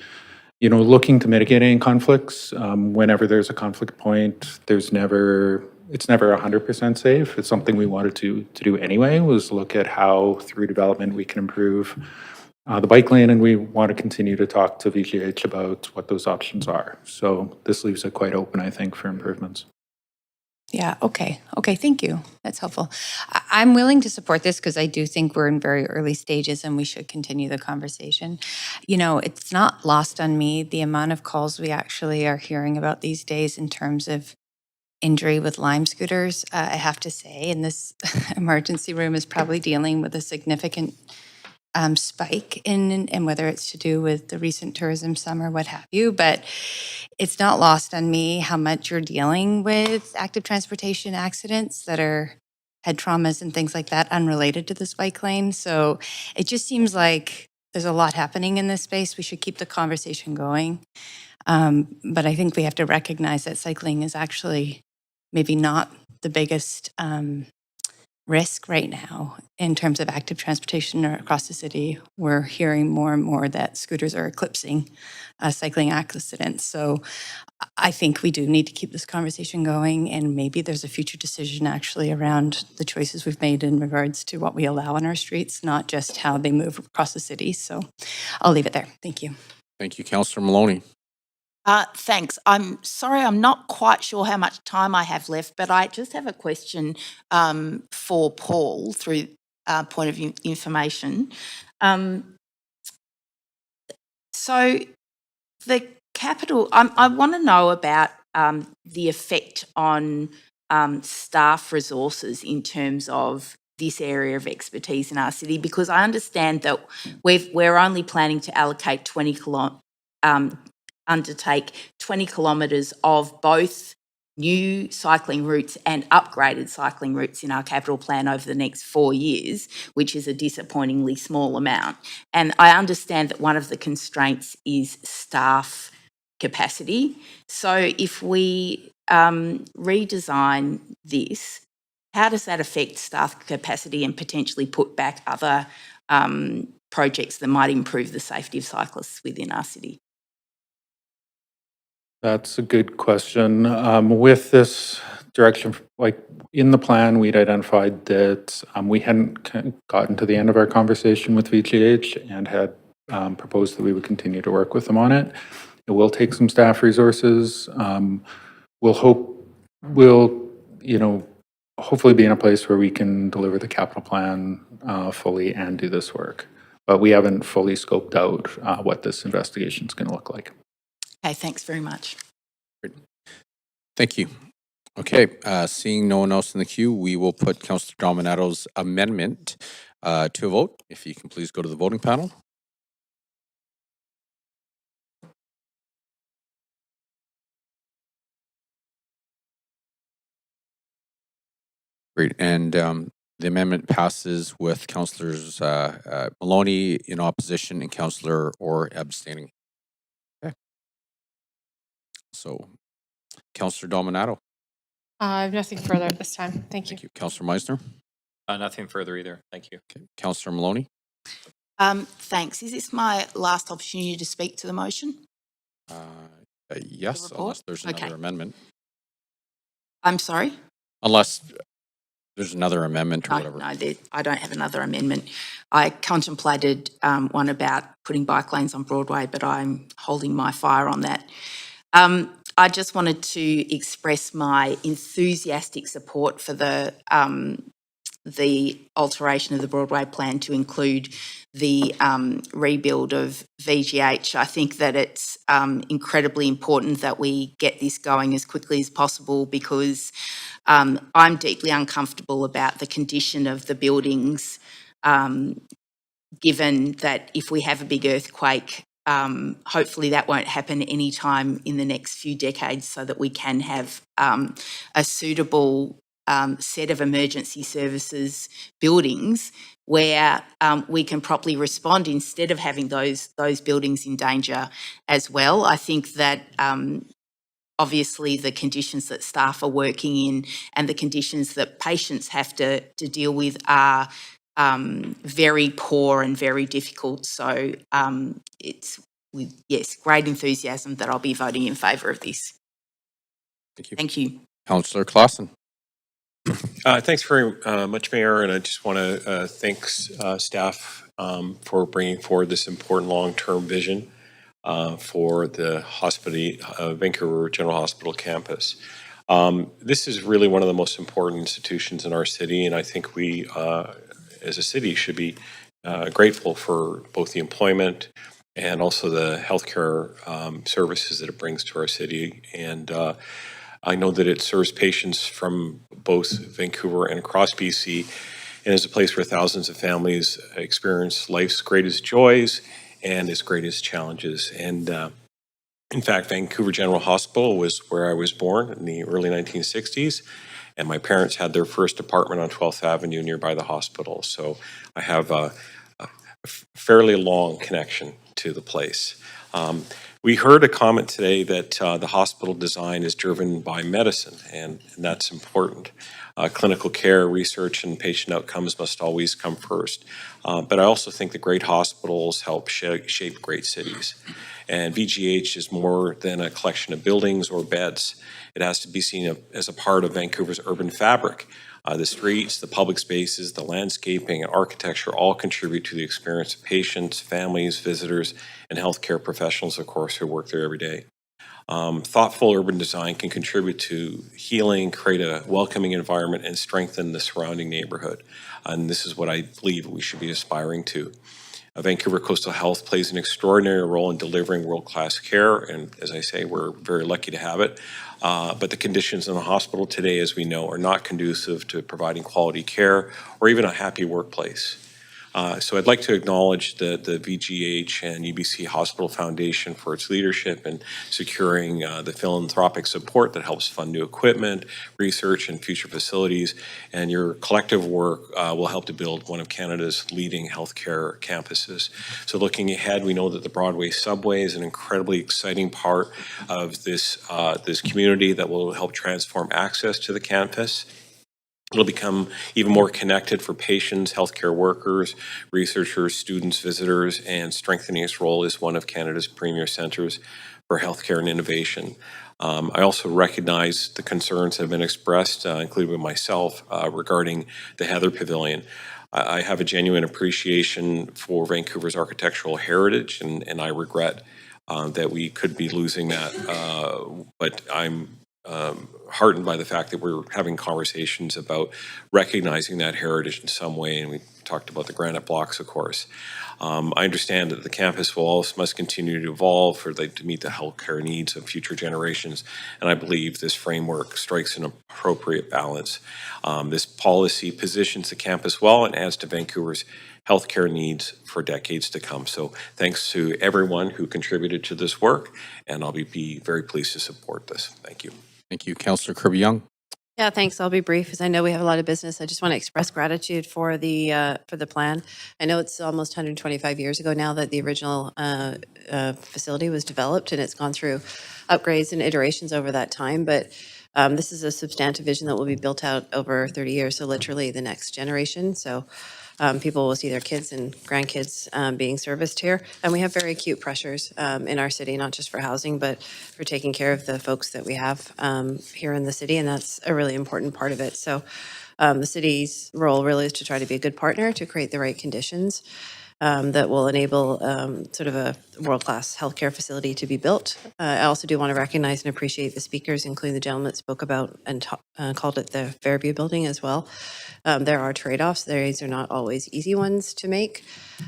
looking to mitigate any conflicts. Whenever there's a conflict point, it's never 100% safe. It's something we wanted to do anyway, was look at how through development we can improve the bike lane, and we want to continue to talk to VGH about what those options are. So this leaves it quite open, I think, for improvements. Yeah, okay, thank you. That's helpful. I'm willing to support this because I do think we're in very early stages and we should continue the conversation. It's not lost on me the amount of calls we actually are hearing about these days in terms of injury with Lime scooters. I have to say, and this emergency room is probably dealing with a significant spike in whether it's to do with the recent tourism summer, what have you, but it's not lost on me how much you're dealing with active transportation accidents that are head traumas and things like that unrelated to this bike lane. So it just seems like there's a lot happening in this space. We should keep the conversation going. But I think we have to recognize that cycling is actually maybe not the biggest risk right now in terms of active transportation across the city. We're hearing more and more that scooters are eclipsing cycling accidents. So I think we do need to keep this conversation going, and maybe there's a future decision actually around the choices we've made in regards to what we allow on our streets, not just how they move across the city. So I'll leave it there. Thank you. Thank you, Councillor Maloney. Thanks. I'm sorry, I'm not quite sure how much time I have left, but I just have a question for Paul through point of information. So the capital, I want to know about the effect on staff resources in terms of this area of expertise in our city, because I understand that we're only planning to allocate undertake 20 kilometres of both new cycling routes and upgraded cycling routes in our capital plan over the next 4 years, which is a disappointingly small amount. And I understand that one of the constraints is staff capacity. So if we redesign this, how does that affect staff capacity and potentially put back other projects that might improve the safety of cyclists within our city? That's a good question. With this direction, like in the plan, we'd identified that we hadn't gotten to the end of our conversation with VGH and had proposed that we would continue to work with them on it. It will take some staff resources. We'll, hopefully be in a place where we can deliver the capital plan fully and do this work. But we haven't fully scoped out what this investigation is going to look like. Okay, thanks very much. Thank you. Okay, seeing no one else in the queue, we will put Councillor Dominato's amendment to a vote. If you can please go to the voting panel. Great, and the amendment passes with Councillors Maloney in opposition and Councillor Orr abstaining. Okay. So, Councillor Dominato. I have nothing further at this time. Thank you. Thank you. Councillor Meisner. Nothing further either. Thank you. Okay. Councillor Maloney. Thanks. Is this my last opportunity to speak to the motion? Yes, unless there's another amendment. I'm sorry? Unless there's another amendment or whatever. No, I don't have another amendment. I contemplated one about putting bike lanes on Broadway, but I'm holding my fire on that. I just wanted to express my enthusiastic support for the alteration of the Broadway plan to include the rebuild of VGH. I think that it's incredibly important that we get this going as quickly as possible because I'm deeply uncomfortable about the condition of the buildings, given that if we have a big earthquake, hopefully that won't happen anytime in the next few decades so that we can have a suitable set of emergency services buildings where we can properly respond instead of having those buildings in danger as well. I think that obviously the conditions that staff are working in and the conditions that patients have to deal with are very poor and very difficult. So it's with, yes, great enthusiasm that I'll be voting in favour of this. Thank you. Thank you. Councillor Clausen. Thanks very much, Mayor, and I just want to thank staff for bringing forward this important long-term vision for the Vancouver General Hospital campus. This is really one of the most important institutions in our city, and I think we, as a city, should be grateful for both the employment and also the healthcare services that it brings to our city. And I know that it serves patients from both Vancouver and across BC, and is a place where thousands of families experience life's greatest joys and its greatest challenges. And in fact, Vancouver General Hospital was where I was born in the early 1960s, and my parents had their first apartment on 12th Avenue nearby the hospital. So I have a fairly long connection to the place. We heard a comment today that the hospital design is driven by medicine, and that's important. Clinical care, research, and patient outcomes must always come first. But I also think that great hospitals help shape great cities. And VGH is more than a collection of buildings or beds. It has to be seen as a part of Vancouver's urban fabric. The streets, the public spaces, the landscaping, and architecture all contribute to the experience of patients, families, visitors, and healthcare professionals, of course, who work there every day. Thoughtful urban design can contribute to healing, create a welcoming environment, and strengthen the surrounding neighborhood. And this is what I believe we should be aspiring to. Vancouver Coastal Health plays an extraordinary role in delivering world-class care, and as I say, we're very lucky to have it. But the conditions in the hospital today, as we know, are not conducive to providing quality care or even a happy workplace. So I'd like to acknowledge the VGH and UBC Hospital Foundation for its leadership in securing the philanthropic support that helps fund new equipment, research, and future facilities. And your collective work will help to build one of Canada's leading healthcare campuses. So looking ahead, we know that the Broadway subway is an incredibly exciting part of this community that will help transform access to the campus. It'll become even more connected for patients, healthcare workers, researchers, students, visitors, and strengthening its role as one of Canada's premier centres for healthcare and innovation. I also recognize the concerns that have been expressed, including by myself, regarding the Heather Pavilion. I have a genuine appreciation for Vancouver's architectural heritage, and I regret that we could be losing that. But I'm heartened by the fact that we're having conversations about recognizing that heritage in some way, and we talked about the granite blocks, of course. I understand that the campus will also must continue to evolve to meet the healthcare needs of future generations, and I believe this framework strikes an appropriate balance. This policy positions the campus well and adds to Vancouver's healthcare needs for decades to come. So thanks to everyone who contributed to this work, and I'll be very pleased to support this. Thank you. Thank you, Councillor Kirby-Young. Yeah, thanks. I'll be brief because I know we have a lot of business. I just want to express gratitude for the plan. I know it's almost 125 years ago now that the original facility was developed, and it's gone through upgrades and iterations over that time. But this is a substantive vision that will be built out over 30 years, so literally the next generation. So people will see their kids and grandkids being serviced here. And we have very acute pressures in our city, not just for housing, but for taking care of the folks that we have here in the city. And that's a really important part of it. So the city's role really is to try to be a good partner to create the right conditions that will enable sort of a world-class healthcare facility to be built. I also do want to recognize and appreciate the speakers, including the gentleman that spoke about and called it the Fairview building as well. There are trade-offs. These are not always easy ones to make,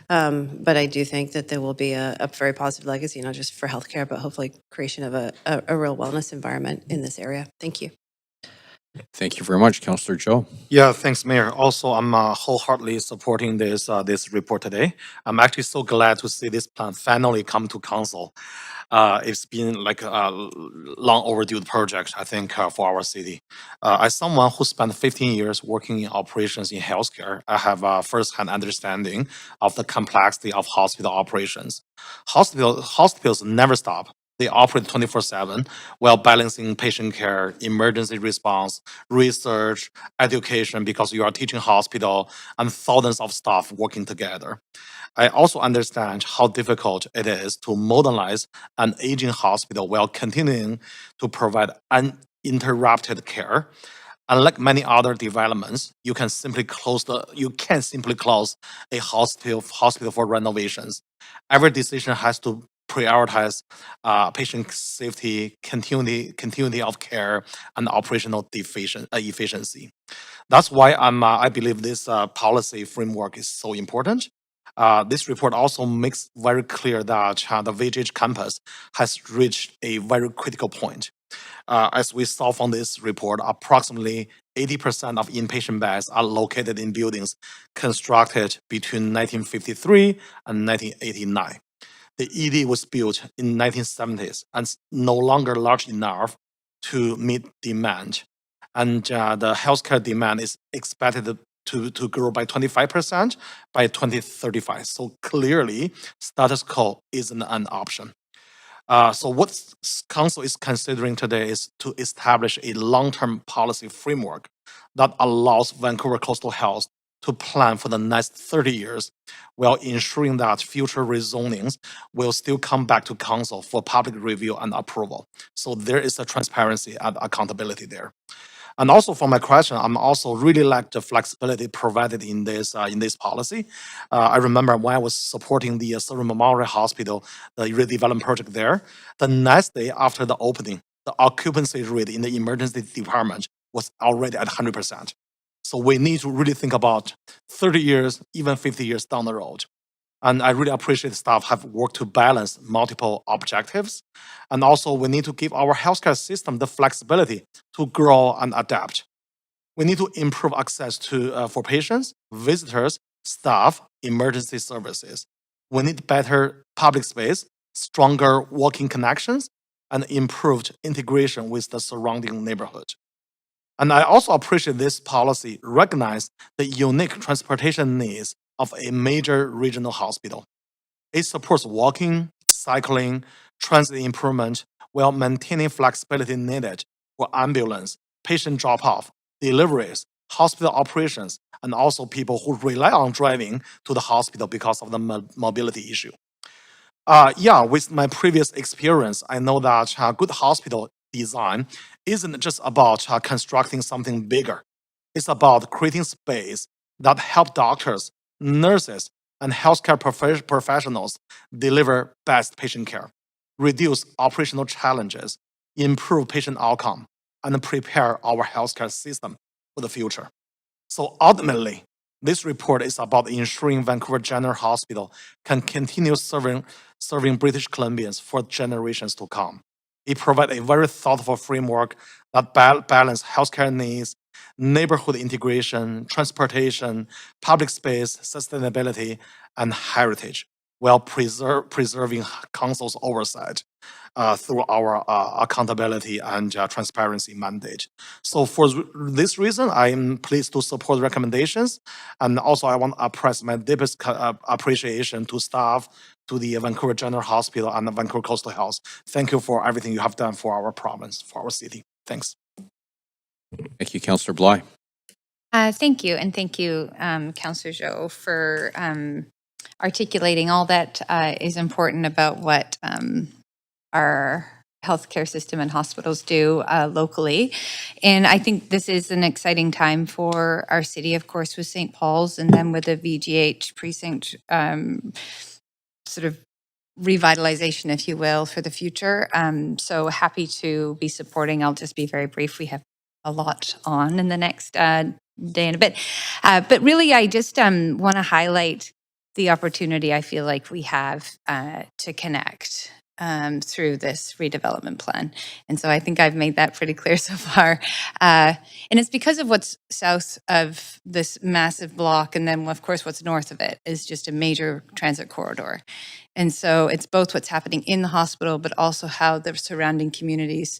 but I do think that there will be a very positive legacy, not just for healthcare, but hopefully creation of a real wellness environment in this area. Thank you. Thank you very much, Councillor Joe. Yeah, thanks, Mayor. Also, I'm wholeheartedly supporting this report today. I'm actually so glad to see this plan finally come to council. It's been like a long overdue project, I think, for our city. As someone who spent 15 years working in operations in healthcare, I have a first-hand understanding of the complexity of hospital operations. Hospitals never stop. They operate 24/7 while balancing patient care, emergency response, research, education, because you are teaching hospital and thousands of staff working together. I also understand how difficult it is to modernize an aging hospital while continuing to provide uninterrupted care. Unlike many other developments, you can't simply close a hospital for renovations. Every decision has to prioritize patient safety, continuity of care, and operational efficiency. That's why I believe this policy framework is so important. This report also makes very clear that the VGH campus has reached a very critical point. As we saw from this report, approximately 80% of inpatient beds are located in buildings constructed between 1953 and 1989. The ED was built in 1970s and no longer large enough to meet demand. And the healthcare demand is expected to grow by 25% by 2035. So clearly, status quo isn't an option. So what Council is considering today is to establish a long-term policy framework that allows Vancouver Coastal Health to plan for the next 30 years while ensuring that future rezonings will still come back to Council for public review and approval. So there is a transparency and accountability there. And also for my question, I'm also really like the flexibility provided in this policy. I remember when I was supporting the Surrey Memorial Hospital, the redevelopment project there, the next day after the opening, the occupancy rate in the emergency department was already at 100%. So we need to really think about 30 years, even 50 years down the road. And I really appreciate staff have worked to balance multiple objectives. And also we need to give our healthcare system the flexibility to grow and adapt. We need to improve access to for patients, visitors, staff, emergency services. We need better public space, stronger walking connections, and improved integration with the surrounding neighborhood. And I also appreciate this policy recognize the unique transportation needs of a major regional hospital. It supports walking, cycling, transit improvement, while maintaining flexibility needed for ambulance, patient drop-off, deliveries, hospital operations, and also people who rely on driving to the hospital because of the mobility issue. Yeah, with my previous experience, I know that good hospital design isn't just about constructing something bigger. It's about creating space that help doctors, nurses, and healthcare professionals deliver best patient care, reduce operational challenges, improve patient outcome, and prepare our healthcare system for the future. So ultimately, this report is about ensuring Vancouver General Hospital can continue serving British Columbians for generations to come. It provides a very thoughtful framework that balance healthcare needs, neighborhood integration, transportation, public space, sustainability, and heritage, while preserving council's oversight through our accountability and transparency mandate. So for this reason, I am pleased to support the recommendations. And also I want to express my deepest appreciation to staff, to the Vancouver General Hospital and the Vancouver Coastal Health. Thank you for everything you have done for our province, for our city. Thanks. Thank you, Councillor Bly. Thank you, and thank you, Councillor Zhou, for articulating all that is important about what our healthcare system and hospitals do locally. And I think this is an exciting time for our city, of course, with St. Paul's and then with the VGH precinct sort of revitalization, if you will, for the future. So happy to be supporting. I'll just be very brief. We have a lot on in the next day and a bit. But really, I just want to highlight the opportunity I feel like we have to connect through this redevelopment plan. And so I think I've made that pretty clear so far. And it's because of what's south of this massive block, and then, of course, what's north of it is just a major transit corridor. And so it's both what's happening in the hospital, but also how the surrounding communities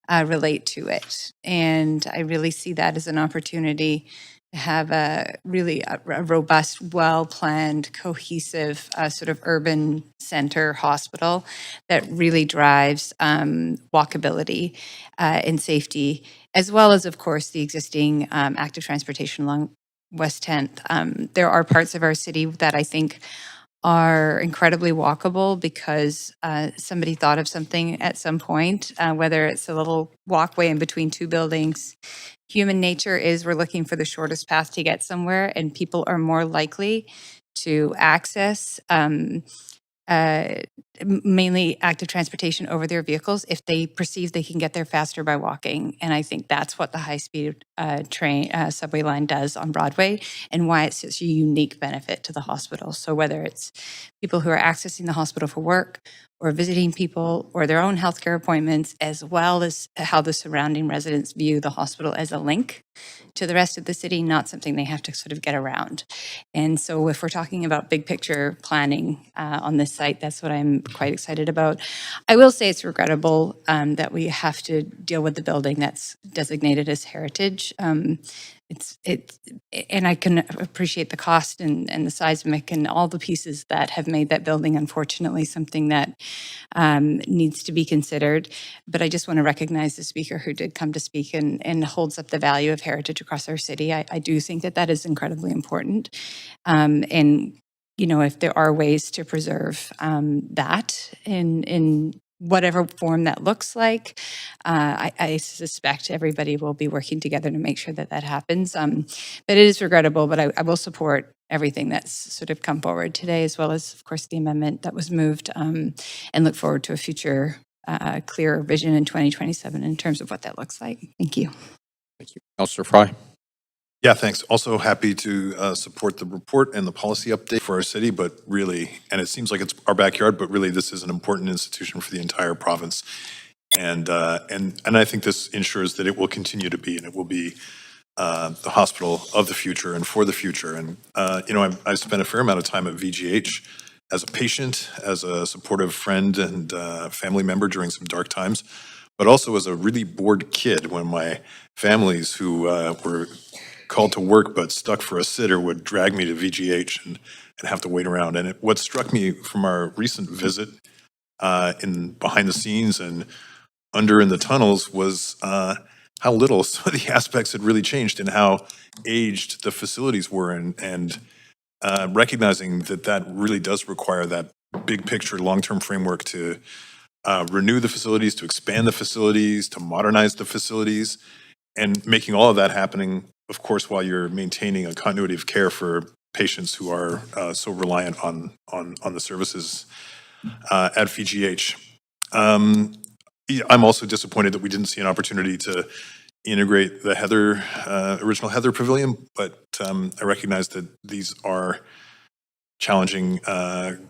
relate to it. And I really see that as an opportunity to have a robust, well-planned, cohesive sort of urban center hospital that really drives walkability and safety, as well as, of course, the existing active transportation along West 10th. There are parts of our city that I think are incredibly walkable because somebody thought of something at some point, whether it's a little walkway in between two buildings. Human nature is we're looking for the shortest path to get somewhere, and people are more likely to access mainly active transportation over their vehicles if they perceive they can get there faster by walking. And I think that's what the high-speed subway line does on Broadway, and why it's such a unique benefit to the hospital. So whether it's people who are accessing the hospital for work, or visiting people, or their own healthcare appointments, as well as how the surrounding residents view the hospital as a link to the rest of the city, not something they have to sort of get around. And so if we're talking about big picture planning on this site, that's what I'm quite excited about. I will say it's regrettable that we have to deal with the building that's designated as heritage. And I can appreciate the cost and the seismic and all the pieces that have made that building, unfortunately, something that needs to be considered. But I just want to recognize the speaker who did come to speak and holds up the value of heritage across our city. I do think that that is incredibly important. And, you know, if there are ways to preserve that in whatever form that looks like, I suspect everybody will be working together to make sure that that happens. But it is regrettable, but I will support everything that's sort of come forward today, as well as, of course, the amendment that was moved, and look forward to a future clearer vision in 2027 in terms of what that looks like. Thank you. Thank you. Councillor Fry. Yeah, thanks. Also happy to support the report and the policy update for our city, but really, and it seems like it's our backyard, but really this is an important institution for the entire province. And I think this ensures that it will continue to be, and it will be the hospital of the future and for the future. And, you know, I've spent a fair amount of time at VGH as a patient, as a supportive friend and family member during some dark times, but also as a really bored kid when my families who were called to work but stuck for a sitter would drag me to VGH and have to wait around. And what struck me from our recent visit in behind the scenes and under in the tunnels was how little some of the aspects had really changed and how aged the facilities were, and recognizing that that really does require that big picture, long-term framework to renew the facilities, to expand the facilities, to modernize the facilities, and making all of that happening, of course, while you're maintaining a continuity of care for patients who are so reliant on the services at VGH. Yeah, I'm also disappointed that we didn't see an opportunity to integrate the original Heather Pavilion, but I recognize that these are challenging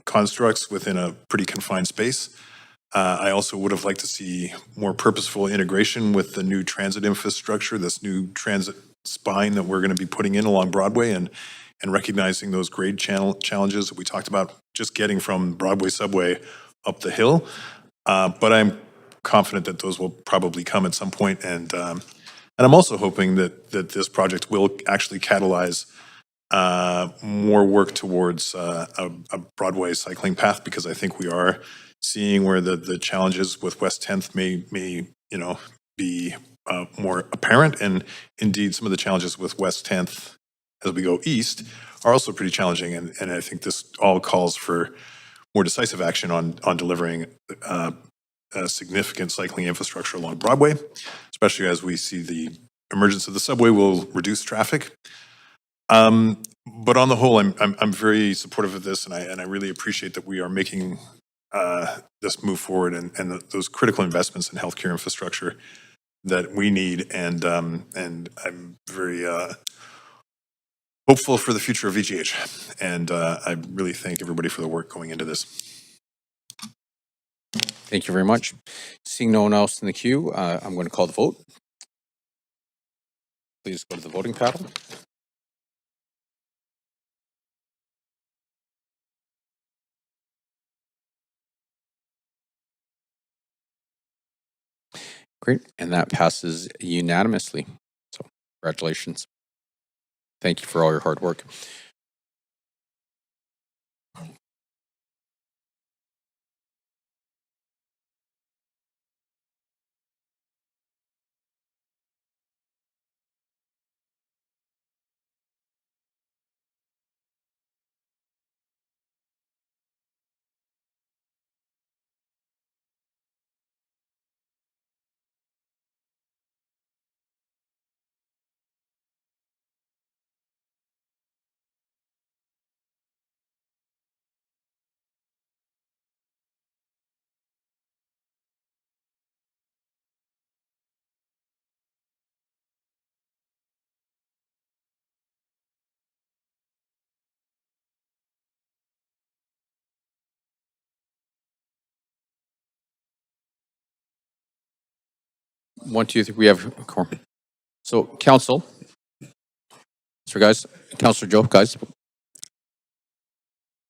constructs within a pretty confined space. I also would have liked to see more purposeful integration with the new transit infrastructure, this new transit spine that we're going to be putting in along Broadway, and recognizing those grade challenges that we talked about, just getting from Broadway subway up the hill. But I'm confident that those will probably come at some point, and I'm also hoping that this project will actually catalyze more work towards a Broadway cycling path, because I think we are seeing where the challenges with West 10th may be more apparent, and indeed some of the challenges with West 10th as we go east are also pretty challenging, and I think this all calls for more decisive action on delivering significant cycling infrastructure along Broadway, especially as we see the emergence of the subway will reduce traffic. But on the whole, I'm very supportive of this, and I really appreciate that we are making this move forward, and those critical investments in healthcare infrastructure that we need, and I'm very hopeful for the future of VGH, and I really thank everybody for the work going into this. Thank you very much. Seeing no one else in the queue, I'm going to call the vote. Please go to the voting paddle. Great, and that passes unanimously. So congratulations. Thank you for all your hard work. One, two, three. We have a quorum. So, council, Councilor Joe, guys.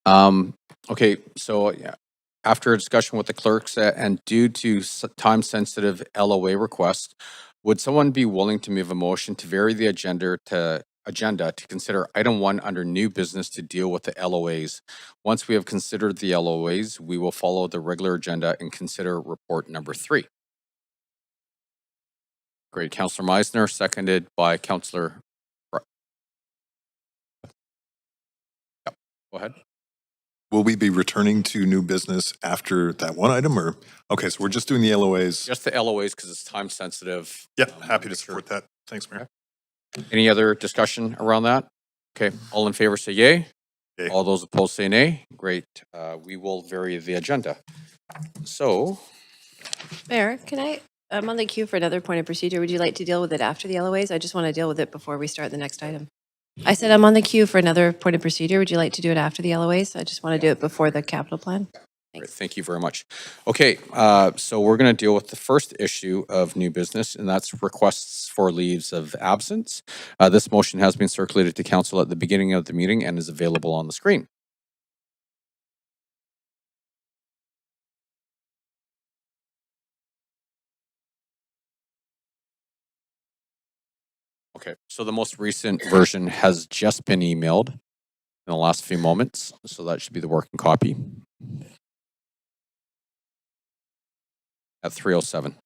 Okay, so after a discussion with the clerks and due to time-sensitive LOA requests, would someone be willing to move a motion to vary the agenda to consider item 1 under new business to deal with the LOAs? Once we have considered the LOAs, we will follow the regular agenda and consider report number 3. Great. Councillor Meisner, seconded by Councillor. Yep. Go ahead. Will we be returning to new business after that one item, or okay? So we're just doing the LOAs. Just the LOAs because it's time sensitive. Yep. Happy to support that. Thanks, Mayor. Any other discussion around that? Okay. All in favor say yay. Yay. All those opposed say nay. Great. We will vary the agenda. So, Mayor, I'm on the queue for another point of procedure. Would you like to deal with it after the LOAs? I just want to deal with it before we start the next item. I said I'm on the queue for another point of procedure. Would you like to do it after the LOAs? I just want to do it before the capital plan. great, thank you very much. Okay, so we're going to deal with the first issue of new business, and that's requests for leaves of absence. This motion has been circulated to council at the beginning of the meeting and is available on the screen. Okay, so the most recent version has just been emailed in the last few moments, so that should be the working copy at 3:07.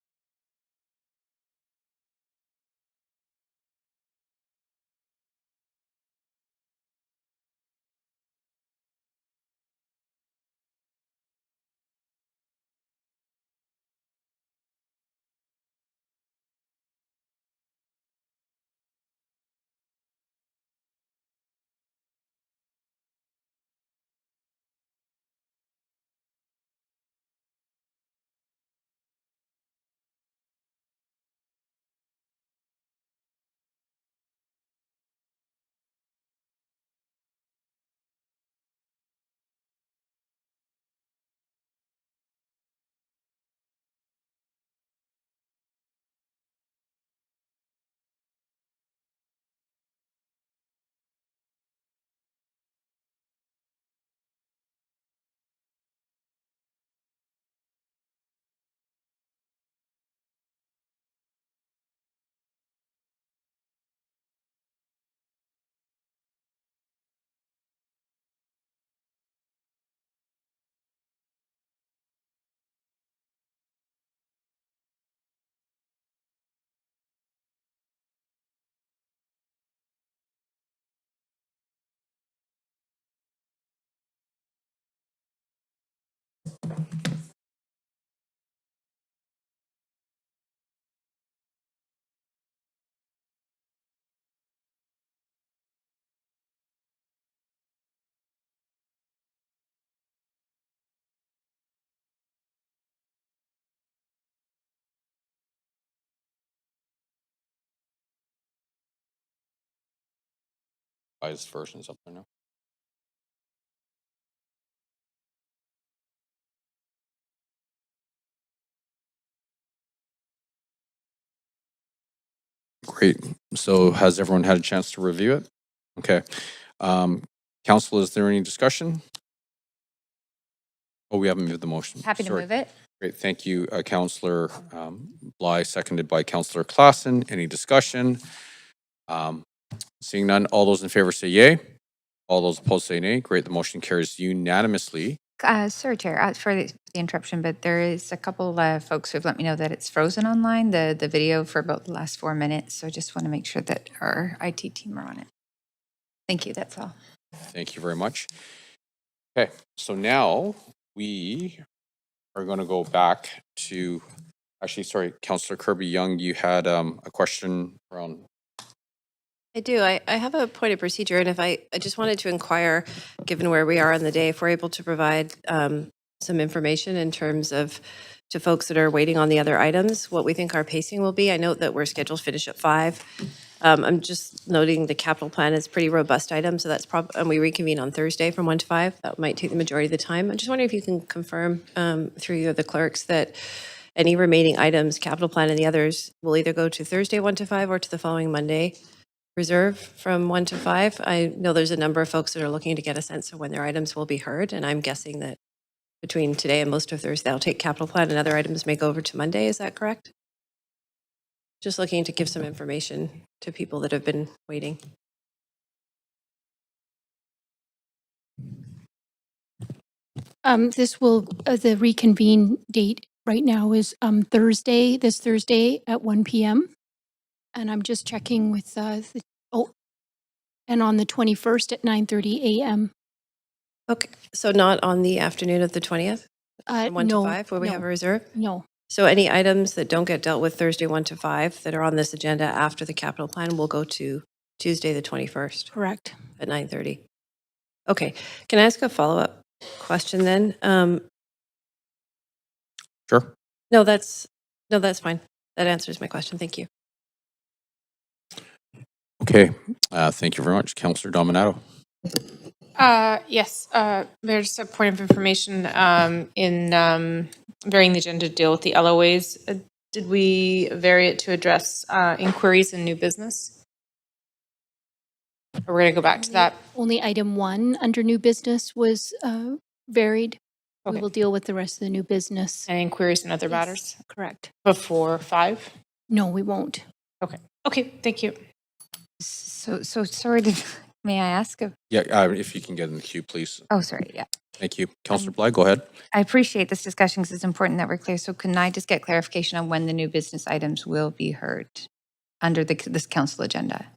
Revised versions up there now. Great. So has everyone had a chance to review it? Okay. Council, is there any discussion? Oh, we haven't moved the motion. Happy to Sorry. move it. Great. Thank you, Councillor Bly, seconded by Councillor Klassen. Any discussion? Seeing none, all those in favor say yay. All those opposed say nay. Great. The motion carries unanimously. Sorry, Chair, for the interruption, but there is a couple of folks who've let me know that it's frozen online, the video for about the last 4 minutes. So I just want to make sure that our IT team are on it. Thank you. That's all. Thank you very much. Okay, so now we are going to go back to, actually, sorry, Councillor Kirby Young, you had a question around. I do. I have a point of procedure, and if I just wanted to inquire, given where we are in the day, if we're able to provide some information in terms of to folks that are waiting on the other items, what we think our pacing will be. I note that we're scheduled to finish at 5. I'm just noting the capital plan is pretty robust item, so that's and we reconvene on Thursday from 1 to 5. That might take the majority of the time. I'm just wondering if you can confirm through you or the clerks that any remaining items, capital plan and the others, will either go to Thursday 1 to 5 or to the following Monday reserve from 1 to 5. I know there's a number of folks that are looking to get a sense of when their items will be heard, and I'm guessing that between today and most of Thursday, they'll take capital plan and other items may go over to Monday. Is that correct? Just looking to give some information to people that have been waiting. This will, the reconvene date right now is this Thursday at 1 p.m. And I'm just checking with, and on the 21st at 9:30 a.m. Okay, so not on the afternoon of the 20th? From 1 no, to 5, where we have a reserve? No. So any items that don't get dealt with Thursday 1 to 5 that are on this agenda after the capital plan will go to Tuesday, the 21st? Correct. At 9:30. Okay, can I ask a follow-up question then? Sure. No, that's fine. That answers my question. Thank you. Okay, thank you very much. Councillor Dominato. Yes, Mayor, just a point of information in varying the agenda to deal with the LOAs. Did we vary it to address inquiries and new business? Or we're going to go back to that? Only item 1 under new business was varied. Okay. We will deal with the rest of the new business. And inquiries and other matters? Correct. Before 5? No, we won't. Okay. Okay, thank you. So sorry, may I ask? Yeah, if you can get in the queue, please. Oh, sorry, yeah. Thank you. Councillor Bly, go ahead. I appreciate this discussion because it's important that we're clear. So can I just get clarification on when the new business items will be heard under this council agenda?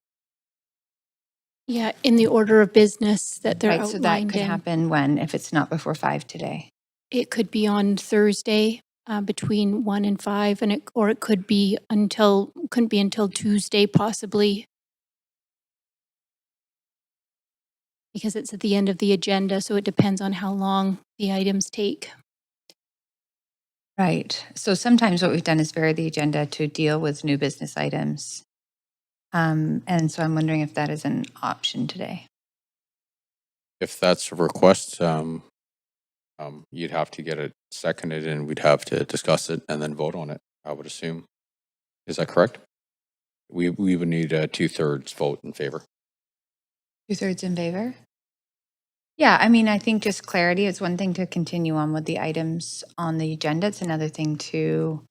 Yeah, in the order of business that they're Right, so that outlined could in. happen when, if it's not before 5 today? It could be on Thursday between 1 and 5, and it could be couldn't be until Tuesday possibly, because it's at the end of the agenda, so it depends on how long the items take. Right. So sometimes what we've done is vary the agenda to deal with new business items. And so I'm wondering if that is an option today. If that's a request, you'd have to get it seconded and we'd have to discuss it and then vote on it, I would assume. Is that correct? We would need a 2/3 vote in favor. 2/3 in favor? Yeah, I mean, I think just clarity is one thing to continue on with the items on the agenda. It's another thing to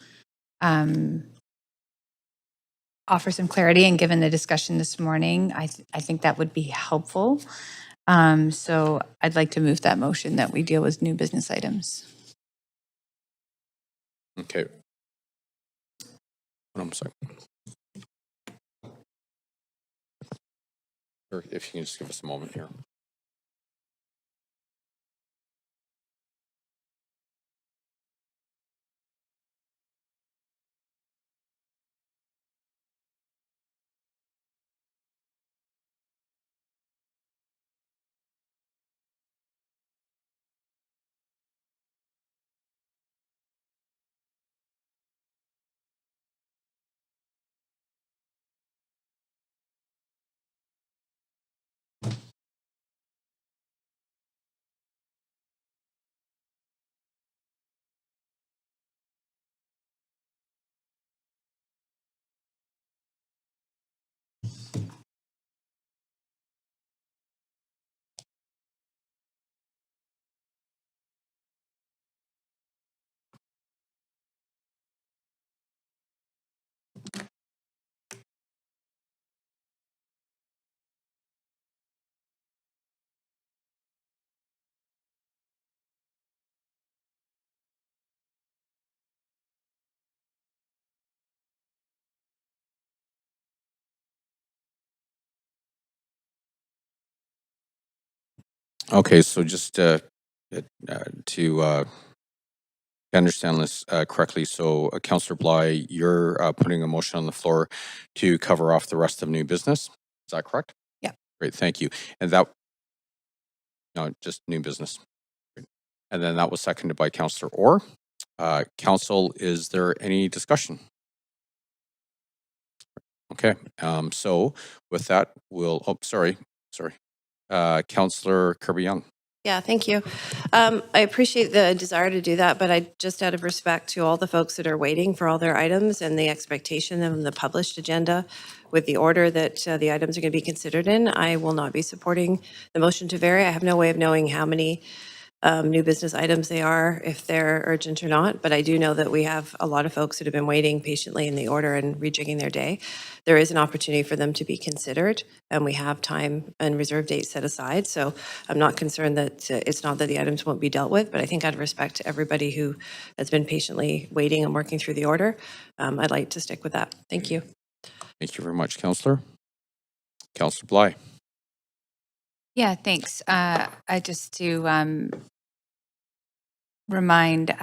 offer some clarity. And given the discussion this morning, I think that would be helpful. So I'd like to move that motion that we deal with new business items. Okay. I'm sorry. Or if you can just give us a moment here. Okay, so just to understand this correctly, so Councillor Bly, you're putting a motion on the floor to cover off the rest of new business. Is that correct? Yeah. Great, thank you. And that, no, just new business. Great. And then that was seconded by Councillor Orr. Council, is there any discussion? Okay, so with that, we'll, oh, sorry. Councillor Kirby-Young. Yeah, thank you. I appreciate the desire to do that, but I just out of respect to all the folks that are waiting for all their items and the expectation of the published agenda with the order that the items are going to be considered in, I will not be supporting the motion to vary. I have no way of knowing how many new business items they are, if they're urgent or not, but I do know that we have a lot of folks that have been waiting patiently in the order and rejigging their day. There is an opportunity for them to be considered, and we have time and reserve dates set aside, so I'm not concerned that it's not that the items won't be dealt with, but I think out of respect to everybody who has been patiently waiting and working through the order, I'd like to stick with that. Thank you. Thank you very much, Councillor. Councillor Bly. Yeah, thanks. I just to remind,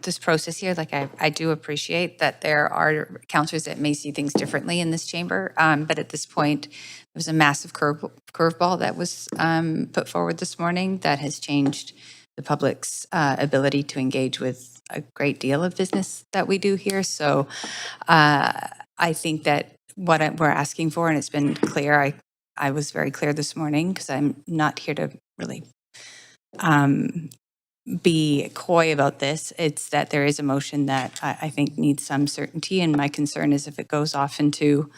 this process here, like I do appreciate that there are councillors that may see things differently in this chamber, but at this point, there was a massive curveball that was put forward this morning that has changed the public's ability to engage with a great deal of business that we do here. So I think that what we're asking for, and it's been clear, I was very clear this morning because I'm not here to really be coy about this. It's that there is a motion that I think needs some certainty, and my concern is if it goes off into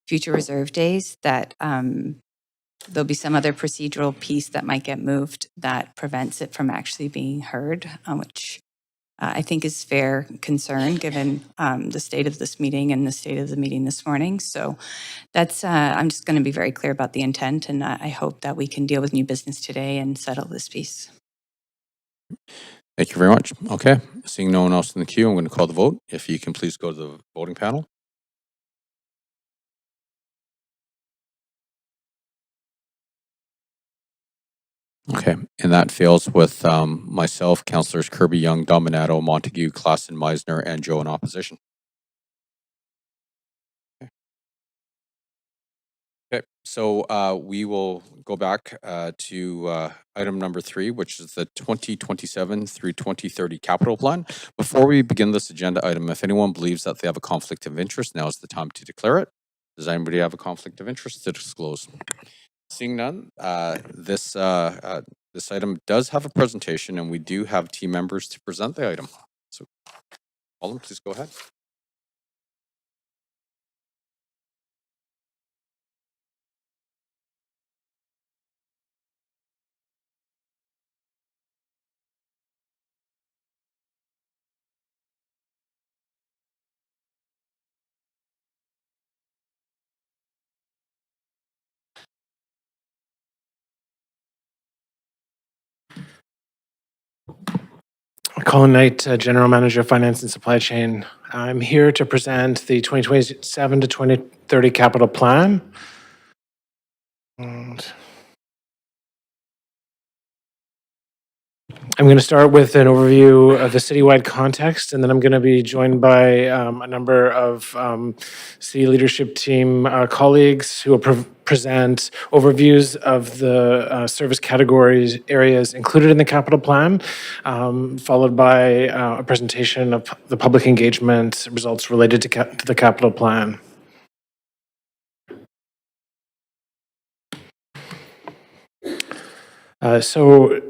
future reserve days, that there'll be some other procedural piece that might get moved that prevents it from actually being heard, which I think is fair concern given the state of this meeting and the state of the meeting this morning. So that's, I'm just going to be very clear about the intent, and I hope that we can deal with new business today and settle this piece. Thank you very much. Okay, seeing no one else in the queue, I'm going to call the vote. If you can please go to the voting panel. Okay, and that fails with myself, Councillors Kirby-Young, Dominato, Montague, Klassen, Meisner, and Joe in opposition. Okay, so we will go back to item number 3, which is the 2027 through 2030 capital plan. Before we begin this agenda item, if anyone believes that they have a conflict of interest, now is the time to declare it. Does anybody have a conflict of interest to disclose? Seeing none, this item does have a presentation, and we do have team members to present the item. So, Colin, please go ahead. Colin Knight, General Manager of Finance and Supply Chain. I'm here to present the 2027 to 2030 capital plan. And I'm going to start with an overview of the citywide context, and then I'm going to be joined by a number of city leadership team colleagues who will present overviews of the service categories areas included in the capital plan, followed by a presentation of the public engagement results related to the capital plan. So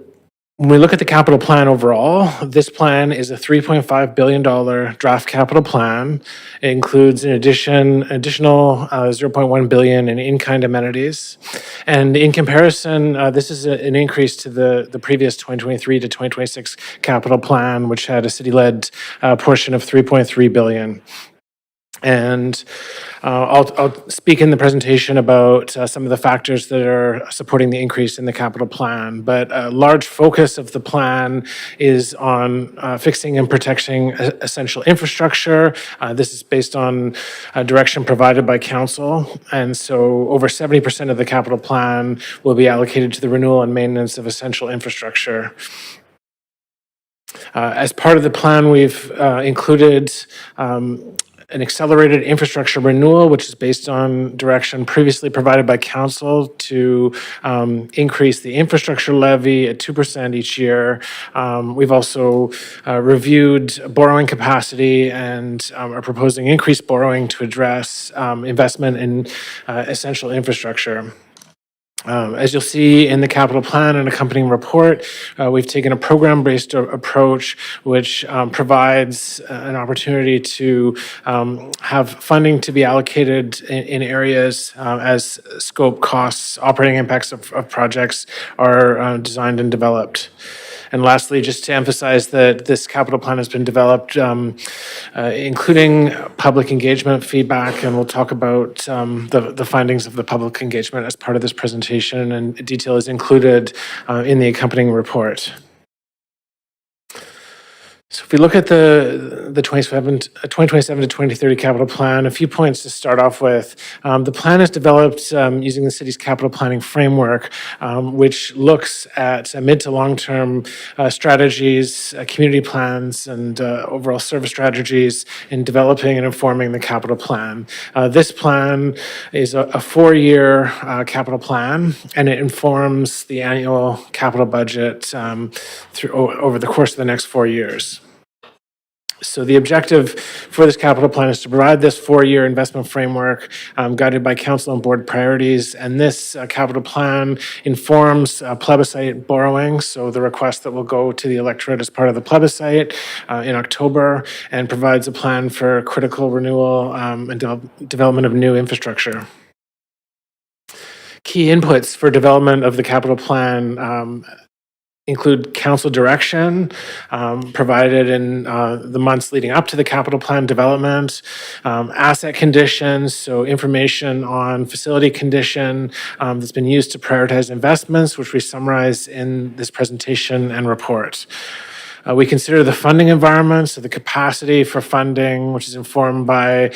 when we look at the capital plan overall, this plan is a $3.5 billion draft capital plan. It includes additional $0.1 billion in in-kind amenities. And in comparison, this is an increase to the previous 2023 to 2026 capital plan, which had a city-led portion of $3.3 billion. And I'll speak in the presentation about some of the factors that are supporting the increase in the capital plan. But a large focus of the plan is on fixing and protecting essential infrastructure. This is based on direction provided by council. And so over 70% of the capital plan will be allocated to the renewal and maintenance of essential infrastructure. As part of the plan, we've included an accelerated infrastructure renewal, which is based on direction previously provided by council to increase the infrastructure levy at 2% each year. We've also reviewed borrowing capacity and are proposing increased borrowing to address investment in essential infrastructure. As you'll see in the capital plan and accompanying report, we've taken a program-based approach which provides an opportunity to have funding to be allocated in areas as scope, costs, operating impacts of projects are designed and developed. And lastly, just to emphasize that this capital plan has been developed, including public engagement feedback, and we'll talk about the findings of the public engagement as part of this presentation, and detail is included in the accompanying report. So if we look at the 2027 to 2030 capital plan, a few points to start off with. The plan is developed using the city's capital planning framework, which looks at mid to long-term strategies, community plans, and overall service strategies in developing and informing the capital plan. This plan is a four-year capital plan, and it informs the annual capital budget over the course of the next 4 years. So the objective for this capital plan is to provide this four-year investment framework guided by council and board priorities. And this capital plan informs plebiscite borrowing, so the request that will go to the electorate as part of the plebiscite in October, and provides a plan for critical renewal and development of new infrastructure. Key inputs for development of the capital plan include council direction provided in the months leading up to the capital plan development, asset conditions, so information on facility condition that's been used to prioritize investments, which we summarize in this presentation and report. We consider the funding environment, so the capacity for funding, which is informed by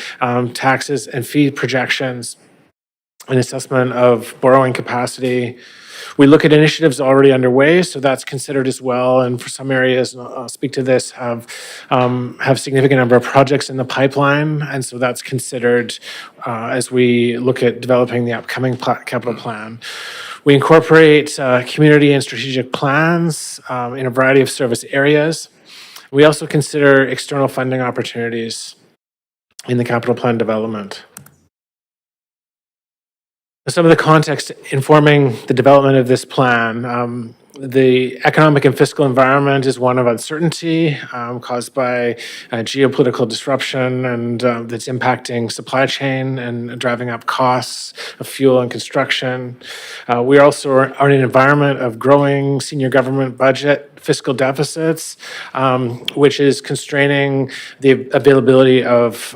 taxes and fee projections, an assessment of borrowing capacity. We look at initiatives already underway, so that's considered as well. And for some areas, and I'll speak to this, have significant number of projects in the pipeline, and so that's considered as we look at developing the upcoming capital plan. We incorporate community and strategic plans in a variety of service areas. We also consider external funding opportunities in the capital plan development. Some of the context informing the development of this plan. The economic and fiscal environment is one of uncertainty caused by geopolitical disruption and that's impacting supply chain and driving up costs of fuel and construction. We also are in an environment of growing senior government budget fiscal deficits, which is constraining the availability of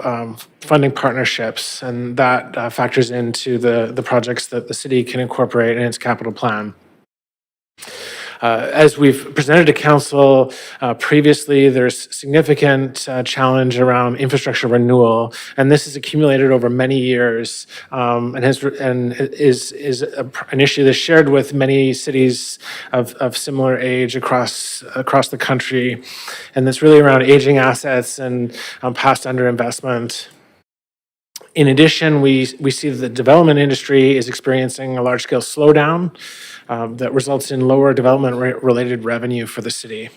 funding partnerships, and that factors into the projects that the city can incorporate in its capital plan. As we've presented to council previously, there's significant challenge around infrastructure renewal, and this is accumulated over many years and is an issue that's shared with many cities of similar age across the country, and that's really around aging assets and past underinvestment. In addition, we see that the development industry is experiencing a large-scale slowdown that results in lower development-related revenue for the city.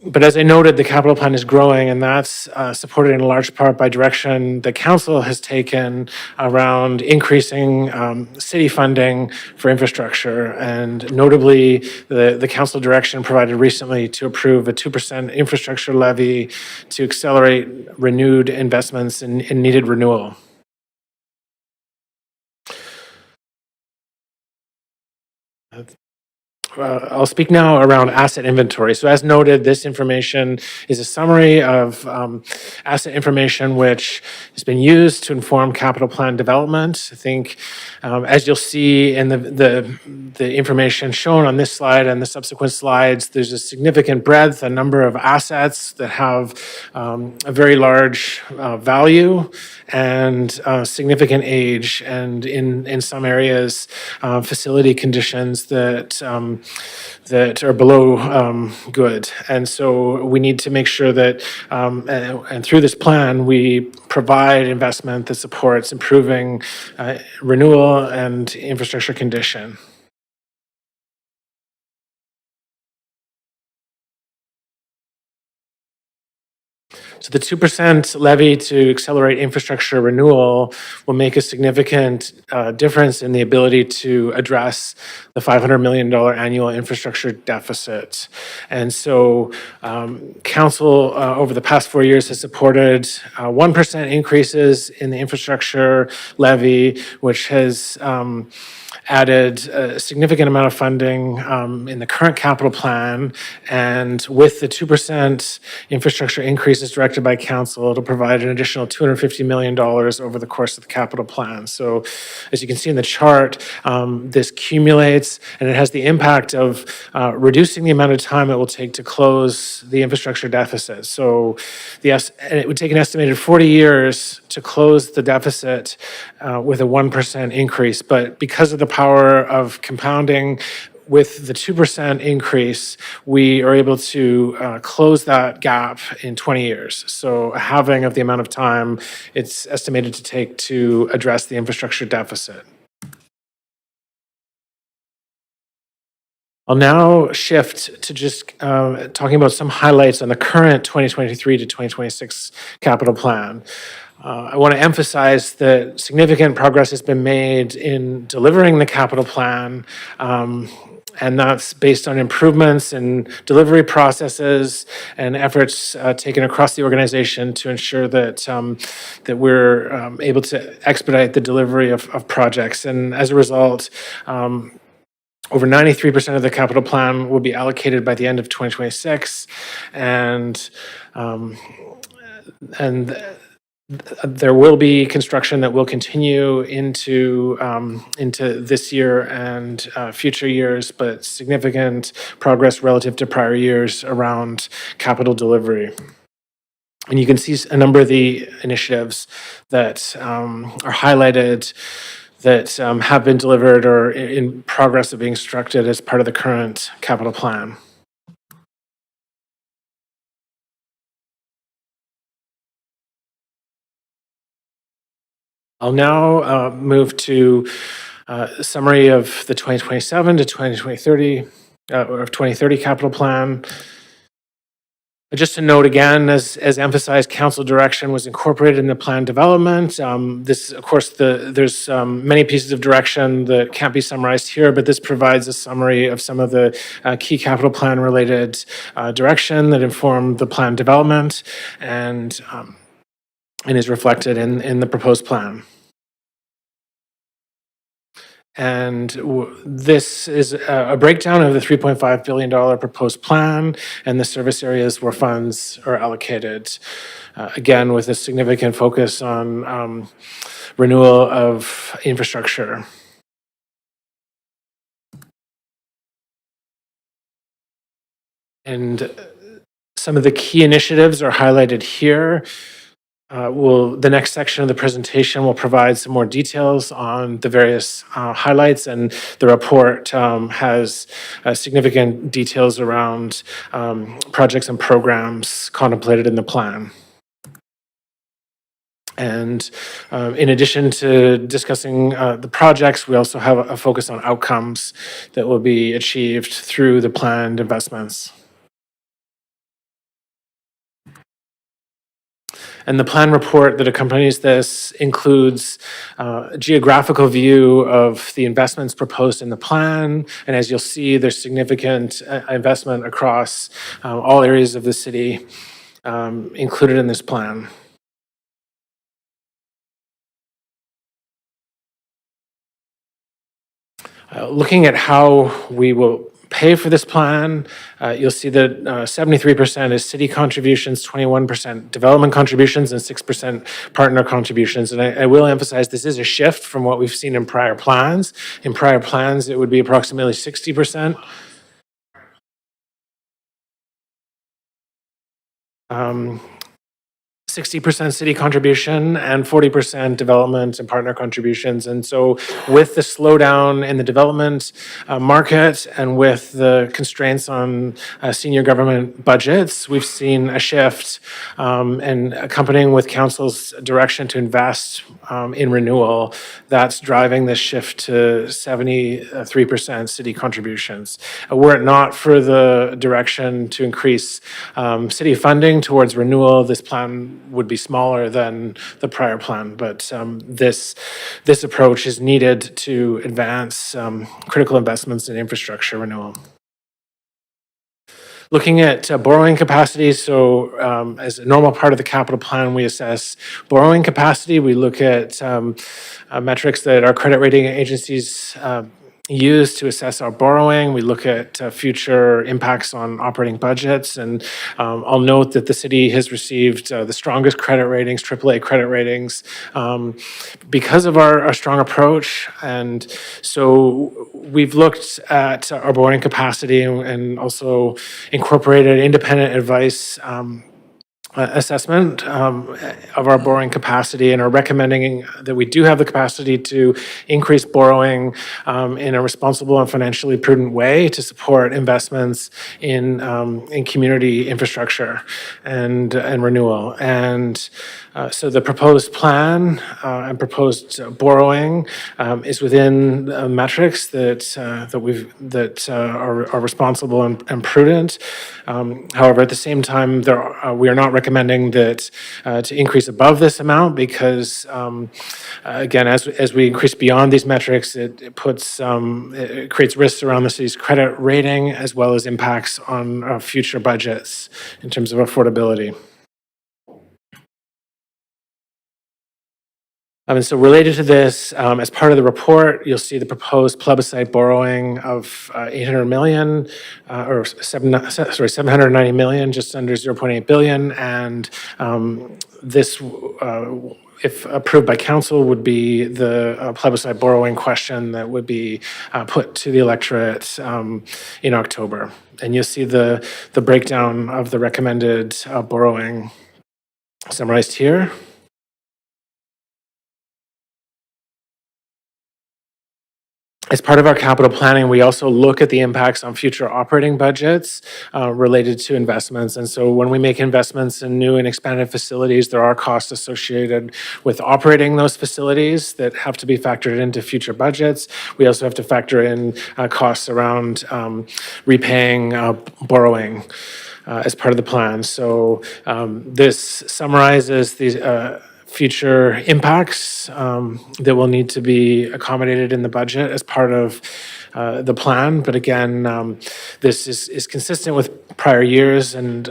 But as I noted, the capital plan is growing, and that's supported in large part by direction the council has taken around increasing city funding for infrastructure, and notably the council direction provided recently to approve a 2% infrastructure levy to accelerate renewed investments in needed renewal. I'll speak now around asset inventory. So as noted, this information is a summary of asset information which has been used to inform capital plan development. I think as you'll see in the information shown on this slide and the subsequent slides, there's a significant breadth, a number of assets that have a very large value and significant age, and in some areas, facility conditions that that are below good. And so we need to make sure that, and through this plan, we provide investment that supports improving renewal and infrastructure condition. So the 2% levy to accelerate infrastructure renewal will make a significant difference in the ability to address the $500 million annual infrastructure deficit. And so Council over the past 4 years has supported 1% increases in the infrastructure levy, which has added a significant amount of funding in the current capital plan. And with the 2% infrastructure increases directed by council, it'll provide an additional $250 million over the course of the capital plan. So as you can see in the chart, this accumulates, and it has the impact of reducing the amount of time it will take to close the infrastructure deficit. So it would take an estimated 40 years to close the deficit with a 1% increase. But because of the power of compounding, with the 2% increase, we are able to close that gap in 20 years. So a halving of the amount of time it's estimated to take to address the infrastructure deficit. I'll now shift to just talking about some highlights on the current 2023 to 2026 capital plan. I want to emphasize that significant progress has been made in delivering the capital plan, and that's based on improvements in delivery processes and efforts taken across the organization to ensure that that we're able to expedite the delivery of projects. And as a result, over 93% of the capital plan will be allocated by the end of 2026, and there will be construction that will continue into this year and future years, but significant progress relative to prior years around capital delivery. And you can see a number of the initiatives that are highlighted that have been delivered or in progress of being constructed as part of the current capital plan. I'll now move to a summary of the 2027 to 2030 or 2030 capital plan. Just to note again, as emphasized, council direction was incorporated in the plan development. This, of course, there's many pieces of direction that can't be summarized here, but this provides a summary of some of the key capital plan related direction that informed the plan development and is reflected in the proposed plan. And this is a breakdown of the $3.5 billion proposed plan and the service areas where funds are allocated. Again, with a significant focus on renewal of infrastructure. And some of the key initiatives are highlighted here. The next section of the presentation will provide some more details on the various highlights, and the report has significant details around projects and programs contemplated in the plan. And in addition to discussing the projects, we also have a focus on outcomes that will be achieved through the planned investments. And the plan report that accompanies this includes a geographical view of the investments proposed in the plan. And as you'll see, there's significant investment across all areas of the city included in this plan. Looking at how we will pay for this plan, you'll see that 73% is city contributions, 21% development contributions, and 6% partner contributions. And I will emphasize this is a shift from what we've seen in prior plans. In prior plans, it would be approximately 60%. 60% city contribution and 40% development and partner contributions. And so with the slowdown in the development market and with the constraints on senior government budgets, we've seen a shift and accompanying with council's direction to invest in renewal, that's driving this shift to 73% city contributions. Were it not for the direction to increase city funding towards renewal, this plan would be smaller than the prior plan, but this approach is needed to advance critical investments in infrastructure renewal. Looking at borrowing capacity, so as a normal part of the capital plan, we assess borrowing capacity. We look at metrics that our credit rating agencies use to assess our borrowing. We look at future impacts on operating budgets. And I'll note that the city has received the strongest credit ratings, AAA credit ratings, because of our strong approach. And so we've looked at our borrowing capacity and also incorporated independent advice assessment of our borrowing capacity, and are recommending that we do have the capacity to increase borrowing in a responsible and financially prudent way to support investments in community infrastructure and renewal. And so the proposed plan and proposed borrowing is within metrics that are responsible and prudent. However, at the same time, we are not recommending that to increase above this amount because, again, as we increase beyond these metrics, it creates risks around the city's credit rating as well as impacts on future budgets in terms of affordability. And so related to this, as part of the report, you'll see the proposed plebiscite borrowing of 800 million, or 790 million, just under 0.8 billion. And this, if approved by council, would be the plebiscite borrowing question that would be put to the electorate in October. And you'll see the breakdown of the recommended borrowing summarized here. As part of our capital planning, we also look at the impacts on future operating budgets related to investments. And so when we make investments in new and expanded facilities, there are costs associated with operating those facilities that have to be factored into future budgets. We also have to factor in costs around repaying borrowing as part of the plan. So this summarizes these future impacts that will need to be accommodated in the budget as part of the plan. But again, this is consistent with prior years and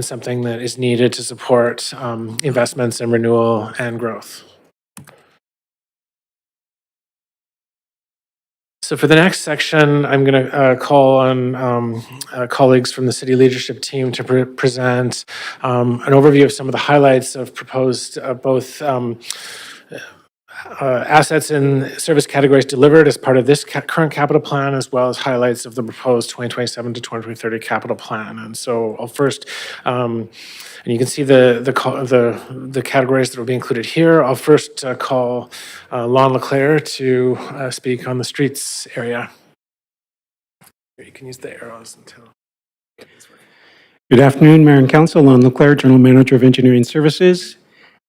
something that is needed to support investments in renewal and growth. So for the next section, I'm going to call on colleagues from the city leadership team to present an overview of some of the highlights of proposed both assets and service categories delivered as part of this current capital plan, as well as highlights of the proposed 2027 to 2030 capital plan. And so I'll first, and you can see the categories that will be included here. I'll first call Lon Leclerc to speak on the streets area. You can use the arrows until. Good afternoon, Mayor and Council. Lon Leclerc, General Manager of Engineering Services.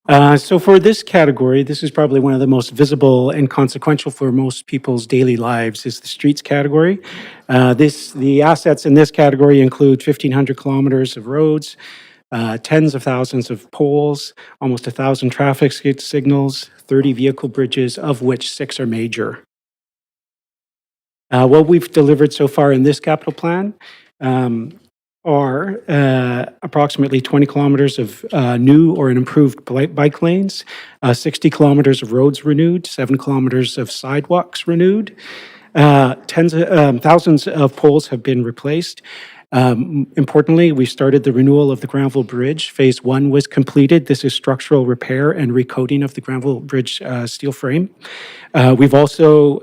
So for this category, this is probably one of the most visible and consequential for most people's daily lives, is the streets category. The assets in this category include 1,500 kilometers of roads, tens of thousands of poles, almost 1,000 traffic signals, 30 vehicle bridges, of which 6 are major. What we've delivered so far in this capital plan are approximately 20 kilometers of new or improved bike lanes, 60 kilometers of roads renewed, 7 kilometers of sidewalks renewed, Thousands of poles have been replaced. Importantly, we started the renewal of the Granville Bridge. Phase 1 was completed. This is structural repair and recoating of the Granville Bridge steel frame. We've also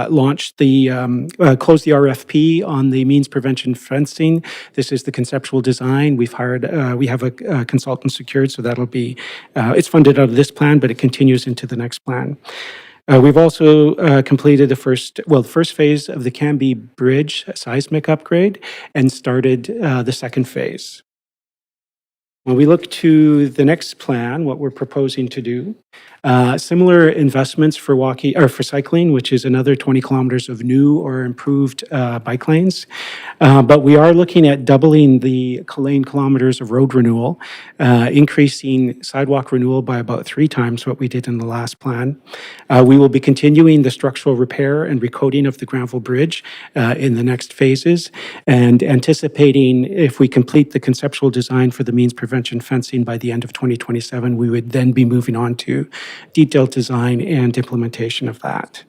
launched closed the RFP on the means prevention fencing. This is the conceptual design. We have a consultant secured, so that'll be, it's funded out of this plan, but it continues into the next plan. We've also completed the first phase of the Canby Bridge seismic upgrade and started the second phase. When we look to the next plan, what we're proposing to do, similar investments for cycling, which is another 20 kilometers of new or improved bike lanes. But we are looking at doubling the lane kilometers of road renewal, increasing sidewalk renewal by about 3 times what we did in the last plan. We will be continuing the structural repair and recoating of the Granville Bridge in the next phases, and anticipating if we complete the conceptual design for the means prevention fencing by the end of 2027, we would then be moving on to detailed design and implementation of that.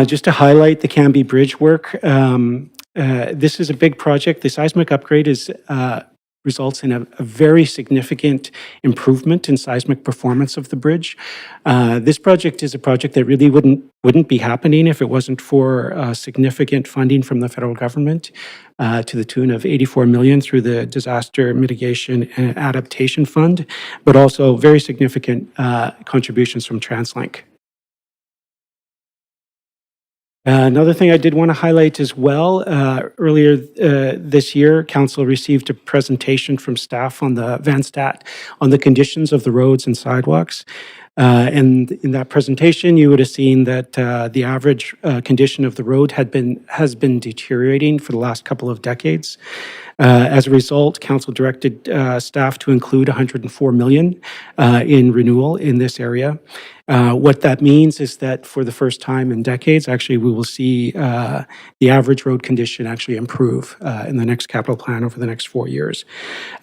Just to highlight the Canby Bridge work, this is a big project. The seismic upgrade results in a very significant improvement in seismic performance of the bridge. This project is a project that really wouldn't be happening if it wasn't for significant funding from the federal government to the tune of $84 million through the Disaster Mitigation and Adaptation Fund, but also very significant contributions from TransLink. Another thing I did want to highlight as well, earlier this year, Council received a presentation from staff on the VanStat on the conditions of the roads and sidewalks. And in that presentation, you would have seen that the average condition of the road has been deteriorating for the last couple of decades. As a result, Council directed staff to include $104 million in renewal in this area. What that means is that for the first time in decades, actually, we will see the average road condition actually improve in the next capital plan over the next 4 years.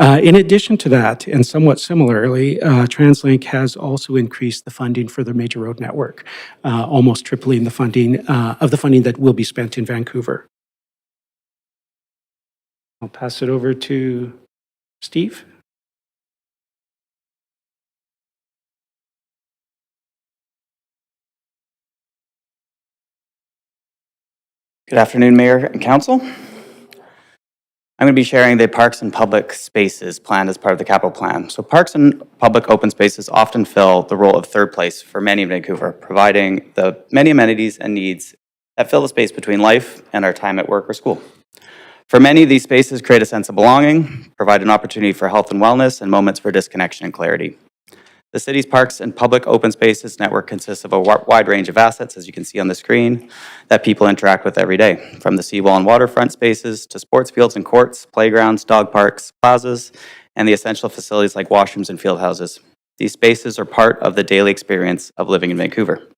In addition to that, and somewhat similarly, TransLink has also increased the funding for the major road network, almost tripling the funding that will be spent in Vancouver. I'll pass it over to Steve. Good afternoon, Mayor and Council. I'm going to be sharing the Parks and Public Spaces plan as part of the capital plan. So parks and public open spaces often fill the role of third place for many in Vancouver, providing the many amenities and needs that fill the space between life and our time at work or school. For many, these spaces create a sense of belonging, provide an opportunity for health and wellness, and moments for disconnection and clarity. The city's parks and public open spaces network consists of a wide range of assets, as you can see on the screen, that people interact with every day, from the seawall and waterfront spaces to sports fields and courts, playgrounds, dog parks, plazas, and the essential facilities like washrooms and field houses. These spaces are part of the daily experience of living in Vancouver.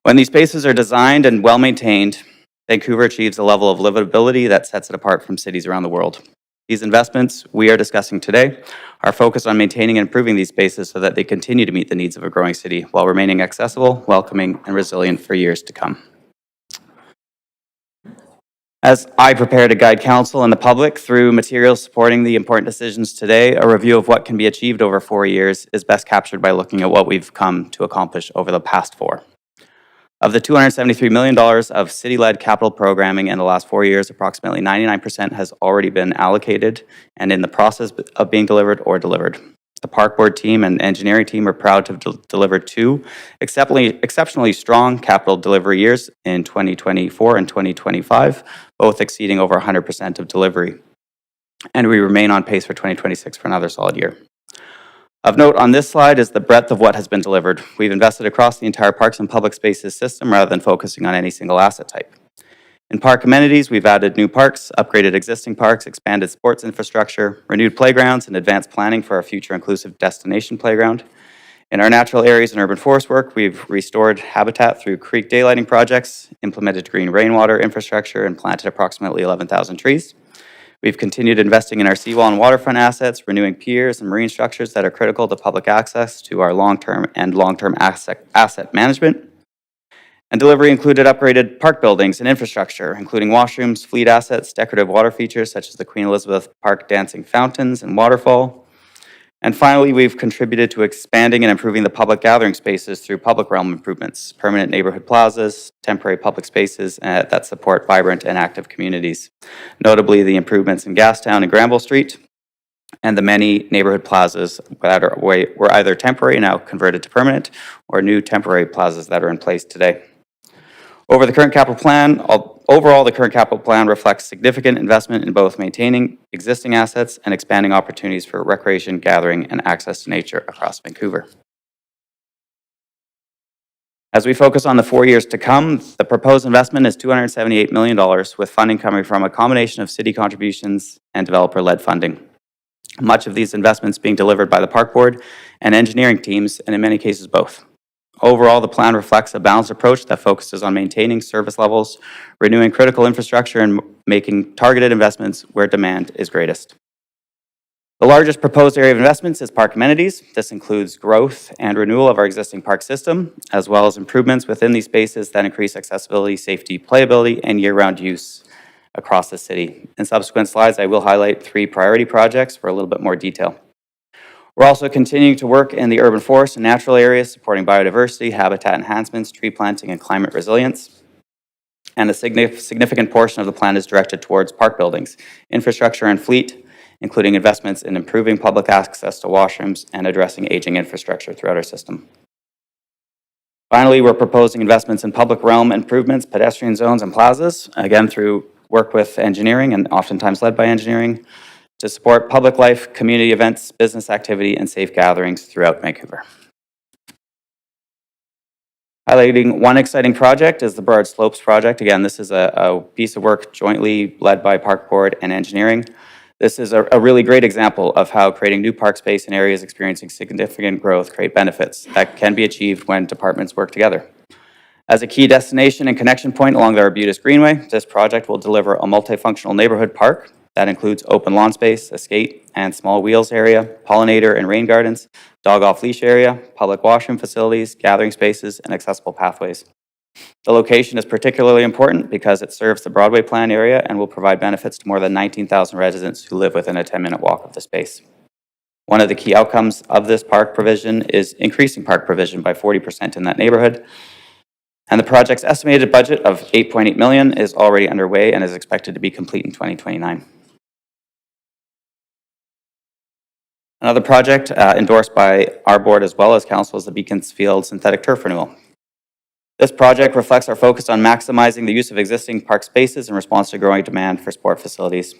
When these spaces are designed and well-maintained, Vancouver achieves a level of livability that sets it apart from cities around the world. These investments we are discussing today are focused on maintaining and improving these spaces so that they continue to meet the needs of a growing city while remaining accessible, welcoming, and resilient for years to come. As I prepare to guide council and the public through materials supporting the important decisions today, a review of what can be achieved over 4 years is best captured by looking at what we've come to accomplish over the past 4. Of the $273 million of city-led capital programming in the last 4 years, approximately 99% has already been allocated and in the process of being delivered or delivered. The park board team and engineering team are proud to have delivered 2 exceptionally strong capital delivery years in 2024 and 2025, both exceeding over 100% of delivery. And we remain on pace for 2026 for another solid year. Of note on this slide is the breadth of what has been delivered. We've invested across the entire parks and public spaces system rather than focusing on any single asset type. In park amenities, we've added new parks, upgraded existing parks, expanded sports infrastructure, renewed playgrounds, and advanced planning for our future inclusive destination playground. In our natural areas and urban forest work, we've restored habitat through creek daylighting projects, implemented green rainwater infrastructure, and planted approximately 11,000 trees. We've continued investing in our seawall and waterfront assets, renewing piers and marine structures that are critical to public access to our long-term asset management. And delivery included upgraded park buildings and infrastructure, including washrooms, fleet assets, decorative water features such as the Queen Elizabeth Park dancing fountains and waterfall. And finally, we've contributed to expanding and improving the public gathering spaces through public realm improvements, permanent neighborhood plazas, temporary public spaces that support vibrant and active communities. Notably, the improvements in Gastown and Granville Street, and the many neighborhood plazas that were either temporary, now converted to permanent, or new temporary plazas that are in place today. Overall, the current capital plan reflects significant investment in both maintaining existing assets and expanding opportunities for recreation, gathering, and access to nature across Vancouver. As we focus on the 4 years to come, the proposed investment is $278 million, with funding coming from a combination of city contributions and developer-led funding. Much of these investments being delivered by the Park Board and engineering teams, and in many cases both. Overall, the plan reflects a balanced approach that focuses on maintaining service levels, renewing critical infrastructure, and making targeted investments where demand is greatest. The largest proposed area of investments is park amenities. This includes growth and renewal of our existing park system, as well as improvements within these spaces that increase accessibility, safety, playability, and year-round use across the city. In subsequent slides, I will highlight 3 priority projects for a little bit more detail. We're also continuing to work in the urban forest and natural areas, supporting biodiversity, habitat enhancements, tree planting, and climate resilience. And a significant portion of the plan is directed towards park buildings, infrastructure, and fleet, including investments in improving public access to washrooms and addressing aging infrastructure throughout our system. Finally, we're proposing investments in public realm improvements, pedestrian zones, and plazas, again through work with engineering and oftentimes led by engineering, to support public life, community events, business activity, and safe gatherings throughout Vancouver. Highlighting one exciting project is the Burrard Slopes project. Again, this is a piece of work jointly led by Park Board and engineering. This is a really great example of how creating new park space in areas experiencing significant growth create benefits that can be achieved when departments work together. As a key destination and connection point along the Arbutus Greenway, this project will deliver a multifunctional neighborhood park that includes open lawn space, a skate and small wheels area, pollinator and rain gardens, dog off-leash area, public washroom facilities, gathering spaces, and accessible pathways. The location is particularly important because it serves the Broadway Plan area and will provide benefits to more than 19,000 residents who live within a 10-minute walk of the space. One of the key outcomes of this park provision is increasing park provision by 40% in that neighborhood. And the project's estimated budget of $8.8 million is already underway and is expected to be complete in 2029. Another project endorsed by our board as well as council is the Beaconsfield synthetic turf renewal. This project reflects our focus on maximizing the use of existing park spaces in response to growing demand for sport facilities.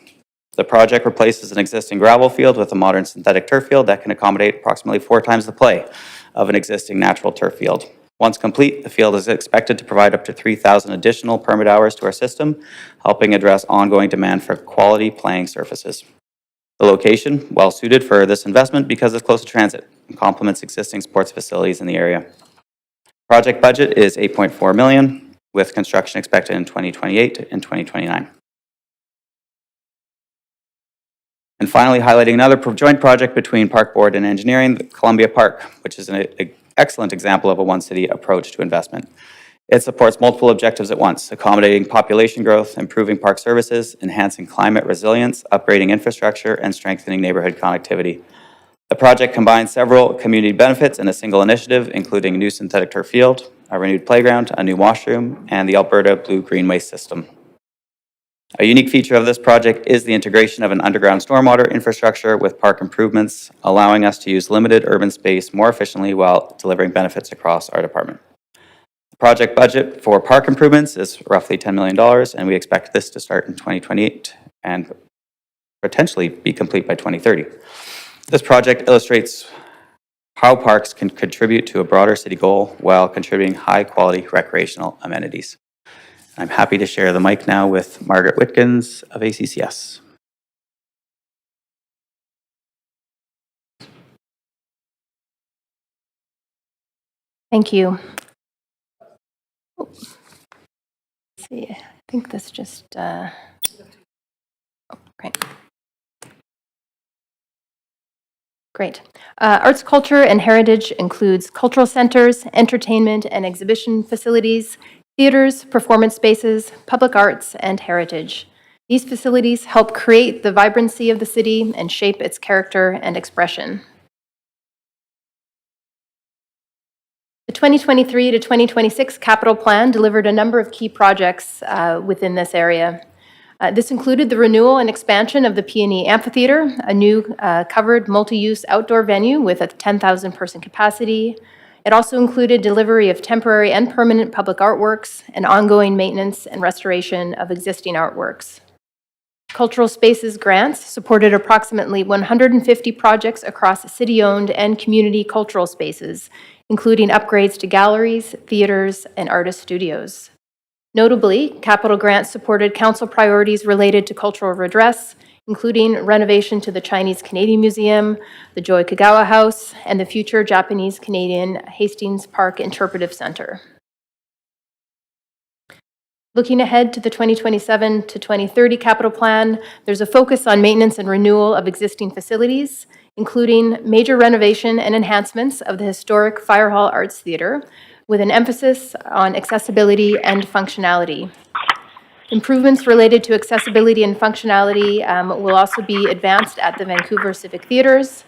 The project replaces an existing gravel field with a modern synthetic turf field that can accommodate approximately 4 times the play of an existing natural turf field. Once complete, the field is expected to provide up to 3,000 additional permit hours to our system, helping address ongoing demand for quality playing surfaces. The location, well suited for this investment because it's close to transit and complements existing sports facilities in the area. Project budget is $8.4 million, with construction expected in 2028 and 2029. And finally, highlighting another joint project between Park Board and engineering, the Columbia Park, which is an excellent example of a one city approach to investment. It supports multiple objectives at once, accommodating population growth, improving park services, enhancing climate resilience, upgrading infrastructure, and strengthening neighborhood connectivity. The project combines several community benefits in a single initiative, including a new synthetic turf field, a renewed playground, a new washroom, and the Alberta Blue Greenway system. A unique feature of this project is the integration of an underground stormwater infrastructure with park improvements, allowing us to use limited urban space more efficiently while delivering benefits across our department. The project budget for park improvements is roughly $10 million, and we expect this to start in 2028 and potentially be complete by 2030. This project illustrates how parks can contribute to a broader city goal while contributing high-quality recreational amenities. I'm happy to share the mic now with Margaret Whitkins of ACCS. Thank you. Let's see, I think this just, great. Great. Arts, culture, and heritage includes cultural centers, entertainment and exhibition facilities, theaters, performance spaces, public arts, and heritage. These facilities help create the vibrancy of the city and shape its character and expression. The 2023 to 2026 capital plan delivered a number of key projects within this area. This included the renewal and expansion of the Peony Amphitheater, a new covered multi-use outdoor venue with a 10,000 person capacity. It also included delivery of temporary and permanent public artworks and ongoing maintenance and restoration of existing artworks. Cultural Spaces grants supported approximately 150 projects across city-owned and community cultural spaces, including upgrades to galleries, theaters, and artist studios. Notably, capital grants supported council priorities related to cultural redress, including renovation to the Chinese-Canadian Museum, the Joy Kagawa House, and the future Japanese-Canadian Hastings Park Interpretive Center. Looking ahead to the 2027 to 2030 capital plan, there's a focus on maintenance and renewal of existing facilities, including major renovation and enhancements of the historic Fire Hall Arts Theatre, with an emphasis on accessibility and functionality. Improvements related to accessibility and functionality will also be advanced at the Vancouver Civic Theatres.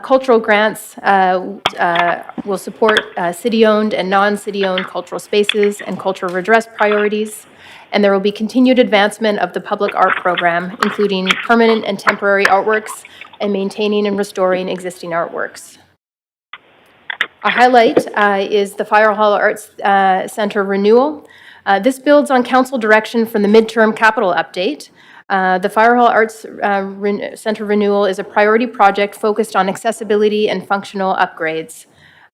Cultural grants will support city-owned and non-city-owned cultural spaces and cultural redress priorities, and there will be continued advancement of the public art program, including permanent and temporary artworks and maintaining and restoring existing artworks. A highlight is the Fire Hall Arts Center renewal. This builds on council direction from the midterm capital update. The Fire Hall Arts Center renewal is a priority project focused on accessibility and functional upgrades.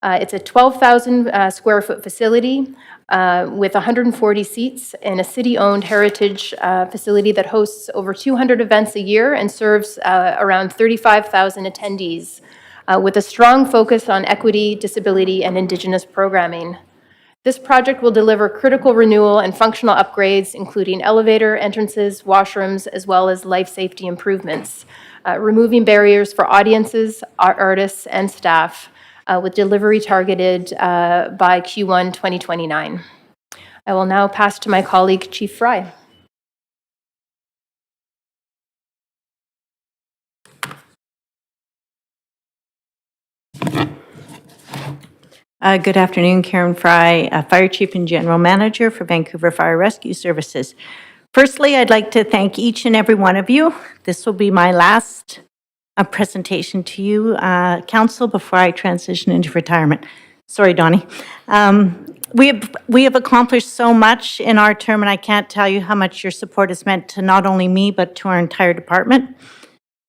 It's a 12,000 square foot facility with 140 seats and a city-owned heritage facility that hosts over 200 events a year and serves around 35,000 attendees, with a strong focus on equity, disability, and Indigenous programming. This project will deliver critical renewal and functional upgrades, including elevator, entrances, washrooms, as well as life safety improvements, removing barriers for audiences, artists, and staff, with delivery targeted by Q1 2029. I will now pass to my colleague, Chief Fry. Good afternoon, Karen Fry, Fire Chief and General Manager for Vancouver Fire Rescue Services. Firstly, I'd like to thank each and every one of you. This will be my last presentation to you, Council, before I transition into retirement. Sorry, Donnie. We have accomplished so much in our term, and I can't tell you how much your support has meant to not only me, but to our entire department.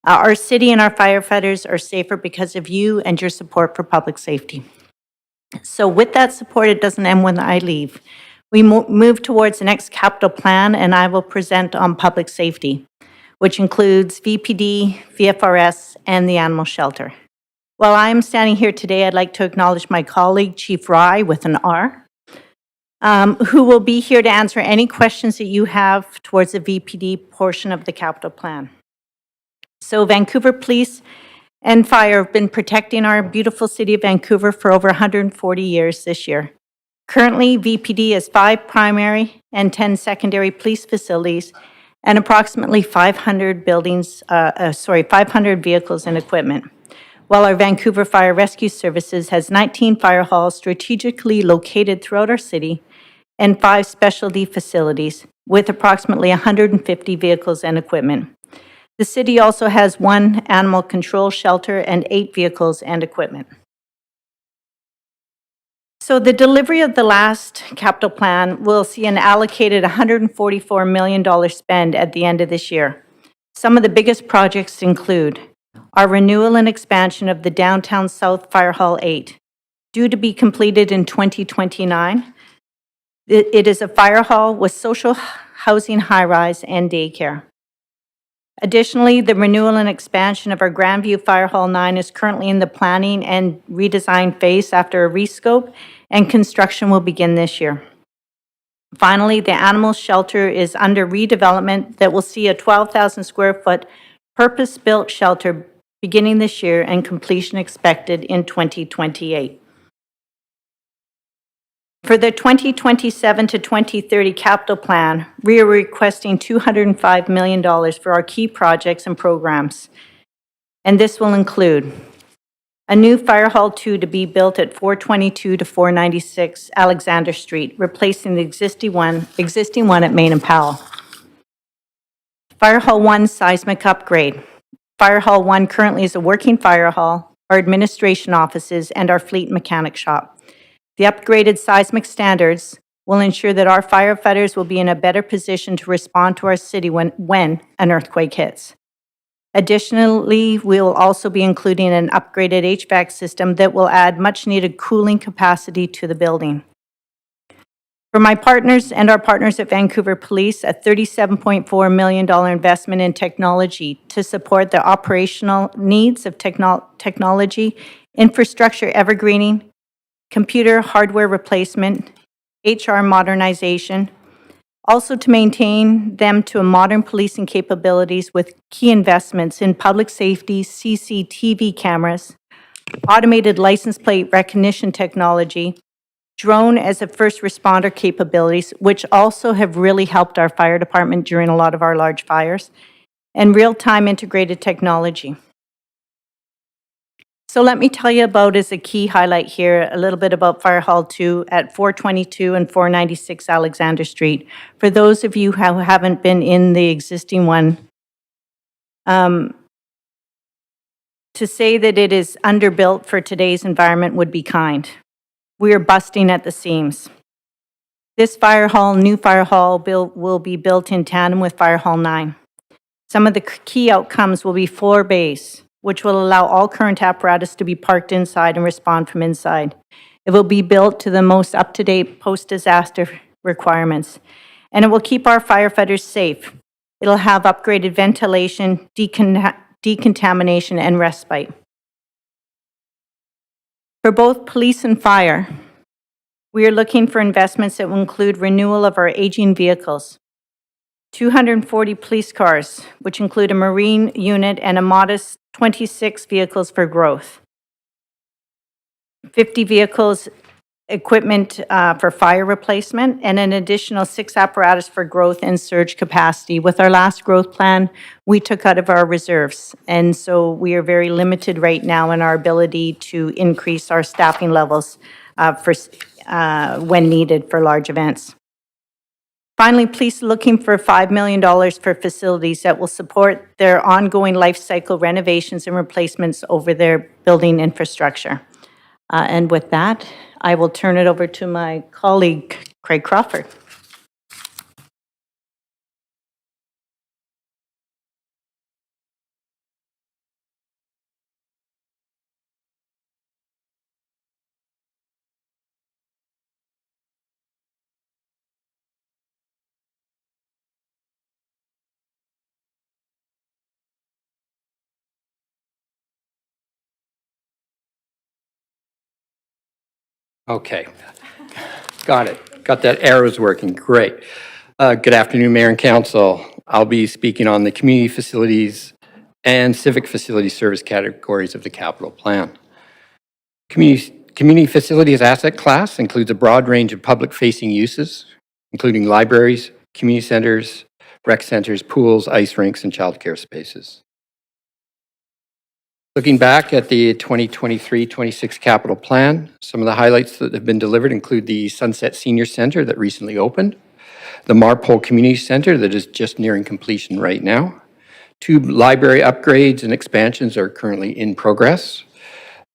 Our city and our firefighters are safer because of you and your support for public safety. So with that support, it doesn't end when I leave. We move towards the next capital plan, and I will present on public safety, which includes VPD, VFRS, and the animal shelter. While I am standing here today, I'd like to acknowledge my colleague, Chief Rye, with an R, who will be here to answer any questions that you have towards the VPD portion of the capital plan. So Vancouver Police and Fire have been protecting our beautiful city of Vancouver for over 140 years this year. Currently, VPD has 5 primary and 10 secondary police facilities and approximately 500 vehicles and equipment, while our Vancouver Fire Rescue Services has 19 fire halls strategically located throughout our city and 5 specialty facilities with approximately 150 vehicles and equipment. The city also has 1 animal control shelter and 8 vehicles and equipment. So the delivery of the last capital plan will see an allocated $144 million spend at the end of this year. Some of the biggest projects include our renewal and expansion of the Downtown South Fire Hall 8, due to be completed in 2029. It is a fire hall with social housing high-rise and daycare. Additionally, the renewal and expansion of our Grandview Fire Hall 9 is currently in the planning and redesign phase after a rescope, and construction will begin this year. Finally, the animal shelter is under redevelopment that will see a 12,000 square foot purpose-built shelter beginning this year and completion expected in 2028. For the 2027 to 2030 capital plan, we are requesting $205 million for our key projects and programs. And this will include a new Fire Hall 2 to be built at 422 to 496 Alexander Street, replacing the existing one at Main and Powell. Fire Hall 1 seismic upgrade. Fire Hall 1 currently is a working fire hall, our administration offices, and our fleet mechanic shop. The upgraded seismic standards will ensure that our firefighters will be in a better position to respond to our city when an earthquake hits. Additionally, we will also be including an upgraded HVAC system that will add much-needed cooling capacity to the building. For my partners and our partners at Vancouver Police, a $37.4 million investment in technology to support the operational needs of technology, infrastructure evergreening, computer hardware replacement, HR modernization, also to maintain them to a modern policing capabilities with key investments in public safety, CCTV cameras, automated license plate recognition technology, drone as a first responder capabilities, which also have really helped our fire department during a lot of our large fires, and real-time integrated technology. So let me tell you about, as a key highlight here, a little bit about Fire Hall 2 at 422 and 496 Alexander Street. For those of you who haven't been in the existing one, to say that it is underbuilt for today's environment would be kind. We are busting at the seams. This new fire hall will be built in tandem with Fire Hall 9. Some of the key outcomes will be floor base, which will allow all current apparatus to be parked inside and respond from inside. It will be built to the most up-to-date post-disaster requirements, and it will keep our firefighters safe. It'll have upgraded ventilation, decontamination, and respite. For both police and fire, we are looking for investments that will include renewal of our aging vehicles, 240 police cars, which include a marine unit and a modest 26 vehicles for growth, 50 vehicles equipment for fire replacement, and an additional 6 apparatus for growth and surge capacity. With our last growth plan, we took out of our reserves, and so we are very limited right now in our ability to increase our staffing levels when needed for large events. Finally, police are looking for $5 million for facilities that will support their ongoing life cycle renovations and replacements over their building infrastructure. And with that, I will turn it over to my colleague, Craig Crawford. Okay, got it. Got that arrows working, great. Good afternoon, Mayor and Council. I'll be speaking on the community facilities and civic facility service categories of the capital plan. Community facilities asset class includes a broad range of public-facing uses, including libraries, community centers, rec centers, pools, ice rinks, and childcare spaces. Looking back at the 2023-26 capital plan, some of the highlights that have been delivered include the Sunset Senior Center that recently opened, the Marpole Community Center that is just nearing completion right now. 2 library upgrades and expansions are currently in progress.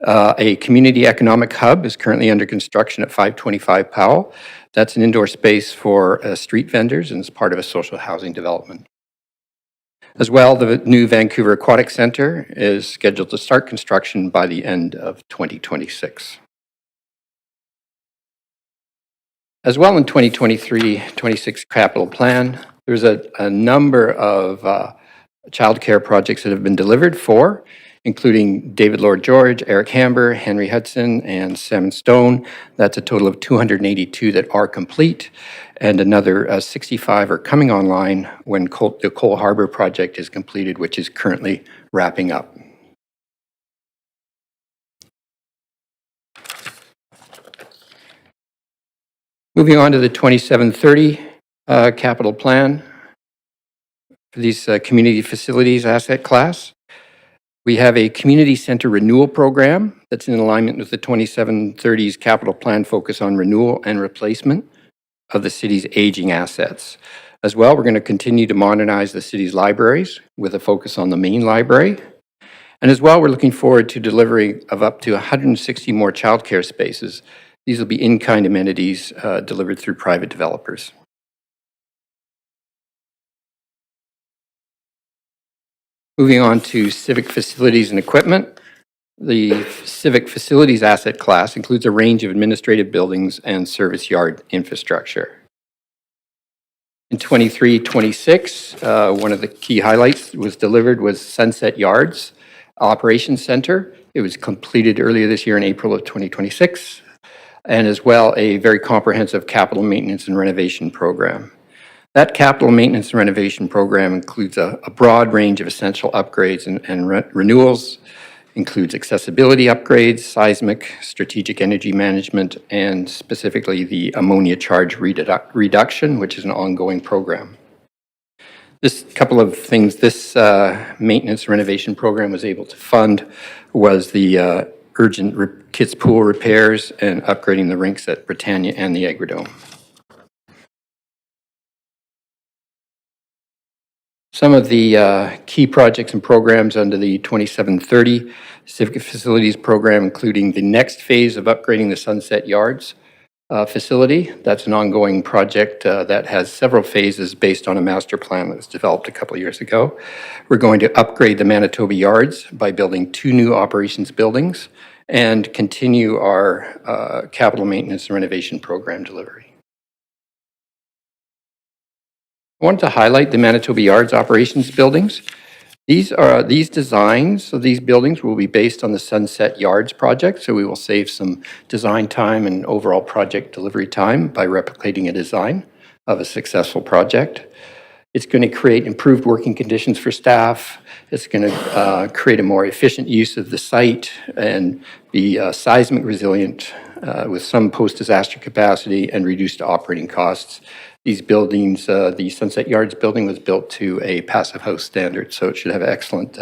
A community economic hub is currently under construction at 525 Powell. That's an indoor space for street vendors and is part of a social housing development. As well, the new Vancouver Aquatic Center is scheduled to start construction by the end of 2026. As well, in 2023-26 capital plan, there's a number of childcare projects that have been delivered for, including David Lord George, Eric Hamber, Henry Hudson, and Salmon Stone. That's a total of 282 that are complete, and another 65 are coming online when the Cole Harbor project is completed, which is currently wrapping up. Moving on to the 2730 capital plan for these community facilities asset class. We have a community center renewal program that's in alignment with the 2730's capital plan focus on renewal and replacement of the city's aging assets. As well, we're going to continue to modernize the city's libraries with a focus on the main library. And as well, we're looking forward to delivery of up to 160 more childcare spaces. These will be in-kind amenities delivered through private developers. Moving on to civic facilities and equipment. The civic facilities asset class includes a range of administrative buildings and service yard infrastructure. In 23-26, one of the key highlights was delivered was Sunset Yards Operations Center. It was completed earlier this year in April of 2026, and as well a very comprehensive capital maintenance and renovation program. That capital maintenance and renovation program includes a broad range of essential upgrades and renewals, includes accessibility upgrades, seismic, strategic energy management, and specifically the ammonia charge reduction, which is an ongoing program. This couple of things this maintenance renovation program was able to fund was the urgent kids pool repairs and upgrading the rinks at Britannia and the Agrodome. Some of the key projects and programs under the 2730 Civic Facilities Program, including the next phase of upgrading the Sunset Yards facility. That's an ongoing project that has several phases based on a master plan that was developed a couple of years ago. We're going to upgrade the Manitoba Yards by building 2 new operations buildings and continue our capital maintenance and renovation program delivery. I wanted to highlight the Manitoba Yards operations buildings. These designs of these buildings will be based on the Sunset Yards project, so we will save some design time and overall project delivery time by replicating a design of a successful project. It's going to create improved working conditions for staff. It's going to create a more efficient use of the site and be seismic resilient with some post-disaster capacity and reduced operating costs. These buildings, the Sunset Yards building was built to a passive house standard, so it should have excellent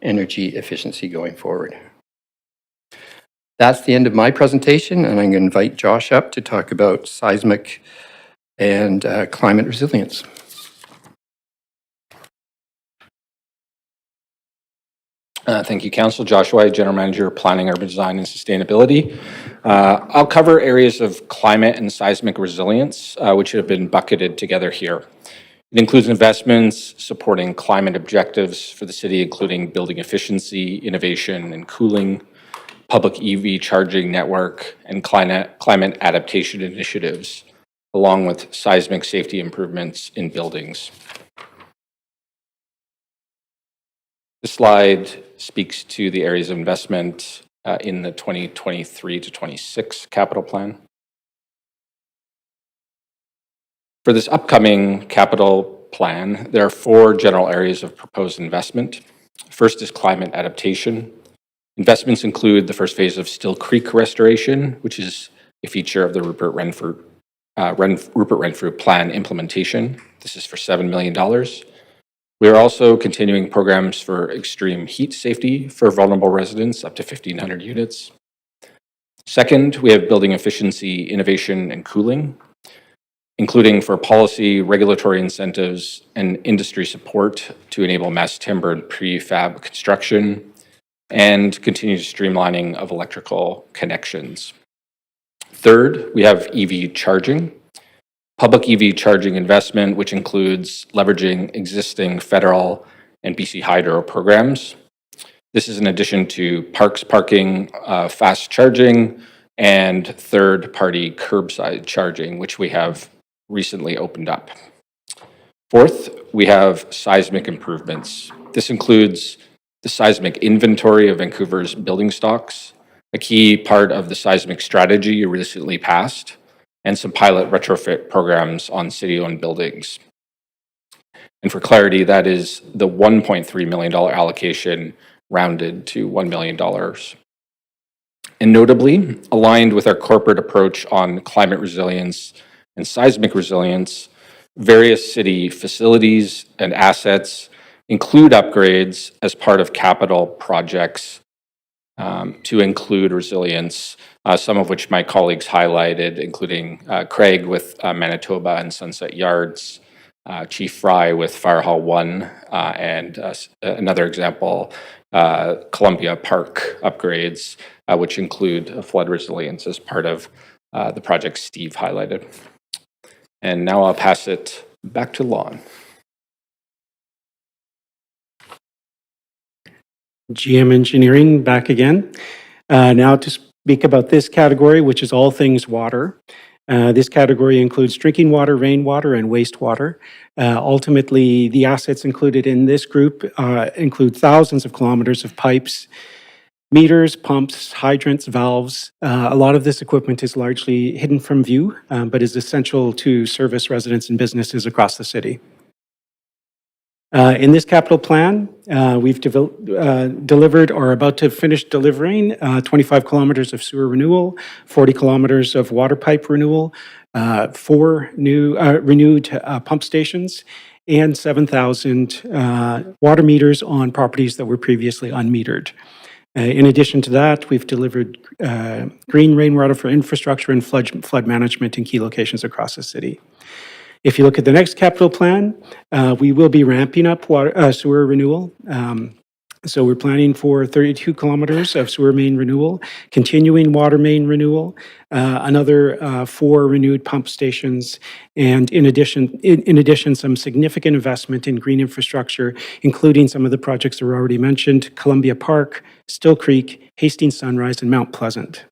energy efficiency going forward. That's the end of my presentation, and I'm going to invite Josh up to talk about seismic and climate resilience. Thank you, Council. Josh White, General Manager, Planning, Urban Design, and Sustainability. I'll cover areas of climate and seismic resilience, which have been bucketed together here. It includes investments supporting climate objectives for the city, including building efficiency, innovation, and cooling, public EV charging network, and climate adaptation initiatives, along with seismic safety improvements in buildings. This slide speaks to the areas of investment in the 2023 to 26 capital plan. For this upcoming capital plan, there are 4 general areas of proposed investment. First is climate adaptation. Investments include the first phase of Still Creek restoration, which is a feature of the Rupert Renfrew plan implementation. This is for $7 million. We are also continuing programs for extreme heat safety for vulnerable residents, up to 1,500 units. Second, we have building efficiency, innovation, and cooling, including for policy, regulatory incentives, and industry support to enable mass timber and prefab construction, and continued streamlining of electrical connections. Third, we have EV charging. Public EV charging investment, which includes leveraging existing federal and BC Hydro programs. This is in addition to parks parking, fast charging, and third-party curbside charging, which we have recently opened up. Fourth, we have seismic improvements. This includes the seismic inventory of Vancouver's building stocks, a key part of the seismic strategy recently passed, and some pilot retrofit programs on city-owned buildings. And for clarity, that is the $1.3 million allocation rounded to $1 million. and notably aligned with our corporate approach on climate resilience and seismic resilience. Various city facilities and assets include upgrades as part of capital projects to include resilience, some of which my colleagues highlighted, including Craig with Manitoba and Sunset Yards, Chief Fry with Fire Hall 1, and another example, Columbia Park upgrades, which include flood resilience as part of the project Steve highlighted. And now I'll pass it back to Lon. GM Engineering back again. Now to speak about this category, which is all things water. This category includes drinking water, rainwater, and wastewater. Ultimately, the assets included in this group include thousands of kilometers of pipes, meters, pumps, hydrants, valves. A lot of this equipment is largely hidden from view, but is essential to service residents and businesses across the city. In this capital plan, we've delivered or are about to finish delivering 25 kilometers of sewer renewal, 40 kilometers of water pipe renewal, 4 new renewed pump stations, and 7,000 water meters on properties that were previously unmetered. In addition to that, we've delivered green rainwater for infrastructure and flood management in key locations across the city. If you look at the next capital plan, we will be ramping up sewer renewal. So we're planning for 32 kilometers of sewer main renewal, continuing water main renewal, another 4 renewed pump stations, and in addition, some significant investment in green infrastructure, including some of the projects that were already mentioned: Columbia Park, Still Creek, Hastings Sunrise, and Mount Pleasant.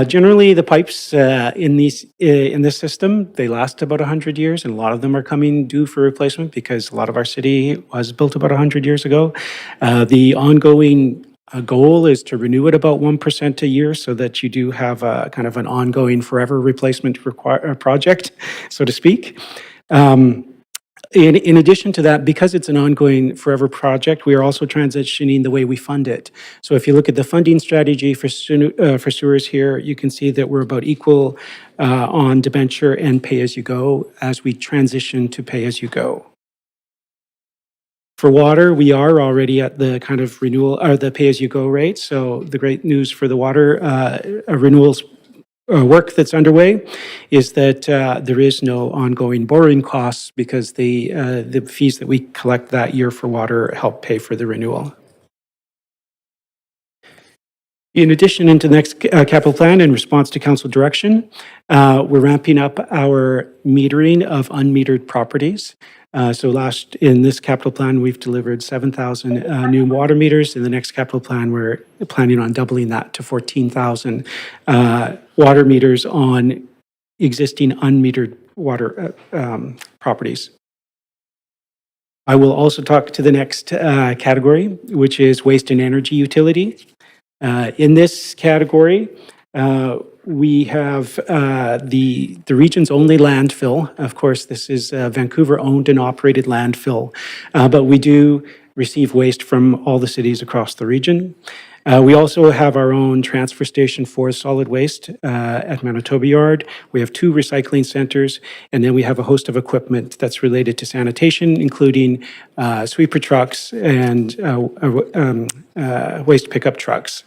Generally, the pipes in this system, they last about 100 years, and a lot of them are coming due for replacement because a lot of our city was built about 100 years ago. The ongoing goal is to renew it about 1% a year so that you do have a kind of an ongoing forever replacement project, so to speak. In addition to that, because it's an ongoing forever project, we are also transitioning the way we fund it. So if you look at the funding strategy for sewers here, you can see that we're about equal on debenture and pay-as-you-go as we transition to pay-as-you-go. For water, we are already at the kind of renewal or the pay-as-you-go rate. So the great news for the water renewals work that's underway is that there is no ongoing borrowing costs because the fees that we collect that year for water help pay for the renewal. In addition, into the next capital plan, in response to council direction, we're ramping up our metering of unmetered properties. So in this capital plan, we've delivered 7,000 new water meters. In the next capital plan, we're planning on doubling that to 14,000 water meters on existing unmetered water properties. I will also talk to the next category, which is waste and energy utility. In this category, we have the region's only landfill. Of course, this is a Vancouver-owned and operated landfill, but we do receive waste from all the cities across the region. We also have our own transfer station for solid waste at Manitoba Yard. We have 2 recycling centers, and then we have a host of equipment that's related to sanitation, including sweeper trucks and waste pickup trucks.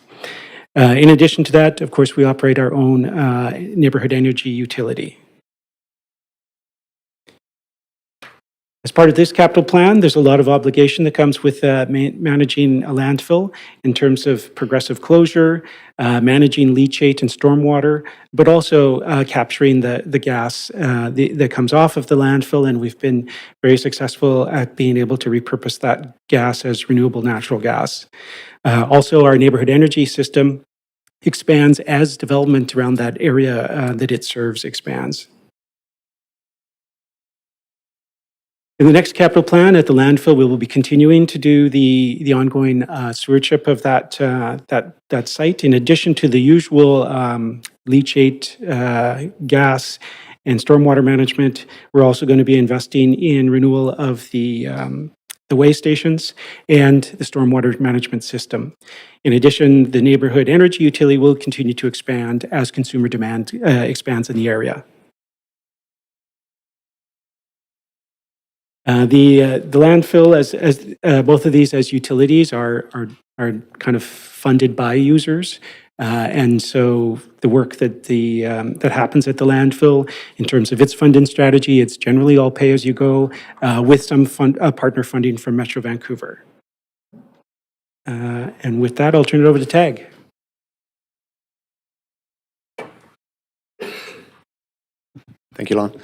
In addition to that, of course, we operate our own neighborhood energy utility. As part of this capital plan, there's a lot of obligation that comes with managing a landfill in terms of progressive closure, managing leachate and stormwater, but also capturing the gas that comes off of the landfill, and we've been very successful at being able to repurpose that gas as renewable natural gas. Also, our neighborhood energy system expands as development around that area that it serves expands. In the next capital plan at the landfill, we will be continuing to do the ongoing stewardship of that site. In addition to the usual leachate, gas, and stormwater management, we're also going to be investing in renewal of the the way stations, and the stormwater management system. In addition, the neighborhood energy utility will continue to expand as consumer demand expands in the area. The landfill, as both of these as utilities are kind of funded by users, and so the work that that happens at the landfill in terms of its funding strategy, it's generally all pay as you go, with some partner funding from Metro Vancouver. And with that, I'll turn it over to Tag. Thank you, Lon.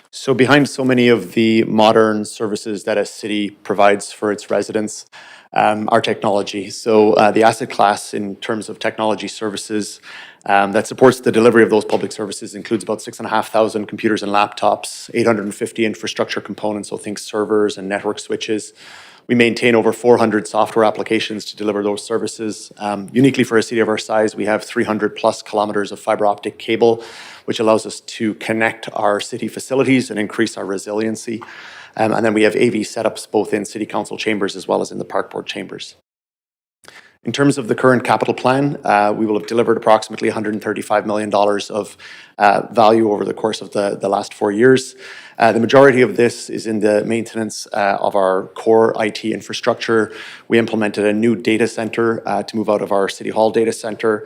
So behind so many of the modern services that a city provides for its residents are technology. So the asset class in terms of technology services that supports the delivery of those public services includes about 6,500 computers and laptops, 850 infrastructure components, so think servers and network switches. We maintain over 400 software applications to deliver those services. Uniquely for a city of our size, we have 300 plus kilometers of fiber optic cable, which allows us to connect our city facilities and increase our resiliency. And then we have AV setups both in city council chambers as well as in the park board chambers. In terms of the current capital plan, we will have delivered approximately $135 million of value over the course of the last 4 years. The majority of this is in the maintenance of our core IT infrastructure. We implemented a new data center to move out of our City Hall data center.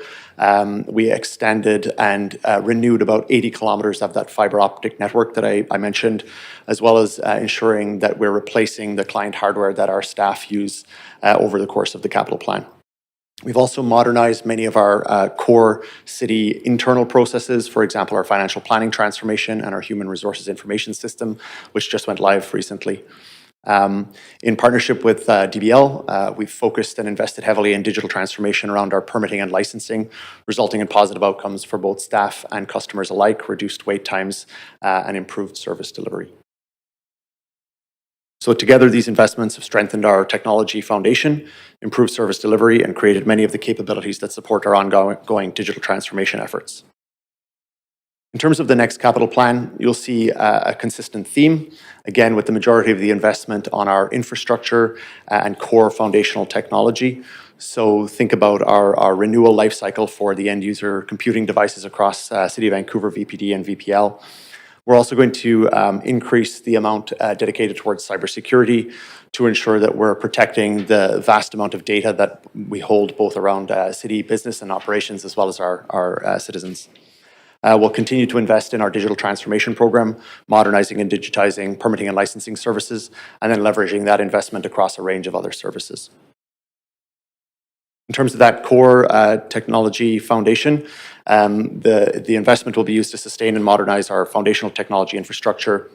We extended and renewed about 80 kilometers of that fiber optic network that I mentioned, as well as ensuring that we're replacing the client hardware that our staff use over the course of the capital plan. We've also modernized many of our core city internal processes, for example, our financial planning transformation and our human resources information system, which just went live recently. In partnership with DBL, we've focused and invested heavily in digital transformation around our permitting and licensing, resulting in positive outcomes for both staff and customers alike, reduced wait times, and improved service delivery. So together, these investments have strengthened our technology foundation, improved service delivery, and created many of the capabilities that support our ongoing digital transformation efforts. In terms of the next capital plan, you'll see a consistent theme, again, with the majority of the investment on our infrastructure and core foundational technology. So think about our renewal lifecycle for the end user computing devices across City of Vancouver, VPD and VPL. We're also going to increase the amount dedicated towards cybersecurity to ensure that we're protecting the vast amount of data that we hold both around city business and operations as well as our citizens. We'll continue to invest in our digital transformation program, modernizing and digitizing permitting and licensing services, and then leveraging that investment across a range of other services. In terms of that core technology foundation, the investment will be used to sustain and modernize our foundational technology infrastructure,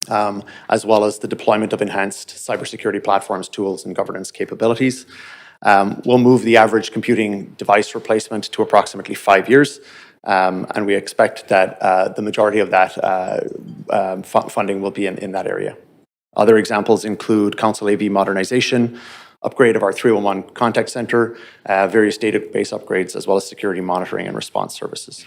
as well as the deployment of enhanced cybersecurity platforms, tools, and governance capabilities. We'll move the average computing device replacement to approximately 5 years, and we expect that the majority of that funding will be in that area. Other examples include council AV modernization, upgrade of our 301 contact center, various database upgrades, as well as security monitoring and response services.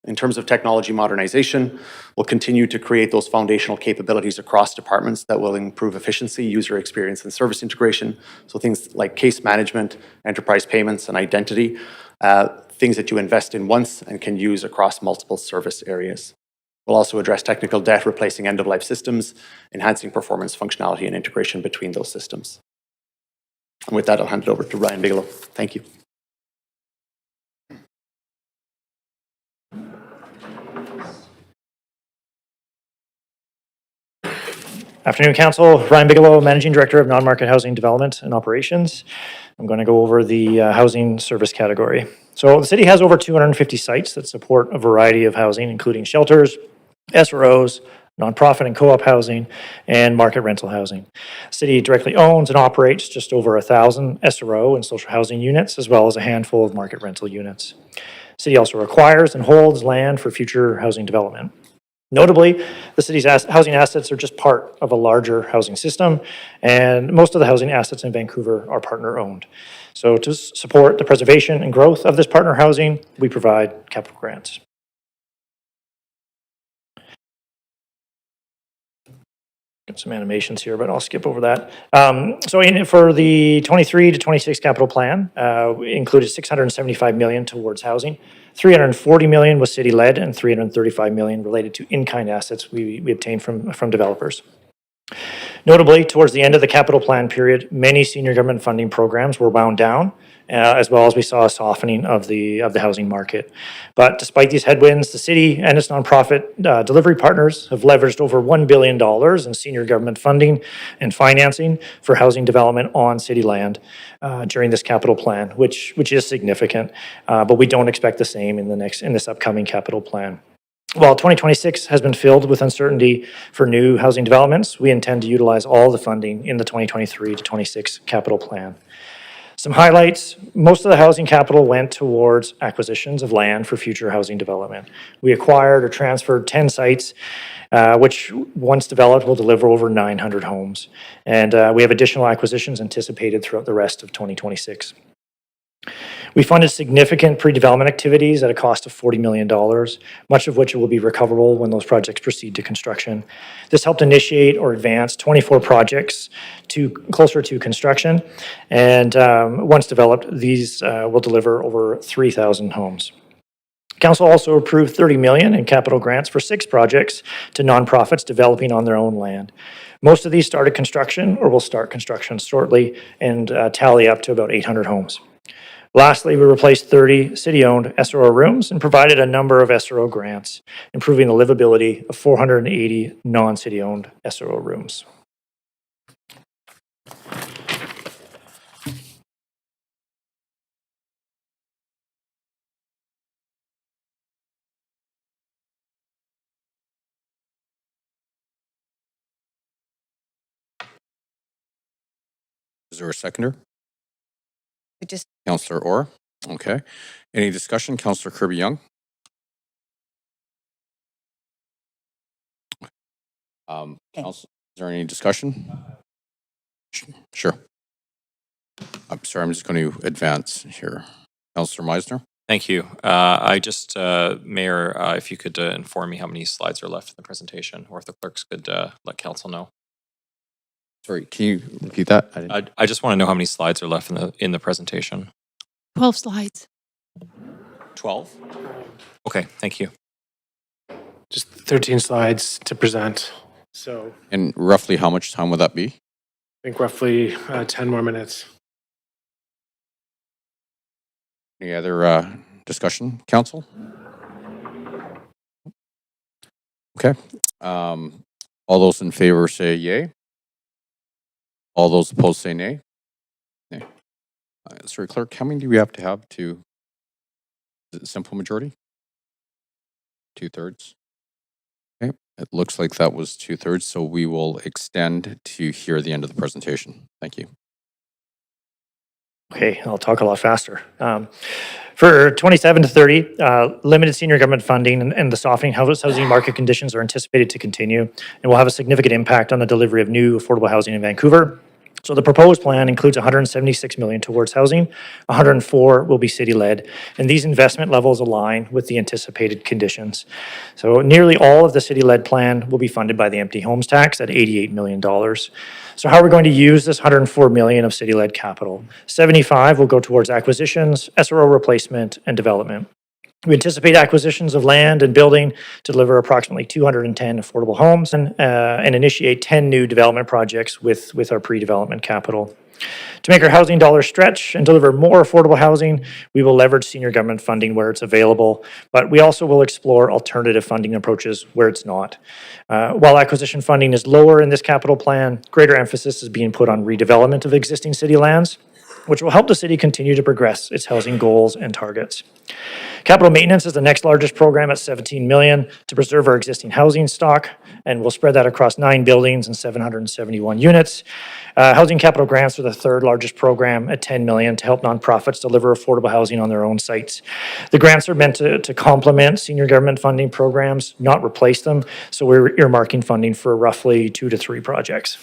In terms of technology modernization, we'll continue to create those foundational capabilities across departments that will improve efficiency, user experience, and service integration. So things like case management, enterprise payments, and identity, things that you invest in once and can use across multiple service areas. We'll also address technical debt, replacing end-of-life systems, enhancing performance, functionality, and integration between those systems. And with that, I'll hand it over to Ryan Bigelow. Thank you. Afternoon, Council. Ryan Bigelow, Managing Director of Non-Market Housing Development and Operations. I'm going to go over the housing service category. So the city has over 250 sites that support a variety of housing, including shelters, SROs, nonprofit and co-op housing, and market rental housing. The city directly owns and operates just over 1,000 SRO and social housing units, as well as a handful of market rental units. The city also acquires and holds land for future housing development. Notably, the city's housing assets are just part of a larger housing system, and most of the housing assets in Vancouver are partner-owned. So to support the preservation and growth of this partner housing, we provide capital grants. Got some animations here, but I'll skip over that. For the 23 to 26 capital plan, we included 675 million towards housing. 340 million was city-led and 335 million related to in-kind assets we obtained from developers. Notably, towards the end of the capital plan period, many senior government funding programs were wound down, as well as we saw a softening of the housing market. But despite these headwinds, the city and its nonprofit delivery partners have leveraged over $1 billion in senior government funding and financing for housing development on city land during this capital plan, which is significant. But we don't expect the same in this upcoming capital plan. While 2026 has been filled with uncertainty for new housing developments, we intend to utilize all the funding in the 2023 to 26 capital plan. Some highlights: most of the housing capital went towards acquisitions of land for future housing development. We acquired or transferred 10 sites, which once developed will deliver over 900 homes. And we have additional acquisitions anticipated throughout the rest of 2026. We funded significant pre-development activities at a cost of $40 million, much of which will be recoverable when those projects proceed to construction. This helped initiate or advance 24 projects closer to construction, and once developed, these will deliver over 3,000 homes. Council also approved $30 million in capital grants for 6 projects to nonprofits developing on their own land. Most of these started construction or will start construction shortly and tally up to about 800 homes. Lastly, we replaced 30 city-owned SRO rooms and provided a number of SRO grants, improving the livability of 480 non-city-owned SRO rooms. Is there a seconder? Councillor Orr. Okay. Any discussion? Councillor Kirby-Young. Council, is there any discussion? Sure. I'm sorry, I'm just going to advance here. Councillor Meisner. Thank you. Mayor, if you could inform me how many slides are left in the presentation, or if the clerks could let council know. Sorry, can you repeat that? I just want to know how many slides are left in the presentation. 12 slides. 12? Okay, thank you. Just 13 slides to present. So, and roughly how much time would that be? I think roughly 10 more minutes. Any other discussion, council? Okay. All those in favor say yay. All those opposed say nay. Nay. Sorry, clerk, how many do we have to? Is it a simple majority? 2/3. Okay. It looks like that was 2/3, so we will extend to hear the end of the presentation. Thank you. Okay, I'll talk a lot faster. For 27 to 30, limited senior government funding and the softening housing market conditions are anticipated to continue and will have a significant impact on the delivery of new affordable housing in Vancouver. So the proposed plan includes 176 million towards housing, 104 will be city-led, and these investment levels align with the anticipated conditions. So nearly all of the city-led plan will be funded by the empty homes tax at $88 million. So how are we going to use this 104 million of city-led capital? 75 will go towards acquisitions, SRO replacement, and development. We anticipate acquisitions of land and building to deliver approximately 210 affordable homes and initiate 10 new development projects with our pre-development capital. To make our housing dollars stretch and deliver more affordable housing, we will leverage senior government funding where it's available, but we also will explore alternative funding approaches where it's not. While acquisition funding is lower in this capital plan, greater emphasis is being put on redevelopment of existing city lands, which will help the city continue to progress its housing goals and targets. Capital maintenance is the next largest program at 17 million to preserve our existing housing stock, and we'll spread that across 9 buildings and 771 units. Housing capital grants are the third largest program at 10 million to help nonprofits deliver affordable housing on their own sites. The grants are meant to complement senior government funding programs, not replace them, so we're earmarking funding for roughly 2 to 3 projects.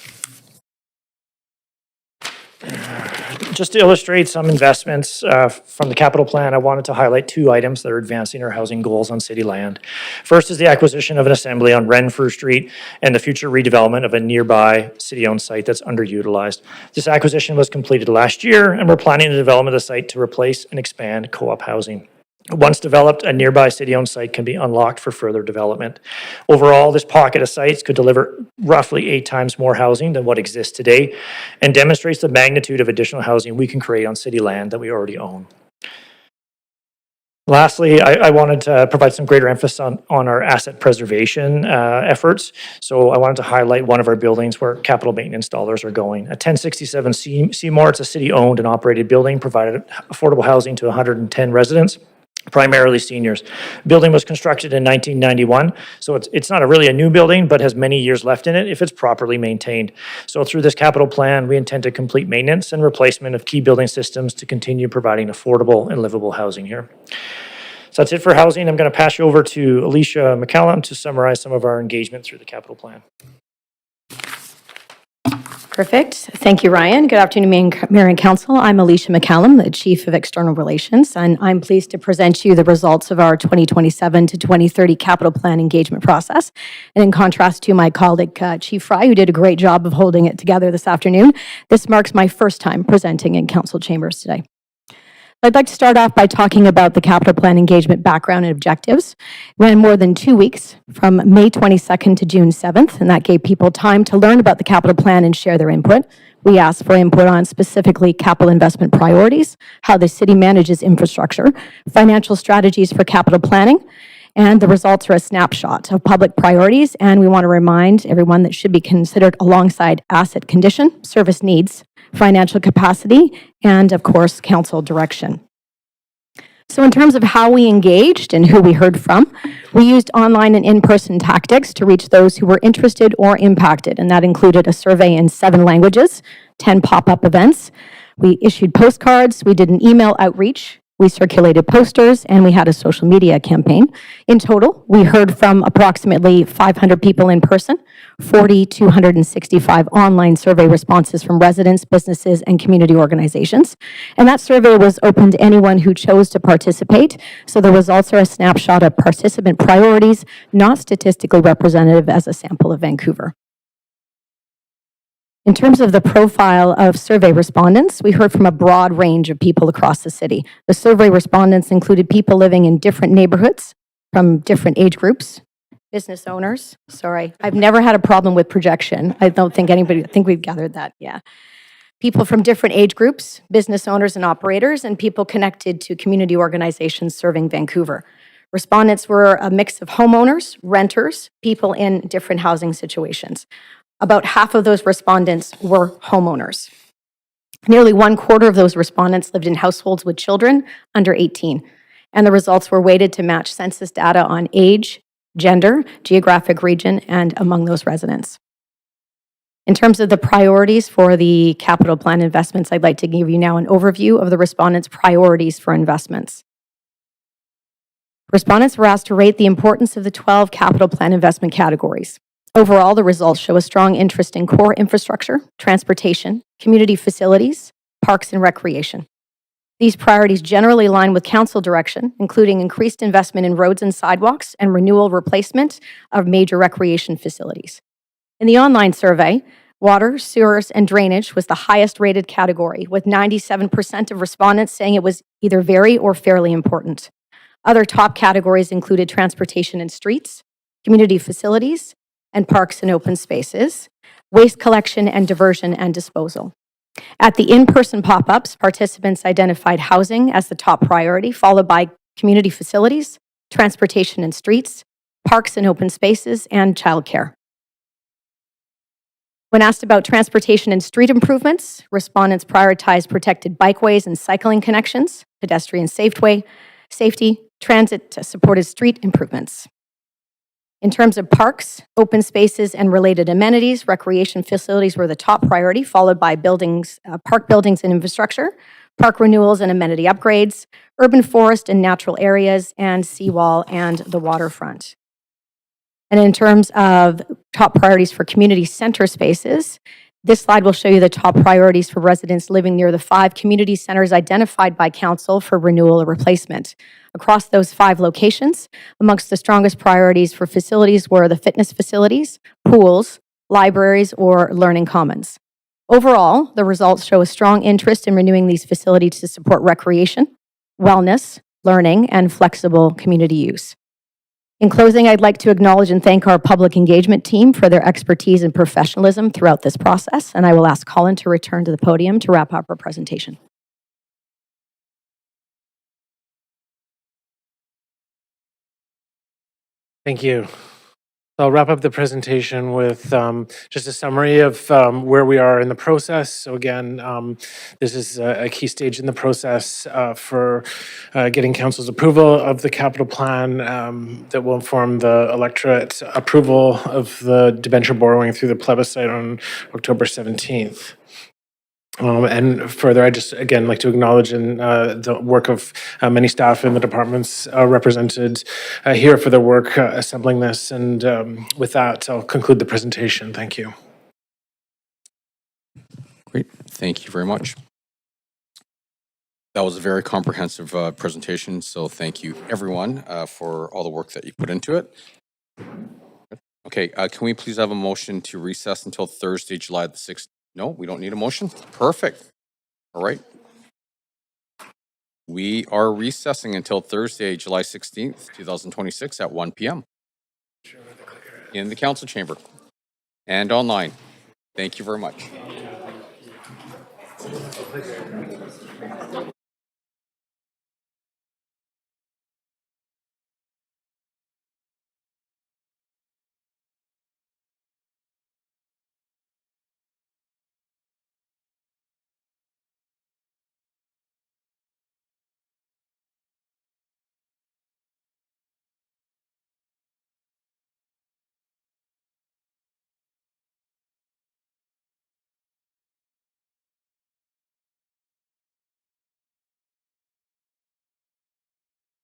just to illustrate some investments from the capital plan, I wanted to highlight two items that are advancing our housing goals on city land. First is the acquisition of an assembly on Renfrew Street and the future redevelopment of a nearby city-owned site that's underutilized. This acquisition was completed last year, and we're planning the development of the site to replace and expand co-op housing. Once developed, a nearby city-owned site can be unlocked for further development. Overall, this pocket of sites could deliver roughly 8 times more housing than what exists today and demonstrates the magnitude of additional housing we can create on city land that we already own. Lastly, I wanted to provide some greater emphasis on our asset preservation efforts. So I wanted to highlight one of our buildings where capital maintenance dollars are going. At 1067 Seymour, it's a city-owned and operated building, provided affordable housing to 110 residents, primarily seniors. Building was constructed in 1991, so it's not really a new building, but has many years left in it if it's properly maintained. So through this capital plan, we intend to complete maintenance and replacement of key building systems to continue providing affordable and livable housing here. So that's it for housing. I'm going to pass you over to Alicia McCallum to summarize some of our engagement through the capital plan. Perfect. Thank you, Ryan. Good afternoon, Mayor and Council. I'm Alicia McCallum, the Chief of External Relations, and I'm pleased to present you the results of our 2027 to 2030 capital plan engagement process. And in contrast to my colleague, Chief Fry, who did a great job of holding it together this afternoon, this marks my first time presenting in Council chambers today. I'd like to start off by talking about the capital plan engagement background and objectives. It ran more than 2 weeks, from May 22nd to June 7th, and that gave people time to learn about the capital plan and share their input. We asked for input on specifically capital investment priorities, how the city manages infrastructure, financial strategies for capital planning, and the results are a snapshot of public priorities, and we want to remind everyone that should be considered alongside asset condition, service needs, financial capacity, and of course, council direction. So in terms of how we engaged and who we heard from, we used online and in-person tactics to reach those who were interested or impacted, and that included a survey in 7 languages, 10 pop-up events. We issued postcards, we did an email outreach, we circulated posters, and we had a social media campaign. In total, we heard from approximately 500 people in person, 4,265 online survey responses from residents, businesses, and community organizations. And that survey was open to anyone who chose to participate. So the results are a snapshot of participant priorities, not statistically representative as a sample of Vancouver. In terms of the profile of survey respondents, we heard from a broad range of people across the city. The survey respondents included people living in different neighborhoods from different age groups, business owners. Sorry, I've never had a problem with projection. I think we've gathered that, yeah. People from different age groups, business owners and operators, and people connected to community organizations serving Vancouver. Respondents were a mix of homeowners, renters, people in different housing situations. About half of those respondents were homeowners. Nearly 1/4 of those respondents lived in households with children under 18, and the results were weighted to match census data on age, gender, geographic region, and among those residents. In terms of the priorities for the capital plan investments, I'd like to give you now an overview of the respondents' priorities for investments. Respondents were asked to rate the importance of the 12 capital plan investment categories. Overall, the results show a strong interest in core infrastructure, transportation, community facilities, parks, and recreation. These priorities generally align with council direction, including increased investment in roads and sidewalks and renewal replacement of major recreation facilities. In the online survey, water, sewers, and drainage was the highest rated category, with 97% of respondents saying it was either very or fairly important. Other top categories included transportation and streets, community facilities, and parks and open spaces, waste collection and diversion and disposal. At the in-person pop-ups, participants identified housing as the top priority, followed by community facilities, transportation and streets, parks and open spaces, and childcare. When asked about transportation and street improvements, respondents prioritized protected bikeways and cycling connections, pedestrian safety, transit-supported street improvements. In terms of parks, open spaces, and related amenities, recreation facilities were the top priority, followed by buildings, park buildings and infrastructure, park renewals and amenity upgrades, urban forest and natural areas, and seawall and the waterfront. And in terms of top priorities for community center spaces, This slide will show you the top priorities for residents living near the 5 community centers identified by Council for renewal or replacement. Across those 5 locations, amongst the strongest priorities for facilities were the fitness facilities, pools, libraries, or learning commons. Overall, the results show a strong interest in renewing these facilities to support recreation, wellness, learning, and flexible community use. In closing, I'd like to acknowledge and thank our public engagement team for their expertise and professionalism throughout this process, and I will ask Colin to return to the podium to wrap up our presentation. Thank you. I'll wrap up the presentation with just a summary of where we are in the process. So again, this is a key stage in the process for getting council's approval of the capital plan that will inform the electorate approval of the debenture borrowing through the plebiscite on October 17th. And further, I just, again, like to acknowledge the work of many staff in the departments represented here for their work assembling this. And with that, I'll conclude the presentation. Thank you. Great. Thank you very much. That was a very comprehensive presentation. So thank you, everyone, for all the work that you put into it. Okay, can we please have a motion to recess until Thursday, July the 6th? No, we don't need a motion? Perfect. All right. We are recessing until Thursday, July 16th, 2026 at 1 p.m. in the council chamber and online. Thank you very much.